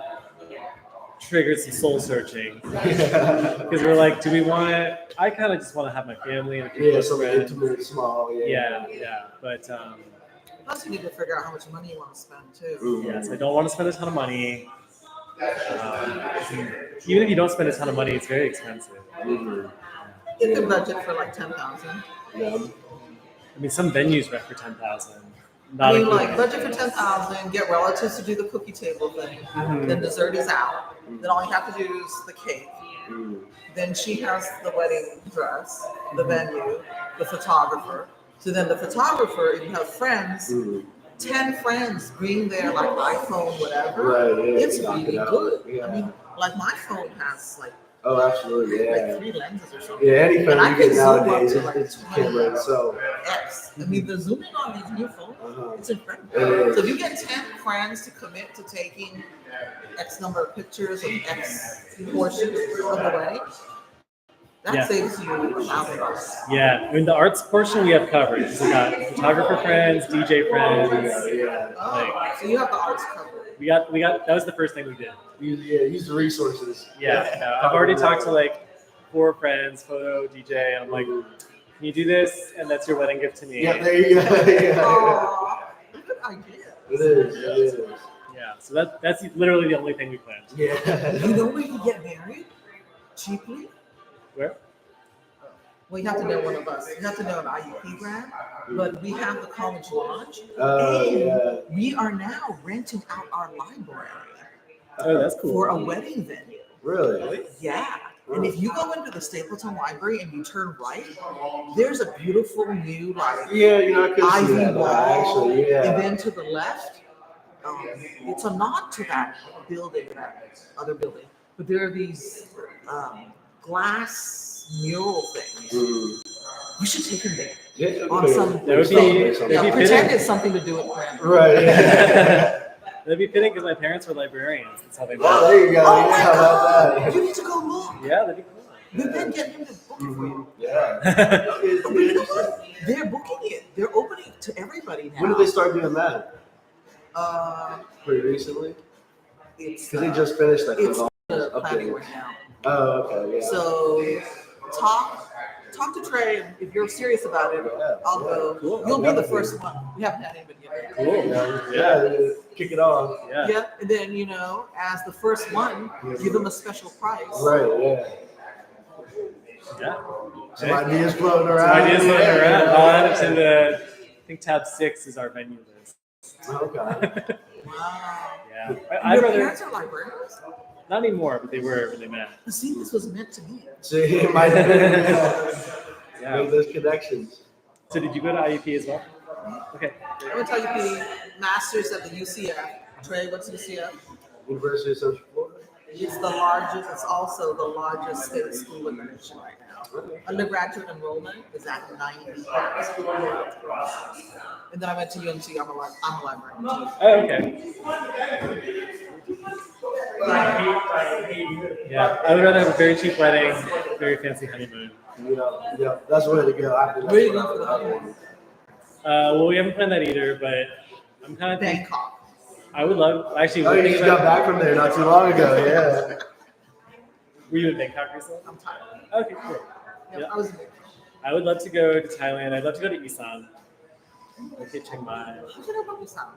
triggered some soul searching because we're like, do we want to? I kind of just want to have my family and a few close something friends. intimate, small. Yeah. But Plus, you need to figure out how much money you want to spend too. yes, I don't want to spend a ton of money. Even if you don't spend a ton of money, it's very expensive. You can budget for like 10,000. Yeah. I mean, some venues rent for 10,000. I mean, like budget for 10,000. Get relatives to do the cookie table thing. Mhm. Then dessert is out. Then all you have to do is the cake. Then she has the wedding dress, the venue, the photographer. So then the photographer, if you have friends, 10 friends bring their like iPhone, whatever. Right, yeah, It's knock really it out. good. Yeah. I mean, like my phone has like Oh, absolutely. Yeah. like 3 lenses or something. Yeah, any But I phone you can get zoom up nowadays, to like it's camera. So. X. I mean, the zooming on these new phones, it's incredible. It is. So if you get 10 friends to commit to taking X number of pictures of X portion of the wedding, that Yeah. saves you $1,000. Yeah, I mean the arts portion we have covered. We got photographer friends, DJ friends. Oh, so you have the arts covered. We got. That was the first thing we did. Use the resources. Yeah, I've already talked to like 4 friends, photo, DJ, and I'm like, can you do this? And that's your wedding gift to me. Yeah, there you go. Yeah. Aw, good idea. It is. Yeah, so that's literally the only thing we planned. Yeah. You know where you can get married cheaply? Where? Well, you have to know one of us. You have to know an IUP grad, but we have the College Lodge, Oh, and yeah. we are now renting out our library Oh, that's cool. for a wedding venue. Really? Yeah. And if you go into the Stapleton Library and you turn right, there's a beautiful new like Yeah, you know, I could see ivy that, wall, actually, yeah. and then to the left, it's a nod to that building, that other building. But there are these glass mural things. We should take him there. Yeah, On okay. some That would be yeah, pretend fitting. it's something to do with grammar. Right. That'd be fitting because my parents were librarians. That's how they Oh, there you go. Oh my Yeah, how about God! that? You need to go look. Yeah, that'd be cool. We've been getting him to book it for you. Yeah. But you know what? They're booking it. They're opening to everybody now. When did they start doing that? Pretty recently? It's Because they just finished that. it's with all the those planning updates. right now. Oh, okay. Yeah. So talk to Trey, and if you're serious about it, I'll go. Cool. You'll be the first one. We haven't had anybody yet. Cool. Yeah. Kick it off. Yeah. And then, you know, as the first one, give them a special price. Right, yeah. Yeah. Some ideas floating around. Some ideas floating around. I'll add it to the, I think tab 6 is our venue list. Okay. Wow. Yeah. Your parents are librarians? Not anymore, but they were when they met. See, this was meant to be. See, it might have been. Yeah. Make those connections. So did you go to IUP as well? Okay. I'm going to tell you, Petey, masters at the UCF. Trey, what's UCF? University of Central Florida. It's the largest, it's also the largest state school in the nation right now. Undergraduate enrollment is at 90%. And then I went to UNC, I'm a librarian too. Oh, okay. Yeah, I would rather have a very cheap wedding, very fancy honeymoon. Yeah, that's the way to go. Where are you going for the honeymoon? Well, we haven't planned that either, but I'm kind of Bangkok. I would love, actually. Oh, you just got back from there not too long ago, yeah. Were you in Bangkok recently? I'm tired. Okay, cool. Yeah, I was in I would love to go to Thailand. I'd love to go to Isan. Okay, Chiang Mai. How did I know this out?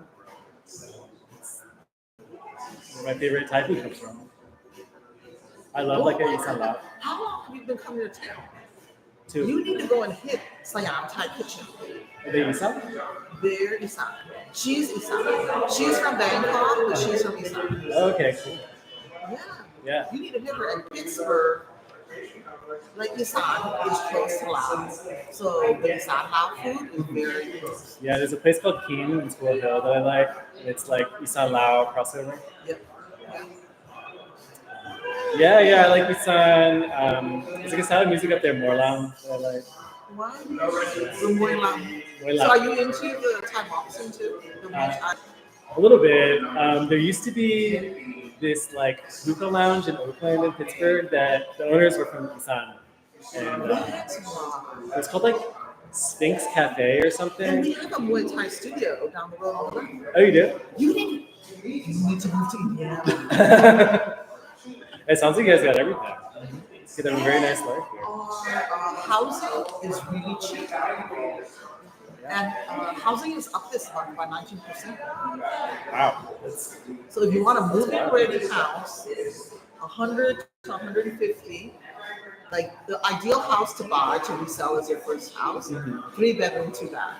Where my favorite Thai food comes from. I love like a Isan Lao. How long have you been coming to town? Two. You need to go and hit Siam Thai Kitchen. Are they Isan? They're Isan. She's Isan. She's from Bangkok, but she's from Isan. Okay, cool. Yeah. Yeah. You need to hit her at Pittsburgh. Like Isan is close to Laos. So the Isan Lao food is very close. Yeah, there's a place called Keen in Squirrel Hill that I like. It's like Isan Lao crossover. Yep. Yeah, I like Isan. There's like a style of music up there, Morlam, that I like. Wow. The Muay Lam. Muay So Lam. are you into the Thai boxing too? The Muay Thai? A little bit. There used to be this like hookah lounge in Oakland and Pittsburgh that the owners were from Isan. And it's called like Sphinx Cafe or And something. we have a Muay Thai studio down the road on the left. Oh, you do? You need to move to Indiana. It sounds like you guys got everything. You have a very nice life here. Housing is really cheap. And housing is up this month by 19%. Wow. So if you want a move-in ready house, 100 to 150, like the ideal house to buy to resell is your first house, 3-bedroom, 2-bath,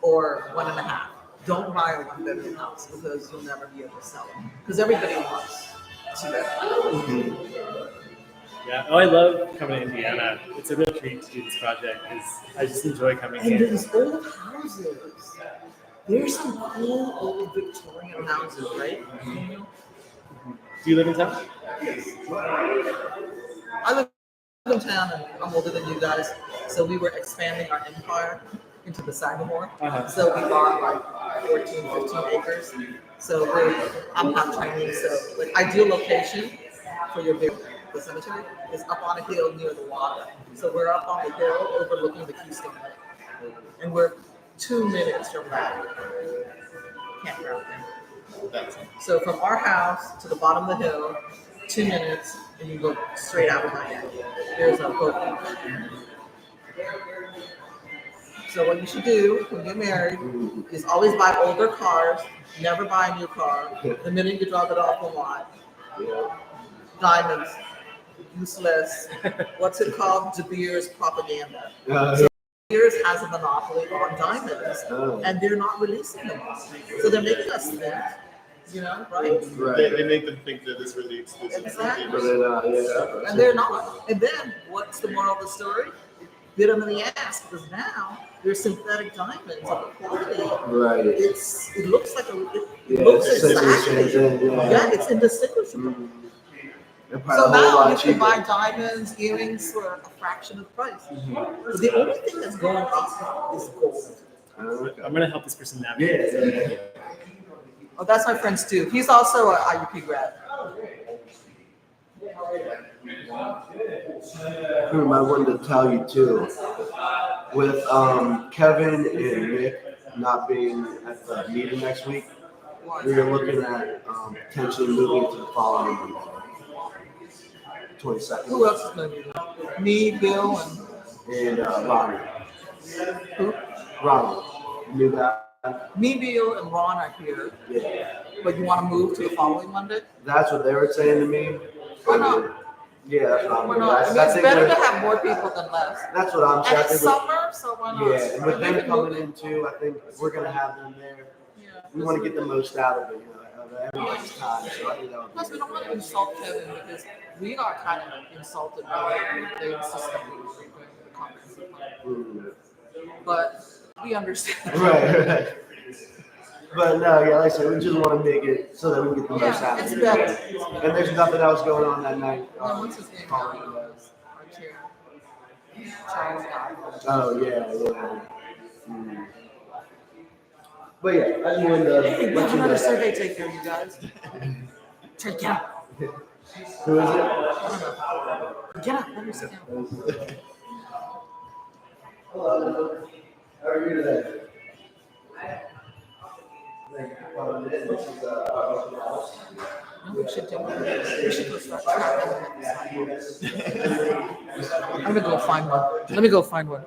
or 1.5. Don't buy a 1-bedroom house because you'll never be able to sell it. Because everybody wants 2-bedroom. Yeah. Oh, I love coming to Indiana. It's a real treat to do this project because I just enjoy coming And here. there's old houses. There's some cool old Victorian houses, right? Do you live in town? I live in town and I'm older than you guys, so we were expanding our empire into the Sagamore. So we bought like 14, 15 acres. So I'm half Chinese, so like ideal location for your big the cemetery is up on a hill near the water. So we're up on the hill overlooking the Keystone Lake. And we're 2 minutes from that campground. So from our house to the bottom of the hill, 2 minutes, and you go straight out of Miami. There's a boat. So what you should do when you get married is always buy older cars, never buy a new car. The minute you drop it off the lot, diamonds, useless. What's it called? De Beers propaganda. So De Beers has a monopoly on diamonds, and they're not releasing them. So they're making us think, you know, right? They make them think that it's really exclusive. Exactly. But they're not, yeah. And they're not. And then what's the moral of the story? Bit them in the ass because now they're synthetic diamonds of the quality. Right. It looks like it looks it's exactly. yeah. It's indistinguishable. So So now you can buy diamonds, earrings for a fraction of the price. But the only thing that's going up is gold. I'm gonna help this person navigate. Oh, that's my friend Stu. He's also an IUP grad. I wanted to tell you too, with Kevin and Nick not being at the meeting next week, we are looking at potentially moving to the following week, 22nd. Who else is going to be there? Me, Bill, and and Ronnie. Who? Ronnie, new guy. Me, Bill, and Ron are here. Yeah. But you want to move to the following Monday? That's what they were saying to me. Why not? Yeah, that's what I'm Why not? I mean, it's better to have more people than less. That's what I'm saying. And it's summer, so why not? Yeah, and with They them can coming move. in too, I think we're gonna have them there. Yeah. We want to get the most out of it, you know, of everybody's time. So I think that would Plus, be we don't want to insult Kevin because we are kind of insulted by the insist that we frequent the comprehensive plan. But we understand. right. But no, yeah, like I said, we just want to make it so that we can get the most out of it's it. better. And there's nothing else going on that night. What's his name? Our chair. Charles guy. Oh yeah, yeah. Mm. But yeah, I just wanted to Hey, we let have you know another that. survey taker, you guys. Check it out. Who is it? Get up, let me sit down. Hello. How are you today? We should do it. We should go start tracking. I'm gonna go find one. Let me go find one.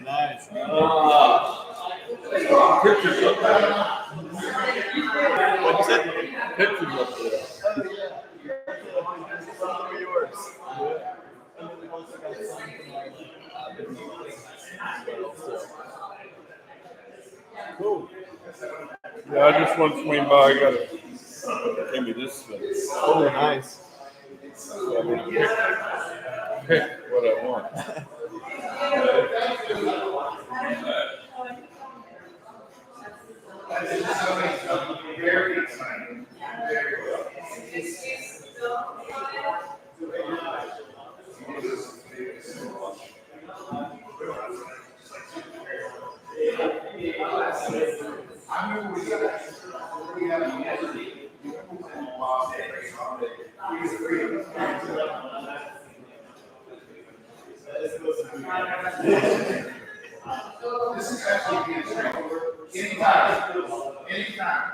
Nice. Pictures up there. What'd you say? Pictures up there. Cool. Yeah, I just want to swing by. I got to give me this thing. Oh, nice. So I'm gonna pick what I want. This is actually being straight. Anytime. Anytime.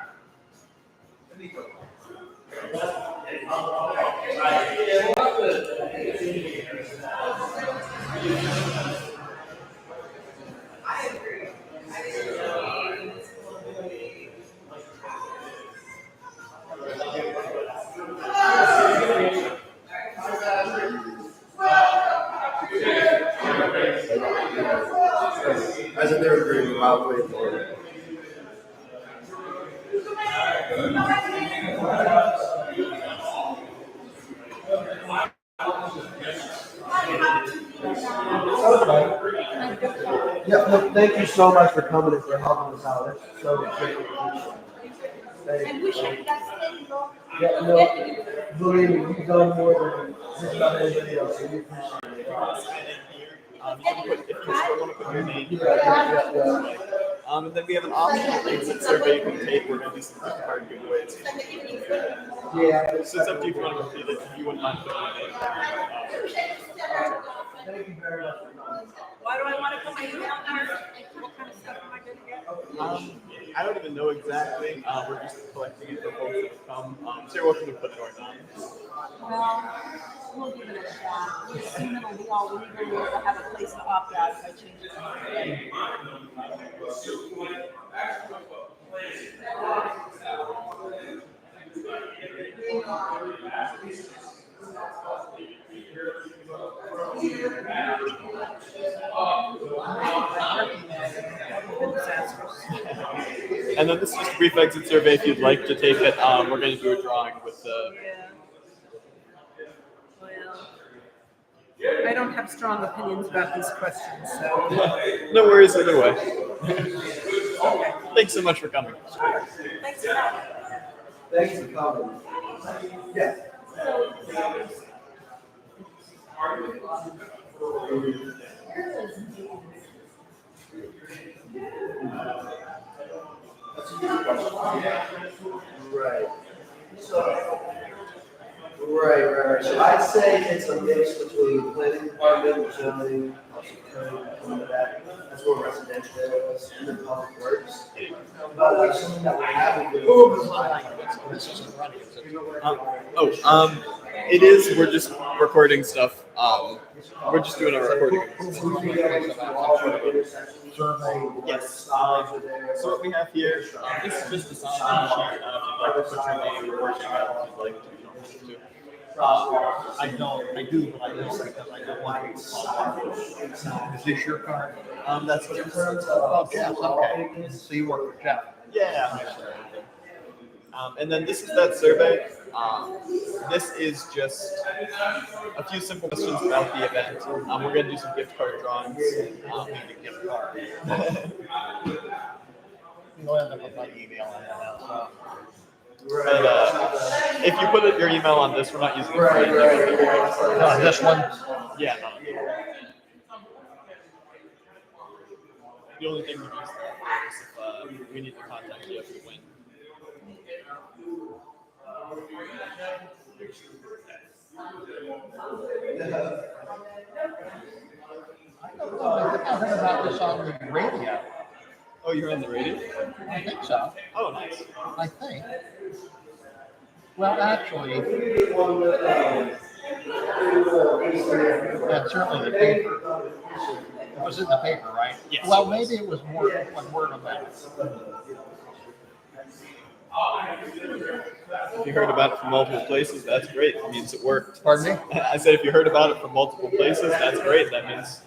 As in they're agreeing wildly for it. Yeah, look, thank you so much for coming and for helping us out. It's so greatly appreciated. Thank you. Yeah, no, believe me, you've done more than just about anybody else, so we appreciate it. If you still want to put your name, and then we have an optional exit survey you can take. We're going to do some gift card giveaways. Yeah. So it's up to you if you want to repeat it, if you wouldn't mind putting your name. Thank you very much. Why do I want to put my email here? What kind of stuff am I going to get? I don't even know exactly. We're just collecting it for folks that come. So you're welcome to put yours on. Well, we'll give it a shot. We assume it'll be all legal. We'll have a place to opt out if I change it. And then this is just a brief exit survey if you'd like to take it. We're going to do a drawing with the. I don't have strong opinions about these questions, so. No worries either way. Thanks so much for coming. Thanks for having me. Thanks for coming. Yeah. That's a good question. Right. So, right. So I'd say it's a mix between planning department, zoning, code, that. That's where residential areas, and then public works. By the way, something that we have. It is. We're just recording stuff. We're just doing a recording. Yes. So what we have here, this is just a sign-in sheet. If you'd like to put your name or email, if you'd like to, you don't have to. I do, but I don't because I don't want to call. Is this your card? That's what it says. Oh, Jeff, okay. So you work for Jeff? Yeah. And then this is that survey. This is just a few simple questions about the event. We're going to do some gift card drawings. Need a gift card. You'll end up with my email in there now. And if you put your email on this, we're not using it. No, this one? Yeah, no. The only thing we use is if we need to contact you if we win. I heard about this on the radio. Oh, you're on the radio? I think so. Oh, nice. I think. Well, actually, that's certainly the paper. It was in the paper, right? Yes. Well, maybe it was more like word of mouth. If you heard about it from multiple places, that's great. It means it worked. Pardon me? I said if you heard about it from multiple places, that's great. That means.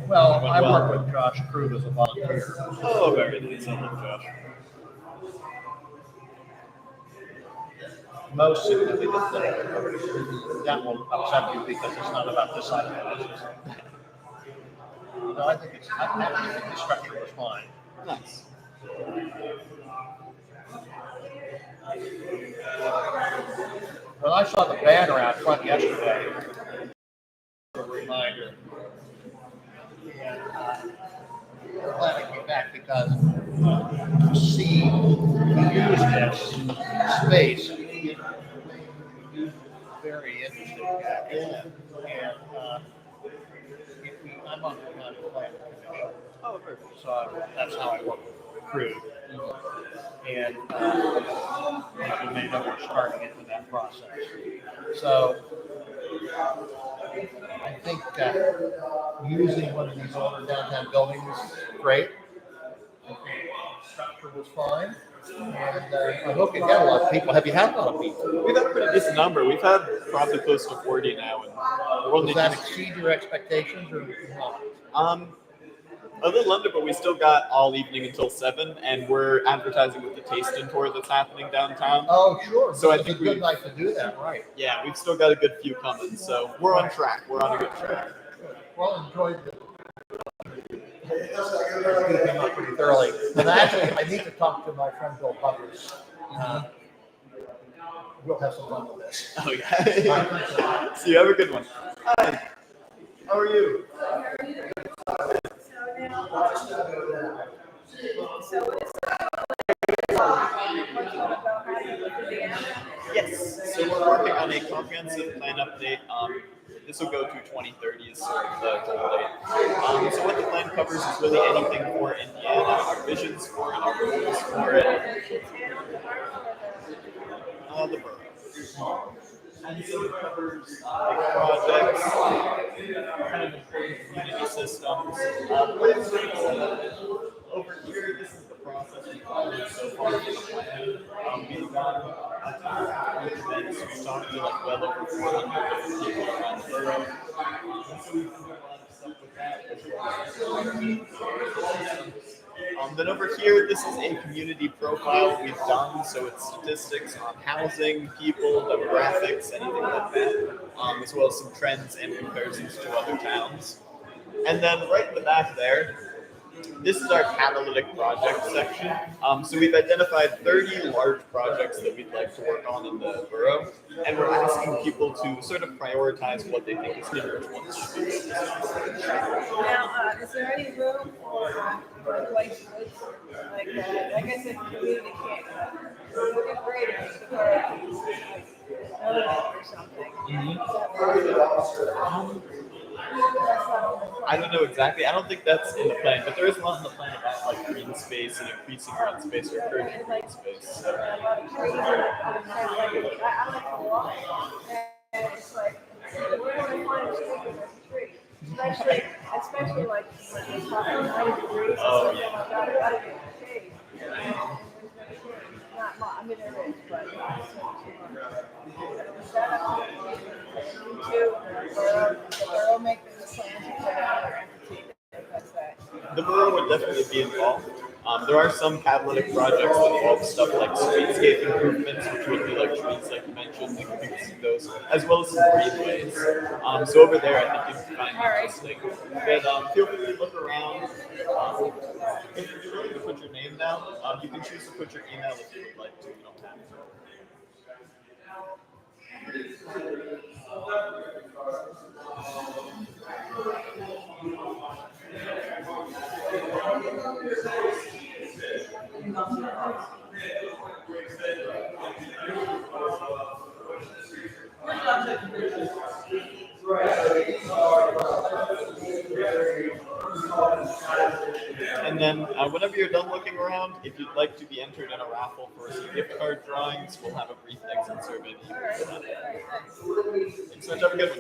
Well, I work with Josh Krug as a volunteer. Oh, very nice. I love Josh. Most significant thing that will upset you because it's not about this side of the business. No, I think the structure was fine. Nice. Well, I saw the banner out front yesterday. A reminder. And I'm glad I came back because to see use this space very interesting. Yeah. And So that's how I work with crew. And as you may know, we're starting into that process. So I think using one of these older downtown buildings is great. I think the structure was fine. And I hope you got a lot of people. Have you had a lot of people? We've had a pretty decent number. We've had probably close to 40 now. And we're only Does that exceed your expectations or not? A little under, but we still got all evening until 7, and we're advertising with the tasting tour that's happening downtown. Oh, sure. So I This is think a good night to do that, right? Yeah, we've still got a good few coming, so we're on track. We're on a good track. Well, enjoyed keeping up pretty thoroughly. And actually, I need to talk to my friend Bill Butters. We'll have some fun with this. Oh, yeah. So you have a good one. Hi. How are you? Yes. So we're working on a comprehensive plan update. This will go to 2030 is sort of the goal date. So what the plan covers is really anything for Indiana, our visions for it, our goals for it. The borough. And so it covers big projects, kind of important community systems. Over here, this is the process we've followed so far for the plan. We've done a ton of events. We've talked to like well over 400 different people around the borough. And so we've done a lot of stuff with that as well. Then over here, this is a community profile we've done, so it's statistics on housing, people, demographics, anything like that, as well as some trends and comparisons to other towns. And then right in the back there, this is our catalytic project section. So we've identified 30 large projects that we'd like to work on in the borough, and we're asking people to sort of prioritize what they think is the which ones should be. Now, is there any room for like I guess if community can't look at graders or something? I don't know exactly. I don't think that's in the plan, but there is a lot in the plan about like green space and increasing green space or encouraging green space. I like to walk, and it's like, where do I find a tree? Especially like when it's hot, 90 degrees. Oh, yeah. I gotta get in the shade. Not much. I mean, there is, but not so much. The borough make the plans. The borough would definitely be involved. There are some catalytic projects that involve stuff like streetscape improvements, which would be like trees, like you mentioned, like you can see those, as well as some greenways. So over there, I think you can find interesting. But feel free to look around. If you're willing to put your name down, you can choose to put your email if you would like to. You don't have to. And then whenever you're done looking around, if you'd like to be entered in a raffle for some gift card drawings, we'll have a brief exit survey that you can fill out. Thanks so much. Have a good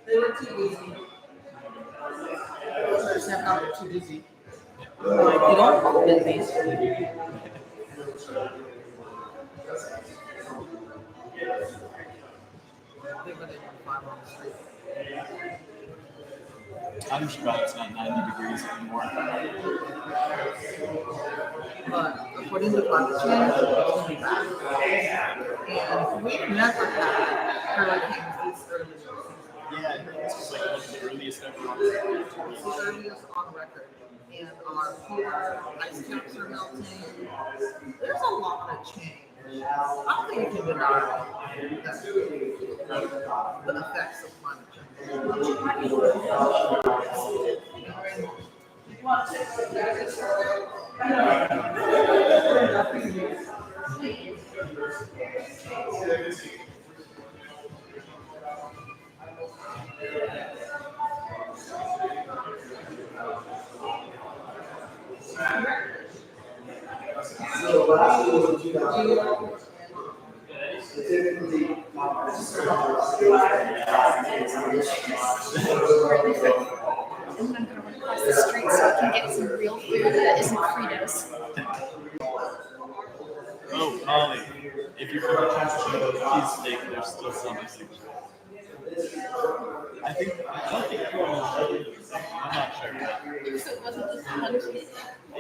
They were too busy. Others have not been too busy. Like, you don't call it busy. I'm surprised it's not 90 degrees anymore. But according to climate change, it's going to be bad. And we've never had hurricanes this early. Yeah, it's just like one of the earliest ever. It's the earliest on record. And our polar ice caps are melting. There's a lot of change. I don't think you can deny the effects of climate change. So last year was 2000. Typically, I'm gonna run across the street so I can get some real food that isn't Fritos. Oh, Molly, if you're going to try to cheese steak, there's still some missing. I don't think you are. I'm not sure. So it wasn't just one piece?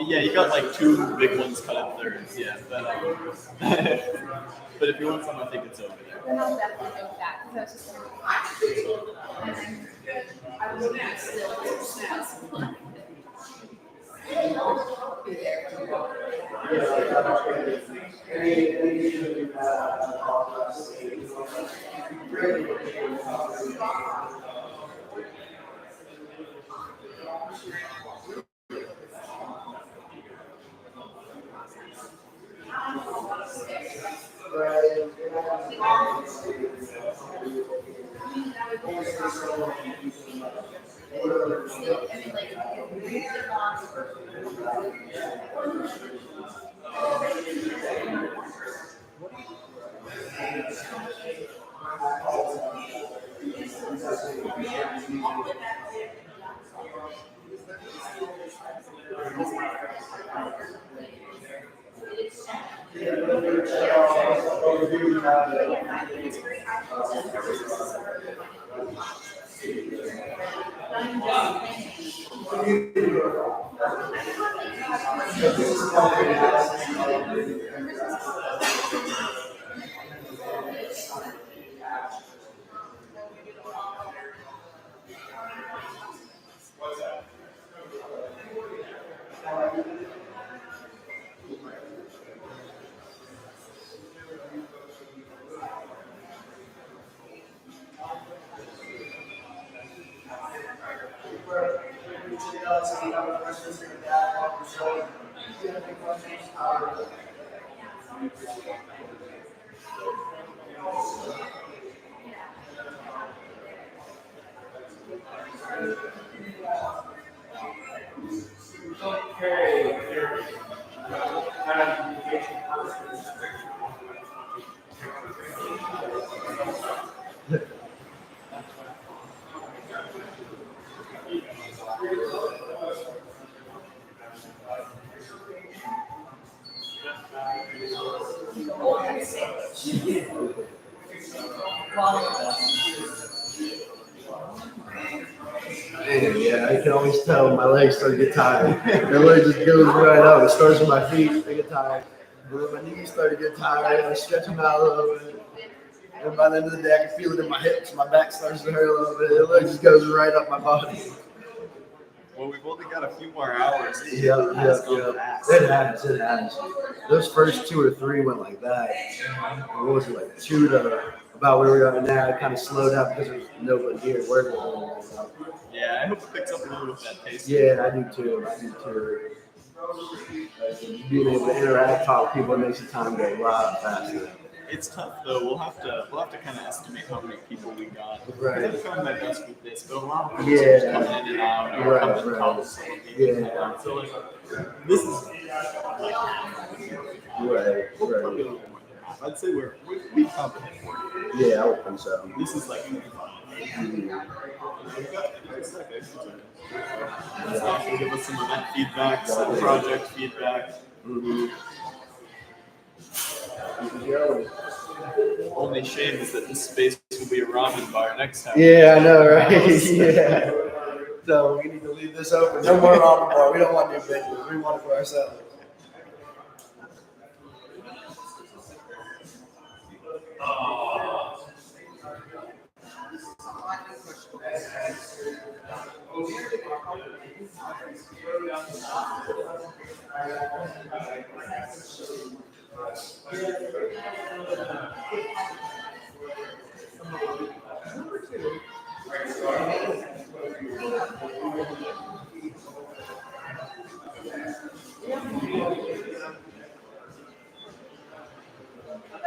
Yeah, you got like 2 big ones cut in thirds, yeah. But, but if you want some, I think it's over there. Then I'll definitely go with that because I was just I would not still Man, yeah, I can always tell my legs start to get tired. My leg just goes right up. It starts with my feet, they get tired. And then my knees start to get tired. I stretch them out a little bit. And by the end of the day, I can feel it in my hips. My back starts to hurt a little bit. The leg just goes right up my body. Well, we've only got a few more hours. Yeah. It has. Those first 2 or 3 went like that. What was it, like 2 to about where we're going now? It kind of slowed down because there's nobody here working. Yeah, I hope it picks up a little with that pace. Yeah, I do too. Being able to interact, talk to people makes the time go a lot faster. It's tough though. We'll have to kind of estimate how many people we got. Right. I've found my best with this, but a lot of people Yeah. just come in and out or come and come. Yeah. So like, this is Right. probably a little more than half. I'd say we probably hit 40. Yeah, I would think so. This is like. So give us some event feedback, some project feedback. Only shame is that this space will be a ramen bar next time. Yeah, I know, right? Yeah. So we need to leave this open. No more ramen bar. We don't want new business. We want it for ourselves.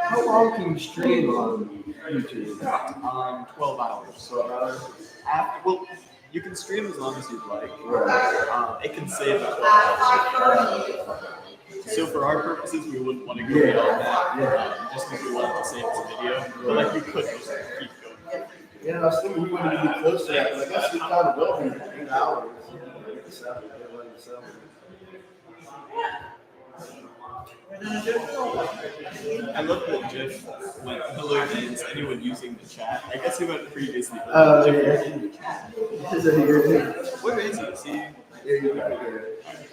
How long can you stream on YouTube? 12 hours. So well, you can stream as long as you'd like. It can save at 12 hours. So for our purposes, we wouldn't want to go beyond that. Just because we want to save this video. But like you could just keep going. Yeah, I was thinking we wanted to be close to that. Like, I sleep down the building in 8 hours. I love that Jeff went, hello names, anyone using the chat. I guess he went previously. Oh, Jeff yeah. was in the chat. Where is he? Is he? Yeah, you're right here. Who's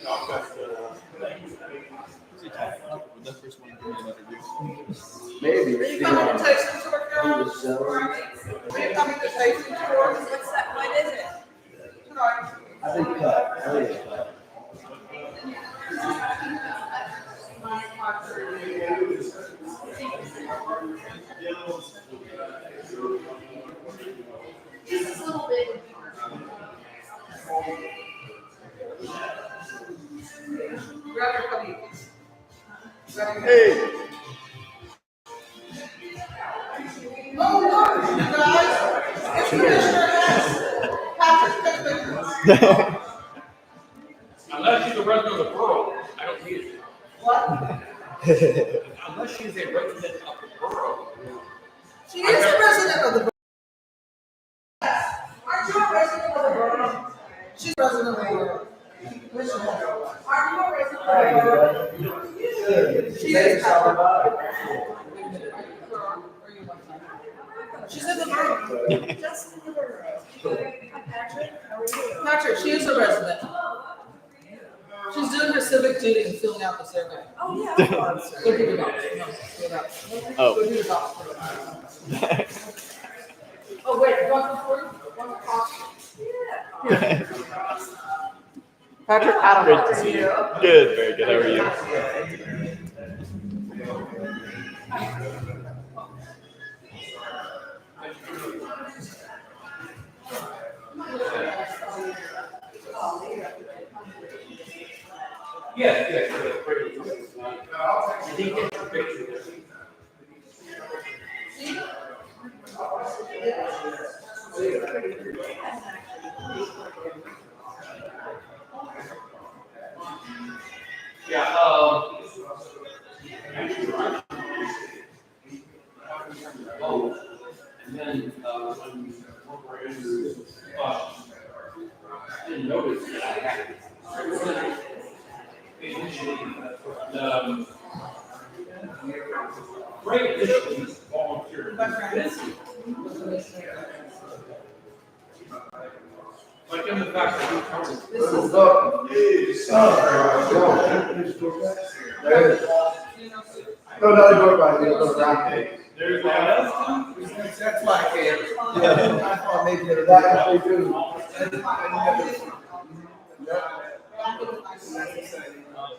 he talking about? Would that first one give me an interview? Maybe. Are you coming to Tyson Tour, girl? Are you coming to Tyson Tour? What's that? What is it? Sorry. I think cut. I think it's cut. This is a little bit. Grab your puppy. Hey! Oh, look, you guys. It's Commissioner Patrick. Unless she's a resident of the borough, I don't need it. What? Unless she's a resident of the borough. She is a resident of the borough. Aren't you a resident of the borough? She's a resident of the borough. Commissioner, aren't you a resident of the borough? She is. She's in the room. Patrick, she is a resident. She's doing her civic duty and filling out the survey. Oh, yeah. Go do the docs. No, go docs. Oh. Go do the docs. Oh, wait, you want the food? Patrick, I don't Great know. to see you. Good, very good. How are you? Yeah, yeah. You didn't get the picture. Yeah, oh, and then, I didn't notice that I had Great initially volunteered. Like in the fact that This is up. No, go by me. Go around. there's that. That's why I can't. Yeah, I thought maybe that actually do.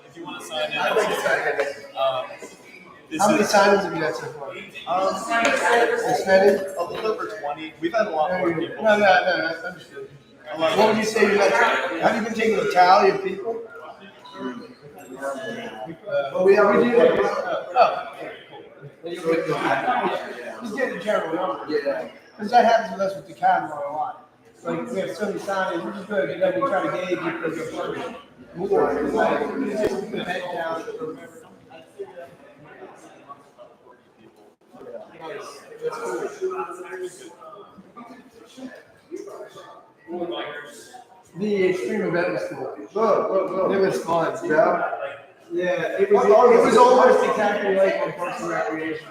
If you want to sign in, I think it's this how many is signings have you had so far? As many? a little over 20. We've had a lot more people. No, that's understood. What would you say you had? Have you been taking a tally of people? Well, we do. Just get a general number. Yeah. Because that happens with us with the camera a lot. Like, we have so many signings, which is good, and then we try to gauge if there's a more. It's like, it's just a good head count. The extreme event was cool. It was fun, yeah. Yeah, it was almost exactly like on Parks and Recreation.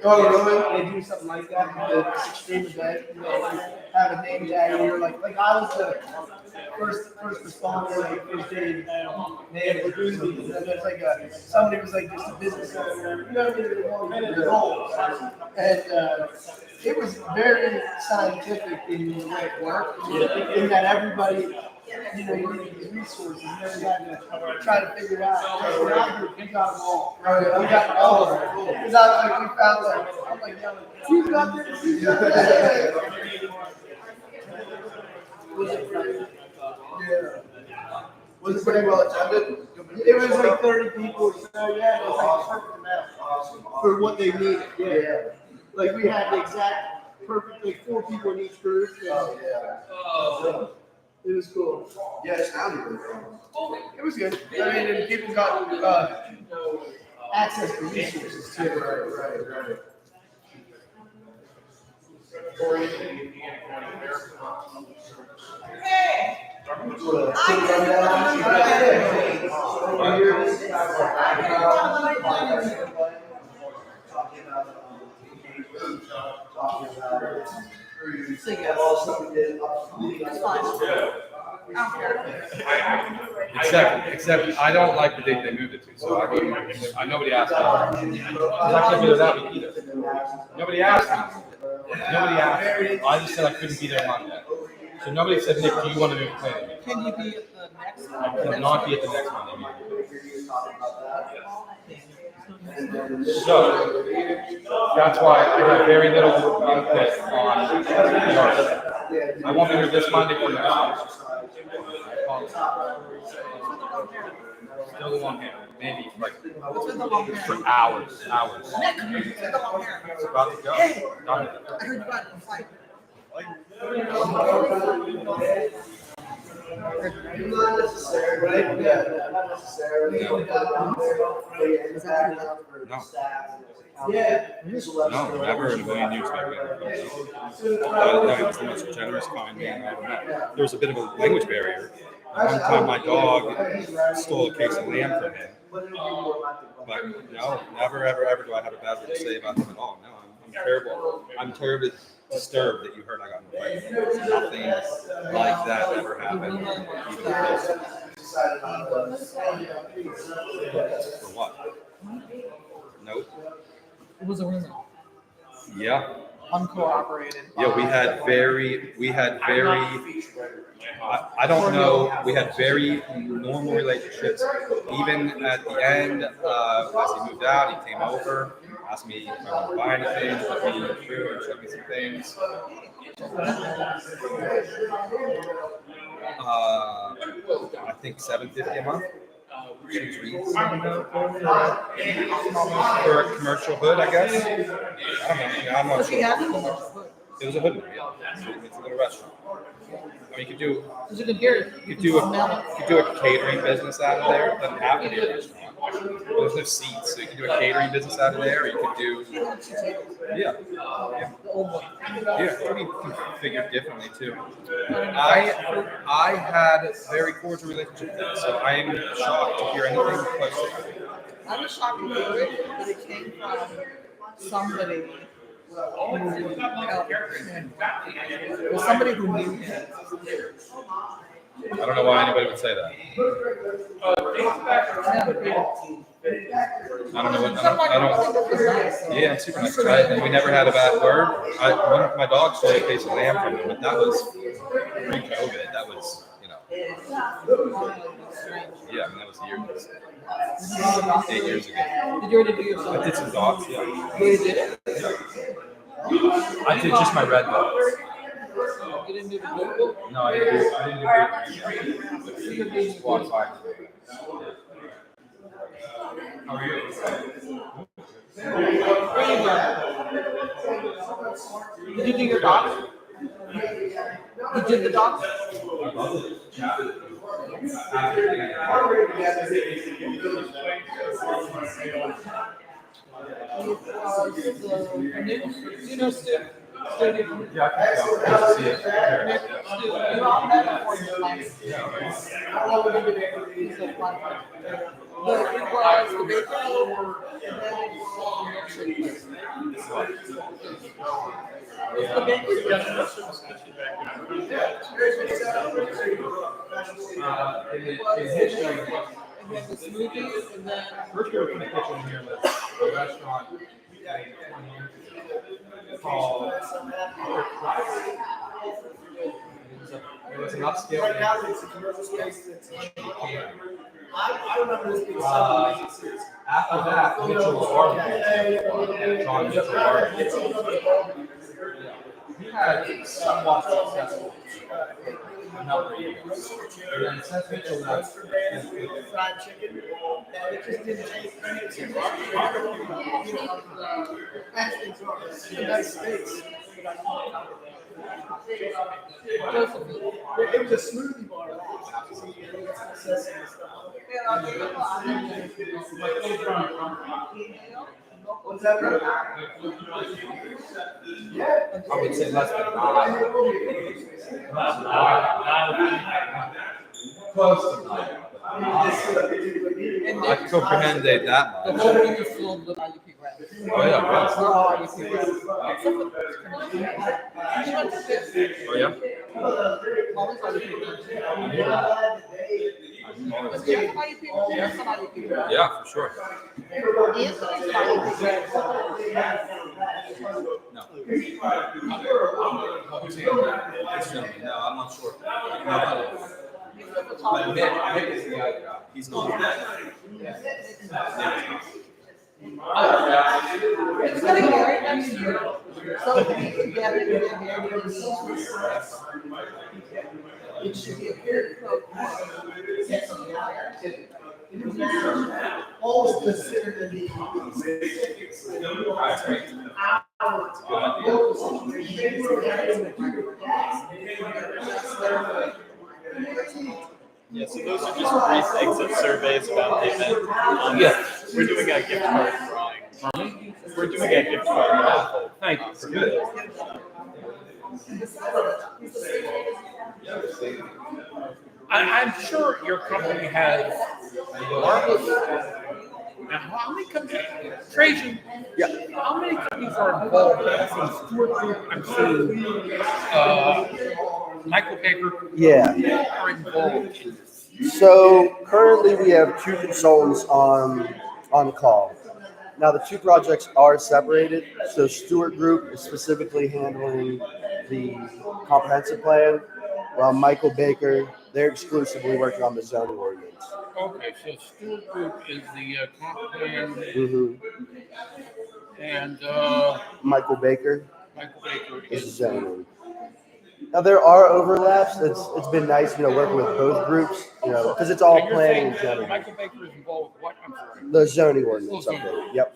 Oh, really? They do something like that, the extreme event, you know, like have a name tag, and you're like I was the first responder, like first aid man, we're doing these, and there's like somebody was like just a business owner, you know what I mean, they were going to goals. And it was very scientific in the way it worked, in that everybody, you know, you need these resources, and everybody had to try to figure it out. So we got them all. We got them all. Because I was like, we found like, I'm like, yo, you got this, you got this. Yeah. Was it pretty well attended? It was like 30 people, so yeah, it was like perfect amount for what they needed. Yeah. Like we had the exact perfect, like 4 people in each group. Oh, yeah. It was cool. Yeah, it sounded good. It was good. I mean, and people got access to resources too. Right. Hey! Except I don't like the date they moved it to, so nobody asked me. I couldn't be there that week either. Nobody asked me. Nobody asked me. I just said I couldn't be there Monday. So nobody said, Nick, do you want to do the planning meeting? Can you be at the next one? I cannot be at the next Monday meeting. So that's why I have very little input on the article. I won't be here this Monday or next Monday. Still the long hair, maybe like for hours. Nick, what's with the long hair? It's about to go. Hey, Done. I heard you got it from fight. Not necessarily, right? Yeah, not necessarily. Yeah. No, never in a million years have I been. That was the most generous, kind man I ever met. There was a bit of a language barrier. One time my dog stole a case of lamb from him. But no, never, ever do I have a bad word to say about him at all. No, I'm terribly disturbed that you heard I got in a fight. Nothing like that ever happened. Even close. For what? Nope. It was a rumor. Yeah. Uncorroborated. Yeah, we had very, I don't know, we had very normal relationships. Even at the end, as he moved out, he came over, asked me if I wanted to buy anything, took me through and showed me some things. I think $750 a month. For a commercial hood, I guess. I don't know. Yeah, I'm not sure. It was a hood, yeah. It's a little restaurant. I mean, you could do a catering business out of there. It doesn't have to be a restaurant. There's no seats, so you can do a catering business out of there. Or you could do, yeah, it could be configured differently too. I had a very cordial relationship with them, so I am shocked to hear anything close to that. I was shocked to hear it, but it came from somebody who knew him. I don't know why anybody would say that. I don't know what. Yeah, I'm super nice. And we never had a bad word. One of my dogs stole a case of lamb from him, but that was pre-COVID. That was, yeah, I mean, that was years. 8 years ago. Did you already do your stuff? I did some dogs, yeah. You already did it? Yeah. I did just my red dogs. You didn't do the blue? No, I didn't do it. Walk by. How are you? Where are you going? Did you do your dogs? You did the dogs? You know Stu? Yeah, I can see it. Stu, you're all better for your life. How long have you been able to use that platform? It was the bacon and then it was the smoothies and then First we opened the kitchen here with a restaurant 20 years ago called it was an upscale. I remember this being so serious. After that, Mitchell's Barbecue. John Mitchell Barbecue. He had somewhat successful for a number of years. And then since Mitchell left, Fried chicken. It just didn't taste anything. United States. It was a smoothie bar. What's that? I would say less than 9. Close to 9. I can comprehend that much. The whole room is filled with IUP grads. Oh yeah, grads. We're all IUP grads. She went to fifth. Oh yeah? Molly's IUP grad. Was Jeff an IUP grad? Jeff's an IUP grad. Yeah, for sure. Is an IUP grad. No, I'm not sure. No. But Nick is the guy. He's going to It's going to be right next year. So it should be a good program. Always considered to be Yeah, so those are just brief exit surveys about the event. We're doing a gift card drawing. We're doing a gift card raffle. Thank you for good. I'm sure your company has marvelous Now, how many companies, Trajan, how many companies are involved? I've seen Stewart Group, I've seen Michael Baker. Yeah. Are involved in this. So currently we have two consultants on call. Now the two projects are separated. So Stewart Group is specifically handling the comprehensive plan, while Michael Baker, they're exclusively working on the zoning ordinance. Okay, so Stewart Group is the comp plan, Mm-hmm. and Michael Baker Michael Baker is is zoning. Now there are overlaps. It's been nice, working with both groups, because it's all and you're planning saying in general. Michael Baker is involved with what? I'm sorry. The zoning ordinance update. Yep.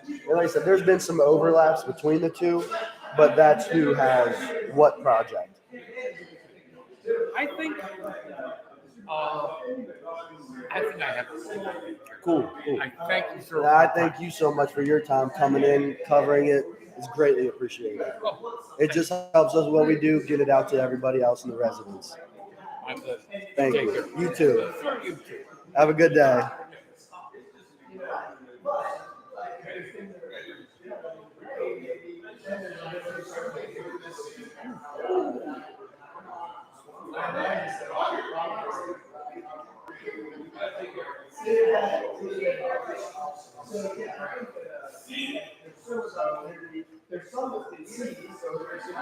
And like I said, there's been some overlaps between the two, but that's who has what project. I think I have. Cool. I thank you, sir. I thank you so much for your time coming in, covering it. It's greatly appreciated. It just helps us what we do, get it out to everybody else in the residents. Thank you. You too. Have a good day. There's some that they see, so there's I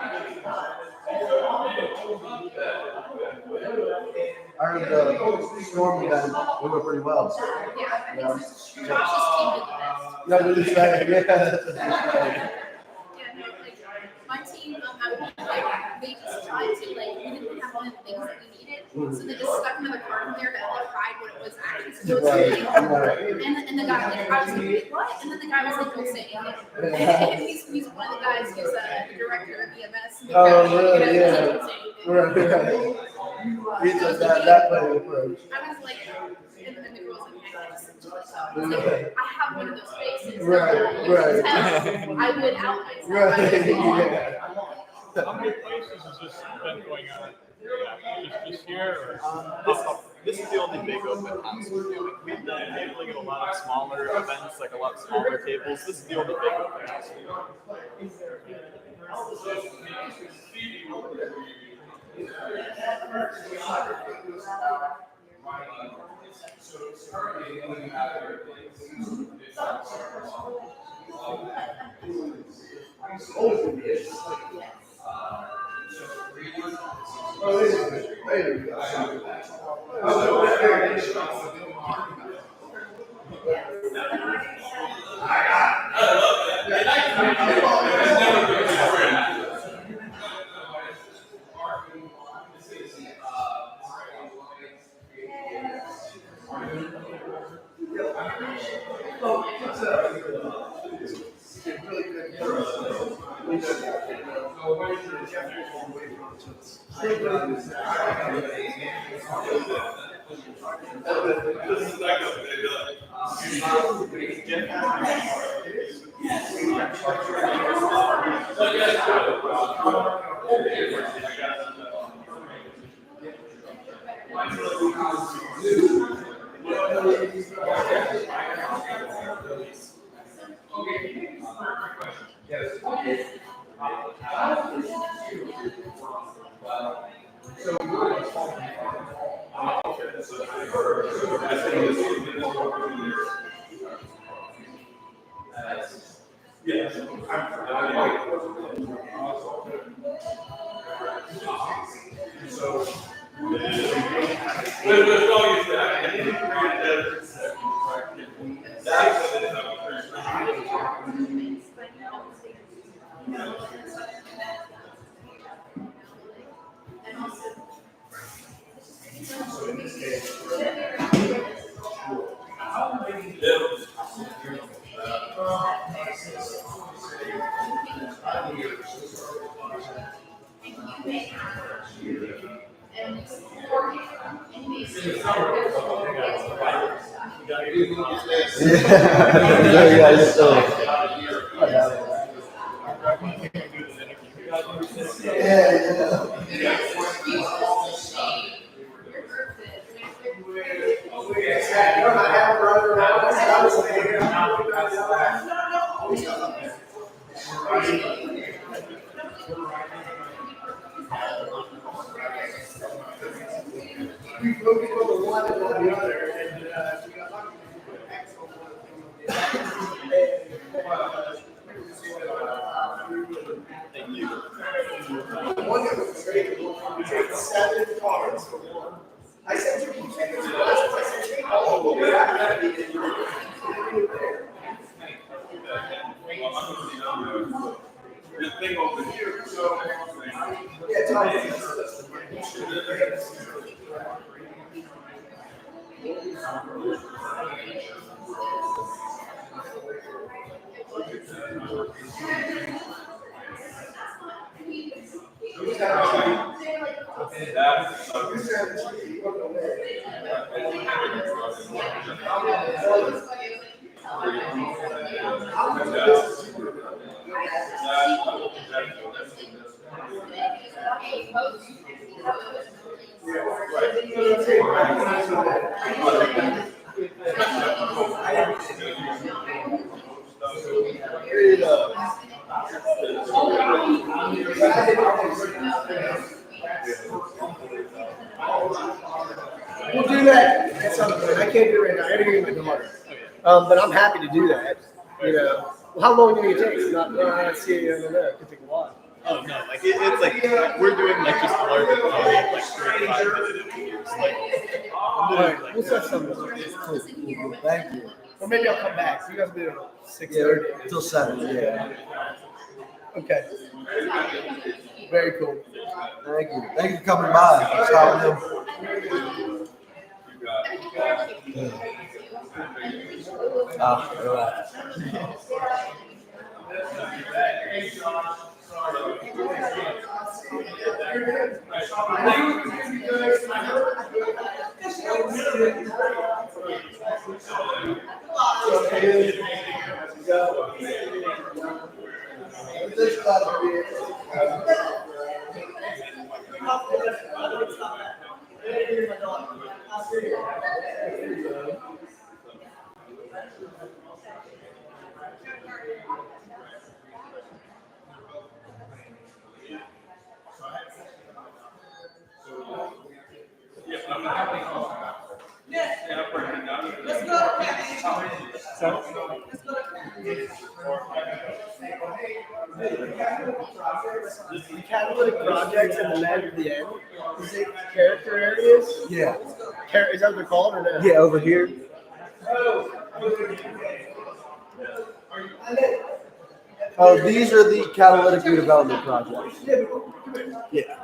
heard the storm event went pretty well. Yeah, Josh just came to the best. No, really sad. Yeah. Yeah, no, like my team, they just tried to we didn't have one of the things that we needed, so they just stuck another card in there that hide what it was actually supposed to be. And the guy, I was like, wait, what? And then the guy was like, don't say anything. And he's one of the guys who's the director of EMS. Oh, really? Yeah. Right. He just that way approach. I was like, and the girl was like, hey, I just I have one of those faces. Right. I would out myself. Right. How many places has this been going on? Just here? Or? This is the only big open house we're doing. We've been tabling at a lot of smaller events, like a lot of smaller tables. This is the only big open house we're doing. we focused on the one and not the other, and we got lucky. Thank you. One that was great, we take 7 cards for one. I said, you can take it to us. I said, take all of them. This thing over here, so. Yeah, Tom. We'll do that at some point. I can't do it right now. I gotta get my daughter. But I'm happy to do that. You know, well, how long do you think it takes? Not see. I don't know. It could take a while. Oh no, like it's like we're doing like just larger like 35-minute interviews. Like We'll set something up. Cool. Thank you. Or maybe I'll come back. You guys will be there at 6:30. Till 7, yeah. Okay. Very cool. Thank you. Thank you for coming by. That's how I know. All right. The catalytic projects and the land at the end, is it character areas? Yeah. Is that what they're called or no? Yeah, over here. Oh, these are the catalytic redevelopment projects. Yeah.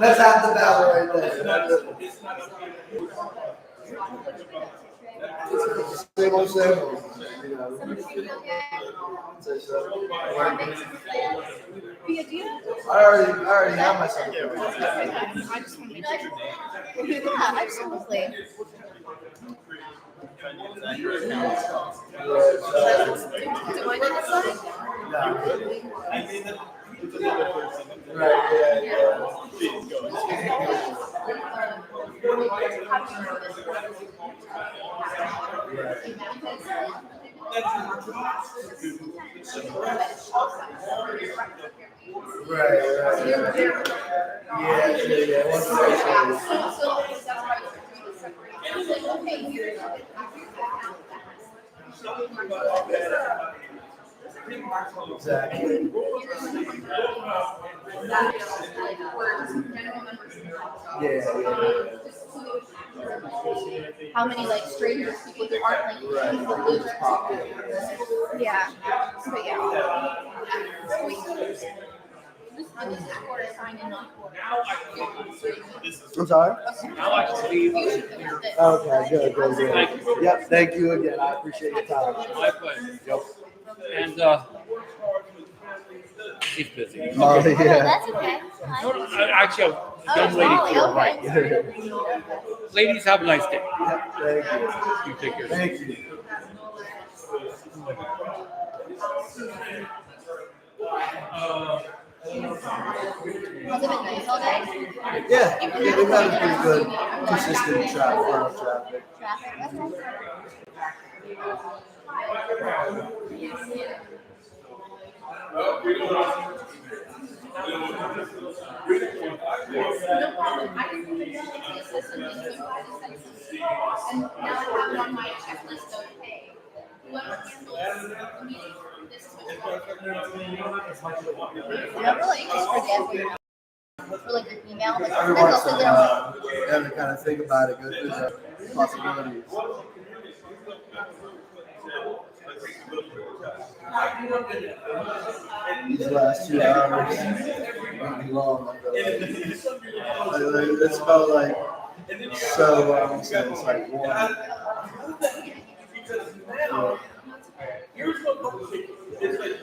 That's half the battle right there. Same old same. You know. Somebody feel okay? Say so. What makes you feel? Via Dina? I already have myself. I just want to make sure. Yeah, absolutely. Do I need to sign? Right, yeah. Right. Yeah. Once exactly. Yeah. How many like strangers, people who aren't like in the loop. Yeah. But yeah. I'm sorry? Okay. Okay, good. Yep, thank you again. I appreciate your time. My pleasure. Yep. And he's busy. Oh, yeah. That's okay. No, actually, a young lady to your right. Ladies, have a nice day. Thank you. You take care. Thank you. Has it been nice all day? Yeah, we've had a pretty good, consistent traffic. Traffic, and now I have it on my checklist of, hey, whoever handles the meeting, this is what you never like just forget what you're or like an email, like Every sometimes once I'll in a sit there while, you have to kind of think about it, go through the possibilities. These last 2 hours won't be long. I feel like. It's about like so long since it's like 1. Here's what it's like.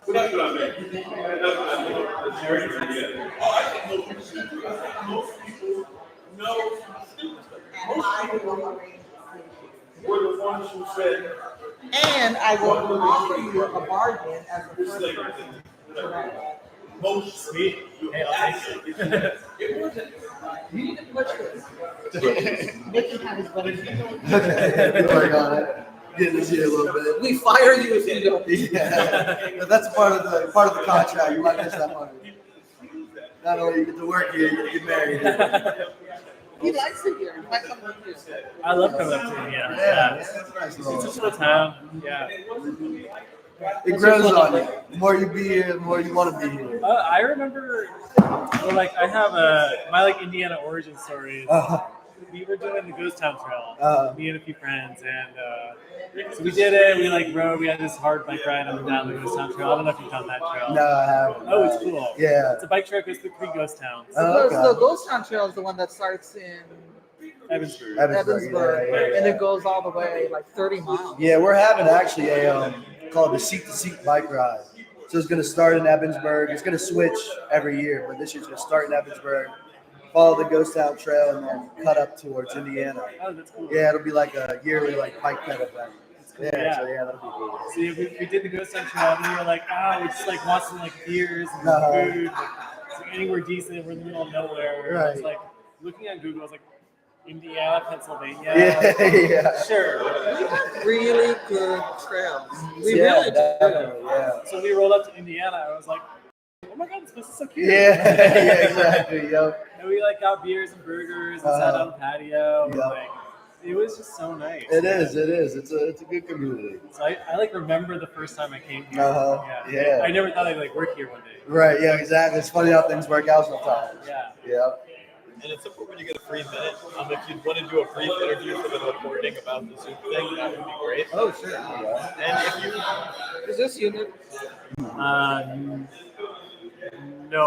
That's what I mean. Most people know. Most people were the ones who said. And I will offer you a bargain as a first person. Most me. Hey, I'll take it. It wasn't. You need to push this. Make him have his wedding. Work on it. Getting to see a little bit. We fire you if you don't. Yeah, but that's part of the contract. You might miss that part. Not only you get to work here, you get to get married. He likes it here. He might come with you. I love coming up to Indiana. Yeah, it's nice. It's just a town. Yeah. It grows on you. The more you be here, the more you want to be here. I remember, like, I have my like Indiana origin stories. We were doing the Ghost Town Trail, me and a few friends, and so we did it. We like rode. We had this hard bike ride up and down the Ghost Town Trail. I don't know if you've done that trail. No, I haven't. Oh, it's cool. Yeah. It's a bike trail goes through 3 ghost towns. The Ghost Town Trail is the one that starts in Evansburg. And it goes all the way like 30 miles. Yeah, we're having actually a called the seat to seat bike ride. So it's going to start in Evansburg. It's going to switch every year, but this year's going to start in Evansburg, follow the Ghost Town Trail, and then cut up towards Indiana. Oh, that's cool. Yeah, it'll be like a yearly like bike ped event. Cool. Yeah, so that'll be cool. So we did the Ghost Town Trail, and we were like, we just like want some like beers and food, so anywhere decent. We're in the middle of nowhere. Right. I was like looking at Google. I was like, Indiana, Pennsylvania. Yeah. Sure. We have really good trails. We Yeah, really do. yeah. So we rolled up to Indiana. I was like, oh my God, this place is so cute. Yeah, exactly. Yep. And we like got beers and burgers and sat on the patio. Yep. Like, it was just so nice. It is. It's a good community. So I like remember the first time I came here. Yeah. I never thought I'd like work here one day. Right. Yeah. Exactly. It's funny how things work out sometimes. Yeah. Yeah. And it's important when you get a free minute. If you'd want to do a brief interview for the recording about the Zoom thing, that would be great. Oh, sure. And if you is this unit? No,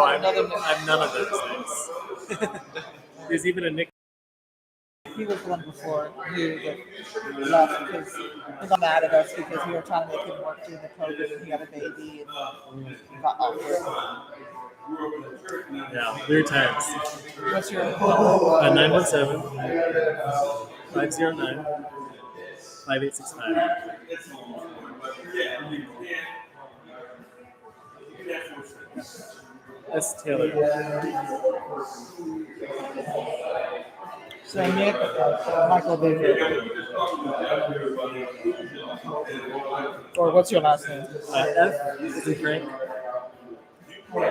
I'm none of those things. There's even a Nick. He was the one before who left because he got mad at us because we were trying to make him work through the COVID and he had a baby and he got awkward. Yeah, weird times. What's your 917 509 5865. That's Taylor. So Nick, Michael Baker. Or what's your last name? F is in Frank. ED.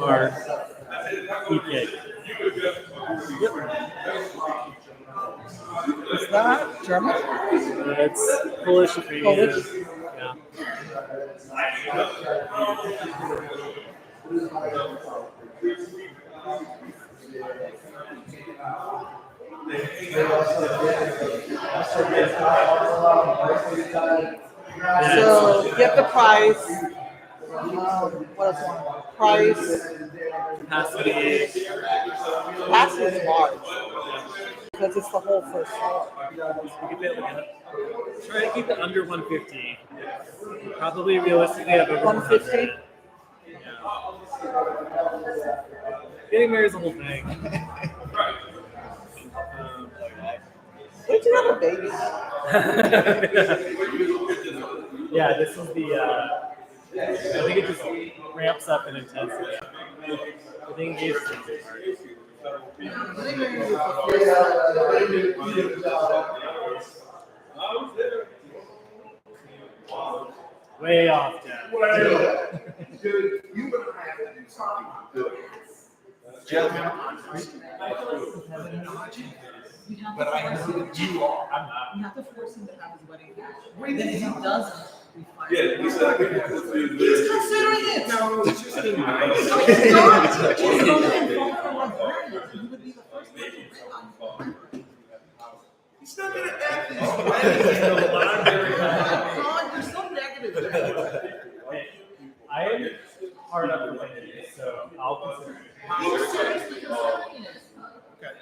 R. EK. Is that German? It's Polish, Ukrainian. Polish? Yeah. So get the price. What else? Price. Capacity. Capacity is large because it's the whole first floor. Try to keep it under 150. Probably realistically have over 150. Getting there is a whole thing. Did you have a baby? Yeah, this is the. I think it just ramps up in intensity. I think it is way off, Dad. Dude, you and I have to do something good. Gentlemen, but I know that you are. I'm not. You have to force him to have his wedding bash. Then if he doesn't, we find Yeah, he's not going to have to do this. He's considering it. No, it's just being nice. No, he's not. He's going to like marriage. He would be the first one to bring on. He's not going to act this way. God, you're so negative. I am hard up for weddings, so I'll consider it. You're seriously considering it. Okay.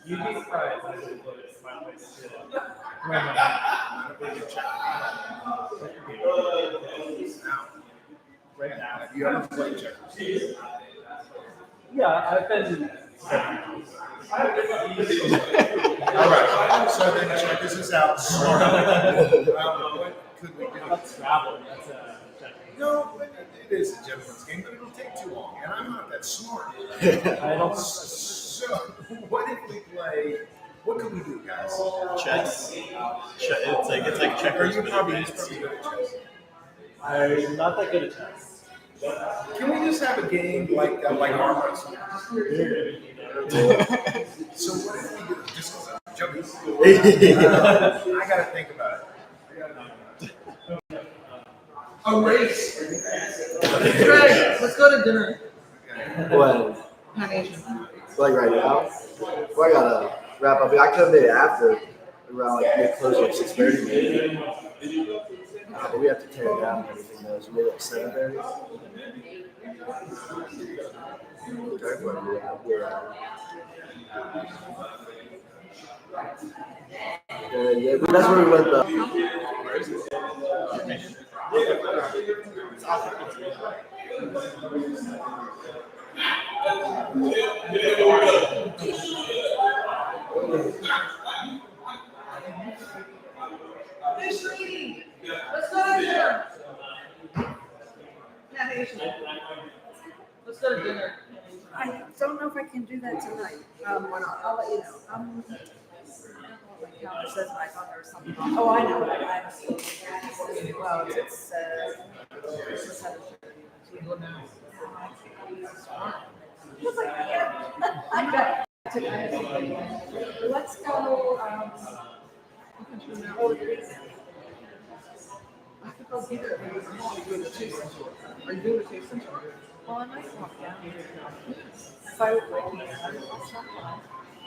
You'd be surprised. I would put it in my place. Right now. Have you ever played checkers? Yeah, I've been. All right, so then check this out. What could we do? Let's travel. That's a. No, but it is a gentleman's game, but it'll take too long, and I'm not that smart. I don't. So, what if we play? What can we do, guys? Chess. It's like checkers. Are you probably good at chess? I'm not that good at chess. Can we just have a game like arm wrestling? So what if we do just jumping? I gotta think about it. A race. Greg, let's go to dinner. When? Like right now? Well, I gotta wrap up. I could have made it after around like mid-close like 6:30 maybe. But we have to tear it down and everything though, so maybe like 7:30. Okay, but yeah, but that's where we went though. Where is it? Hey, sweetie, let's go to dinner. Yeah, hey, sweetie. Let's go to dinner. I don't know if I can do that tonight. Why not? I'll let you know. I don't know what my calendar says, but I thought there was something wrong. Oh, I know. Well, it's 7:30. Let's go. Oh, be there. Are you doing the tasting? Well, I might walk down. If I would like to.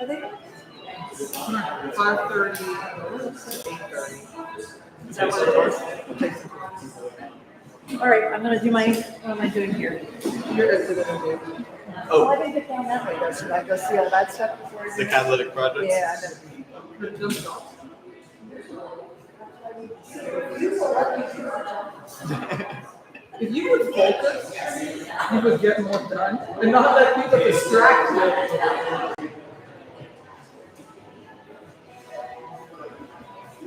Are they? 5:30, 8:30. Is that what it is? All right, I'm gonna do my, what am I doing here? You're gonna do. Oh, I didn't get down that way, though. Should I go see all that stuff before? The catalytic projects? Yeah, I If you would focus, you would get more done and not let people distract you.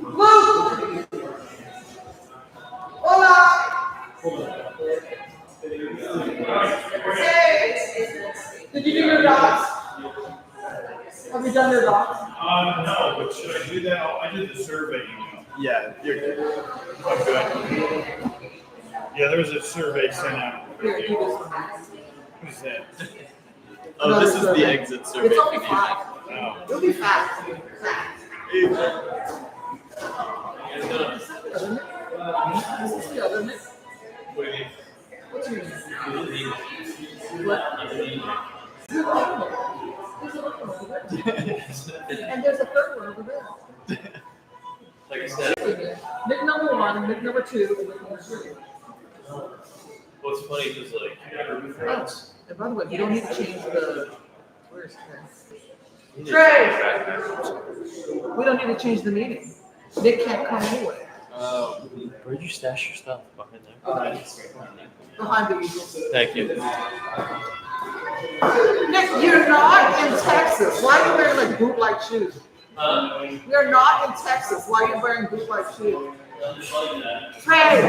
Luke! Hola! Hey! Did you do your docs? Have you done your docs? No, but should I do that? I did the survey email. Yeah, you're good. I'm good. Yeah, there was a survey sent out. Here, do this one. Who's that? Oh, this is the exit survey. It's only 5. Oh. It'll be fast. Fast. Is this the other miss? What do you mean? What's your name? What? And there's a third one over there. Like I said. Nick number 1, Nick number 2, and Nick number 3. What's funny is like. Oh, and by the way, you don't need to change the. Where's Trey? We don't need to change the meeting. Nick can't come anyway. Where'd you stash your stuff? Behind there? Behind the Eagles. Thank you. Nick, you're not in Texas. Why are you wearing like boot-like shoes? You're not in Texas. Why are you wearing boot-like shoes? Trey,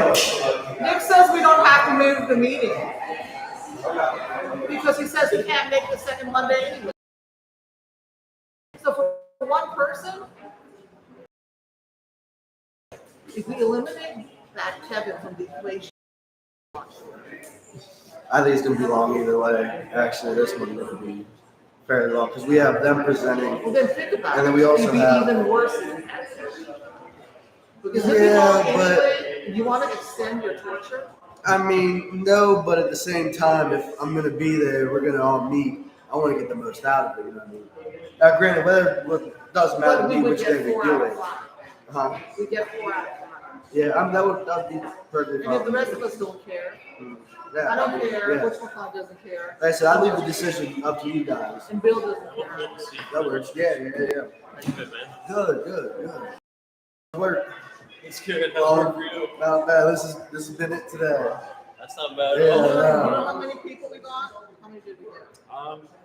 Nick says we don't have to move the meeting. Because he says he can't make the second Monday anyway. So for one person, if we eliminate that Kevin from the equation. I think it's gonna be long either way. Actually, this one's gonna be fairly long because we have them presenting. Well, then think about it. And then we also It'd be have. even worse if you had to. Because if you Yeah, want but anyway, you want to extend your torture? I mean, no, but at the same time, if I'm gonna be there, we're gonna all meet. I want to get the most out of it. You know what I mean? Now, granted, whether it doesn't matter to But we me would which get day we 4 do out of it. 5. Huh? We get 4 out of 5. Yeah, that'd be perfectly And if the fine. rest of us don't care, Yeah, I don't care, yeah. Butch McCall doesn't care. Like I said, I leave the decision up to you guys. And Bill doesn't care. That works. Yeah. How you good, man? Good. Work. It's good. How's work for you? Not bad. This has been it today. That's not bad. Yeah, You know no. how many people we got? How many did we get?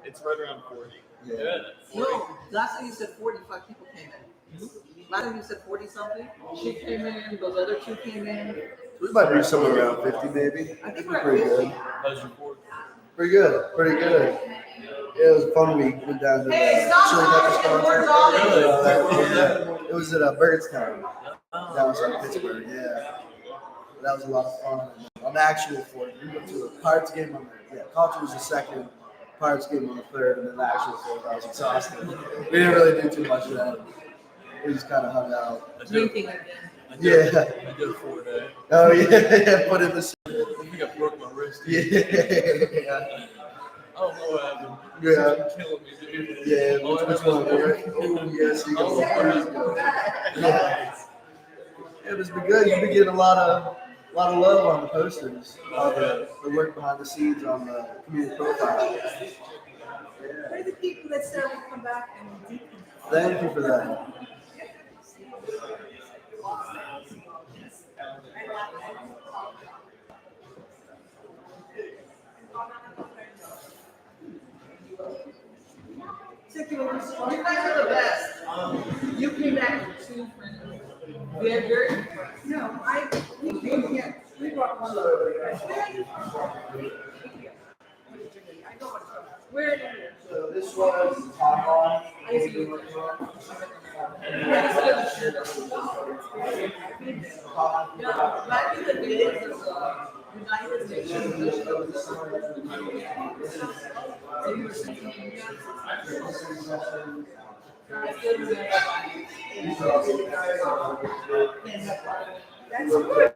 It's right around 40. Yeah. No, last time you said 45 people came in. Last time you said 40 something. She came in, those other 2 came in. We might be somewhere around 50 maybe. I think That'd be we're at pretty 50. good. How's your board? Pretty good. Yeah, it was a fun week. Went down to the Hey, stop Chili Peppers talking, we're concert. dogging. It was at Burgettstown, down in Pittsburgh. Yeah, that was a lot of fun. On the actual fourth, we went to a Pirates game on the concert was the second, Pirates game on the third, and then the actual fourth. I was exhausted. We didn't really do too much of that. We just kind of hung out. Drinking again. I did a 4-day. Oh yeah. Put in the. I think I broke my wrist. Yeah. I don't know what happened. Yeah. It's killing me, dude. Yeah. Which one? Oh yes, you got Yeah, it's been good. You've been getting a lot of love on the posters. The work behind the scenes on the community profile. We're the people that said we'd come back and we did. Thank you for that. You guys are the best. You came back with 2 friends. Very. No, we came here. We brought one over. Where? So this was the timeline. Back in the days of United Nations. That's good.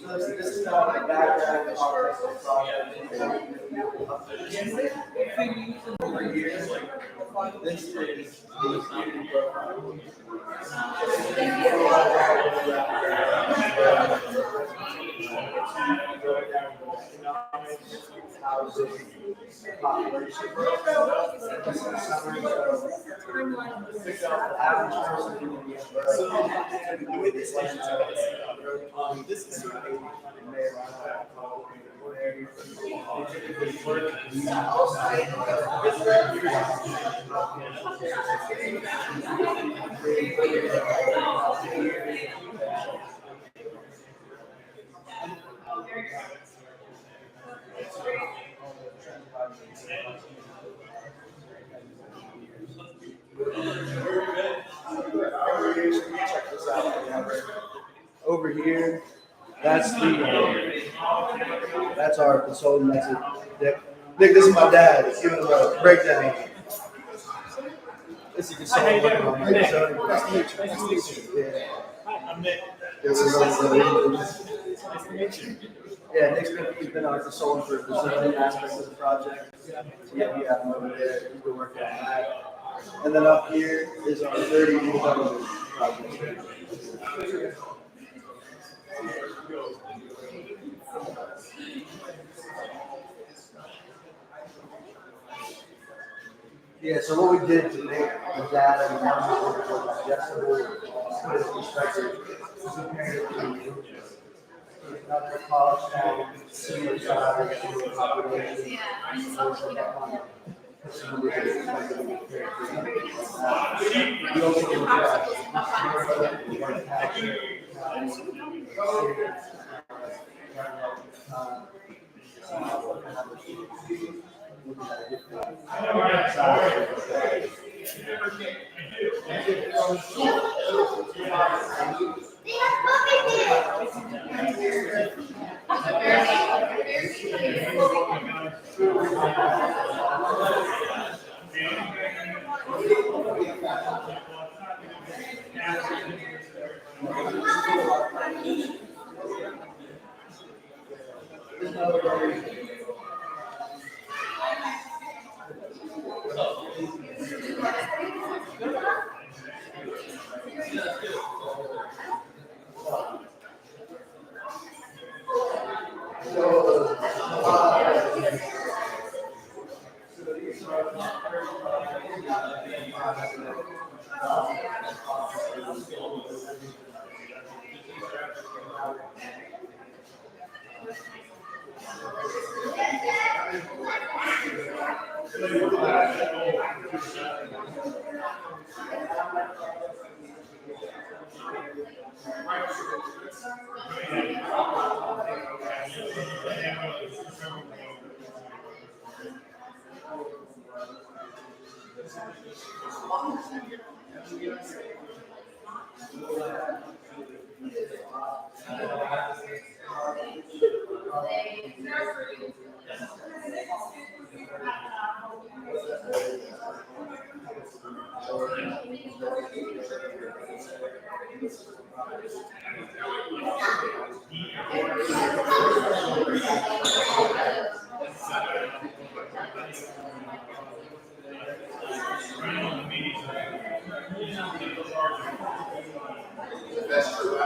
This is kind of like background of our project. Over here, this is population growth. This is a summary of the average person in the US. The way this land is this is sort of check this out. Over here, that's that's our consultant. That's it. Nick, this is my dad. Give him a breakdown. This is consultant working on my consulting. Nice to meet you. Nice to meet you. Yeah. Hi, I'm Nick. Nice to meet you. Yeah, Nick's been our consultant for the zoning aspects of the project. Yeah, we have him over there. He's been working on that. And then up here is our 30 development project. Yeah, so what we did to make the data and numbers more digestible, put it in perspective, compared to another college town, similar size, similar population. We also look at That's true.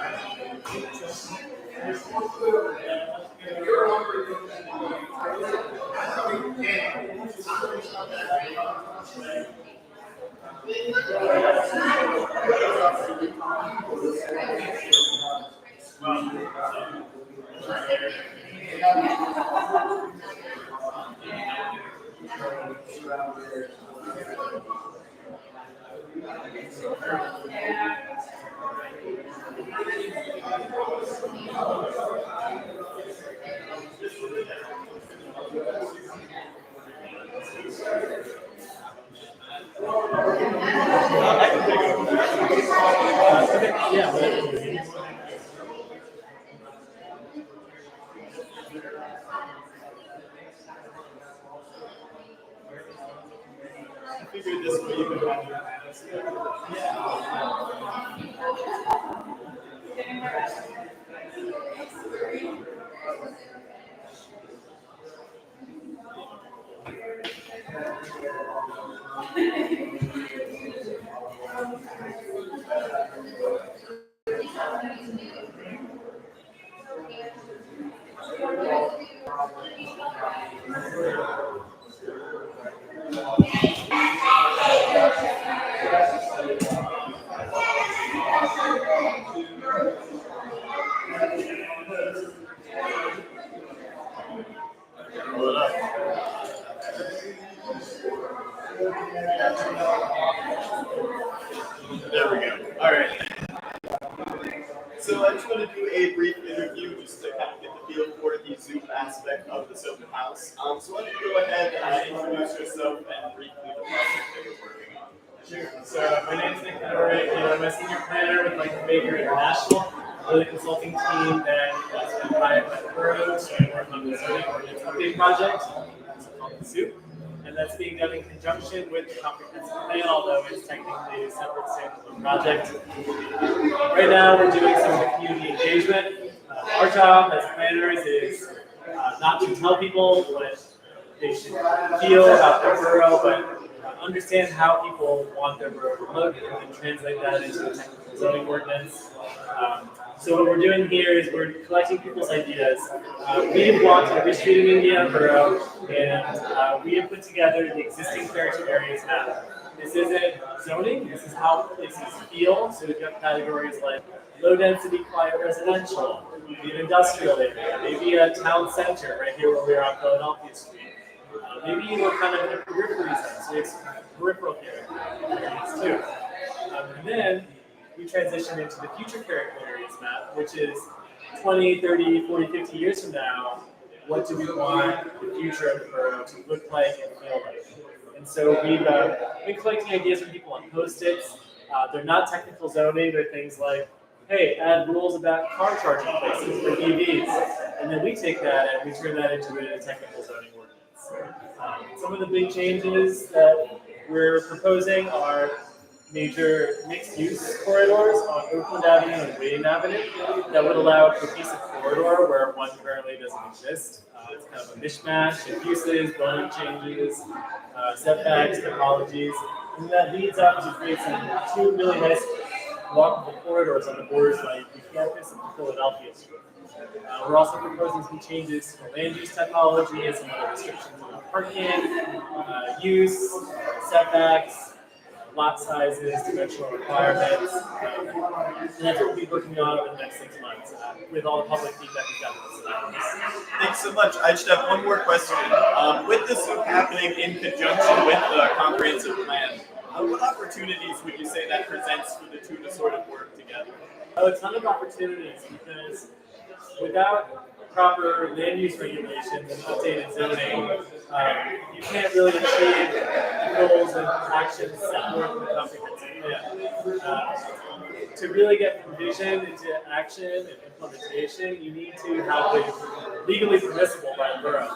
I figured this way you could have your hands. There we go. All right. So I just want to do a brief interview just to kind of get the feel for the Zoom aspect of this open house. So why don't you go ahead and introduce yourself and briefly the project that you're working on. Sure. So my name is Nick Fedoric, and I'm a senior planner with Michael Baker International. We're the consulting team that has been hired by the borough to work on the zoning ordinance update project. It's called the SOUP. And that's being done in conjunction with the comprehensive plan, although it's technically a separate standalone project. Right now, we're doing some of the community engagement. Our job as planners is not to tell people what they should feel about their borough, but understand how people want their borough to look and then translate that into a technical zoning ordinance. So what we're doing here is we're collecting people's ideas. We've walked every street in Indiana Borough, and we have put together the existing character areas map. This isn't zoning, this is how places feel. So we've got categories like low density, quiet residential, maybe an industrial area, maybe a town center right here where we're on Philadelphia Street. Maybe we're kind of in a periphery zone, so it's peripheral character areas too. And then we transition into the future character areas map, which is 20, 30, 40, 50 years from now, what do we want the future of the borough to look like and feel like? And so we've been collecting ideas from people on Post-its. They're not technical zoning, they're things like, hey, add rules about car charging places for EVs. And then we take that and we turn that into a technical zoning ordinance. Some of the big changes that we're proposing are major mixed-use corridors on Oakland Avenue and Wayne Avenue that would allow a cohesive corridor where one currently doesn't exist. It's kind of a mishmash of uses, building changes, setbacks, topologies, and that leads up to create some two really nice walkable corridors on the borders by the campus and Philadelphia Street. We're also proposing some changes to land use typology and some other restrictions on parking, use, setbacks, lot sizes, dimensional requirements, and that's what we'll be working on over the next 6 months with all the public feedback we've gotten. Thanks so much. I just have one more question. With this happening in conjunction with the comprehensive plan, what opportunities would you say that presents for the two to sort of work together? A ton of opportunities, because without proper land use regulations and updated zoning, you can't really achieve the goals and actions set forth in the comprehensive plan. To really get from vision into action and implementation, you need to have it legally permissible by the borough.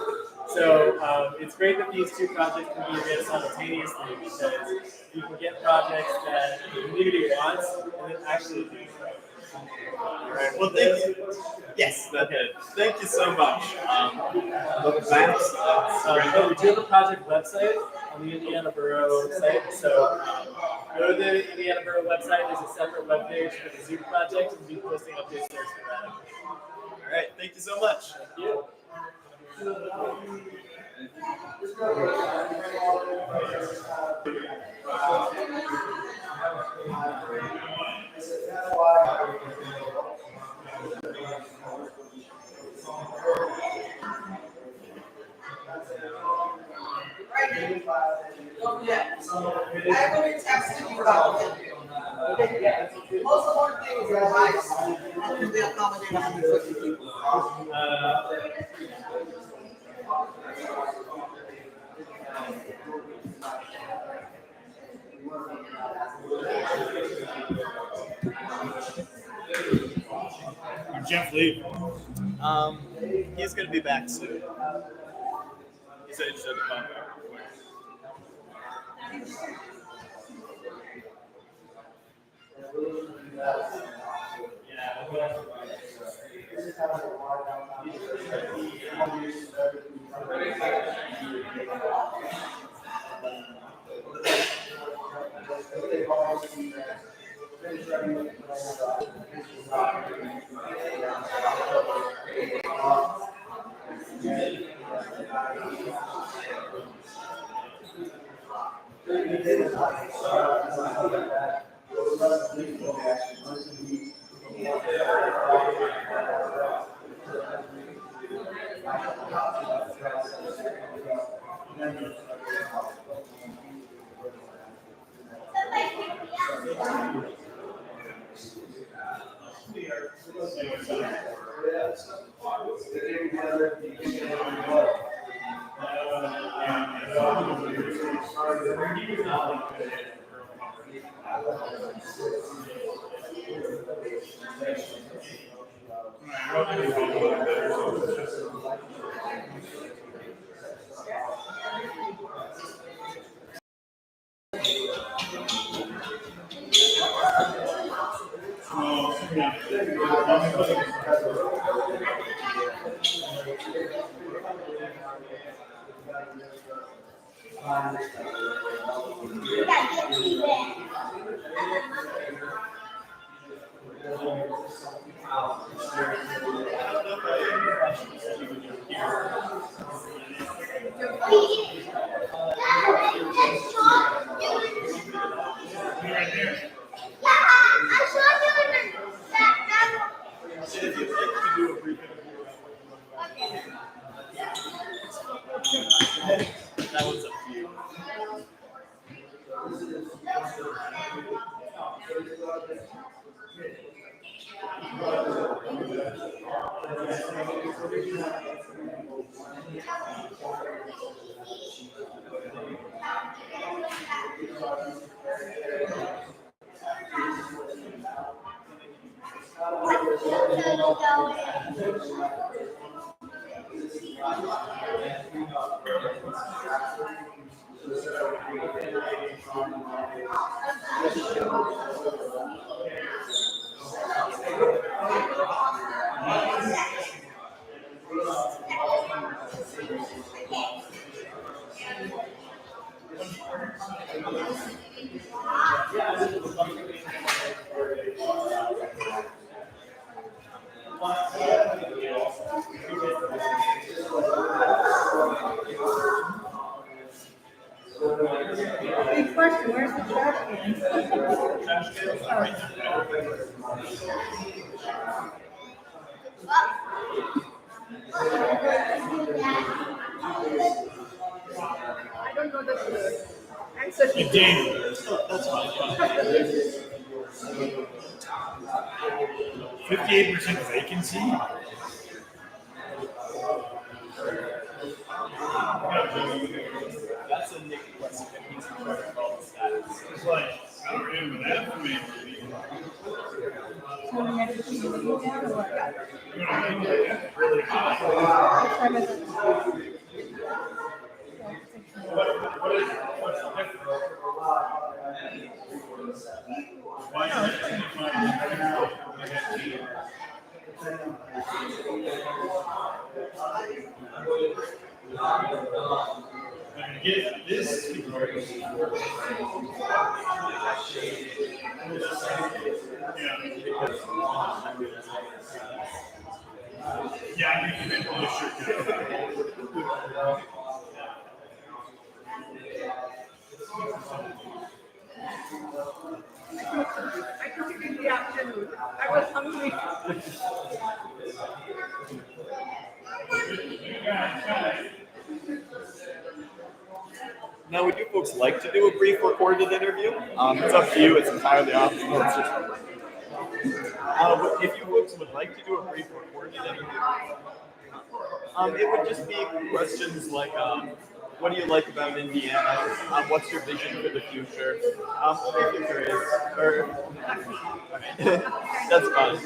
So it's great that these two projects can be advanced simultaneously because you can get projects that the community wants and then actually do. All right. Well, thank you. Yes. Okay. Thank you so much. We do have a project website on the Indiana Borough website. So go to the Indiana Borough website. There's a separate webpage for the Zoom project, and we'll be posting updates there for that. All right. Thank you so much. Thank you. I already texted you about it. Most important thing is advice. How can we accommodate 150 people? Jeff Lee. He's gonna be back soon. He said he should have come back. That was a few. Big question, where's the trash can? I don't know the answer. That's fine. 58% vacancy. That's a Nick question. He's in charge of all the status. It's like, I don't remember that for me. So we had to keep it down or what? Really high. What time is it? Get this. Yeah, I need to pull this shirt down. I took it in the afternoon. I was hungry. Now, would you folks like to do a brief recorded interview? It's up to you. It's entirely optional. It's just, if you folks would like to do a brief recorded interview, it would just be questions like, what do you like about Indiana? What's your vision for the future? If you're curious, or that's fine.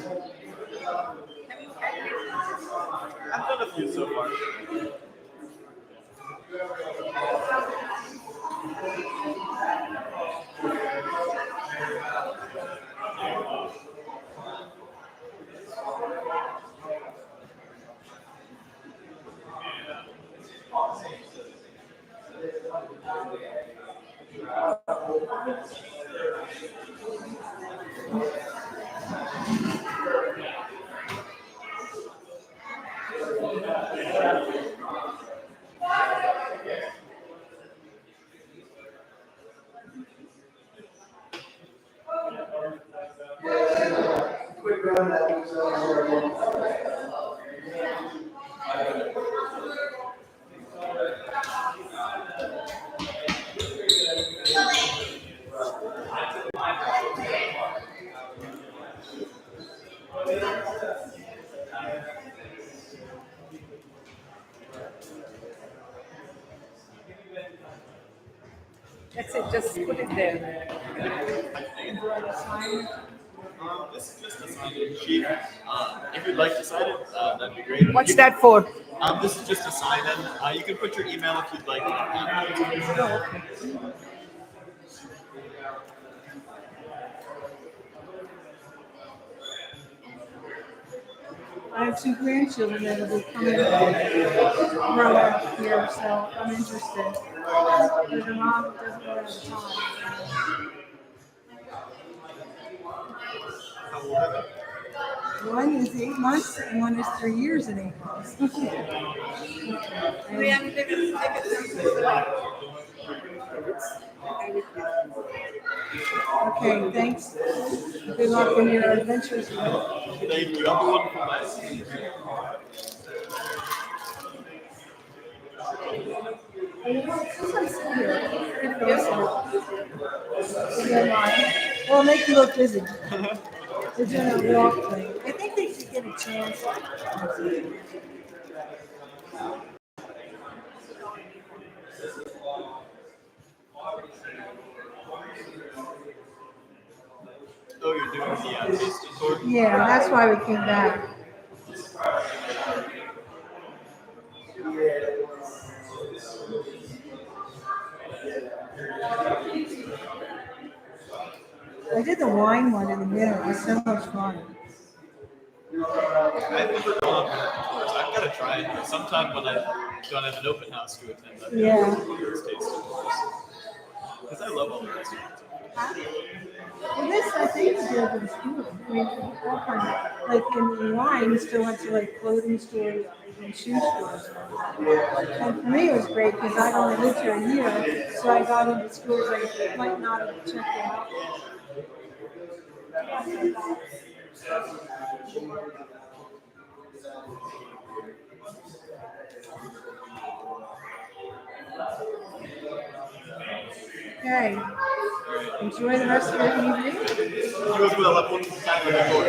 I've done a few so far. Quick run that was That's it, just put it there. This is just a sign-in sheet. If you'd like to sign it, that'd be great. What's that for? This is just a sign-in. You can put your email if you'd like. I have two grandchildren that will be coming grow up here, so I'm interested. But the mom doesn't really have the time. One is 8 months and one is 3 years and 8 months. Okay, thanks. Good luck in your adventures. Thank you. Have a wonderful night. Well, make you look busy. They're doing a walk thing. I think they should get a chance. Oh, you're doing the tasting tour? Yeah, that's why we came back. I did the wine one in the middle. It was so much fun. I've never gone on tours. I've got to try it sometime when I don't have an open house to attend. Yeah. Tasting tours. Because I love all the restaurants. Well, this, I think, is good in school. I mean, all kinds of, like in wine, you still went to like clothing stores and shoe stores. And for me, it was great because I'd only lived here a year, so I got into schools I might not have checked out. Okay. Enjoy the rest of your evening. You as well. Have one time with the tour.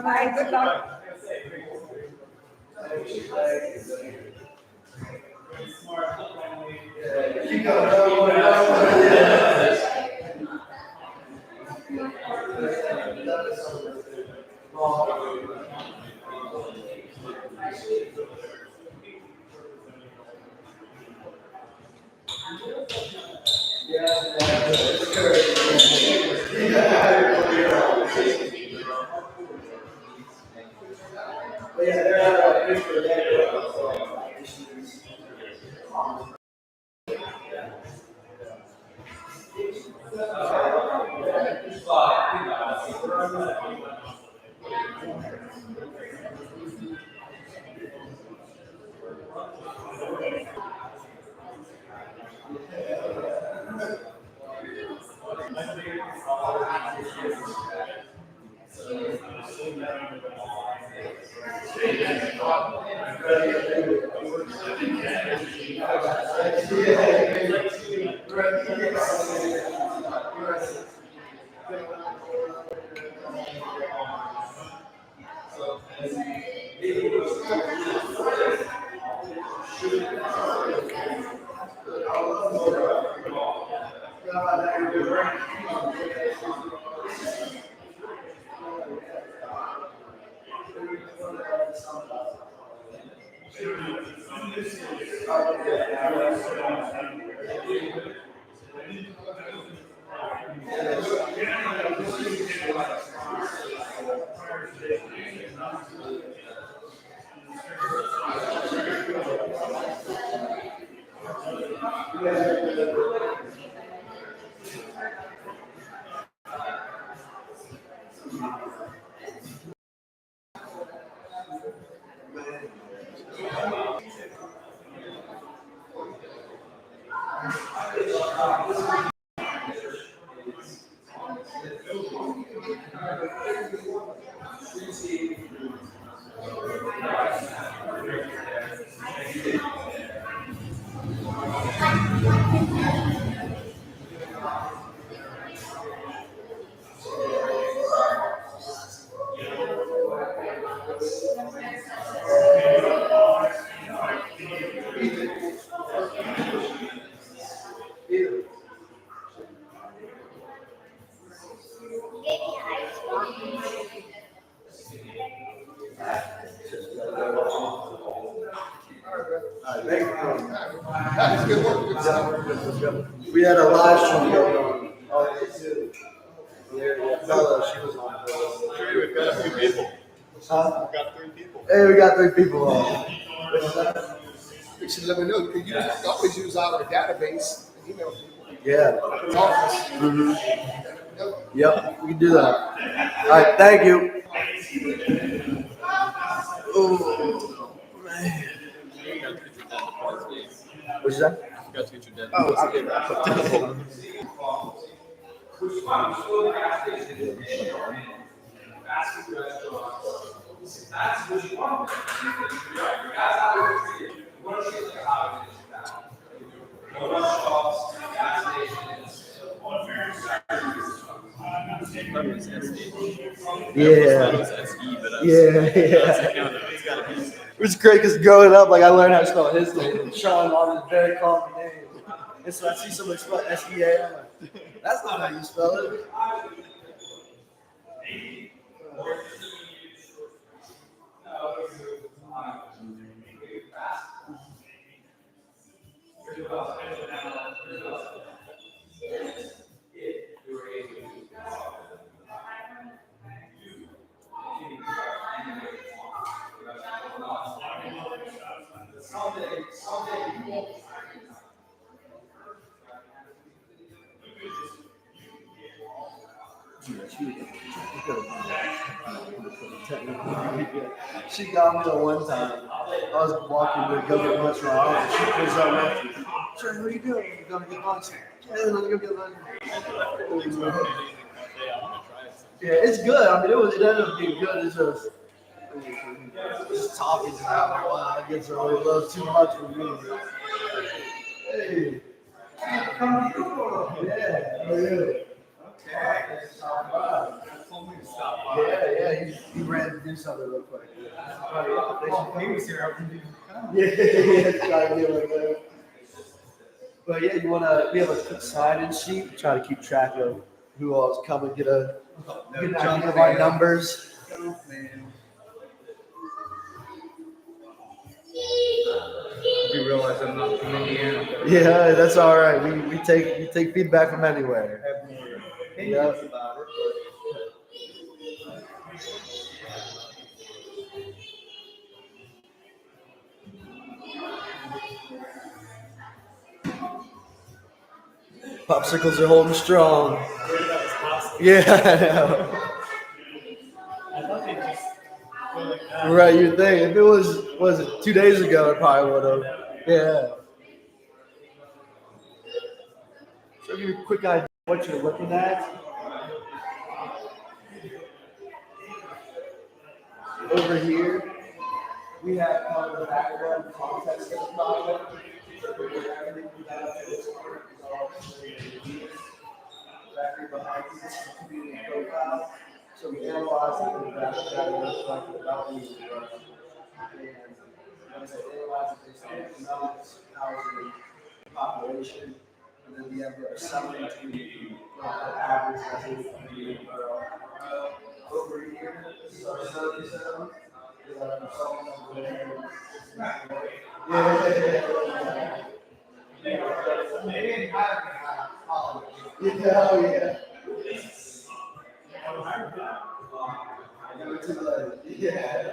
Bye. Good luck. We had a live stream going on. Oh, yeah, too. Yeah, Bella, she was on. Sure, we've got a few people. Huh? We've got 3 people. Hey, we got 3 people on. You should let me know. You can always use our database and email people. Yeah. Office. Yep, we can do that. All right, thank you. Oh, man. What's that? I forgot to get your dad. Oh, I'll get that. It was great because growing up, like I learned how to spell his name, and Sean on his very common name. And so I see somebody spell S-E-A, I'm like, that's not how you spell it. She got me the one time. I was walking to go get lunch from her house, and she pulls out with me. Sure, what are you doing? I'm going to get lunch. Yeah, let's go get lunch. Yeah, it's good. I mean, it ended up being good. It's just talking to her after a while. It gets a little too much for me. Hey. Come on. Yeah. Okay. Yeah, he ran to do something real quick. He was here. Yeah, try to do it. But yeah, we have a quick sign-in sheet, try to keep track of who all is coming, get an idea of our numbers. You realize I'm not from Indiana. Yeah, that's all right. We take feedback from anywhere. Yeah. Popsicles are holding strong. Yeah, I thought they just go like I that. know. Right, you'd think if it was it 2 days ago, it probably would have. Yeah. So give you a quick idea of what you're looking at. Over here, we have kind of the background context of the project. Everything we got is all factory behind this community profile. So we analyze it in the data like the values and once I analyze it based on economics, housing, population, and then we have our summary to the average resident community. Over here, this is our survey center. With our consultant over there. Yeah.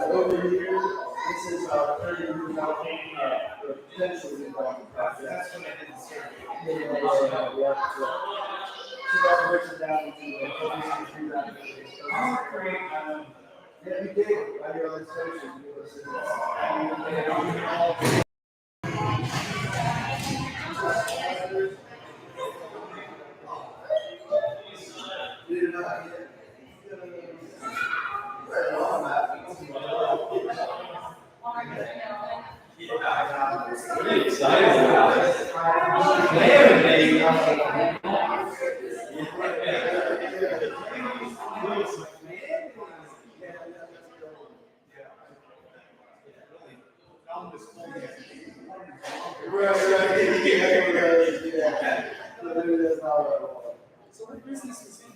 Over here, this is our 30 years out, potentially involved project. That's when I did the survey. So that breaks it down into yeah, we did. Right here on the station. So what business was in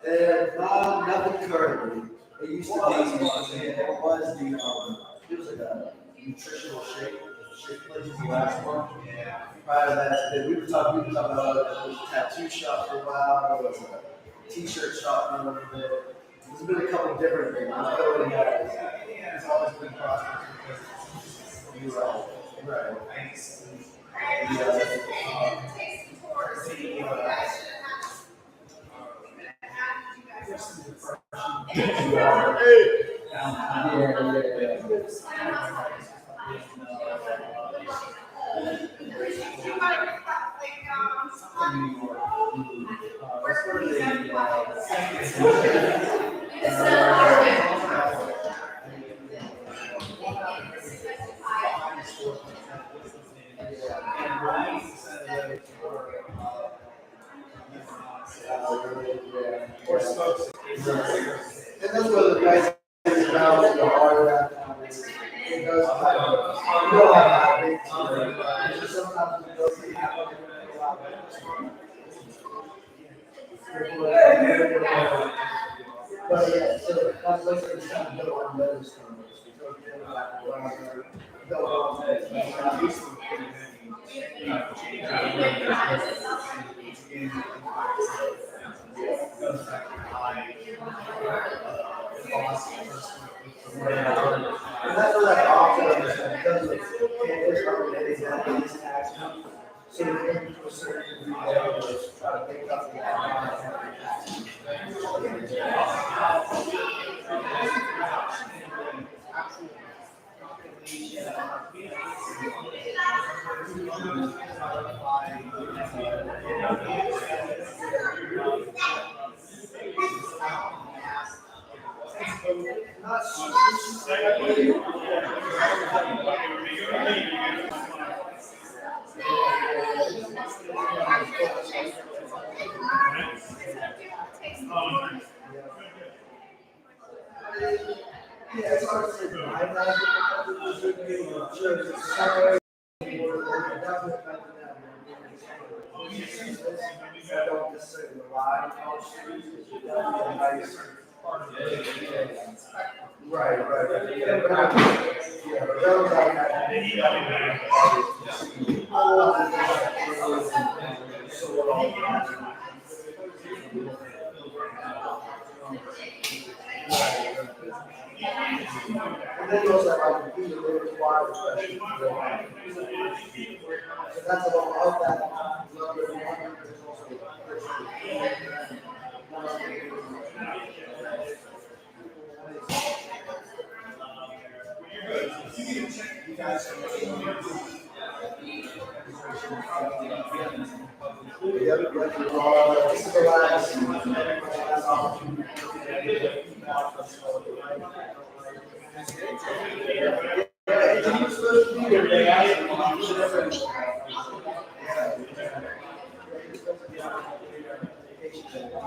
here? Nothing currently. It used to be, it was like a nutritional shake place was the last one. Yeah. Prior to that, we were talking about a tattoo shop for a while, there was a t-shirt shop for a little bit. There's been a couple different things. It's always been prosperous. Right. And that's what the nice thing about the hard rap is. It does kind of, you don't have that big team. Sometimes it doesn't happen. But yeah, so that's like it's kind of built on those terms. And that's what I often understand, because it's tax. So we're going to a certain degree, try to pick up the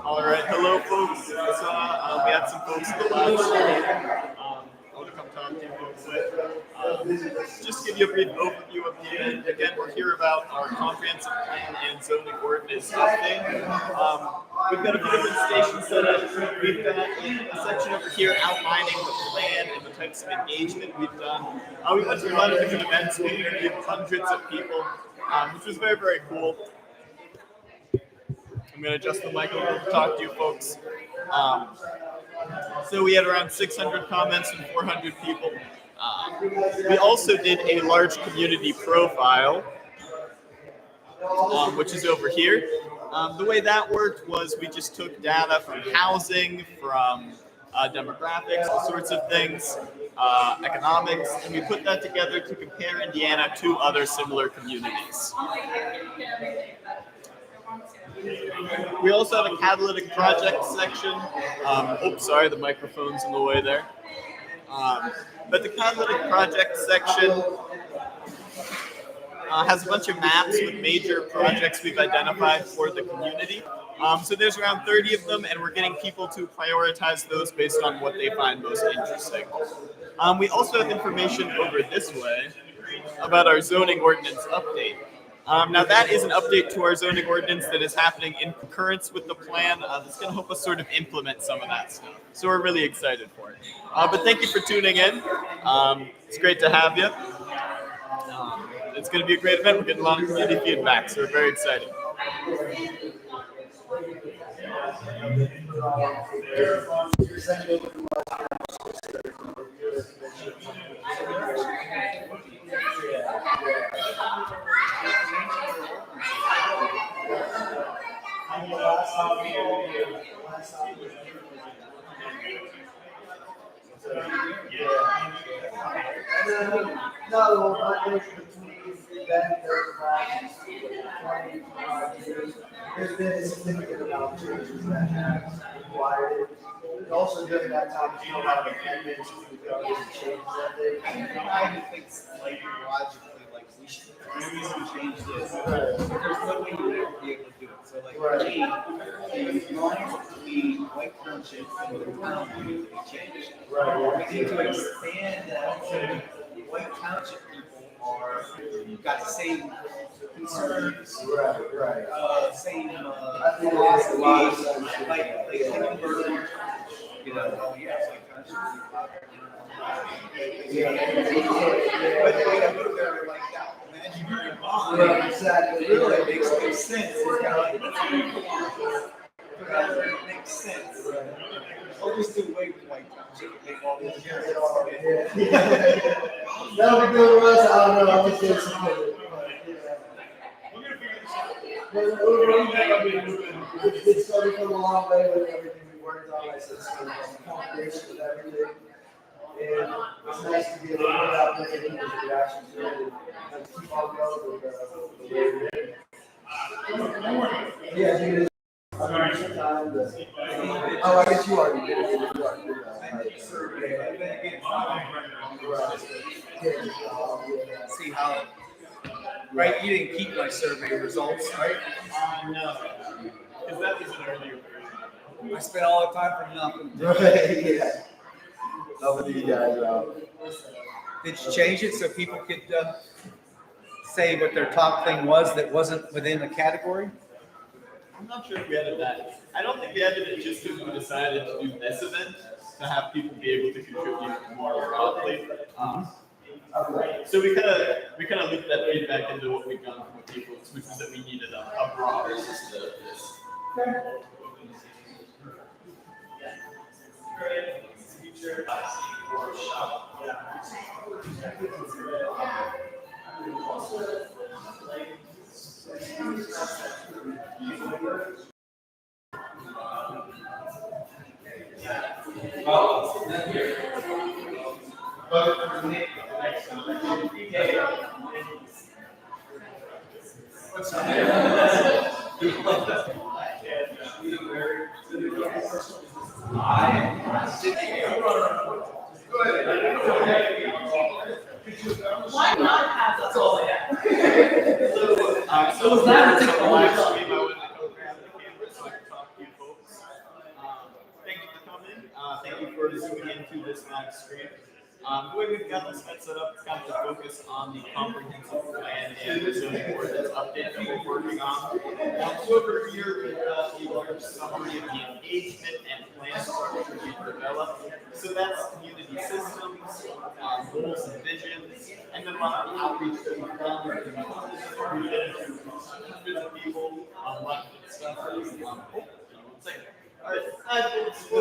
All right, hello folks. We had some folks in the live stream. I want to come talk to you folks with. Just give you a brief overview of the event. Again, we're here about our comprehensive plan and zoning ordinance update. We've got a few different stations set up. We've got a section over here outlining the plan and the types of engagement we've done. We went to a lot of different events. We interviewed hundreds of people, which was very, very cool. I'm going to adjust the mic a little to talk to you folks. So we had around 600 comments from 400 people. We also did a large community profile, which is over here. The way that worked was we just took data from housing, from demographics, all sorts of things, economics, and we put that together to compare Indiana to other similar communities. We also have a catalytic project section. Oops, sorry, the microphone's in the way there. But the catalytic project section has a bunch of maps with major projects we've identified for the community. So there's around 30 of them, and we're getting people to prioritize those based on what they find most interesting. We also have information over this way about our zoning ordinance update. Now that is an update to our zoning ordinance that is happening in concurrence with the plan. That's going to help us sort of implement some of that stuff. So we're really excited for it. But thank you for tuning in. It's great to have you. It's going to be a great event. We're getting a lot of community feedback, so we're very excited. There's been a significant amount of changes that have required. And also during that time, there's been a lot of amendments to the government changes that they. I think like logically, like we should change this. There's no way you would ever be able to do it. So like the lines between White Township and the town need to be changed. Right. We need to expand that so White Township people are got the same concerns, same philosophies, like Hickenberg, you know, but they got put there like that. Imaginary bond. Exactly. Really, it makes no sense. It's kind of like it makes sense. I'll just do away with White Township. Make all these years. That'll be good for us. I don't know. I'm just doing something. It's starting from a long way with everything we worked on. It's a combination with everything. And it's nice to be able to put out there and people's reactions to it and keep on going with the way we're doing. Yeah, dude. Oh, I guess you already did it. You already did that. See how, right? You didn't keep my survey results, right? No, because that was an earlier version. I spent all the time for nothing. Right, yeah. Nobody, Did you change it so people could say what their top thing was that wasn't within the category? I'm not sure if we added that. I don't think we added it just because we decided to do this event to have people be able to contribute more broadly. So we kind of looped that feedback into what we've done from people, which is that we needed a broader system of this. Why not have that's all they have? So was that a live stream? I went to go grab the camera so I could talk to you folks. Thank you for coming. Thank you for zooming into this live stream. The way we've got this set up is kind of to focus on the comprehensive plan and the zoning ordinance update that we're working on. So over here, we've got a large summary of the engagement and plan structure we've developed. So that's community systems, goals and visions, and then a lot of outreach that we've done. We've been to hundreds of people, a lot of good stuff. All right, let's go.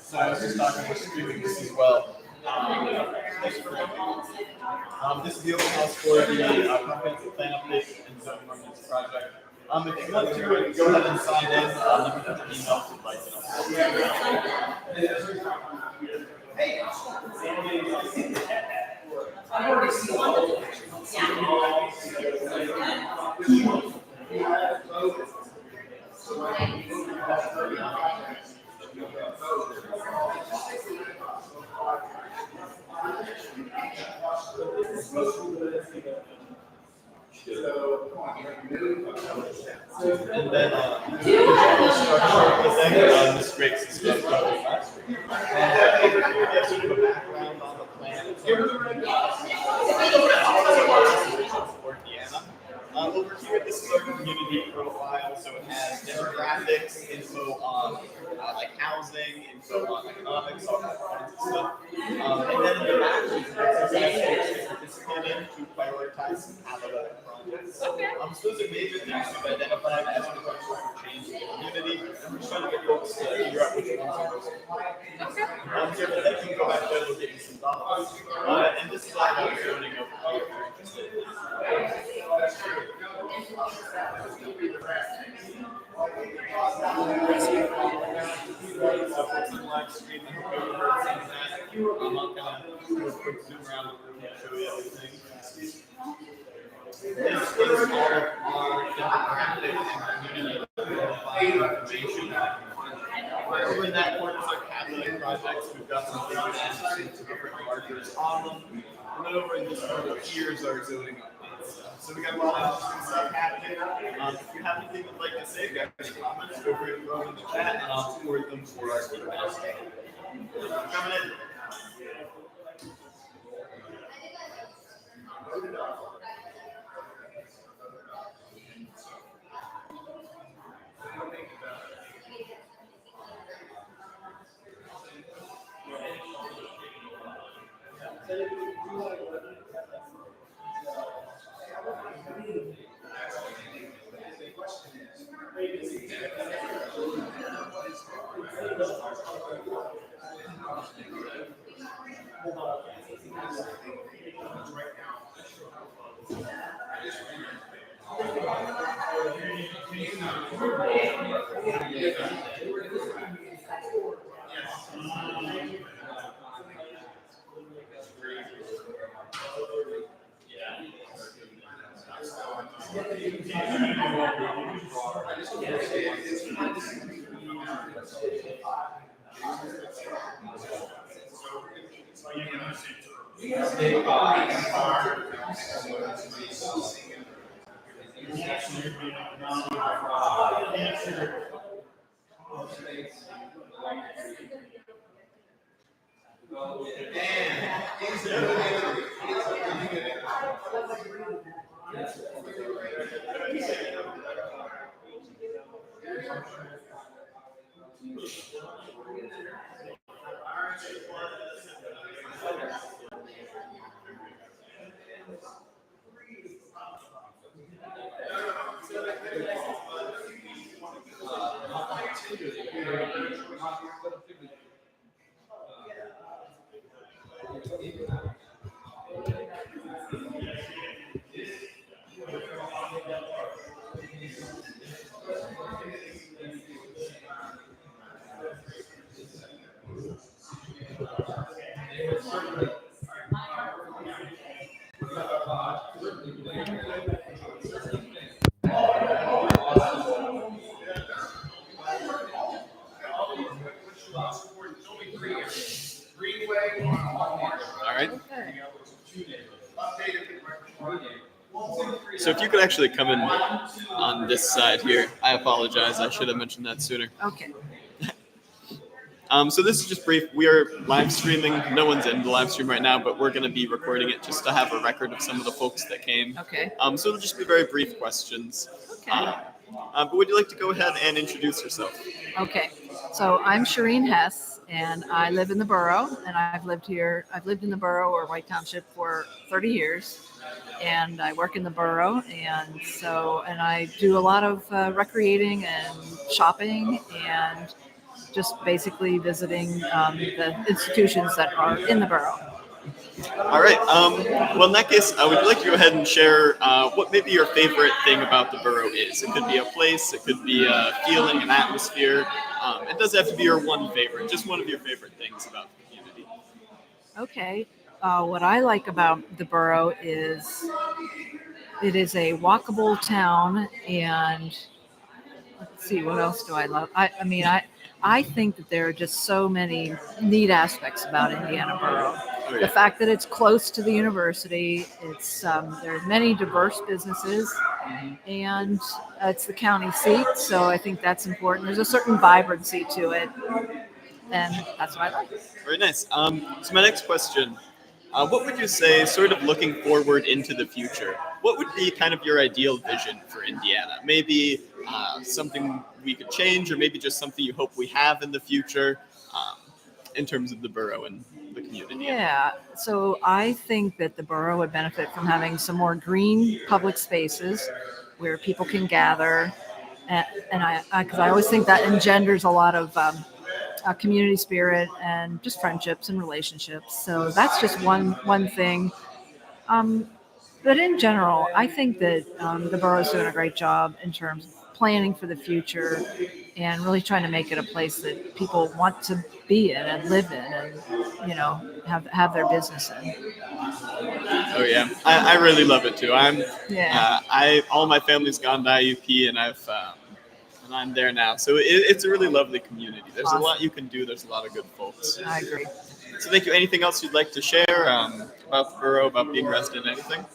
So I was just talking with streaming this as well. Thanks for coming. This is the open house for the comprehensive plan update and zoning ordinance project. If you want to go ahead and sign in, you can put the email if you'd like I've already seen all and then the general structure of the thing, this breaks this stuff really fast. And over here, we have sort of a background on the plan. For Indiana. Over here, this is our community profile, so it has demographics, info on like housing, info on economics, all kinds of stuff. And then in the back, we can participate in to prioritize some capital projects. So those are major things we've identified as potential for change in the community, and we're just trying to get folks to figure out which ones are most important. So if you can go back there, we'll get you some dollars. And this is all about zoning of if you're interested in So folks on live stream, I hope you heard some of that. I'm not gonna do a quick zoom around the room and show you everything. This is all of our demographic and community information. Over in that corner is our catalog projects. We've got some different markers on them. And then over in this corner here is our zoning updates. So we got a lot of interesting stuff happening. If you have anything you'd like to say, if you have any comments, feel free to throw them in the chat and I'll forward them for our speaker. Coming in. All right. So if you could actually come in on this side here, I apologize. I should have mentioned that sooner. Okay. So this is just brief. We are live streaming. No one's in the live stream right now, but we're going to be recording it just to have a record of some of the folks that came. Okay. So it'll just be very brief questions. Okay. But would you like to go ahead and introduce yourself? Okay. So I'm Shireen Hess, and I live in the borough, and I've lived in the borough or White Township for 30 years, and I work in the borough, and I do a lot of recreating and shopping and just basically visiting the institutions that are in the borough. All right. Well, in that case, would you like to go ahead and share what maybe your favorite thing about the borough is? It could be a place, it could be a feeling, an atmosphere. It doesn't have to be your one favorite, just one of your favorite things about the community. Okay. What I like about the borough is it is a walkable town, and let's see, what else do I love? I think that there are just so many neat aspects about Indiana Borough. Oh, yeah. The fact that it's close to the university, there's many diverse businesses, and it's the county seat, so I think that's important. There's a certain vibrancy to it, and that's what I like. Very nice. So my next question, what would you say, sort of looking forward into the future, what would be kind of your ideal vision for Indiana? Maybe something we could change, or maybe just something you hope we have in the future in terms of the borough and the community? Yeah, so I think that the borough would benefit from having some more green public spaces where people can gather, and because I always think that engenders a lot of community spirit and just friendships and relationships. So that's just one thing. But in general, I think that the borough's doing a great job in terms of planning for the future and really trying to make it a place that people want to be in and live in and, have their business in. Oh yeah, I really love it too. Yeah. All my family's gone to IUP, and I'm there now. So it's a really lovely community. There's Awesome. a lot you can do. There's a lot of good folks. I agree. So thank you. Anything else you'd like to share about the borough, about being a resident, anything?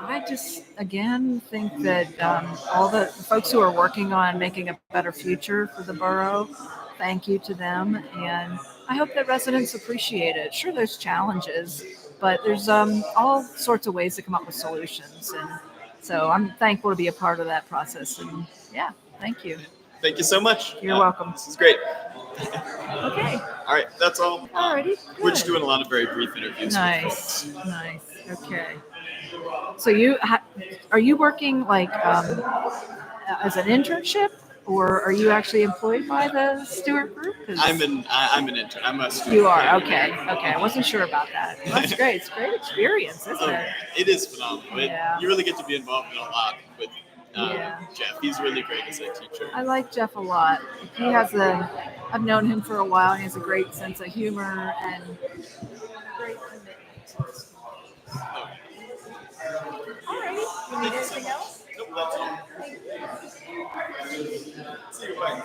I just, again, think that all the folks who are working on making a better future for the borough, thank you to them. And I hope that residents appreciate it. Sure, there's challenges, but there's all sorts of ways to come up with solutions. And so I'm thankful to be a part of that process. And yeah, thank you. Thank you so much. You're welcome. This is great. Okay. All right, that's all. Alrighty. We're just doing a lot of very brief interviews. Nice. Okay. So are you working like as an internship, or are you actually employed by the Stewart Group? I'm an intern. I'm a student. You are, okay. I wasn't sure about that. Well, that's great. It's a great experience, isn't it? It is phenomenal. Yeah. You really get to be involved in a lot with Jeff. He's really great as a teacher. I like Jeff a lot. I've known him for a while. He has a great sense of humor and great commitment to the school. Alrighty, you need anything else? Nope, that's all. Thank you. See you, bye.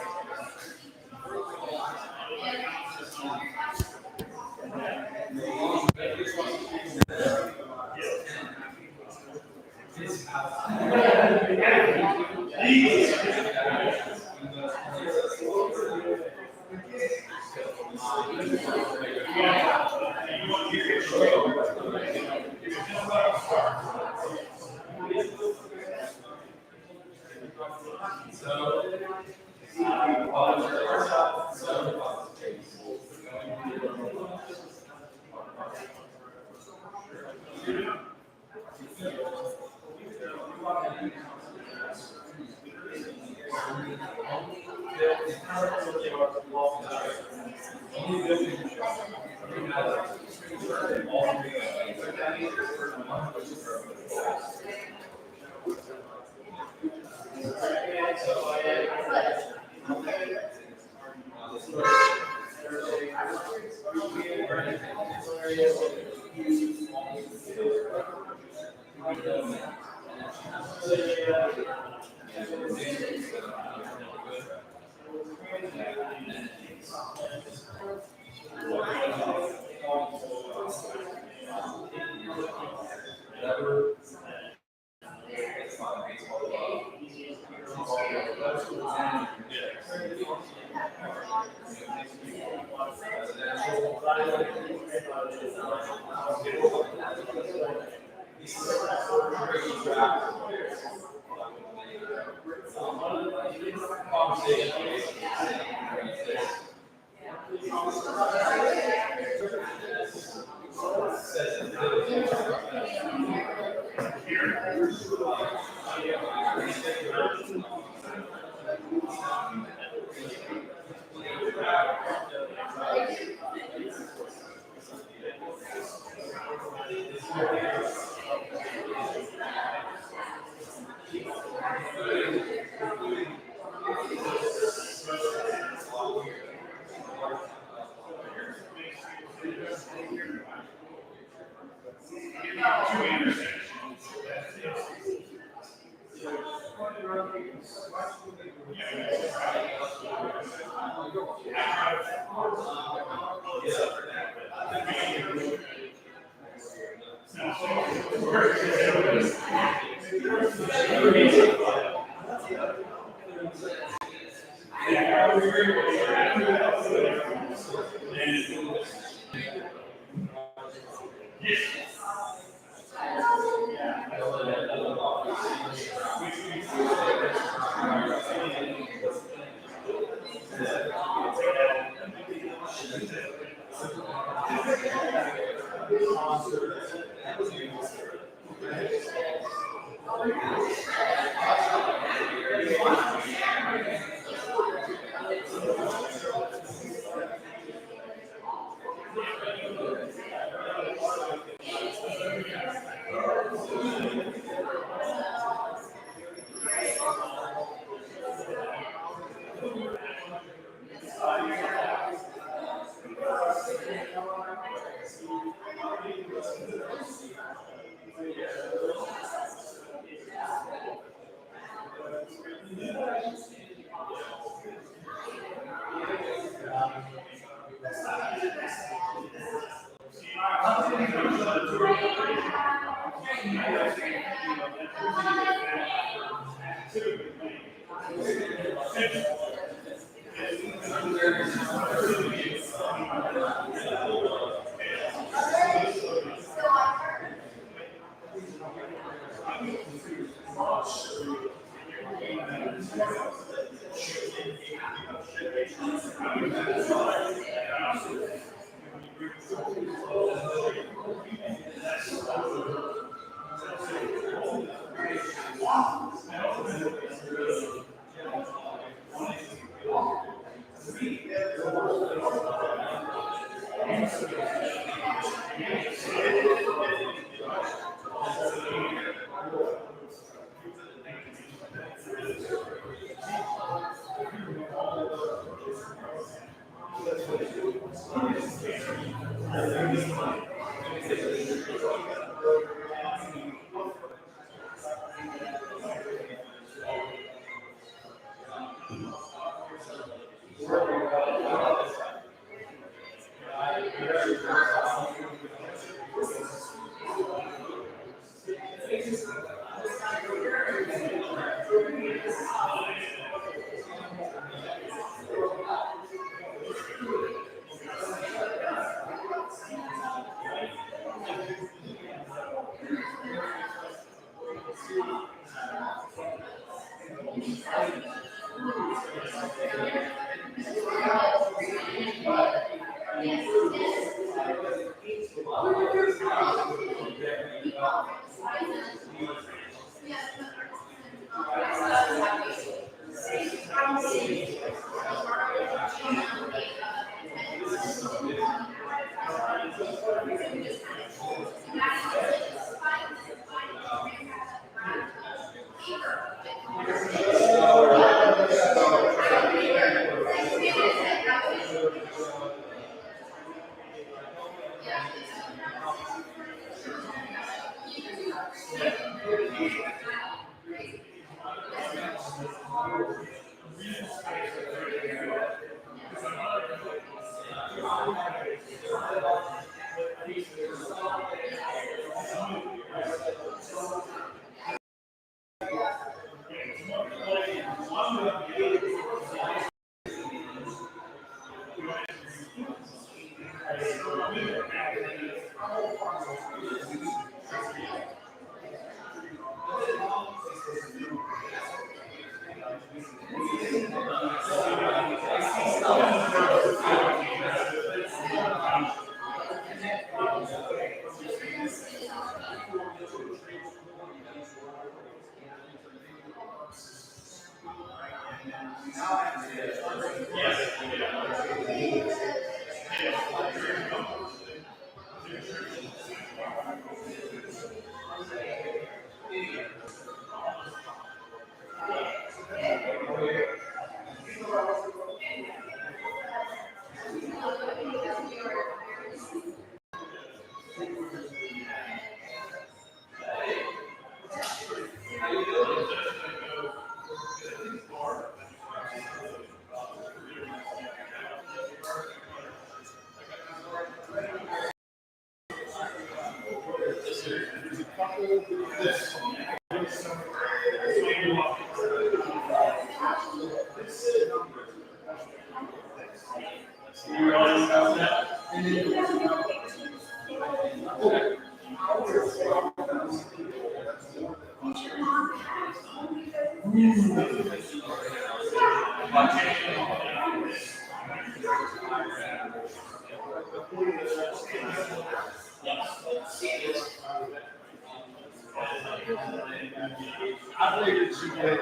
I figured you would.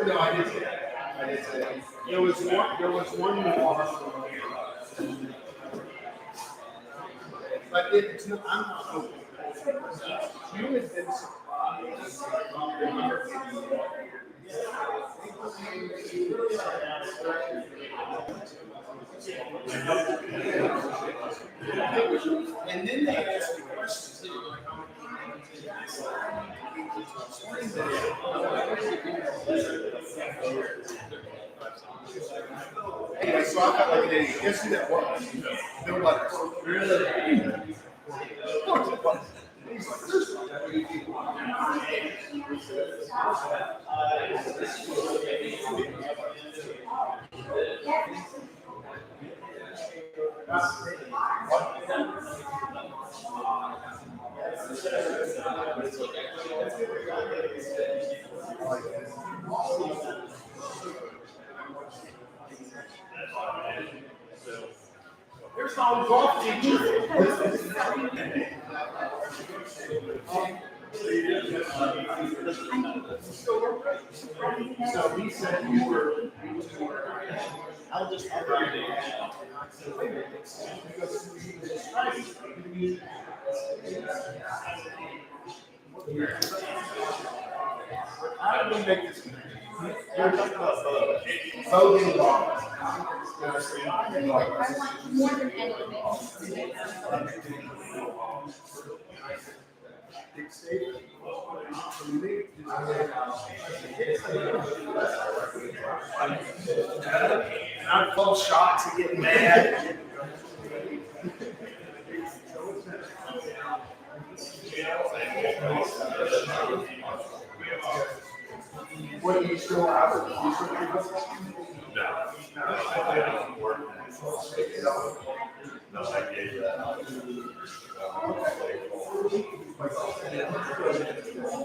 No, I did say that. I did say that. There was one more. But it's not, I'm not open. You had been and then they asked me questions. They were like, anyway, so I felt like an idiot. Guess who that was? Bill Butters. Really? He's like, "There's not that many people." There's my golf teacher. So he said you were. I'll just. How do we make this connection? You're talking about voting laws. I want more than anything. big state. So you need Not 12 shots and getting mad. What do you still have? You still have?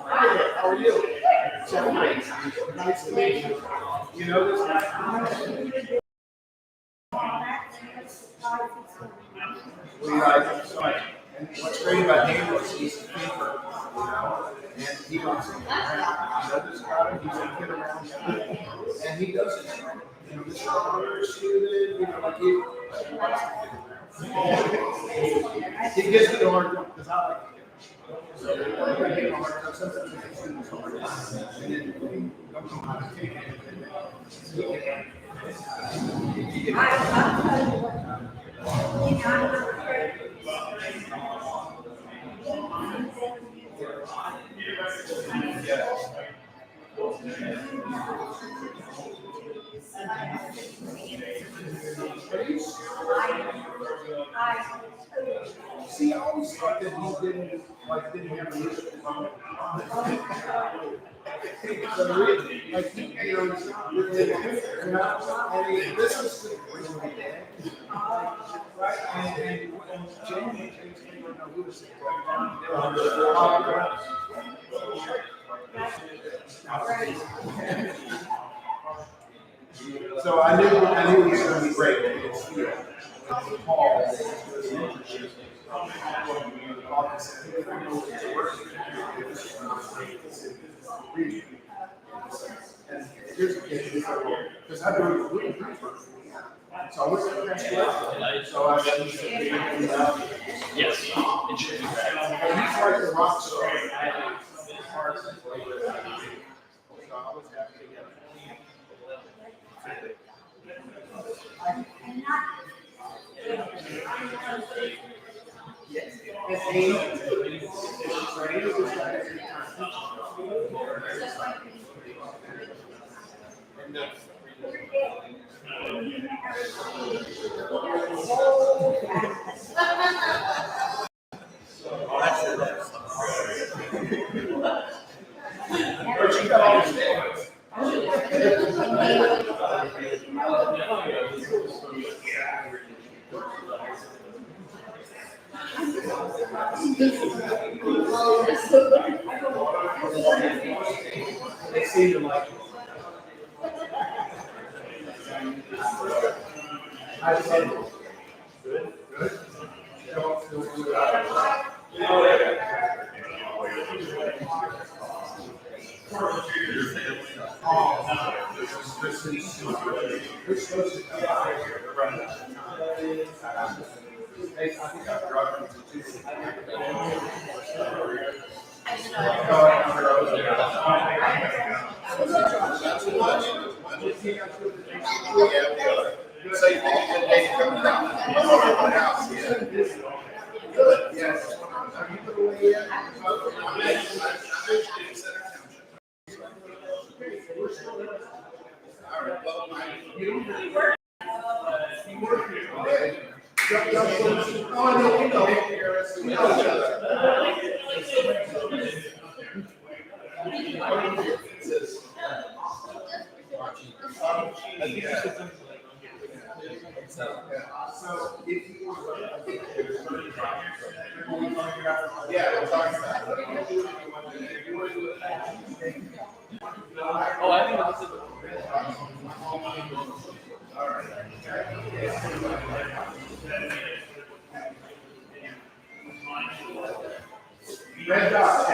Hi, how are you? Nice to meet you. You know this guy? We like, and what's great about him was he's a thinker, you know, and he wants to know this guy, he's a kid around, and he does it. You know, this honor student, you know, like he wants to. He gives it a hard time because I like it. So I give him a hard time. Sometimes I give him a hard time, and then we don't know how to take it. See, I always thought that he didn't have a music moment. So really, like, you know, he's not really, you know, and he listens to the right, and Jamie, I don't know who was it, so I knew he was going to be great. Paul, and here's the kid, because I do it really good. So I was at that so I Yes. It should be. and he's like the rock star. So I was happy to get But you got all the things. They seem to like it. I said, good, good. Don't feel good. This is hey, I think I've brought you to Say all the day coming down. House, yeah. Good, yes. Are you put away yet? All right, well, So if you want yeah, we're talking about Oh, I think this is. all right. red dot.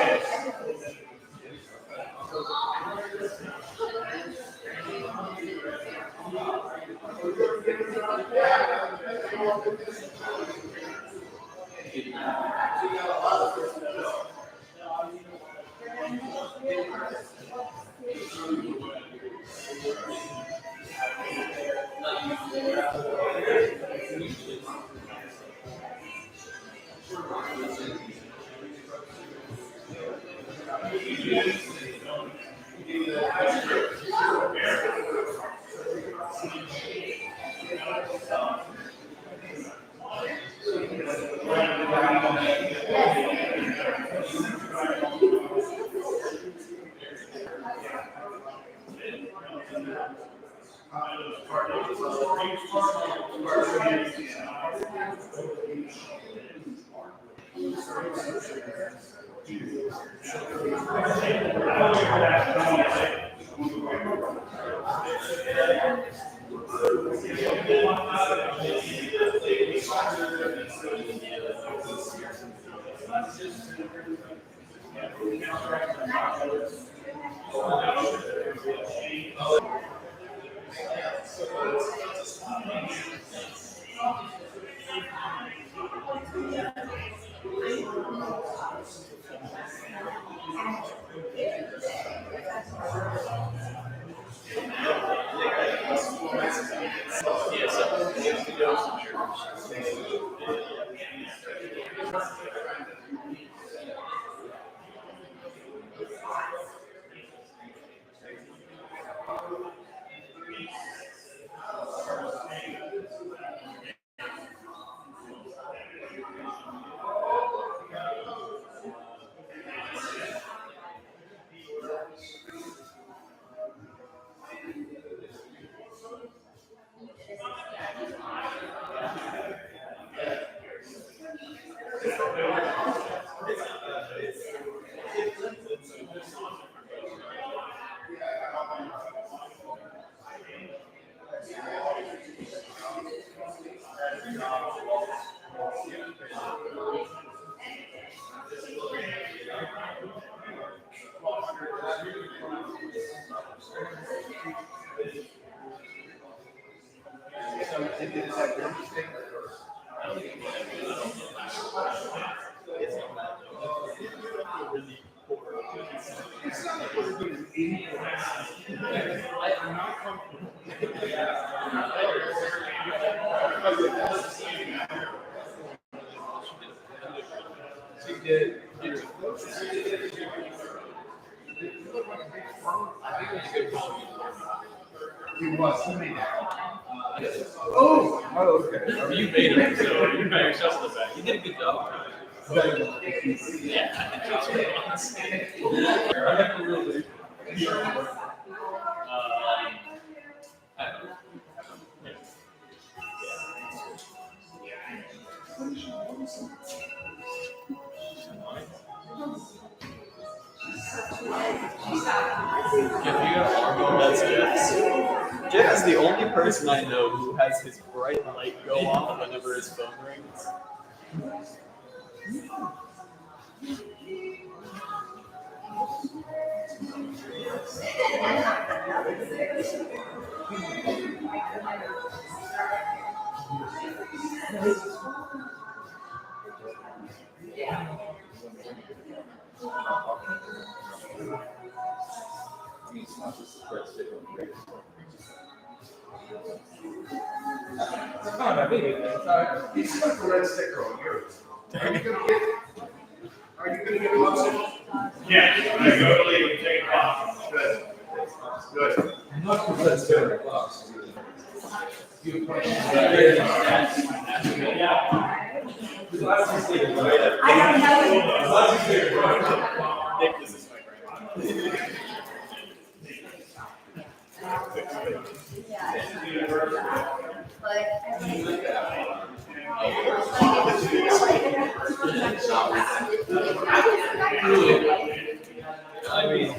Oh, okay. You made it, so you got yourself in the back. You did a good job. That's Jeff. Jeff is the only person I know who has his bright light go off whenever his phone rings. He's got the red sticker on yours. Are you gonna get lost? Yeah, I go to leave and take a off. Good. Good. Let's go. Nick, this is my grandma. I mean,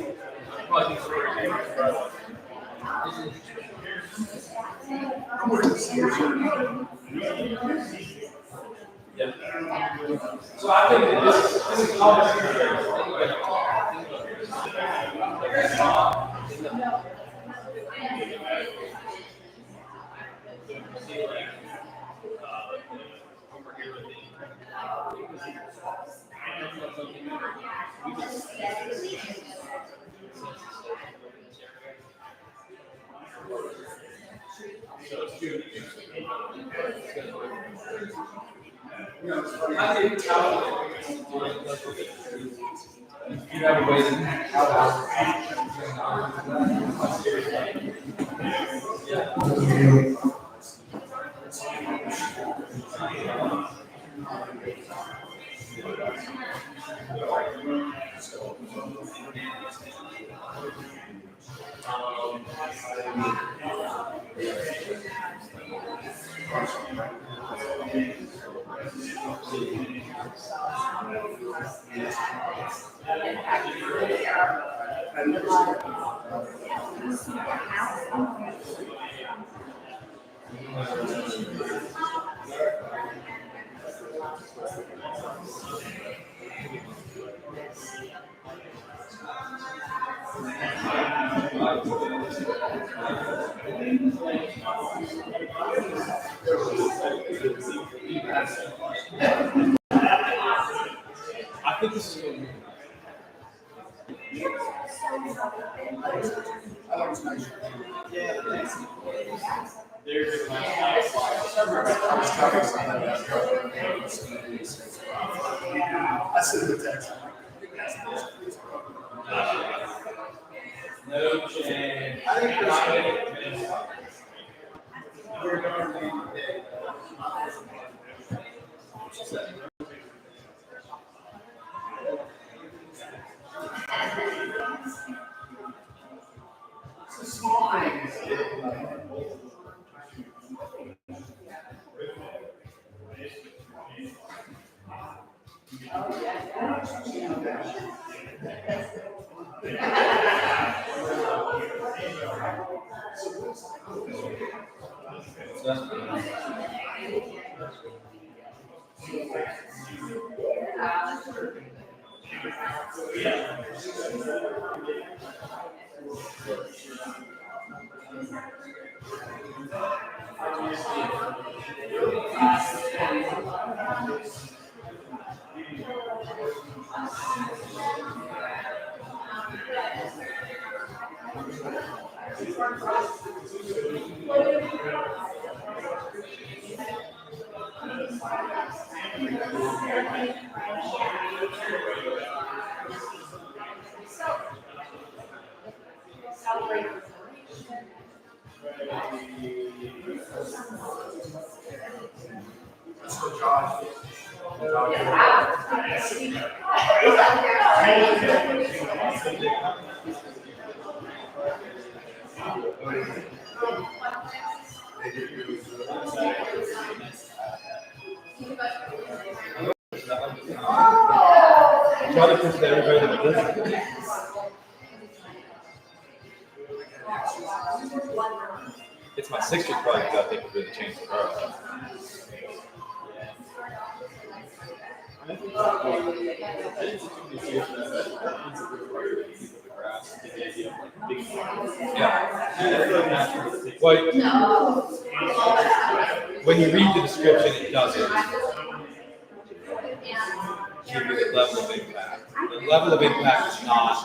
yeah. So I think that this is all you have a way I think this is going to be. I sent him a text. No change. Try to push everybody to the distance. It's my 6th year project that I think will really change the world. Yeah. Well, when you read the description, it doesn't give you the level of impact. The level of impact is not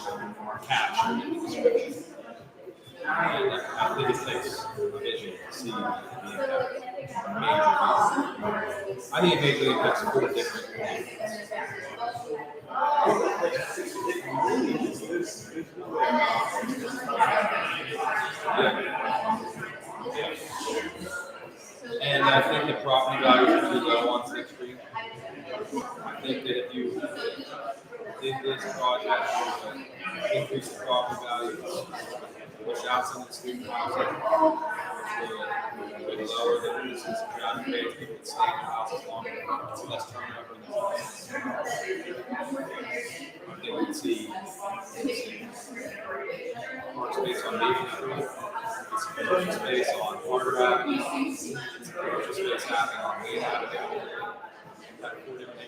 captured in the description. And I think it takes a vision to see the impact. I think it major impacts 4 different things. And I think the property values are too low on 6th Street. I think that if you did this project, increase the property values, push out some of the student housing, would lower the distance of ground rates, people would stay in the houses longer, it's less turnover in the houses. I think we'd see more space on Beacon Street, it's commercial space on Carter Avenue, it's commercial space happening on Wayne Avenue. Like 4 different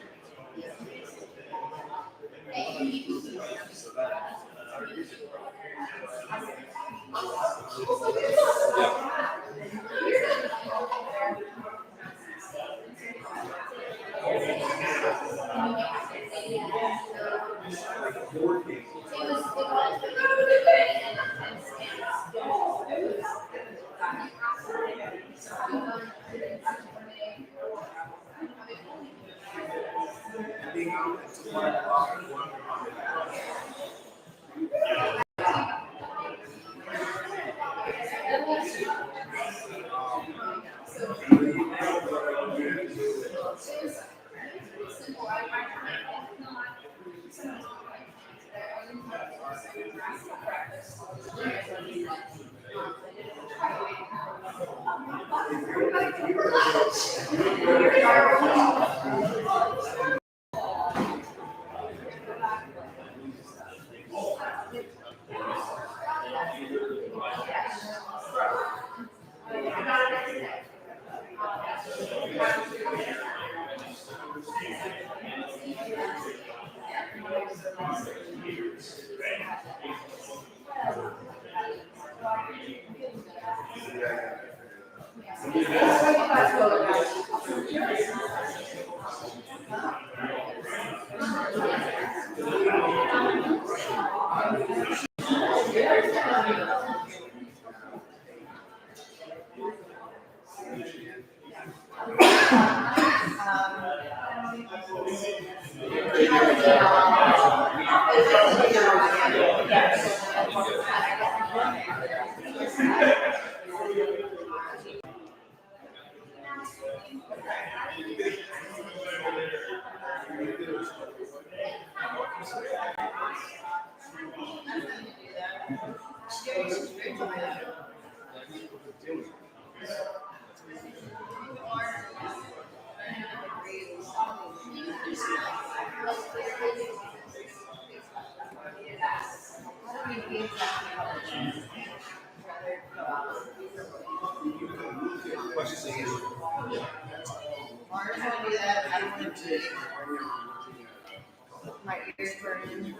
My ears burning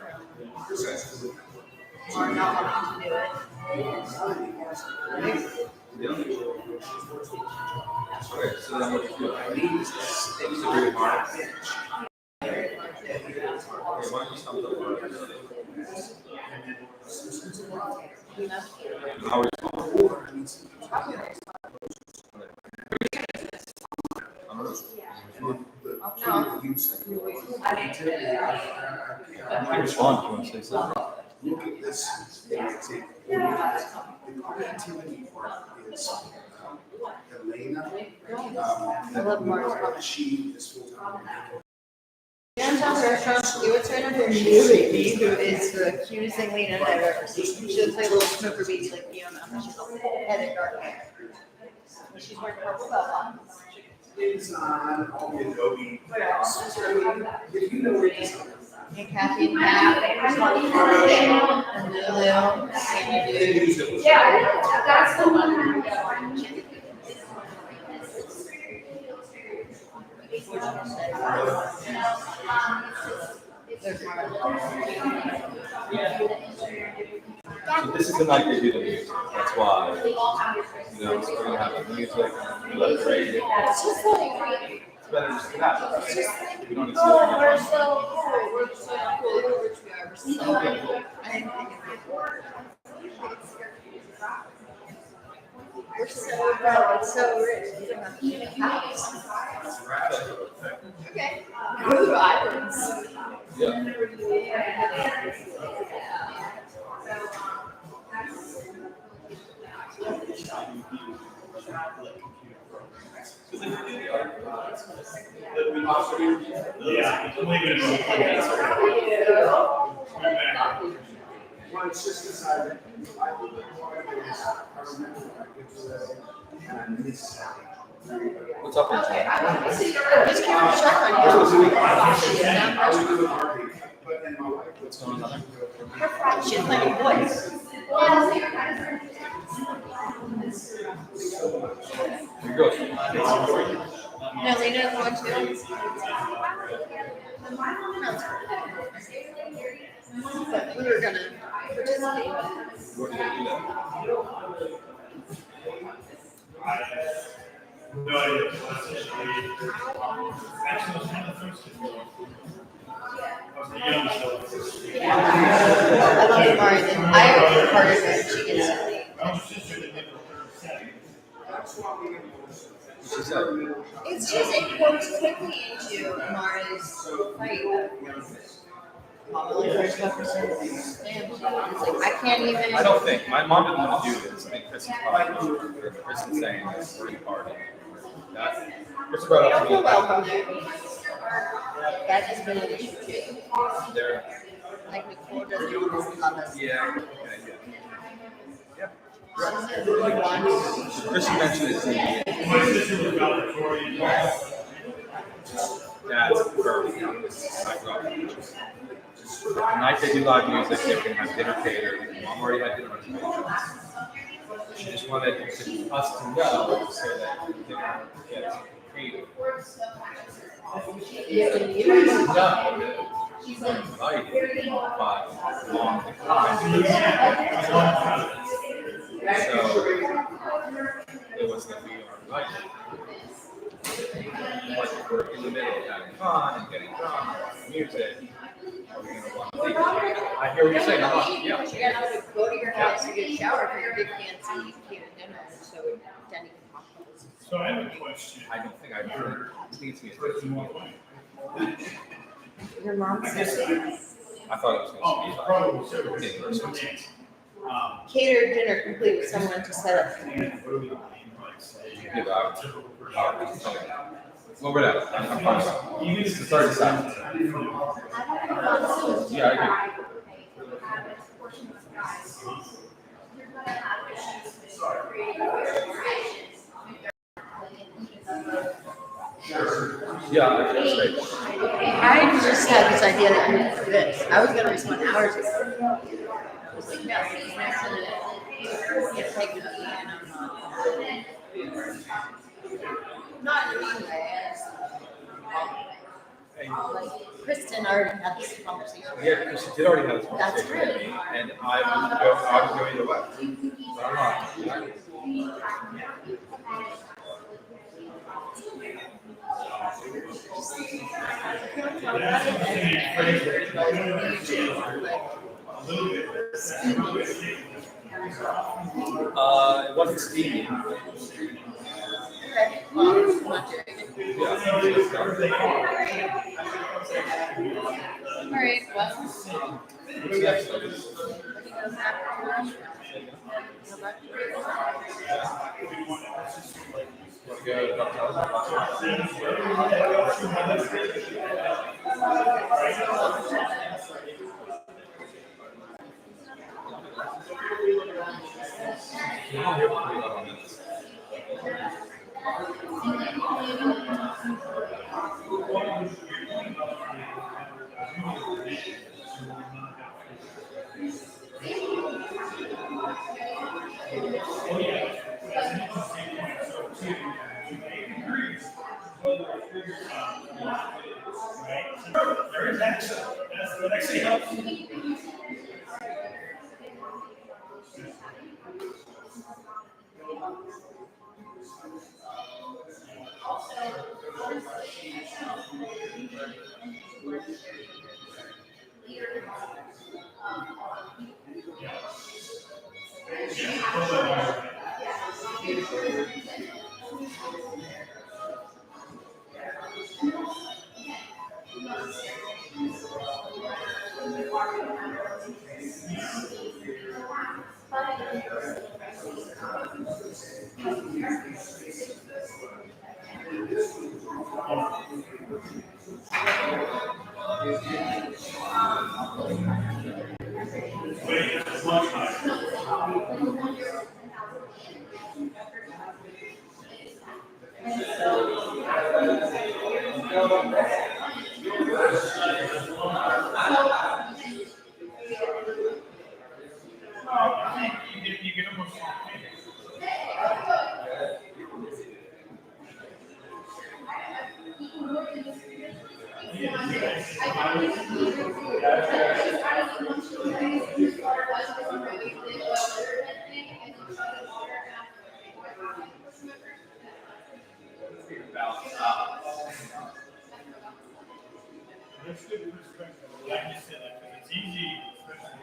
or not wanting to do it. Okay, so then what do? I need to stick to the mark. Okay, why don't you stop the word? How are you? Respond if you want to say something. Look at this. The creativity part is Elena. I love Mars. She is full-time. Downtown restaurant, you would turn up your movie, who is the cutest thing Lena I've ever seen. She looks like a little smoker beach like Fiona. She's all headed dark hair. She's wearing purple belt buttons. It's on Adobe. If you know where it is. And Kathy and Pat, and Lulu, and yeah, that's the one. So this is the night they do the music. That's why, you know, we're gonna have the music, let it rain. It's better just to have it. We don't need to see We're it. so cool, we're so cool, look how rich we are, we're so cool. We're so broke, so rich, we don't have to leave the house. Okay, go to the islands. Yeah, leave it Well, it's just decided, I think that part of it is, I remember when I get to that, and I miss that. What's up, Rachel? Just keep a check on you. I was doing Harvey, but then my wife was going on. Her fried shit like a voice. Here goes. No, Lena doesn't want to. But we were gonna participate. Where did they do that? No idea. Actually, it was one of the first two. I was the youngest. I love the Mari. I have part of it. She gets to leave. I was just in the middle of the setting. She said. It's just it goes quickly into Mara's fight. Mama like first represents I can't even. I don't think my mom didn't want to do this. I think Chris is probably Chris is saying it's pretty hard. That Chris brought I up don't to me. feel welcome there. That has been an issue too. There. Like Nicole doesn't love us. Yeah. Really wants. Chris mentioned it to me. My sister was valedictorian. That's perfect. I grew up. The night they do live music, they can have dinner catered. Mom already had dinner reservations. She just wanted us to know so that dinner gets catered. No, she's invited, but long declined. So it was that we are invited. Like we're in the middle of having fun and getting drunk, music. I hear what you're saying. I'm like, yeah. You gotta go to your house to get a shower for your big fancy catered dinner, so Denny can talk about this. So I have a question. I don't think I've heard. I think it's me. Your mom said. I thought it was going to be like Catered dinner complete with someone to set up. Well, we're not. I'm fine with it. It's already stopped. Yeah, I agree. Yeah, that's right. I just had this idea that you would do this. I was gonna respond hours ago. I was like, no, it's next to the, it's like the and I'm not in a mean way. Like, Kristen already had this conversation. Yeah, because she did already have this That's conversation with true. me, and I would go either way. So I'm not. It wasn't steamy. Okay. Well, I'm not doing it. All right, well. That's good perspective. Like you said, like, it's easy, especially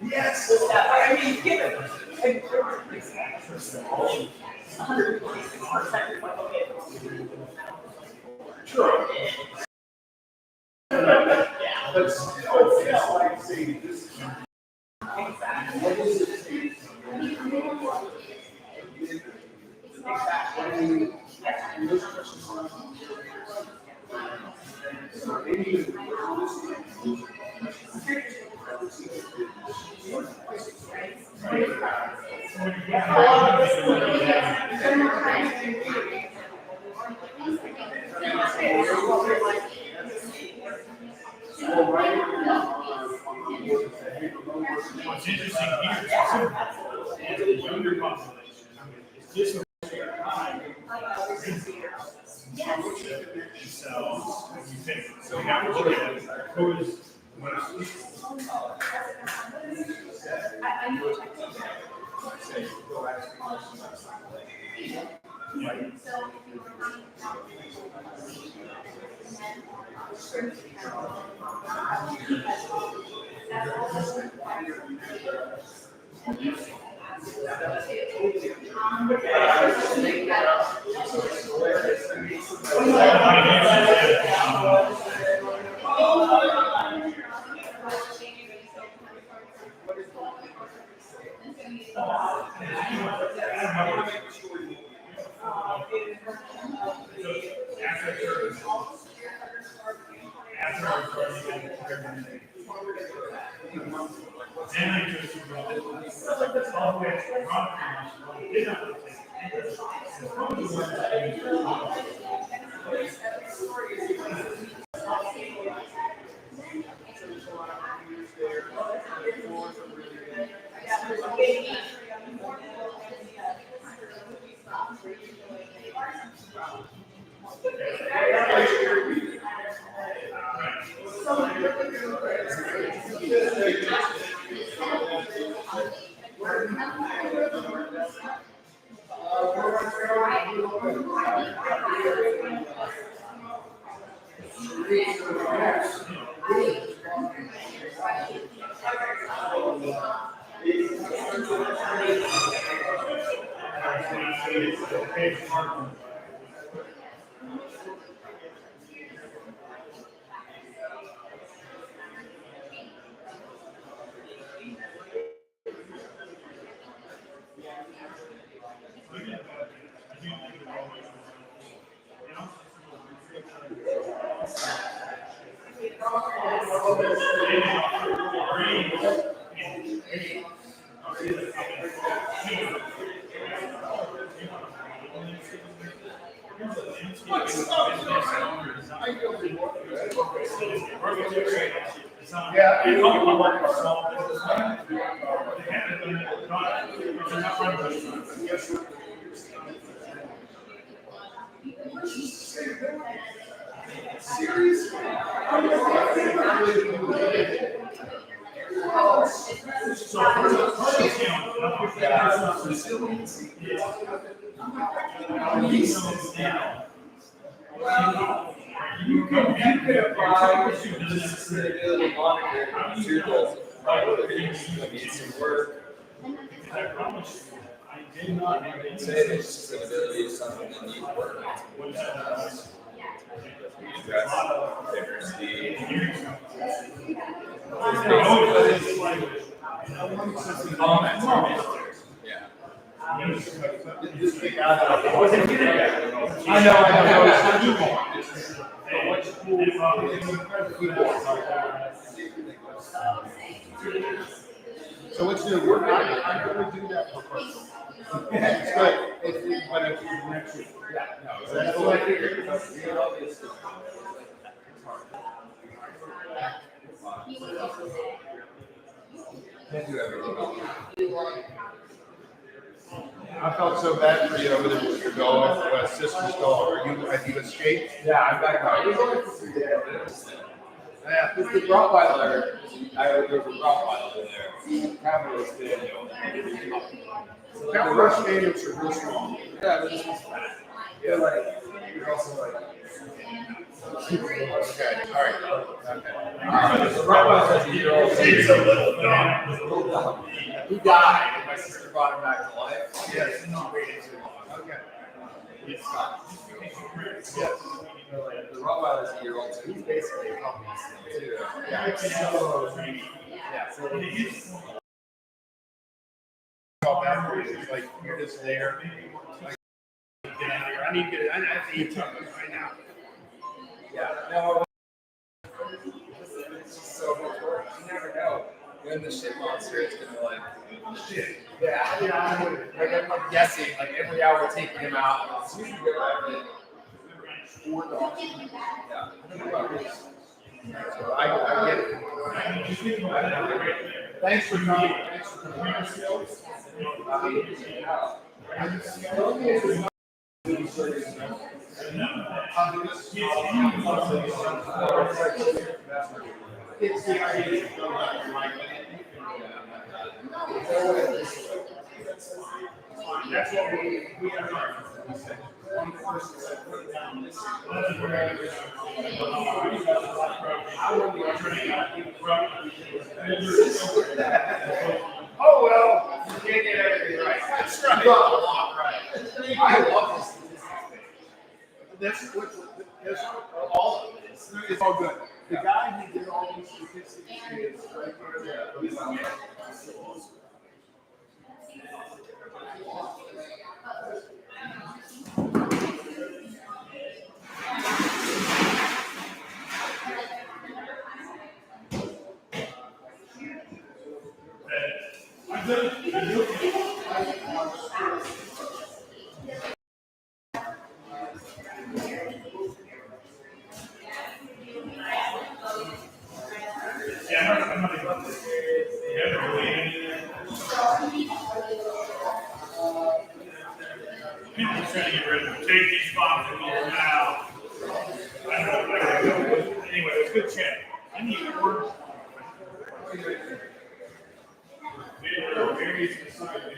Yes. I mean, get it. Sure. But still, it's like saying this. What is it? What's interesting here is the younger population is just so you think so we have to look at who is You could apply to the monitor to the work. Say that sustainability is something that needs work. Address diversity. Yeah. I know. So what's new? I'm going to do that for personal. It's good. But it's next week. Yeah, no, that's what I figured. I felt so bad for you over there with your dog, sister's dog. Have you escaped? Yeah, I'm back home. Yeah, this is the Rottweiler. There's a Rottweiler there. Capital Spaniel. Capital Spaniels are real strong. Yeah, but this one's fat. Yeah, like, you're also like. Okay, all right. Okay. The Rottweiler is a year-old. It's a little dog. He died, and my sister brought him back to life. Yes, and not waiting too long. Okay. It's fine. Yes. The Rottweiler is a year-old, so he's basically a puppy still, too. Yeah. So All back for you. It's like you're just there. Like, get out of here. I need to get. I have to eat something right now. yeah. No. It's just so much work. You never know when the shit monster is gonna like. Shit. Yeah. Like I'm guessing, like every hour taking him out. It's usually good. $4. So I get it. Thanks for coming. Thanks for coming. Skills. It's the idea of going right. That's what we are trying to say. One person said, put it down this. Oh, well, you can't get everything right. That's right. You got a lot right. I love this. That's all of it is. It's all good. The guy who did all these statistics is right there. People trying to get rid of them. Take these bombs now. I don't know. Anyway, it was a good chat. I need more. Very specific.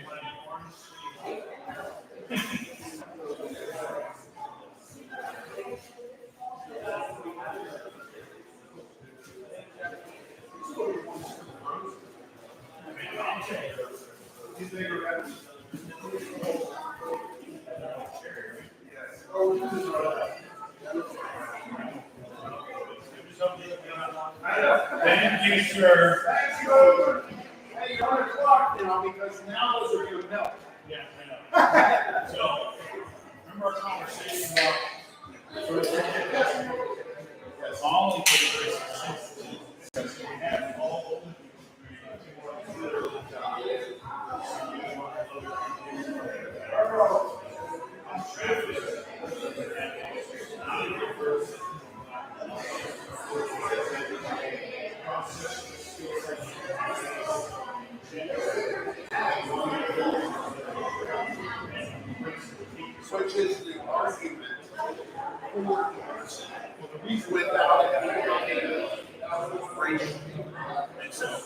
Thank you, sir. Thank you. Hey, you're on the clock now because now those are going to melt. Yeah, I know. So, remember our conversation about all of the we have all Which is the argument for the reason without and so,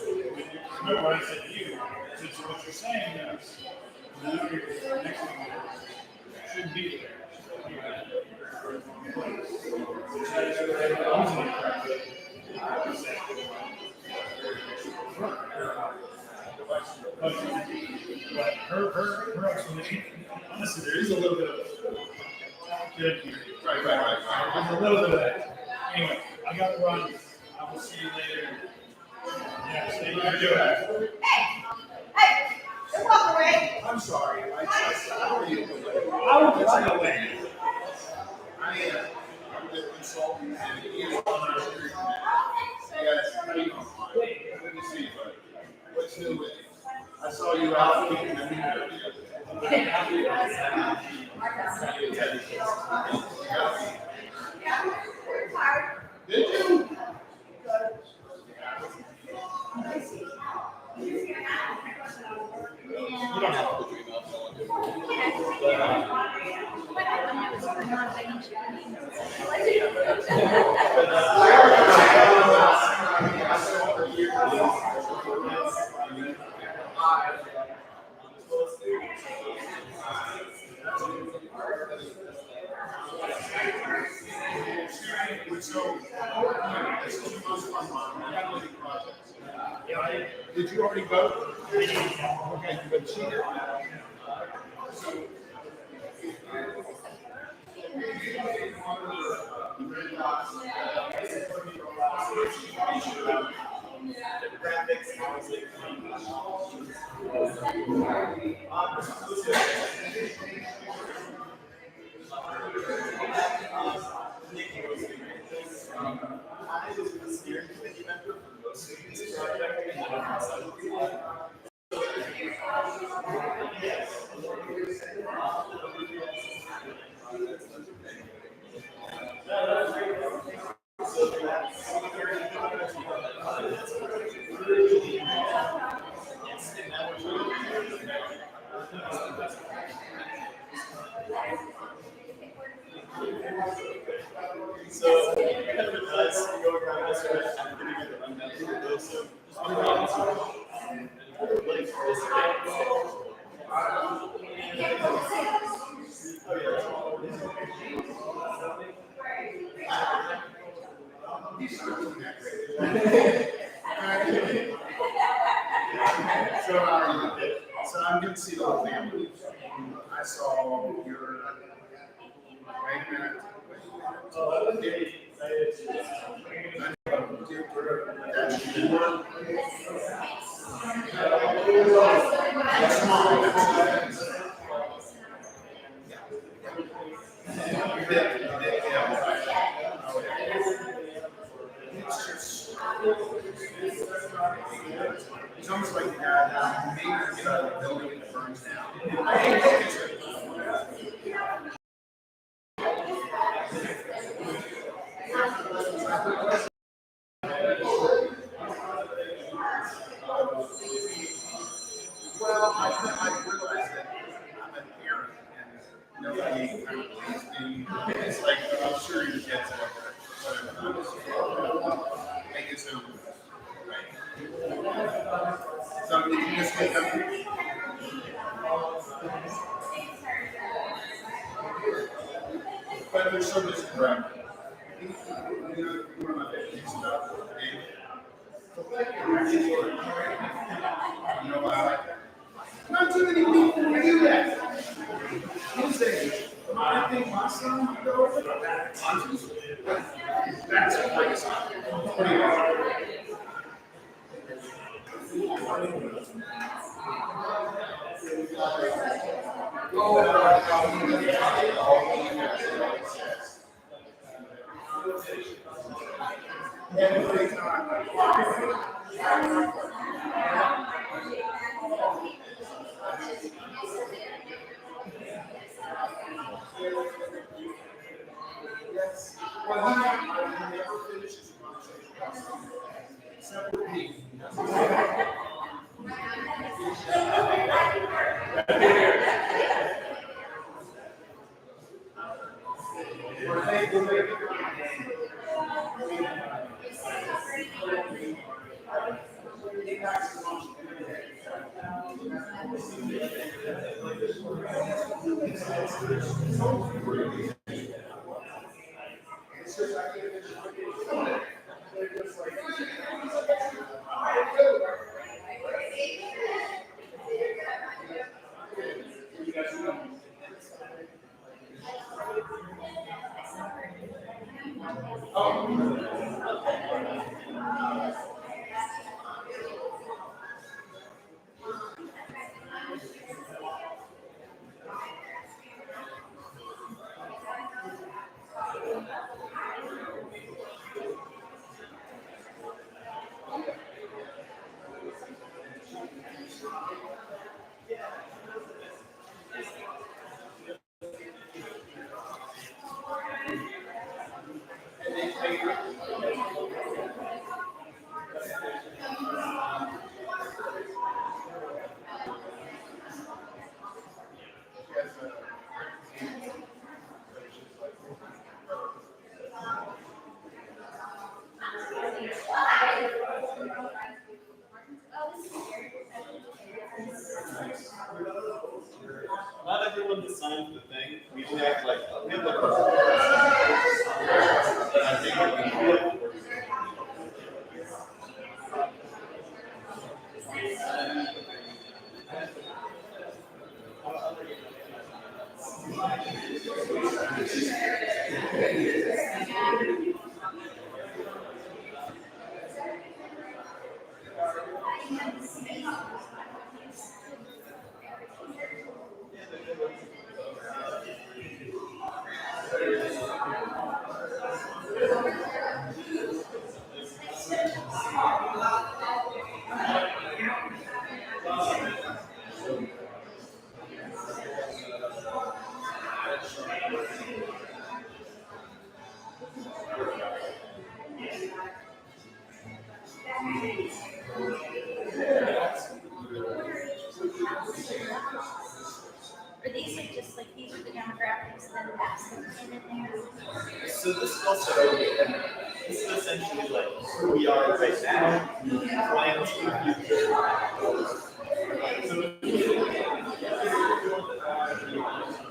remember what I said to you, since what you're saying is, now your next one shouldn't be there. But her explanation, honestly, there is a little bit of good here. Right. There's a little bit of that. Anyway, I got to run. I will see you later. Yeah, stay here. Hey, don't walk away. I'm sorry. How are you? I will get you away. I am. I'm the consultant and he is on our steering committee. Yes, how you doing? Good to see you, buddy. What's new with you? I saw you out keeping the meter the other day. Did you? You don't have to put your email Did you already vote? Okay, but she did. I was the steering committee member for most of this project, and then So, kind of advice go around this way. I'm going to give a rundown of those. So, just one thing everybody So I'm going to see the whole family. I saw your. Wait a minute. It's almost like maybe get out of the building and it burns down. Well, I realized that I'm a parent and nobody kind of believes me. It's like, I'm sure your kids whatever. Make it so. Right. So did you just wake up? But there's so much crap. You know my favorite stuff. You know why I like that? Not too many people do that. You say, I think my son would go over that. That's crazy. What do you want? Well, he never finishes the conversation. Except with me. Not everyone designed the thing. We just act like we have like I think Are these like just like these are the demographics that that's the plan in there? So this is also, this is essentially like who we are right now, plans for the future. So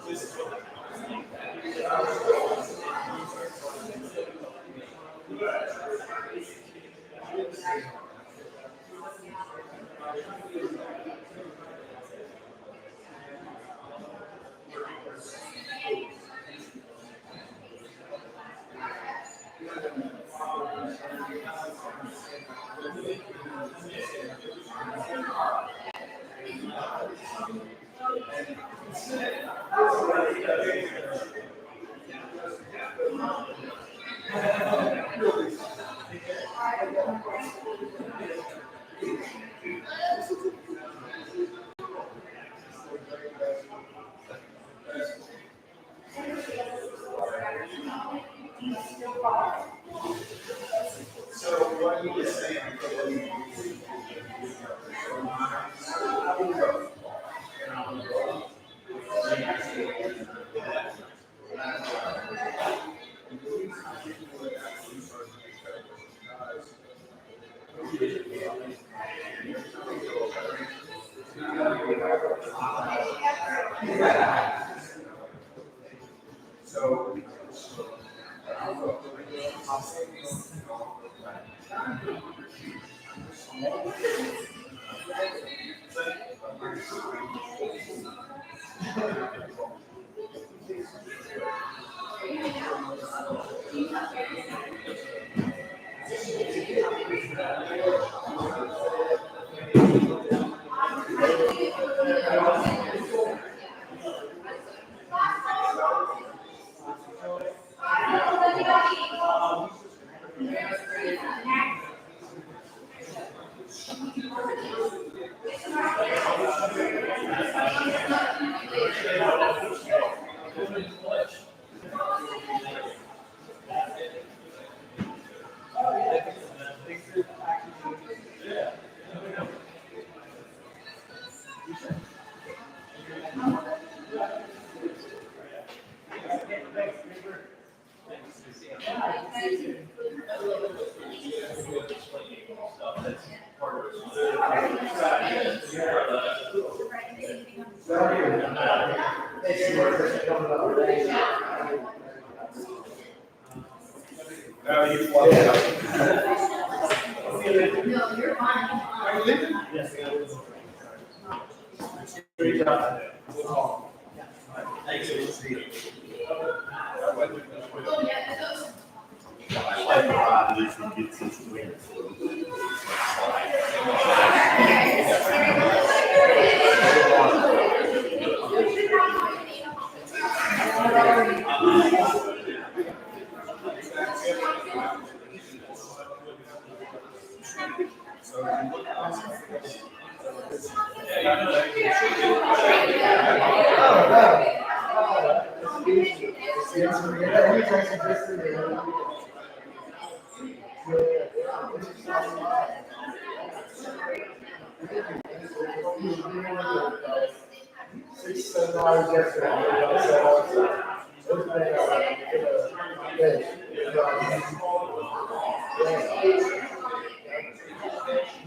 this is what No, you're fine. Are you leaving? Yes. Great job.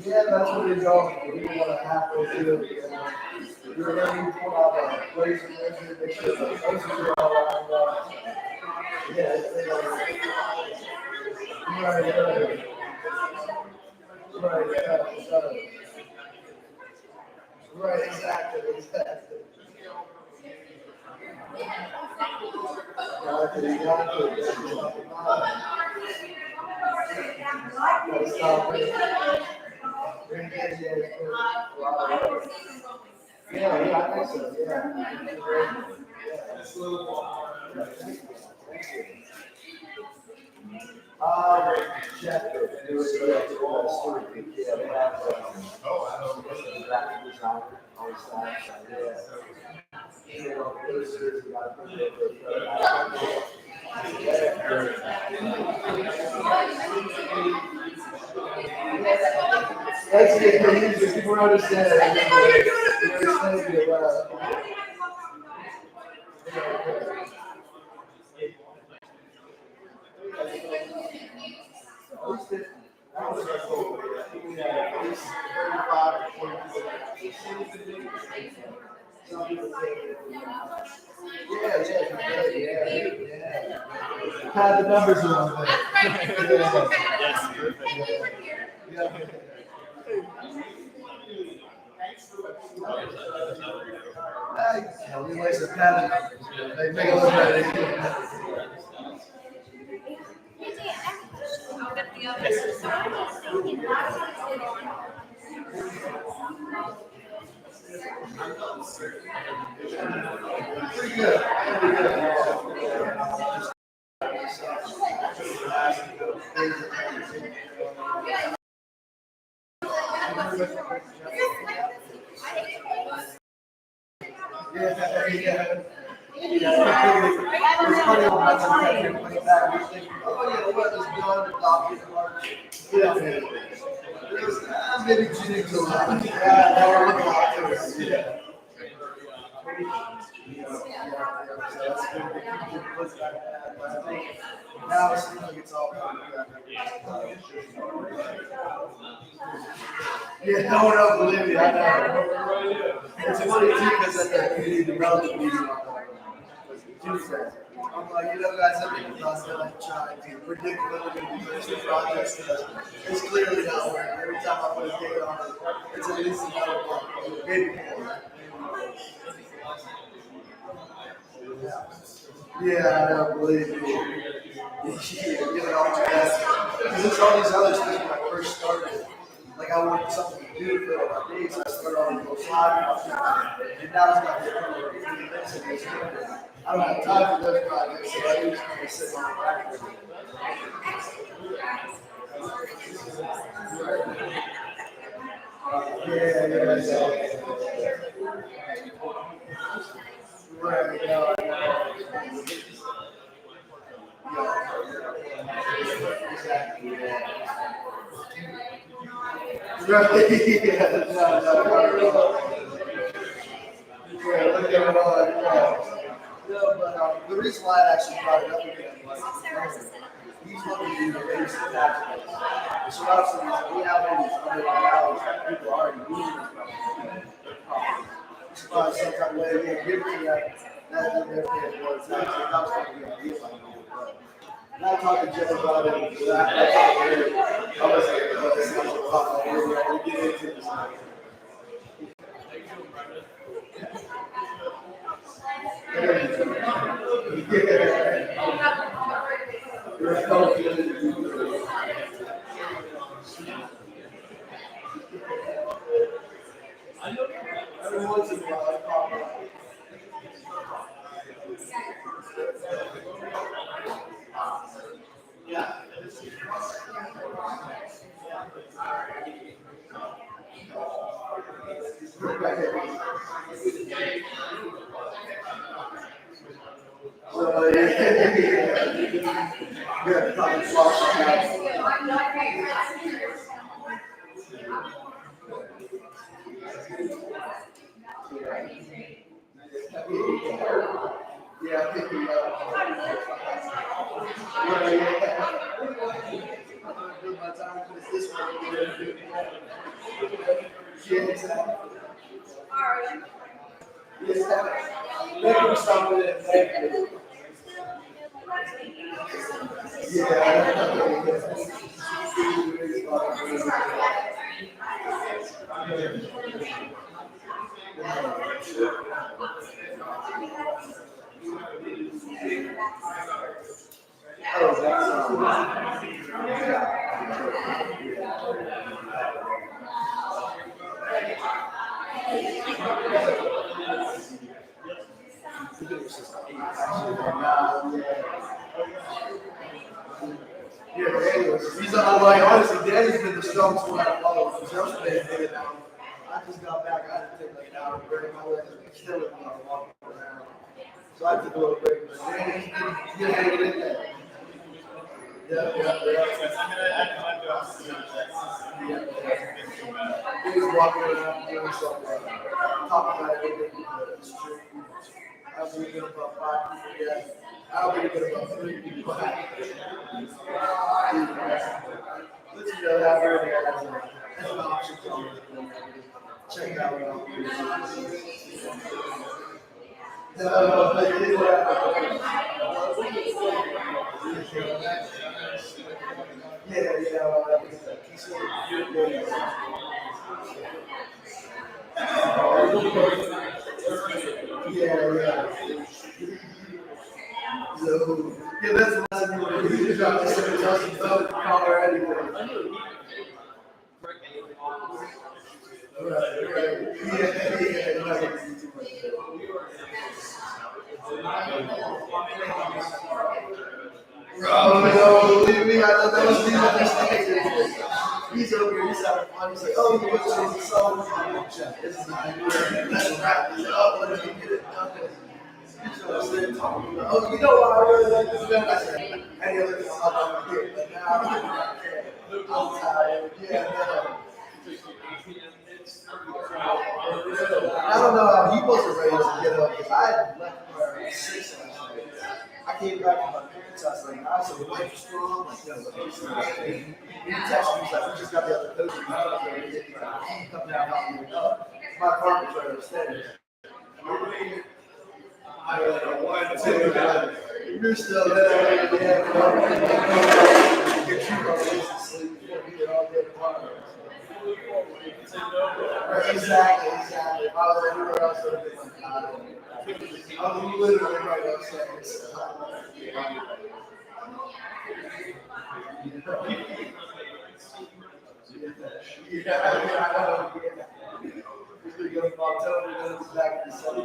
Yeah, that's what it's all. We don't want to halfway through it. You're ready to pull out a laser measure, make sure the lasers are all lined up. Yeah, it's like, right, right, exactly. Yeah, I think so, Jeff, it was story. Yeah, they have, graphic designer on staff, yeah. That's it. People understand. Had the numbers wrong there. Yes, We like to pad the numbers. They make it look better. Pretty good. Pretty good. Yeah. It's funny when I come here and play back, we think, oh, yeah, the weather's done, adopted in March. Yeah. Maybe June, July. Yeah, now we're looking at it. Yeah. Now it seems like it's all yeah, no one else believe me, I know. It's funny too, because at the community development meeting on Tuesday, I'm like, guys, I think it's us like trying to predict when we're going to do these projects because it's clearly not working. Every time I put a date on it, it's at least another month, maybe more. Yeah, I don't believe me. Give it all to us. Because there's all these other things when I first started. Like I wanted something to do for my days. I started on the side, and now it's not good. I don't have time for those projects, so I just kind of sit on the back. The reason why I actually brought it up again was he's looking to do the base attachment. So obviously, we have all these other values that people are already using this property. Some kind of way they give it to that they're paying for it. So that's going to be a deal like that. And I talked to Jeff about it. I talked to him. I was like, well, this is a lot. We get into this. Every once in a while, I pop up. Yeah. Yeah, I think we Yeah, anyways, he's like, honestly, Danny's been the strongest one I follow. I just got back. I had to take like an hour break. I was killing me on the walk around. So I took a little break. But Danny's been hanging in there. Yeah. walking around doing some, talking about it in the street. I don't think we get about 5 people yet. I don't think we get about 3 people. Let's know that we're there as an option. Check it out. No, but it is So, yeah, that's the lesson you want to do. Drop this in the already. Oh no, believe me, I thought that was the mistake. He's over here, he's having fun. He's like, oh, you want to change the song? This is not good. Let's rap this up. Let me get it done. Oh, you know why I really like this band? I said, any other thing I'm here, but now I'm tired. Yeah, I don't know how he wasn't ready to get up because I had left for 6 last night. I came back from my parents' house like, I said, the wife was strong. Like, no, he texted me, he's like, we just got the other coach. Can you come down and help me up? My apartment's right upstairs. You're still there. Get you on sleep. You get all day tomorrow. Exactly. If I was anywhere else, I would have been like, I was literally right upstairs. We're going to October, we're going to be back in December.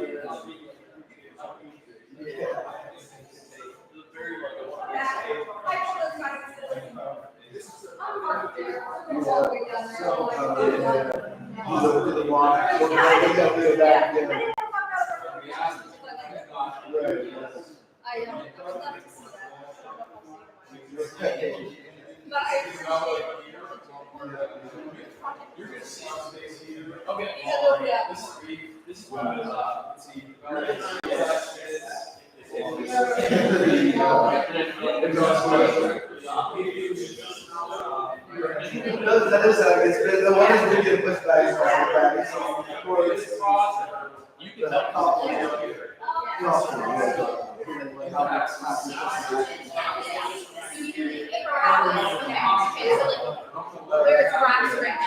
That is how it gets big. The one is we get pushed back. You can help. There's rocks right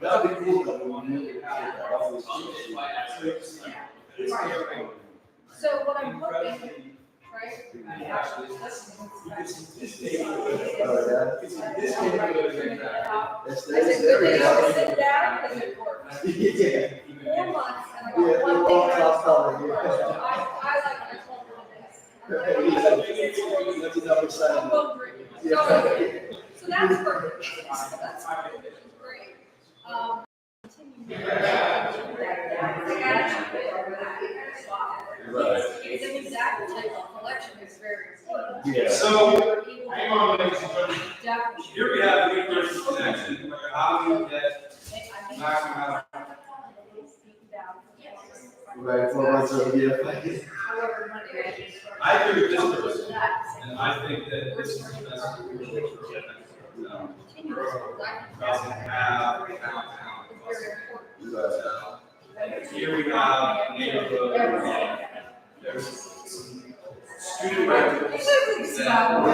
That'd be cool. So what I'm hoping, right? Sit down and it works. 4 months and I got one thing. I like my 12 That's another side. So that's perfect. That's great. It's an exact type of collection is very important. Yeah. So, hang on, ladies and gentlemen. Here we have the first connection. How do you get maximum out of Right, 4 months of the I agree with this person, and I think that this is the best doesn't have downtown. Here we have a neighborhood. There's some student rentals that all day.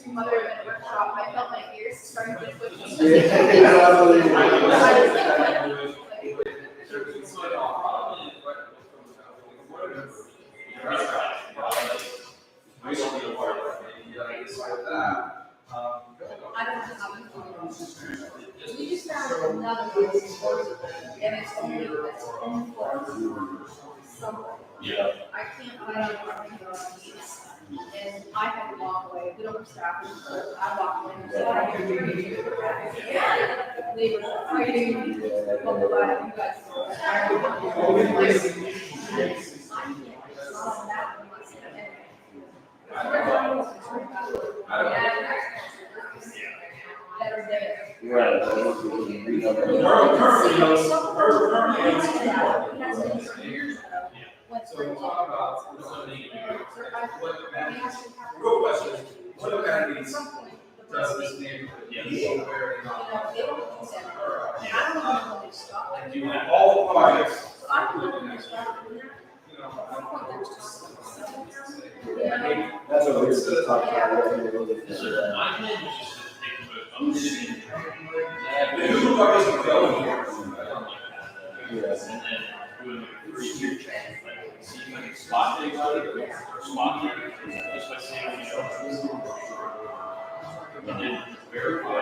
Mother in a workshop, I felt my ears starting to twitch. I don't have a another one is disposable, and it's only for somewhere. Yeah. I can't find anything on these, and I have to walk away, we don't have staff, so I walk away, so I have to read it. They were fighting, blah, blah, blah, you guys. I can't solve that unless that are there. Real question, what amenities does this neighborhood need? All the projects. That's what we're just talking Spot things out of it, spot them, just by saying, and then verify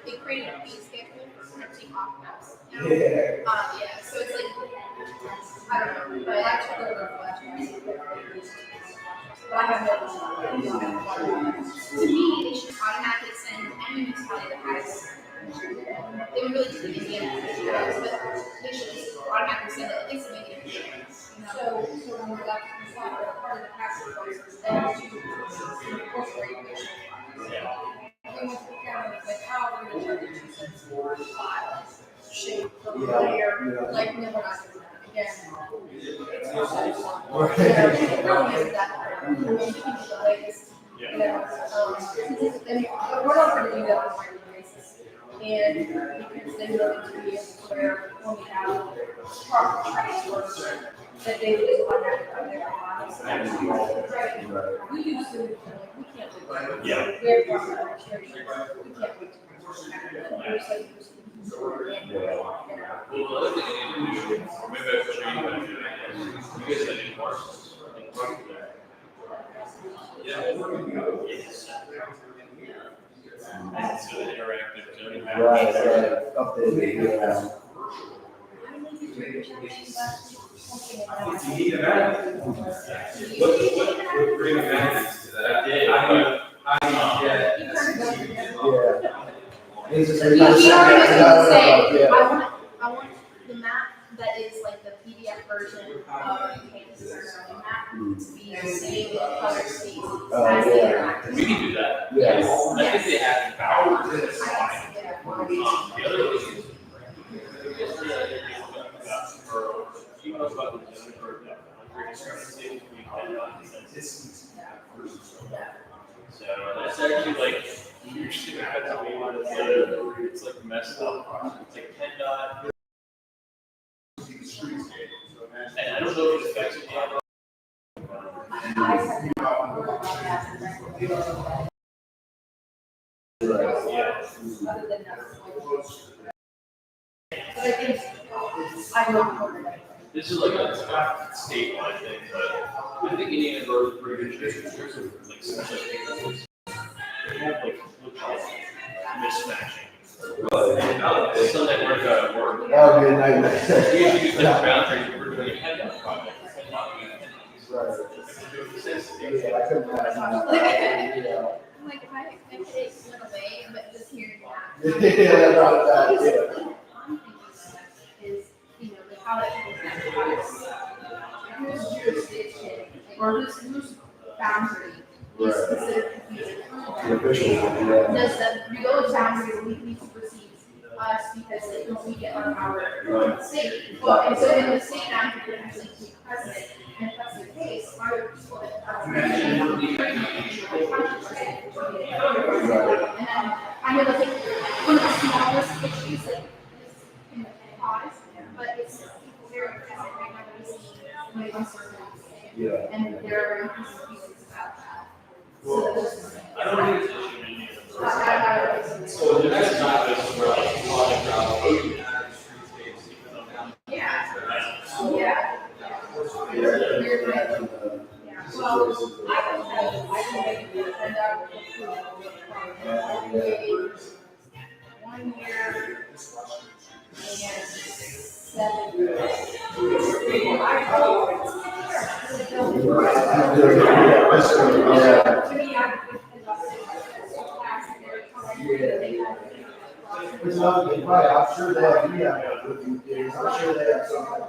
They created a fee schedule for printing off maps. Yeah, so it's like, I don't know, but I took over last year. But I have no. To me, they should automatically send any municipality that has, they would really take Indiana, but they should just automatically send it, at least maybe. So when we're left, it's not part of the passive process, then to incorporate this. We went to the county, like, how we're gonna charge 2 cents for files, shape, layer, like, no, we're not doing that again. It's not that fun. It really is that hard. We're looking at the latest, you know, and we're not gonna do that on a regular basis. And because they really to be where when we have proper transfers, that they would just automatically put their lives. We use them, we can't do that. Yeah. We have proper registration, we can't wait to. We're so used to. Well, the other thing you do, maybe I should show you that, you guys had any parcels. Yeah. Yes. And so the interactive zoning map. Right, updated, yeah. If you need amenities, what bring amenities to that? I get. Yeah. It's just. You know, say, I want the map that is like the PDF version of the zoning map to be the same color states as the interactive. We can do that. Yes. I think they have power to decide. The other thing is, you know about the zoning or discrepancy between so that's actually like usually depends on what you want to say. It's like messed up. It's like 10 dot. And I don't know if it affects it yet. This is like a statewide thing, but I think Indiana goes pretty good shape. There's some like some like mismatching. Some that work. That would be a nightmare. We usually use different boundaries. We're doing a head project. Yeah, I couldn't imagine. Yeah. I'm like, if I take it went away, but just hearing that. Yeah, about that, yeah. Is, you know, the how that whose jurisdiction or whose boundary is considered confusing. The official, yeah. Does the village boundary legally supersede us because it until we get our power from the state. Well, and so in the state now, you're actually be president, and if that's the case, why would people that are and then I know that's like one of the smallest issues that is in the cause, but it's people very present right now that we see when it comes to Yeah. and there are increasing pieces about that. I don't think it's an issue. So this is not just for like project ground. Yeah. Yeah. You're right. Yeah. Well, I can tell you, I can make you send out a 1 year and 7 years. I'm sure they have, I'm sure they have something.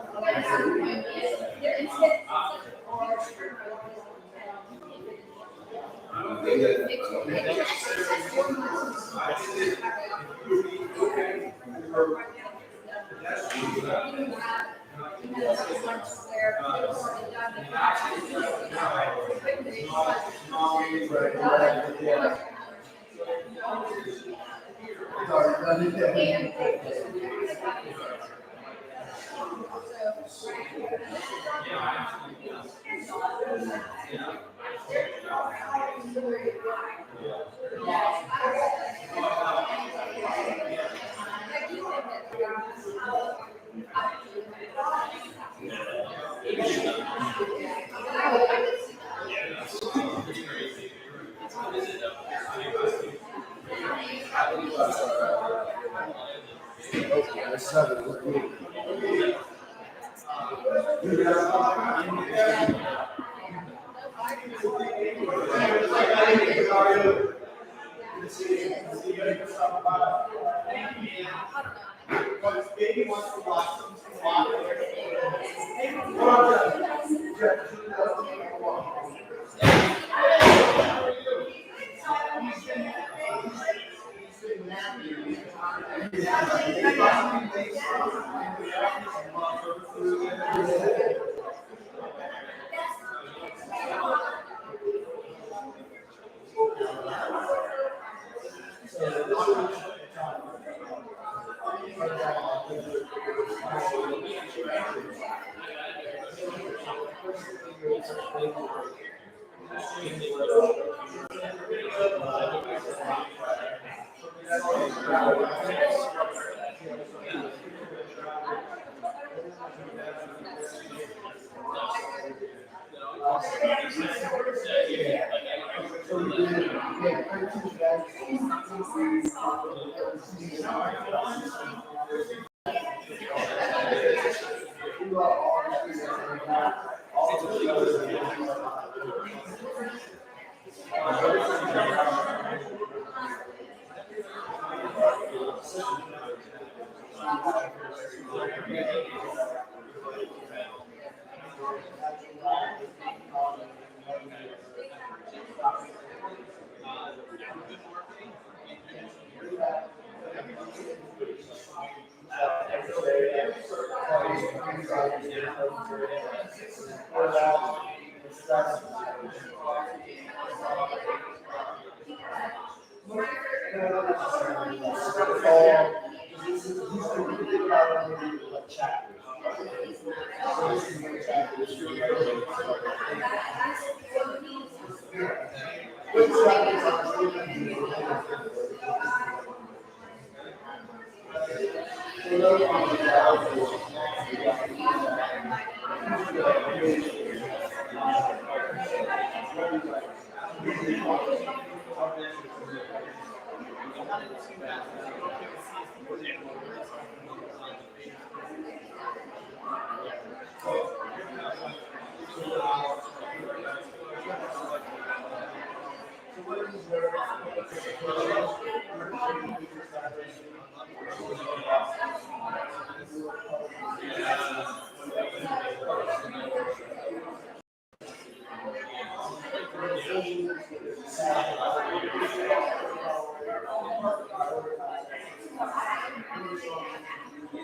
This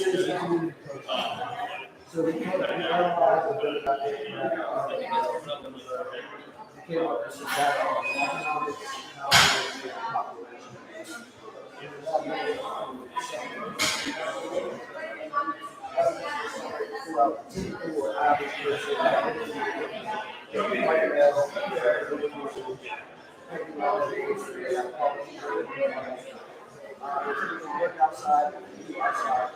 is the community profile. So we came up with a bit about it. We came up with some data on economic population. Well, typical average person. Work outside, outside.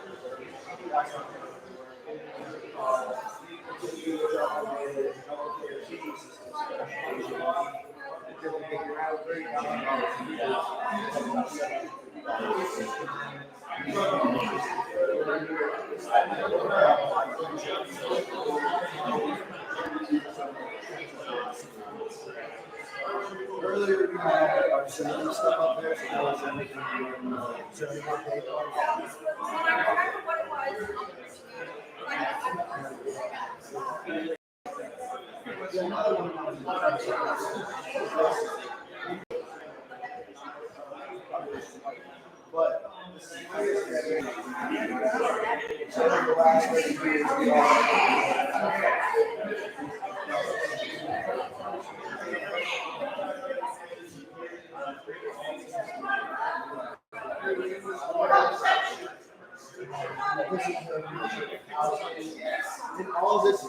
Earlier we had our zoning stuff up there, so that was everything zoning update. But in all this,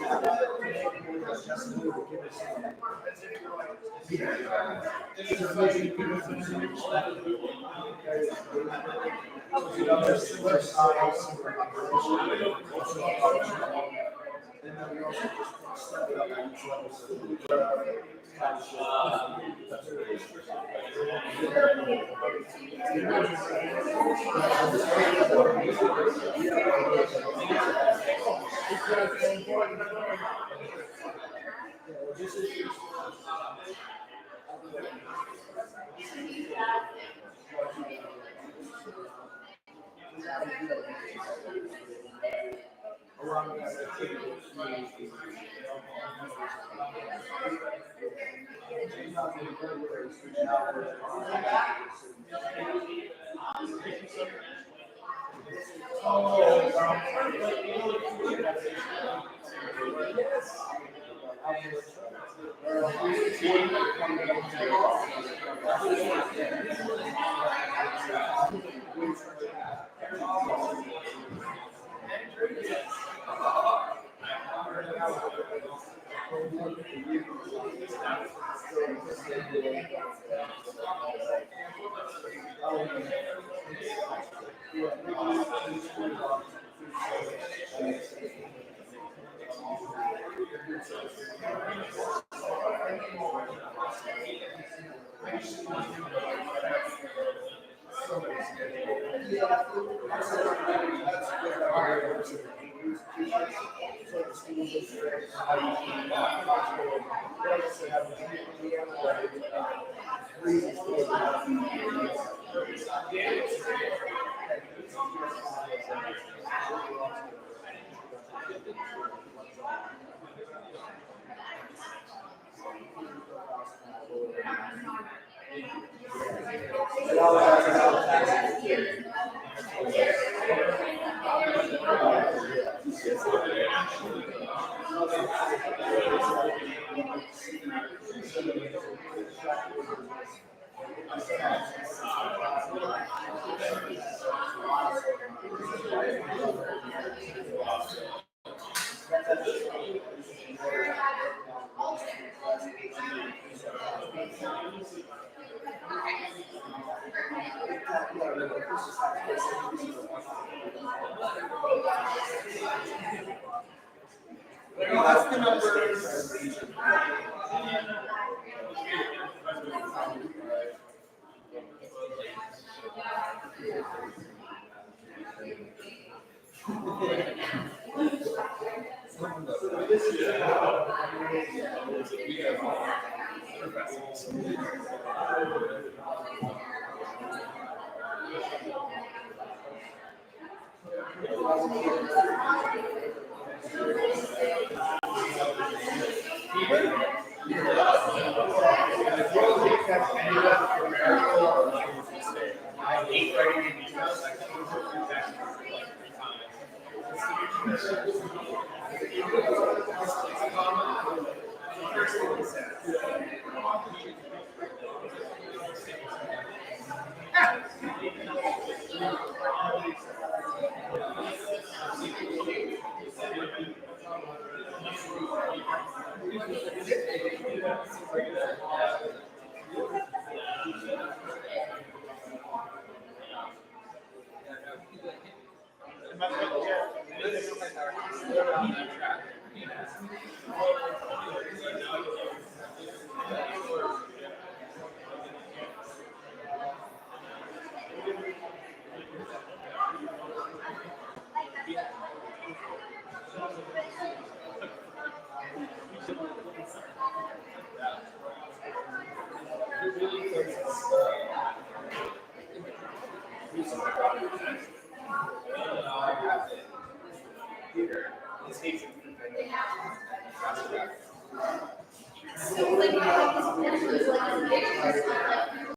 That's the numbers. Am I